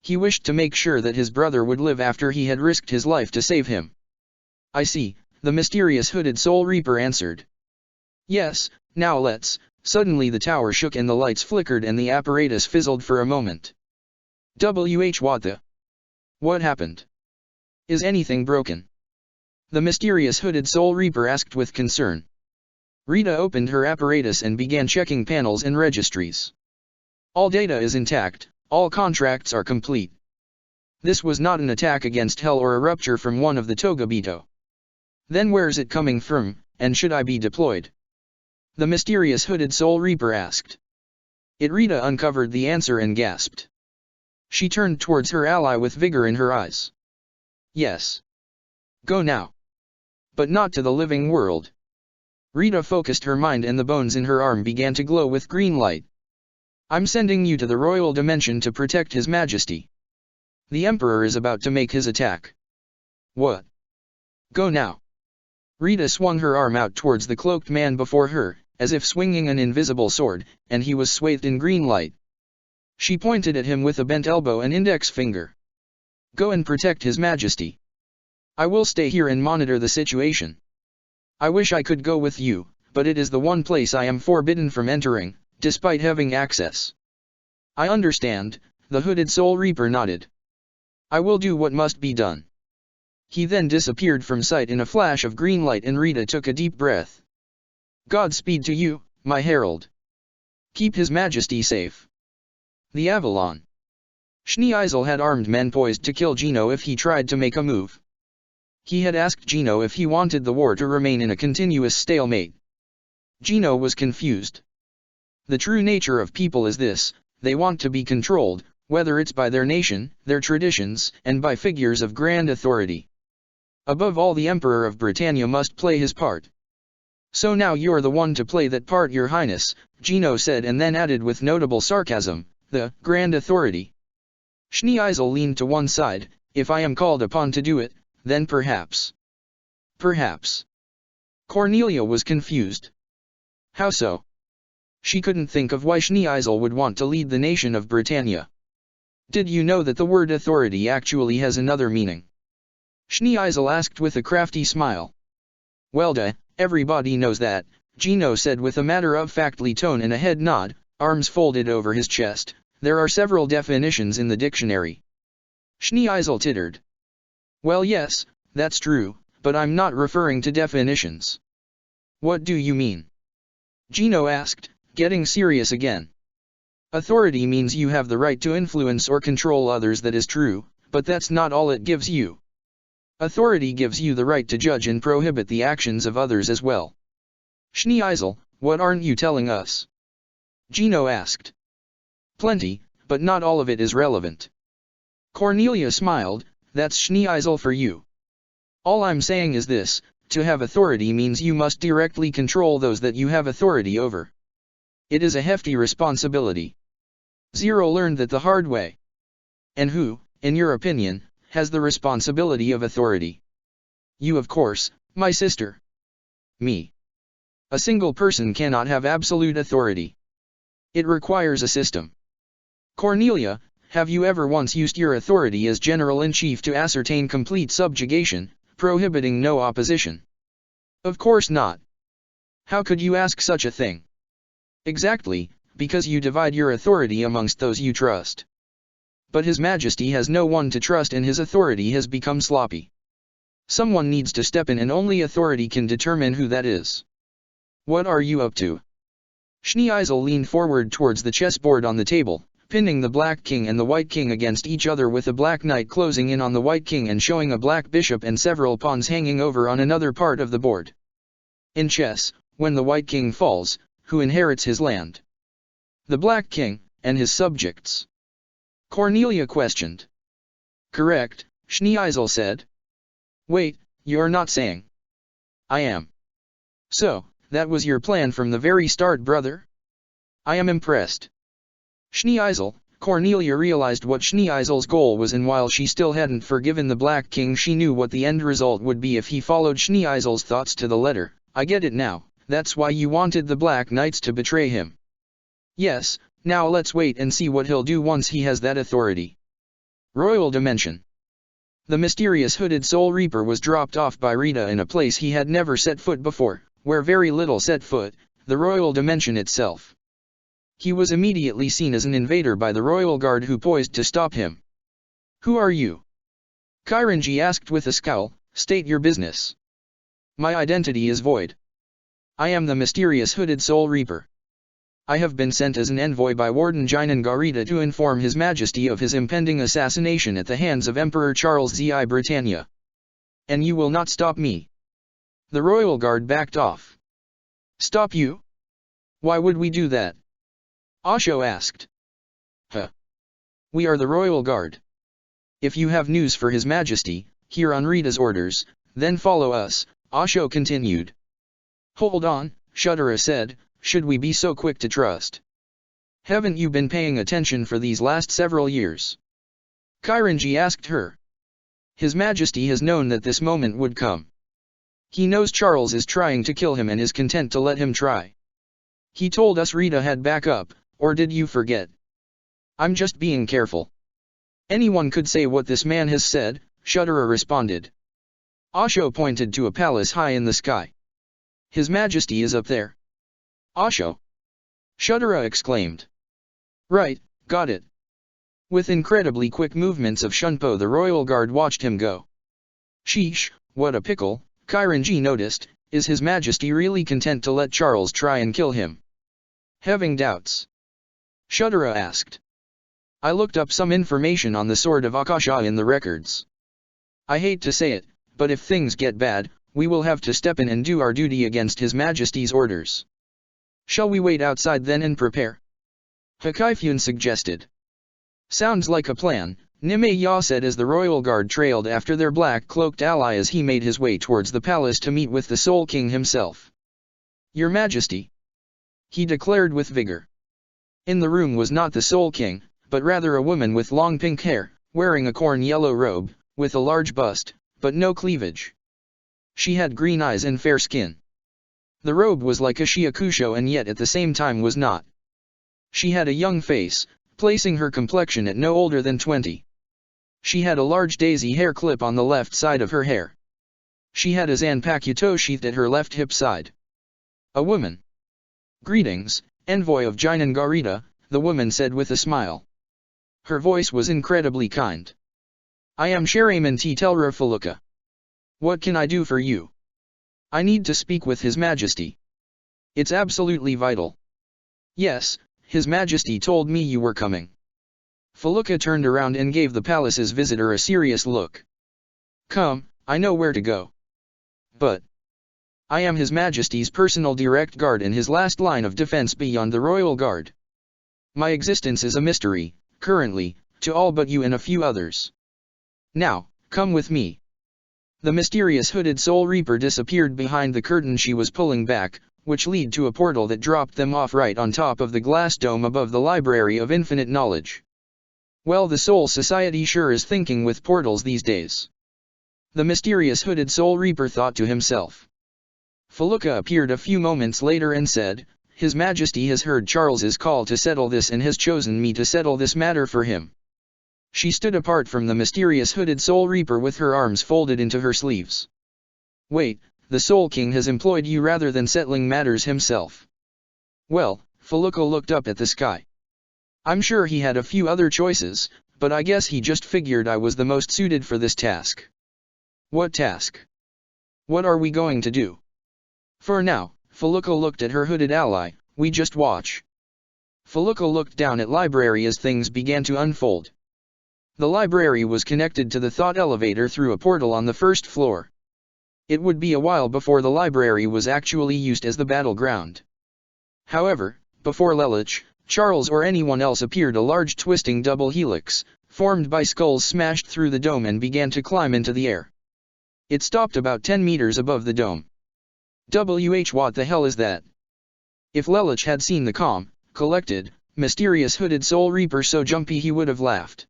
He wished to make sure that his brother would live after he had risked his life to save him. I see, the mysterious hooded Soul Reaper answered. Yes, now let's. Suddenly the tower shook and the lights flickered and the apparatus fizzled for a moment. What the? What happened? Is anything broken? The mysterious hooded Soul Reaper asked with concern. Rita opened her apparatus and began checking panels and registries. All data is intact, all contracts are complete. This was not an attack against Hell or a rupture from one of the Togabito. Then where's it coming from, and should I be deployed? The mysterious hooded Soul Reaper asked. Rita uncovered the answer and gasped. She turned towards her ally with vigor in her eyes. Yes. Go now. But not to the living world. Rita focused her mind and the bones in her arm began to glow with green light. I'm sending you to the royal dimension to protect His Majesty. The Emperor is about to make his attack. What? Go now. Rita swung her arm out towards the cloaked man before her, as if swinging an invisible sword, and he was swathed in green light. She pointed at him with a bent elbow and index finger. Go and protect His Majesty. I will stay here and monitor the situation. I wish I could go with you, but it is the one place I am forbidden from entering, despite having access. I understand, the hooded Soul Reaper nodded. I will do what must be done. He then disappeared from sight in a flash of green light and Rita took a deep breath. Godspeed to you, my herald. Keep His Majesty safe. The Avalon. Schneeisel had armed men poised to kill Gino if he tried to make a move. He had asked Gino if he wanted the war to remain in a continuous stalemate. Gino was confused. The true nature of people is this: they want to be controlled, whether it's by their nation, their traditions, and by figures of grand authority. Above all, the Emperor of Britannia must play his part. So now you're the one to play that part, Your Highness, Gino said, and then added with notable sarcasm, the grand authority. Schneeisel leaned to one side. If I am called upon to do it, then perhaps. Perhaps. Cornelia was confused. How so? She couldn't think of why Schneeisel would want to lead the nation of Britannia. Did you know that the word authority actually has another meaning? Schneeisel asked with a crafty smile. Well duh, everybody knows that, Gino said with a matter-of-factly tone and a head nod, arms folded over his chest. There are several definitions in the dictionary. Schneeisel tittered. Well yes, that's true, but I'm not referring to definitions. What do you mean? Gino asked, getting serious again. Authority means you have the right to influence or control others, that is true, but that's not all it gives you. Authority gives you the right to judge and prohibit the actions of others as well. Schneeisel, what aren't you telling us? Gino asked. Plenty, but not all of it is relevant. Cornelia smiled. That's Schneeisel for you. All I'm saying is this: to have authority means you must directly control those that you have authority over. It is a hefty responsibility. Zero learned that the hard way. And who, in your opinion, has the responsibility of authority? You, of course, my sister. Me. A single person cannot have absolute authority. It requires a system. Cornelia, have you ever once used your authority as General-in-Chief to ascertain complete subjugation, prohibiting no opposition? Of course not. How could you ask such a thing? Exactly, because you divide your authority amongst those you trust. But His Majesty has no one to trust and his authority has become sloppy. Someone needs to step in and only authority can determine who that is. What are you up to? Schneeisel leaned forward towards the chessboard on the table, pinning the black king and the white king against each other with a black knight closing in on the white king and showing a black bishop and several pawns hanging over on another part of the board. In chess, when the white king falls, who inherits his land? The black king, and his subjects. Cornelia questioned. Correct, Schneeisel said. Wait, you're not saying? I am. So, that was your plan from the very start, brother? I am impressed. Schneeisel, Cornelia realized what Schneeisel's goal was, and while she still hadn't forgiven the Black King, she knew what the end result would be if he followed Schneeisel's thoughts to the letter. I get it now, that's why you wanted the Black Knights to betray him. Yes, now let's wait and see what he'll do once he has that authority. Royal Dimension. The mysterious hooded Soul Reaper was dropped off by Rita in a place he had never set foot before, where very little set foot, the Royal Dimension itself. He was immediately seen as an invader by the Royal Guard, who poised to stop him. Who are you? Kairanji asked with a scowl. State your business. My identity is void. I am the mysterious hooded Soul Reaper. I have been sent as an envoy by Warden Jinan Garita to inform His Majesty of his impending assassination at the hands of Emperor Charles Zi Britannia. And you will not stop me. The Royal Guard backed off. Stop you? Why would we do that? Osho asked. Huh. We are the Royal Guard. If you have news for His Majesty, here on Rita's orders, then follow us, Osho continued. Hold on, Shudera said, should we be so quick to trust? Haven't you been paying attention for these last several years? Kairanji asked her. His Majesty has known that this moment would come. He knows Charles is trying to kill him and is content to let him try. He told us Rita had backup, or did you forget? I'm just being careful. Anyone could say what this man has said, Shudera responded. Osho pointed to a palace high in the sky. His Majesty is up there. Osho. Shudera exclaimed. Right, got it. With incredibly quick movements of Shunpo, the Royal Guard watched him go. Sheesh, what a pickle, Kairanji noticed. Is His Majesty really content to let Charles try and kill him? Having doubts? Shudera asked. I looked up some information on the Sword of Akasha in the records. I hate to say it, but if things get bad, we will have to step in and do our duty against His Majesty's orders. Shall we wait outside then and prepare? Hakaifyun suggested. Sounds like a plan, Nimei said as the Royal Guard trailed after their black-cloaked ally as he made his way towards the palace to meet with the Soul King himself. Your Majesty, he declared with vigor. In the room was not the Soul King, but rather a woman with long pink hair, wearing a corn-yellow robe, with a large bust, but no cleavage. She had green eyes and fair skin. The robe was like a shiakusho and yet at the same time was not. She had a young face, placing her complexion at no older than 20. She had a large daisy hair clip on the left side of her hair. She had a zanpakuto sheathed at her left hip side. A woman. Greetings, envoy of Jinan Garita, the woman said with a smile. Her voice was incredibly kind. I am Sharaman Telra Faluka. What can I do for you? I need to speak with His Majesty. It's absolutely vital. Yes, His Majesty told me you were coming. Faluka turned around and gave the palace's visitor a serious look. Come, I know where to go. But I am His Majesty's personal direct guard and his last line of defense beyond the Royal Guard. My existence is a mystery, currently, to all but you and a few others. Now, come with me. The mysterious hooded Soul Reaper disappeared behind the curtain she was pulling back, which led to a portal that dropped them off right on top of the glass dome above the Library of Infinite Knowledge. Well, the Soul Society sure is thinking with portals these days. The mysterious hooded Soul Reaper thought to himself. Faluka appeared a few moments later and said, His Majesty has heard Charles's call to settle this and has chosen me to settle this matter for him. She stood apart from the mysterious hooded Soul Reaper with her arms folded into her sleeves. Wait, the Soul King has employed you rather than settling matters himself. Well, Feluca looked up at the sky. I'm sure he had a few other choices, but I guess he just figured I was the most suited for this task. What task? What are we going to do? For now, Feluca looked at her hooded ally, we just watch. Feluca looked down at library as things began to unfold. The library was connected to the thought elevator through a portal on the first floor. It would be a while before the library was actually used as the battleground. However, before Lelich, Charles or anyone else appeared, a large twisting double helix, formed by skulls, smashed through the dome and began to climb into the air. It stopped about 10 meters above the dome. What the hell is that? If Lelich had seen the calm, collected, mysterious hooded Soul Reaper so jumpy he would have laughed.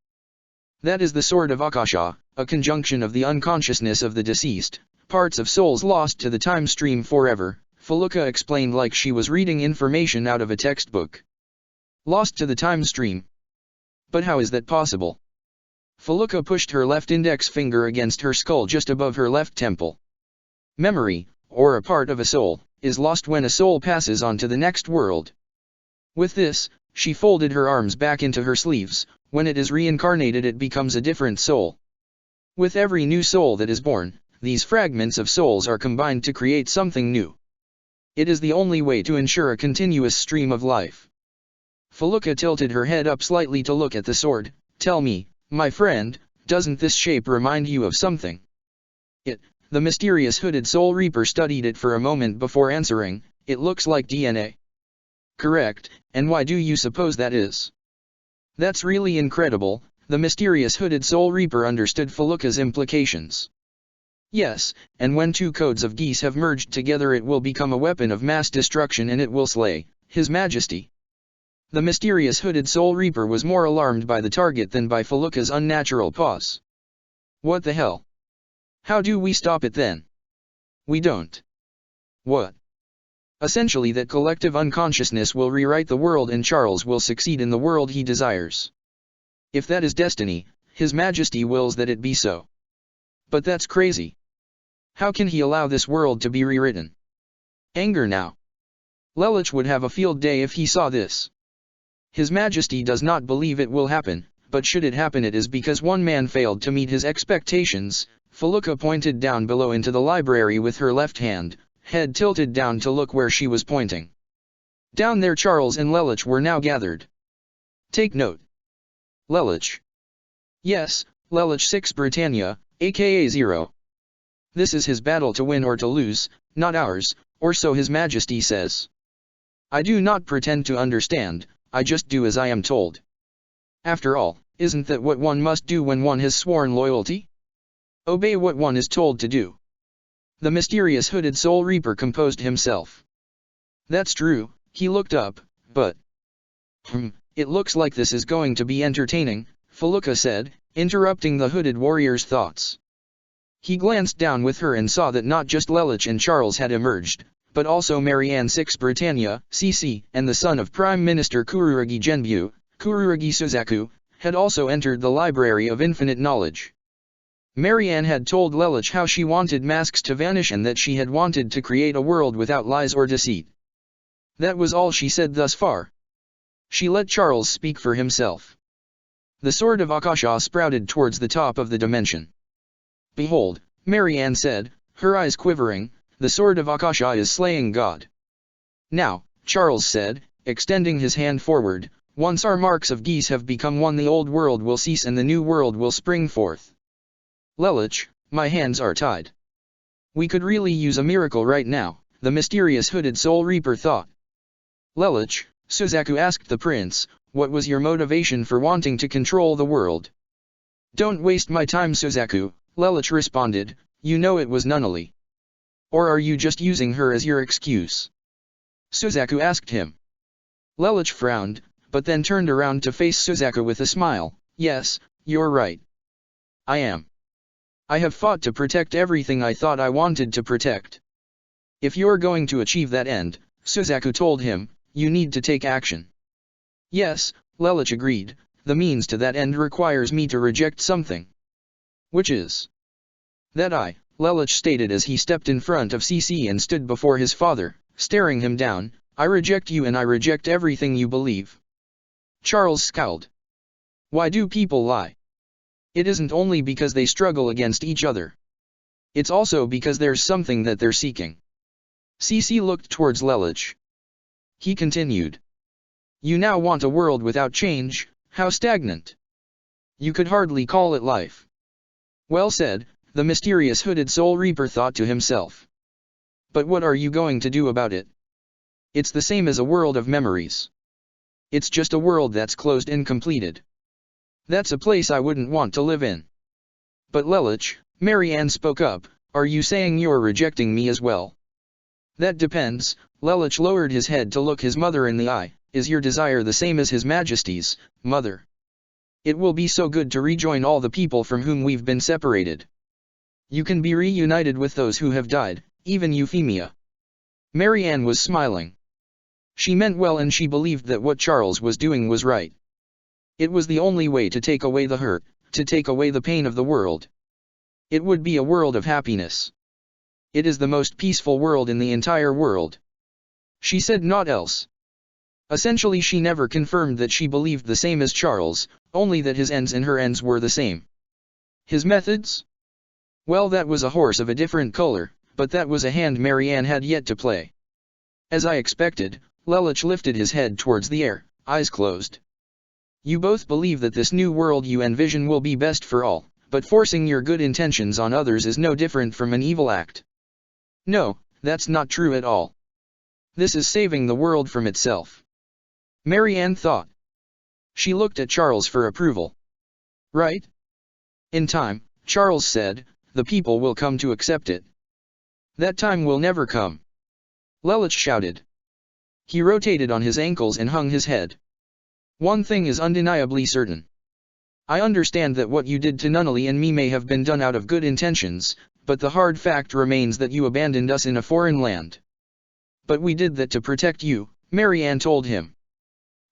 That is the Sword of Akasha, a conjunction of the unconsciousness of the deceased, parts of souls lost to the time stream forever, Feluca explained like she was reading information out of a textbook. Lost to the time stream? But how is that possible? Feluca pushed her left index finger against her skull just above her left temple. Memory, or a part of a soul, is lost when a soul passes on to the next world. With this, she folded her arms back into her sleeves. When it is reincarnated, it becomes a different soul. With every new soul that is born, these fragments of souls are combined to create something new. It is the only way to ensure a continuous stream of life. Feluca tilted her head up slightly to look at the sword. Tell me, my friend, doesn't this shape remind you of something? The mysterious hooded Soul Reaper studied it for a moment before answering. It looks like DNA. Correct, and why do you suppose that is? That's really incredible. The mysterious hooded Soul Reaper understood Feluca's implications. Yes, and when two codes of geese have merged together, it will become a weapon of mass destruction and it will slay His Majesty. The mysterious hooded Soul Reaper was more alarmed by the target than by Feluca's unnatural pause. What the hell? How do we stop it then? We don't. What? Essentially that collective unconsciousness will rewrite the world and Charles will succeed in the world he desires. If that is destiny, His Majesty wills that it be so. But that's crazy. How can he allow this world to be rewritten? Anger now. Lelich would have a field day if he saw this. His Majesty does not believe it will happen, but should it happen, it is because one man failed to meet his expectations. Feluca pointed down below into the library with her left hand, head tilted down to look where she was pointing. Down there Charles and Lelich were now gathered. Take note. Lelich. Yes, Lelich 6 Britannia, aka 0. This is his battle to win or to lose, not ours, or so His Majesty says. I do not pretend to understand, I just do as I am told. After all, isn't that what one must do when one has sworn loyalty? Obey what one is told to do. The mysterious hooded Soul Reaper composed himself. That's true, he looked up, but... it looks like this is going to be entertaining, Feluca said, interrupting the hooded warrior's thoughts. He glanced down with her and saw that not just Lelich and Charles had emerged, but also Marianne 6 Britannia, CC, and the son of Prime Minister Kurugi Genbu, Kurugi Suzaku, had also entered the Library of Infinite Knowledge. Marianne had told Lelich how she wanted masks to vanish and that she had wanted to create a world without lies or deceit. That was all she said thus far. She let Charles speak for himself. The Sword of Akasha sprouted towards the top of the dimension. Behold, Marianne said, her eyes quivering, the Sword of Akasha is slaying God. Now, Charles said, extending his hand forward, once our marks of geese have become one, the old world will cease and the new world will spring forth. Lelich, my hands are tied. We could really use a miracle right now, the mysterious hooded Soul Reaper thought. Lelich, Suzaku asked the prince, what was your motivation for wanting to control the world? Don't waste my time, Suzaku, Lelich responded, you know it was Nunnally. Or are you just using her as your excuse? Suzaku asked him. Lelich frowned, but then turned around to face Suzaku with a smile. Yes, you're right. I am. I have fought to protect everything I thought I wanted to protect. If you're going to achieve that end, Suzaku told him, you need to take action. Yes, Lelich agreed, the means to that end requires me to reject something. Which is that Lelich stated as he stepped in front of CC and stood before his father, staring him down. I reject you and I reject everything you believe. Charles scowled. Why do people lie? It isn't only because they struggle against each other. It's also because there's something that they're seeking. CC looked towards Lelich. He continued. You now want a world without change, how stagnant. You could hardly call it life. Well said, the mysterious hooded Soul Reaper thought to himself. But what are you going to do about it? It's the same as a world of memories. It's just a world that's closed and completed. That's a place I wouldn't want to live in. But Lelich, Marianne spoke up, are you saying you're rejecting me as well? That depends. Lelich lowered his head to look his mother in the eye. Is your desire the same as His Majesty's, mother? It will be so good to rejoin all the people from whom we've been separated. You can be reunited with those who have died, even Euphemia. Marianne was smiling. She meant well and she believed that what Charles was doing was right. It was the only way to take away the hurt, to take away the pain of the world. It would be a world of happiness. It is the most peaceful world in the entire world. She said naught else. Essentially she never confirmed that she believed the same as Charles, only that his ends and her ends were the same. His methods? Well, that was a horse of a different color, but that was a hand Marianne had yet to play. As I expected, Lelich lifted his head towards the air, eyes closed. You both believe that this new world you envision will be best for all, but forcing your good intentions on others is no different from an evil act. No, that's not true at all. This is saving the world from itself. Marianne thought. She looked at Charles for approval. Right? In time, Charles said, the people will come to accept it. That time will never come. Lelich shouted. He rotated on his ankles and hung his head. One thing is undeniably certain. I understand that what you did to Nunnally and me may have been done out of good intentions, but the hard fact remains that you abandoned us in a foreign land. But we did that to protect you, Marianne told him.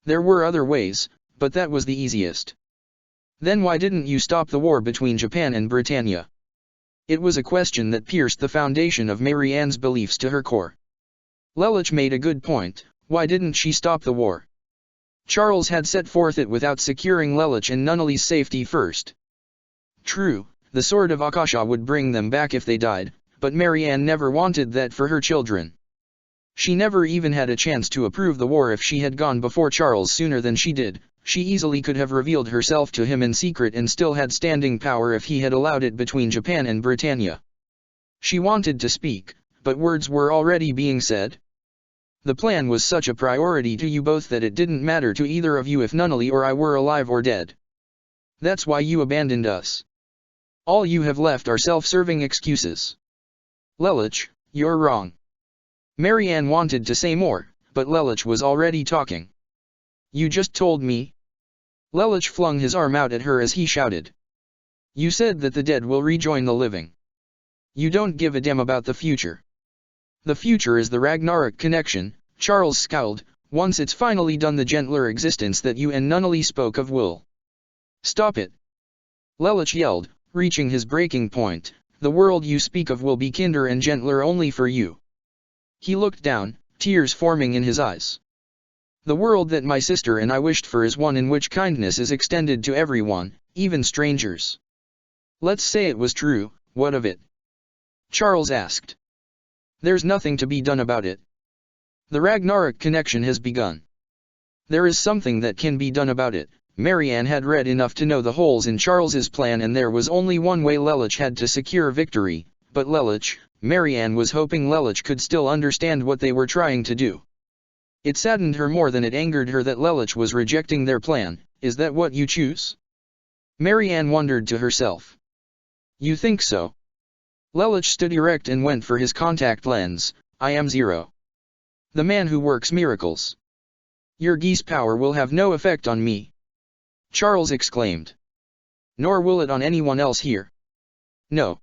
There were other ways, but that was the easiest. Then why didn't you stop the war between Japan and Britannia? It was a question that pierced the foundation of Marianne's beliefs to her core. Lelich made a good point, why didn't she stop the war? Charles had set forth it without securing Lelich and Nunnally's safety first. True, the Sword of Akasha would bring them back if they died, but Marianne never wanted that for her children. She never even had a chance to approve the war. If she had gone before Charles sooner than she did, she easily could have revealed herself to him in secret and still had standing power if he had allowed it between Japan and Britannia. She wanted to speak, but words were already being said. The plan was such a priority to you both that it didn't matter to either of you if Nunnally or I were alive or dead. That's why you abandoned us. All you have left are self-serving excuses. Lelich, you're wrong. Marianne wanted to say more, but Lelich was already talking. You just told me. Lelich flung his arm out at her as he shouted. You said that the dead will rejoin the living. You don't give a damn about the future. The future is the Ragnarok connection, Charles scowled. Once it's finally done, the gentler existence that you and Nunnally spoke of will. Stop it. Lelich yelled, reaching his breaking point. The world you speak of will be kinder and gentler only for you. He looked down, tears forming in his eyes. The world that my sister and I wished for is one in which kindness is extended to everyone, even strangers. Let's say it was true, what of it? Charles asked. There's nothing to be done about it. The Ragnarok connection has begun. There is something that can be done about it. Marianne had read enough to know the holes in Charles's plan, and there was only one way Lelich had to secure victory, but Marianne was hoping Lelich could still understand what they were trying to do. It saddened her more than it angered her that Lelich was rejecting their plan. Is that what you choose? Marianne wondered to herself. You think so? Lelich stood erect and went for his contact lens. I am Zero. The man who works miracles. Your geese power will have no effect on me. Charles exclaimed. Nor will it on anyone else here. No.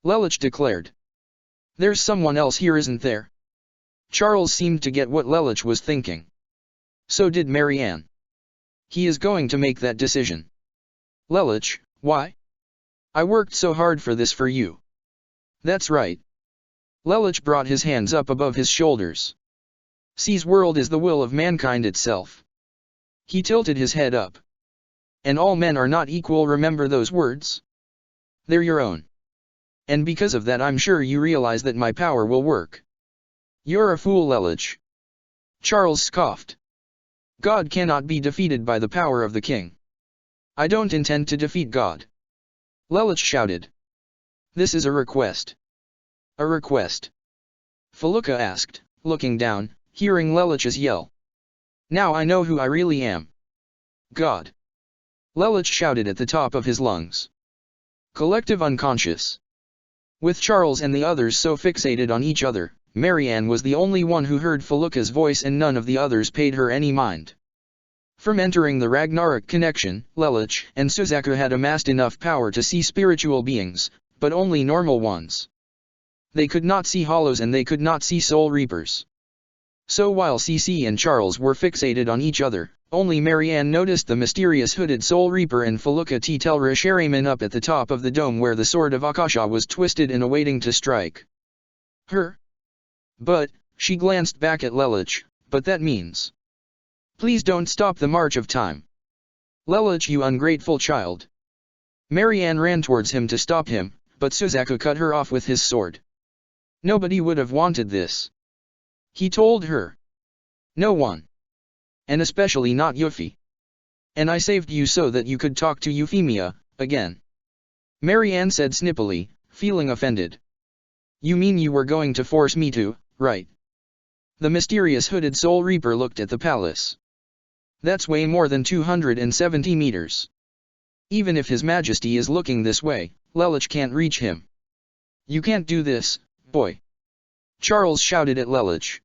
Lelich declared. There's someone else here, isn't there? Charles seemed to get what Lelich was thinking. So did Marianne. He is going to make that decision. Lelich, why? I worked so hard for this for you. That's right. Lelich brought his hands up above his shoulders. C's world is the will of mankind itself. He tilted his head up. And all men are not equal, remember those words? They're your own. And because of that I'm sure you realize that my power will work. You're a fool, Lelich. Charles scoffed. God cannot be defeated by the power of the king. I don't intend to defeat God. Lelich shouted. This is a request. A request? Felucca asked, looking down, hearing Lelich's yell. Now I know who I really am. God. Lelich shouted at the top of his lungs. Collective unconscious. With Charles and the others so fixated on each other, Marianne was the only one who heard Felucca's voice and none of the others paid her any mind. From entering the Ragnarok connection, Lelich and Suzaku had amassed enough power to see spiritual beings, but only normal ones. They could not see hollows and they could not see soul reapers. So while CC and Charles were fixated on each other, only Marianne noticed the mysterious hooded soul reaper and Felucca Telra Sheriman up at the top of the dome where the sword of Akasha was twisted and awaiting to strike her. But, she glanced back at Lelich, but that means. Please don't stop the march of time. Lelich, you ungrateful child. Marianne ran towards him to stop him, but Suzaku cut her off with his sword. Nobody would have wanted this. He told her. No one. And especially not Yuffie. And I saved you so that you could talk to Euphemia, again. Marianne said snippily, feeling offended. You mean you were going to force me to, right? The mysterious hooded soul reaper looked at the palace. That's way more than 270 meters. Even if His Majesty is looking this way, Lelich can't reach him. You can't do this, boy. Charles shouted at Lelich.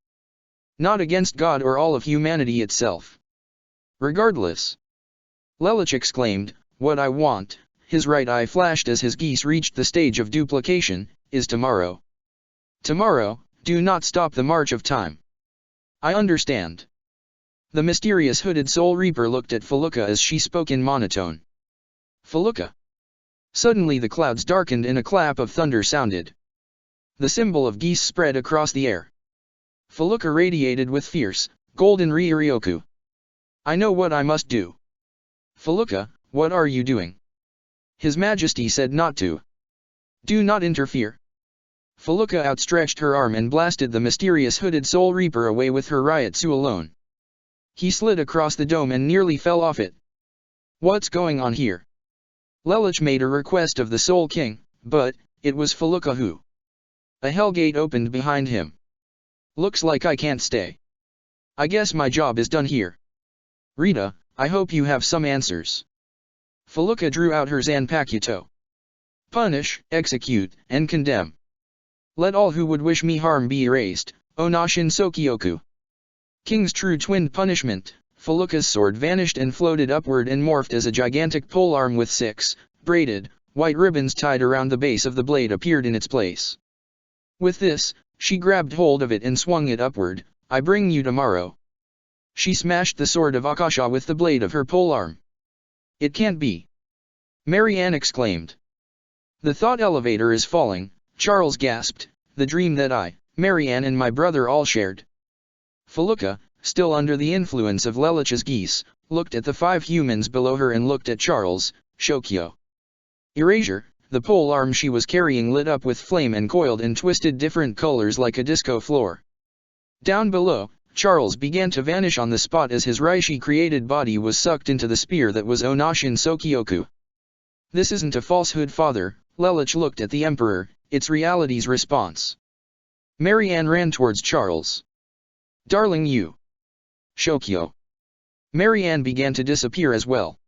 Not against God or all of humanity itself. Regardless. Lelich exclaimed, what I want, his right eye flashed as his geese reached the stage of duplication, is tomorrow. Tomorrow, do not stop the march of time. I understand. The mysterious hooded soul reaper looked at Felucca as she spoke in monotone. Felucca. Suddenly the clouds darkened and a clap of thunder sounded. The symbol of geese spread across the air. Felucca radiated with fierce, golden Ryuryoku. I know what I must do. Felucca, what are you doing? His Majesty said not to. Do not interfere. Felucca outstretched her arm and blasted the mysterious hooded soul reaper away with her Ryutsu alone. He slid across the dome and nearly fell off it. What's going on here? Lelich made a request of the Soul King, but, it was Felucca who. A hellgate opened behind him. Looks like I can't stay. I guess my job is done here. Rita, I hope you have some answers. Felucca drew out her Zanpakuto. Punish, execute, and condemn. Let all who would wish me harm be erased, Onoshin Sokioku. King's true twin punishment, Felucca's sword vanished and floated upward and morphed as a gigantic polearm with 6, braided, white ribbons tied around the base of the blade appeared in its place. With this, she grabbed hold of it and swung it upward. I bring you tomorrow. She smashed the sword of Akasha with the blade of her polearm. It can't be. Marianne exclaimed. The thought elevator is falling, Charles gasped, the dream that I, Marianne and my brother all shared. Felucca, still under the influence of Lelich's geese, looked at the 5 humans below her and looked at Charles, Shokyo. Erasure, the polearm she was carrying lit up with flame and coiled and twisted different colors like a disco floor. Down below, Charles began to vanish on the spot as his Rishi-created body was sucked into the spear that was Onoshin Sokioku. This isn't a falsehood, father, Lelich looked at the Emperor, it's reality's response. Marianne ran towards Charles. Darling you. Shokyo. Marianne began to disappear as well.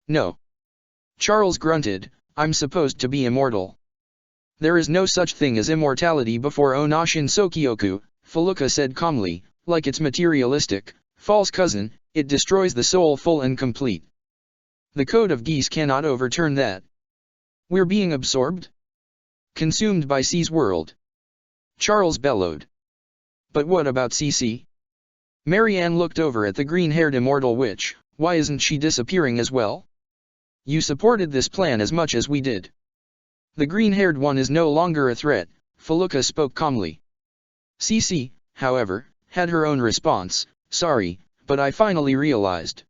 No. Charles grunted, I'm supposed to be immortal. There is no such thing as immortality before Onoshin Sokioku, Felucca said calmly, like it's materialistic, false cousin, it destroys the soul full and complete. The code of geese cannot overturn that. We're being absorbed? Consumed by C's world. Charles bellowed. But what about CC? Marianne looked over at the green-haired immortal witch, Why isn't she disappearing as well? You supported this plan as much as we did. The green-haired one is no longer a threat, Feluca spoke calmly. Cece, however, had her own response. Sorry, but I finally realized.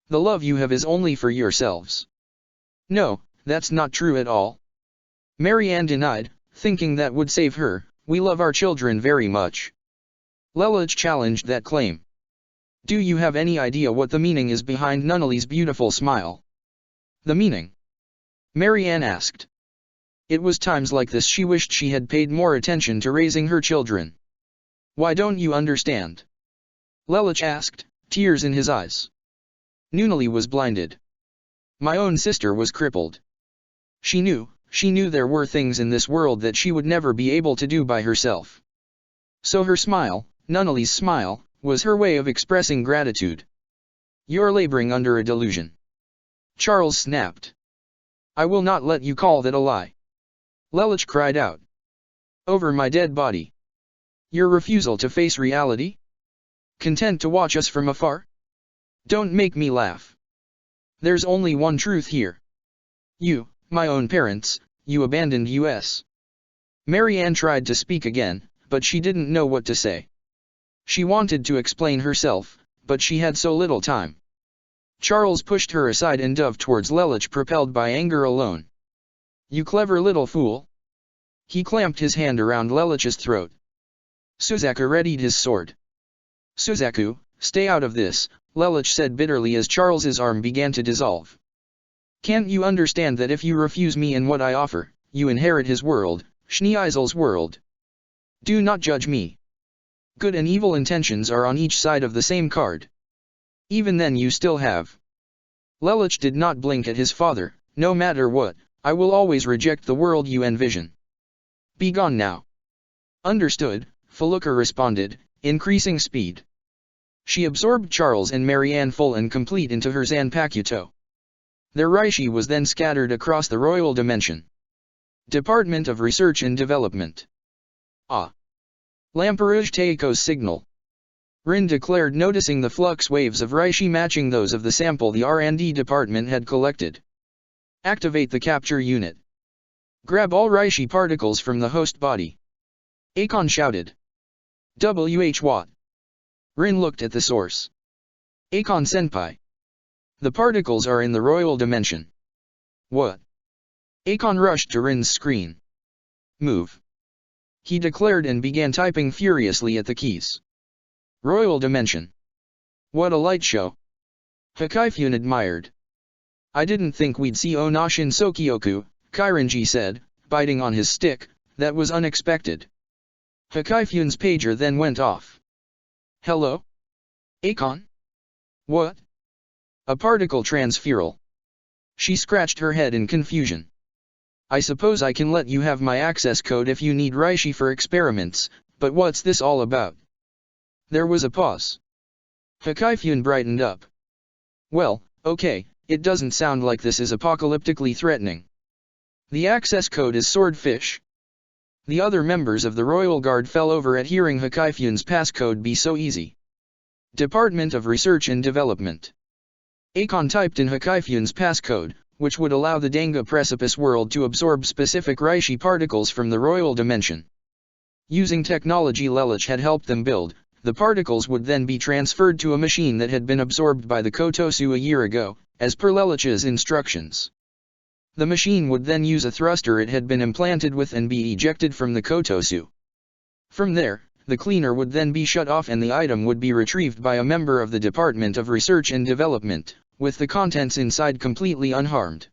The love you have is only for yourselves. No, that's not true at all. Marianne denied, thinking that would save her. We love our children very much. Lelouch challenged that claim. Do you have any idea what the meaning is behind Nunnally's beautiful smile? The meaning? Marianne asked. It was times like this she wished she had paid more attention to raising her children. Why don't you understand? Lelouch asked, tears in his eyes. Nunnally was blinded. My own sister was crippled. She knew there were things in this world that she would never be able to do by herself. So her smile, Nunnally's smile, was her way of expressing gratitude. You're laboring under a delusion. Charles snapped. I will not let you call that a lie. Lelouch cried out. Over my dead body. Your refusal to face reality? Content to watch us from afar? Don't make me laugh. There's only one truth here. You, my own parents, you abandoned us. Marianne tried to speak again, but she didn't know what to say. She wanted to explain herself, but she had so little time. Charles pushed her aside and dove towards Lelouch, propelled by anger alone. You clever little fool. He clamped his hand around Lelouch's throat. Suzaku readied his sword. Suzaku, stay out of this, Lelouch said bitterly as Charles's arm began to dissolve. Can't you understand that if you refuse me and what I offer, you inherit his world, Schneeisel's world? Do not judge me. Good and evil intentions are on each side of the same card. Even then you still have. Lelouch did not blink at his father. No matter what, I will always reject the world you envision. Be gone now. Understood, Feluca responded, increasing speed. She absorbed Charles and Marianne full and complete into her Zanpakuto. Their Reishi was then scattered across the royal dimension. Department of Research and Development. Ah. Lamperouge Teiko's signal. Rin declared, noticing the flux waves of Reishi matching those of the sample the R&D department had collected. Activate the capture unit. Grab all Reishi particles from the host body. Akon shouted. What? Rin looked at the source. Akon senpai. The particles are in the royal dimension. What? Akon rushed to Rin's screen. Move. He declared and began typing furiously at the keys. Royal dimension. What a light show. Hikaifun admired. I didn't think we'd see Onashin Sokioku, Kairanji said, biting on his stick. That was unexpected. Hikaifun's pager then went off. Hello? Akon? What? A particle transferal. She scratched her head in confusion. I suppose I can let you have my access code if you need Reishi for experiments, but what's this all about? There was a pause. Hikaifun brightened up. Well, okay, it doesn't sound like this is apocalyptically threatening. The access code is Swordfish. The other members of the Royal Guard fell over at hearing Hikaifun's passcode be so easy. Department of Research and Development. Akon typed in Hikaifun's passcode, which would allow the Danga Precipice world to absorb specific Reishi particles from the royal dimension. Using technology Lelouch had helped them build, the particles would then be transferred to a machine that had been absorbed by the Kotosu a year ago, as per Lelouch's instructions. The machine would then use a thruster it had been implanted with and be ejected from the Kotosu. From there, the cleaner would then be shut off and the item would be retrieved by a member of the Department of Research and Development, with the contents inside completely unharmed.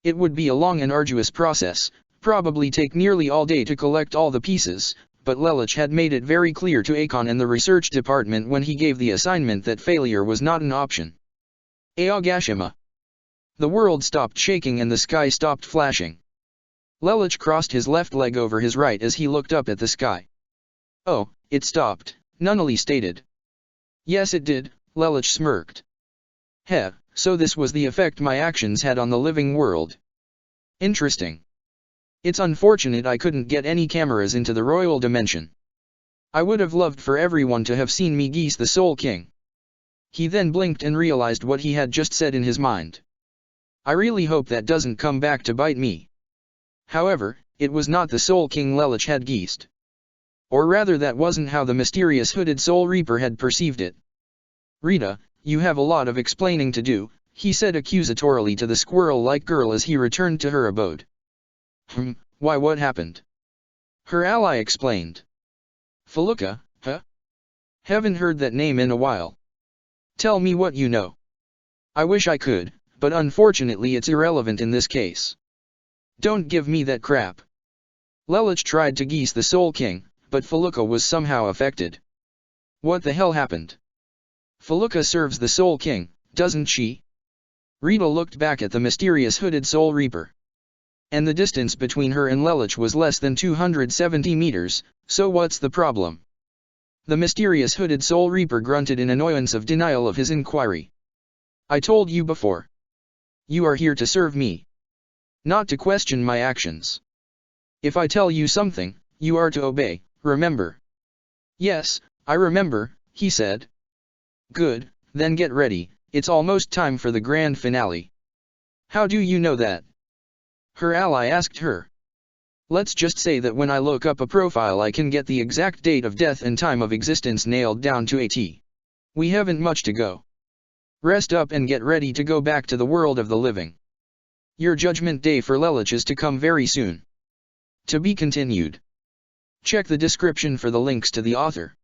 It would be a long and arduous process, probably take nearly all day to collect all the pieces, but Lelouch had made it very clear to Akon and the research department when he gave the assignment that failure was not an option. Aogashima. The world stopped shaking and the sky stopped flashing. Lelouch crossed his left leg over his right as he looked up at the sky. Oh, it stopped, Nunnally stated. Yes it did, Lelouch smirked. Heh, so this was the effect my actions had on the living world. Interesting. It's unfortunate I couldn't get any cameras into the royal dimension. I would have loved for everyone to have seen me geese the Soul King. He then blinked and realized what he had just said in his mind. I really hope that doesn't come back to bite me. However, it was not the Soul King Lelich had guessed. Or rather, that wasn't how the mysterious hooded Soul Reaper had perceived it. Rita, you have a lot of explaining to do, he said accusatorily to the squirrel-like girl as he returned to her abode. Why, what happened? Her ally explained. Felucca, huh? Haven't heard that name in a while. Tell me what you know. I wish I could, but unfortunately it's irrelevant in this case. Don't give me that crap. Lelich tried to geese the Soul King, but Felucca was somehow affected. What the hell happened? Felucca serves the Soul King, doesn't she? Rita looked back at the mysterious hooded Soul Reaper. And the distance between her and Lelich was less than 270 meters, so what's the problem? The mysterious hooded Soul Reaper grunted in annoyance of denial of his inquiry. I told you before. You are here to serve me. Not to question my actions. If I tell you something, you are to obey, remember? Yes, I remember, he said. Good, then get ready, it's almost time for the grand finale. How do you know that? Her ally asked her. Let's just say that when I look up a profile I can get the exact date of death and time of existence nailed down to a T. We haven't much to go. Rest up and get ready to go back to the world of the living. Your judgment day for Lelich is to come very soon. To be continued. Check the description for the links to the author.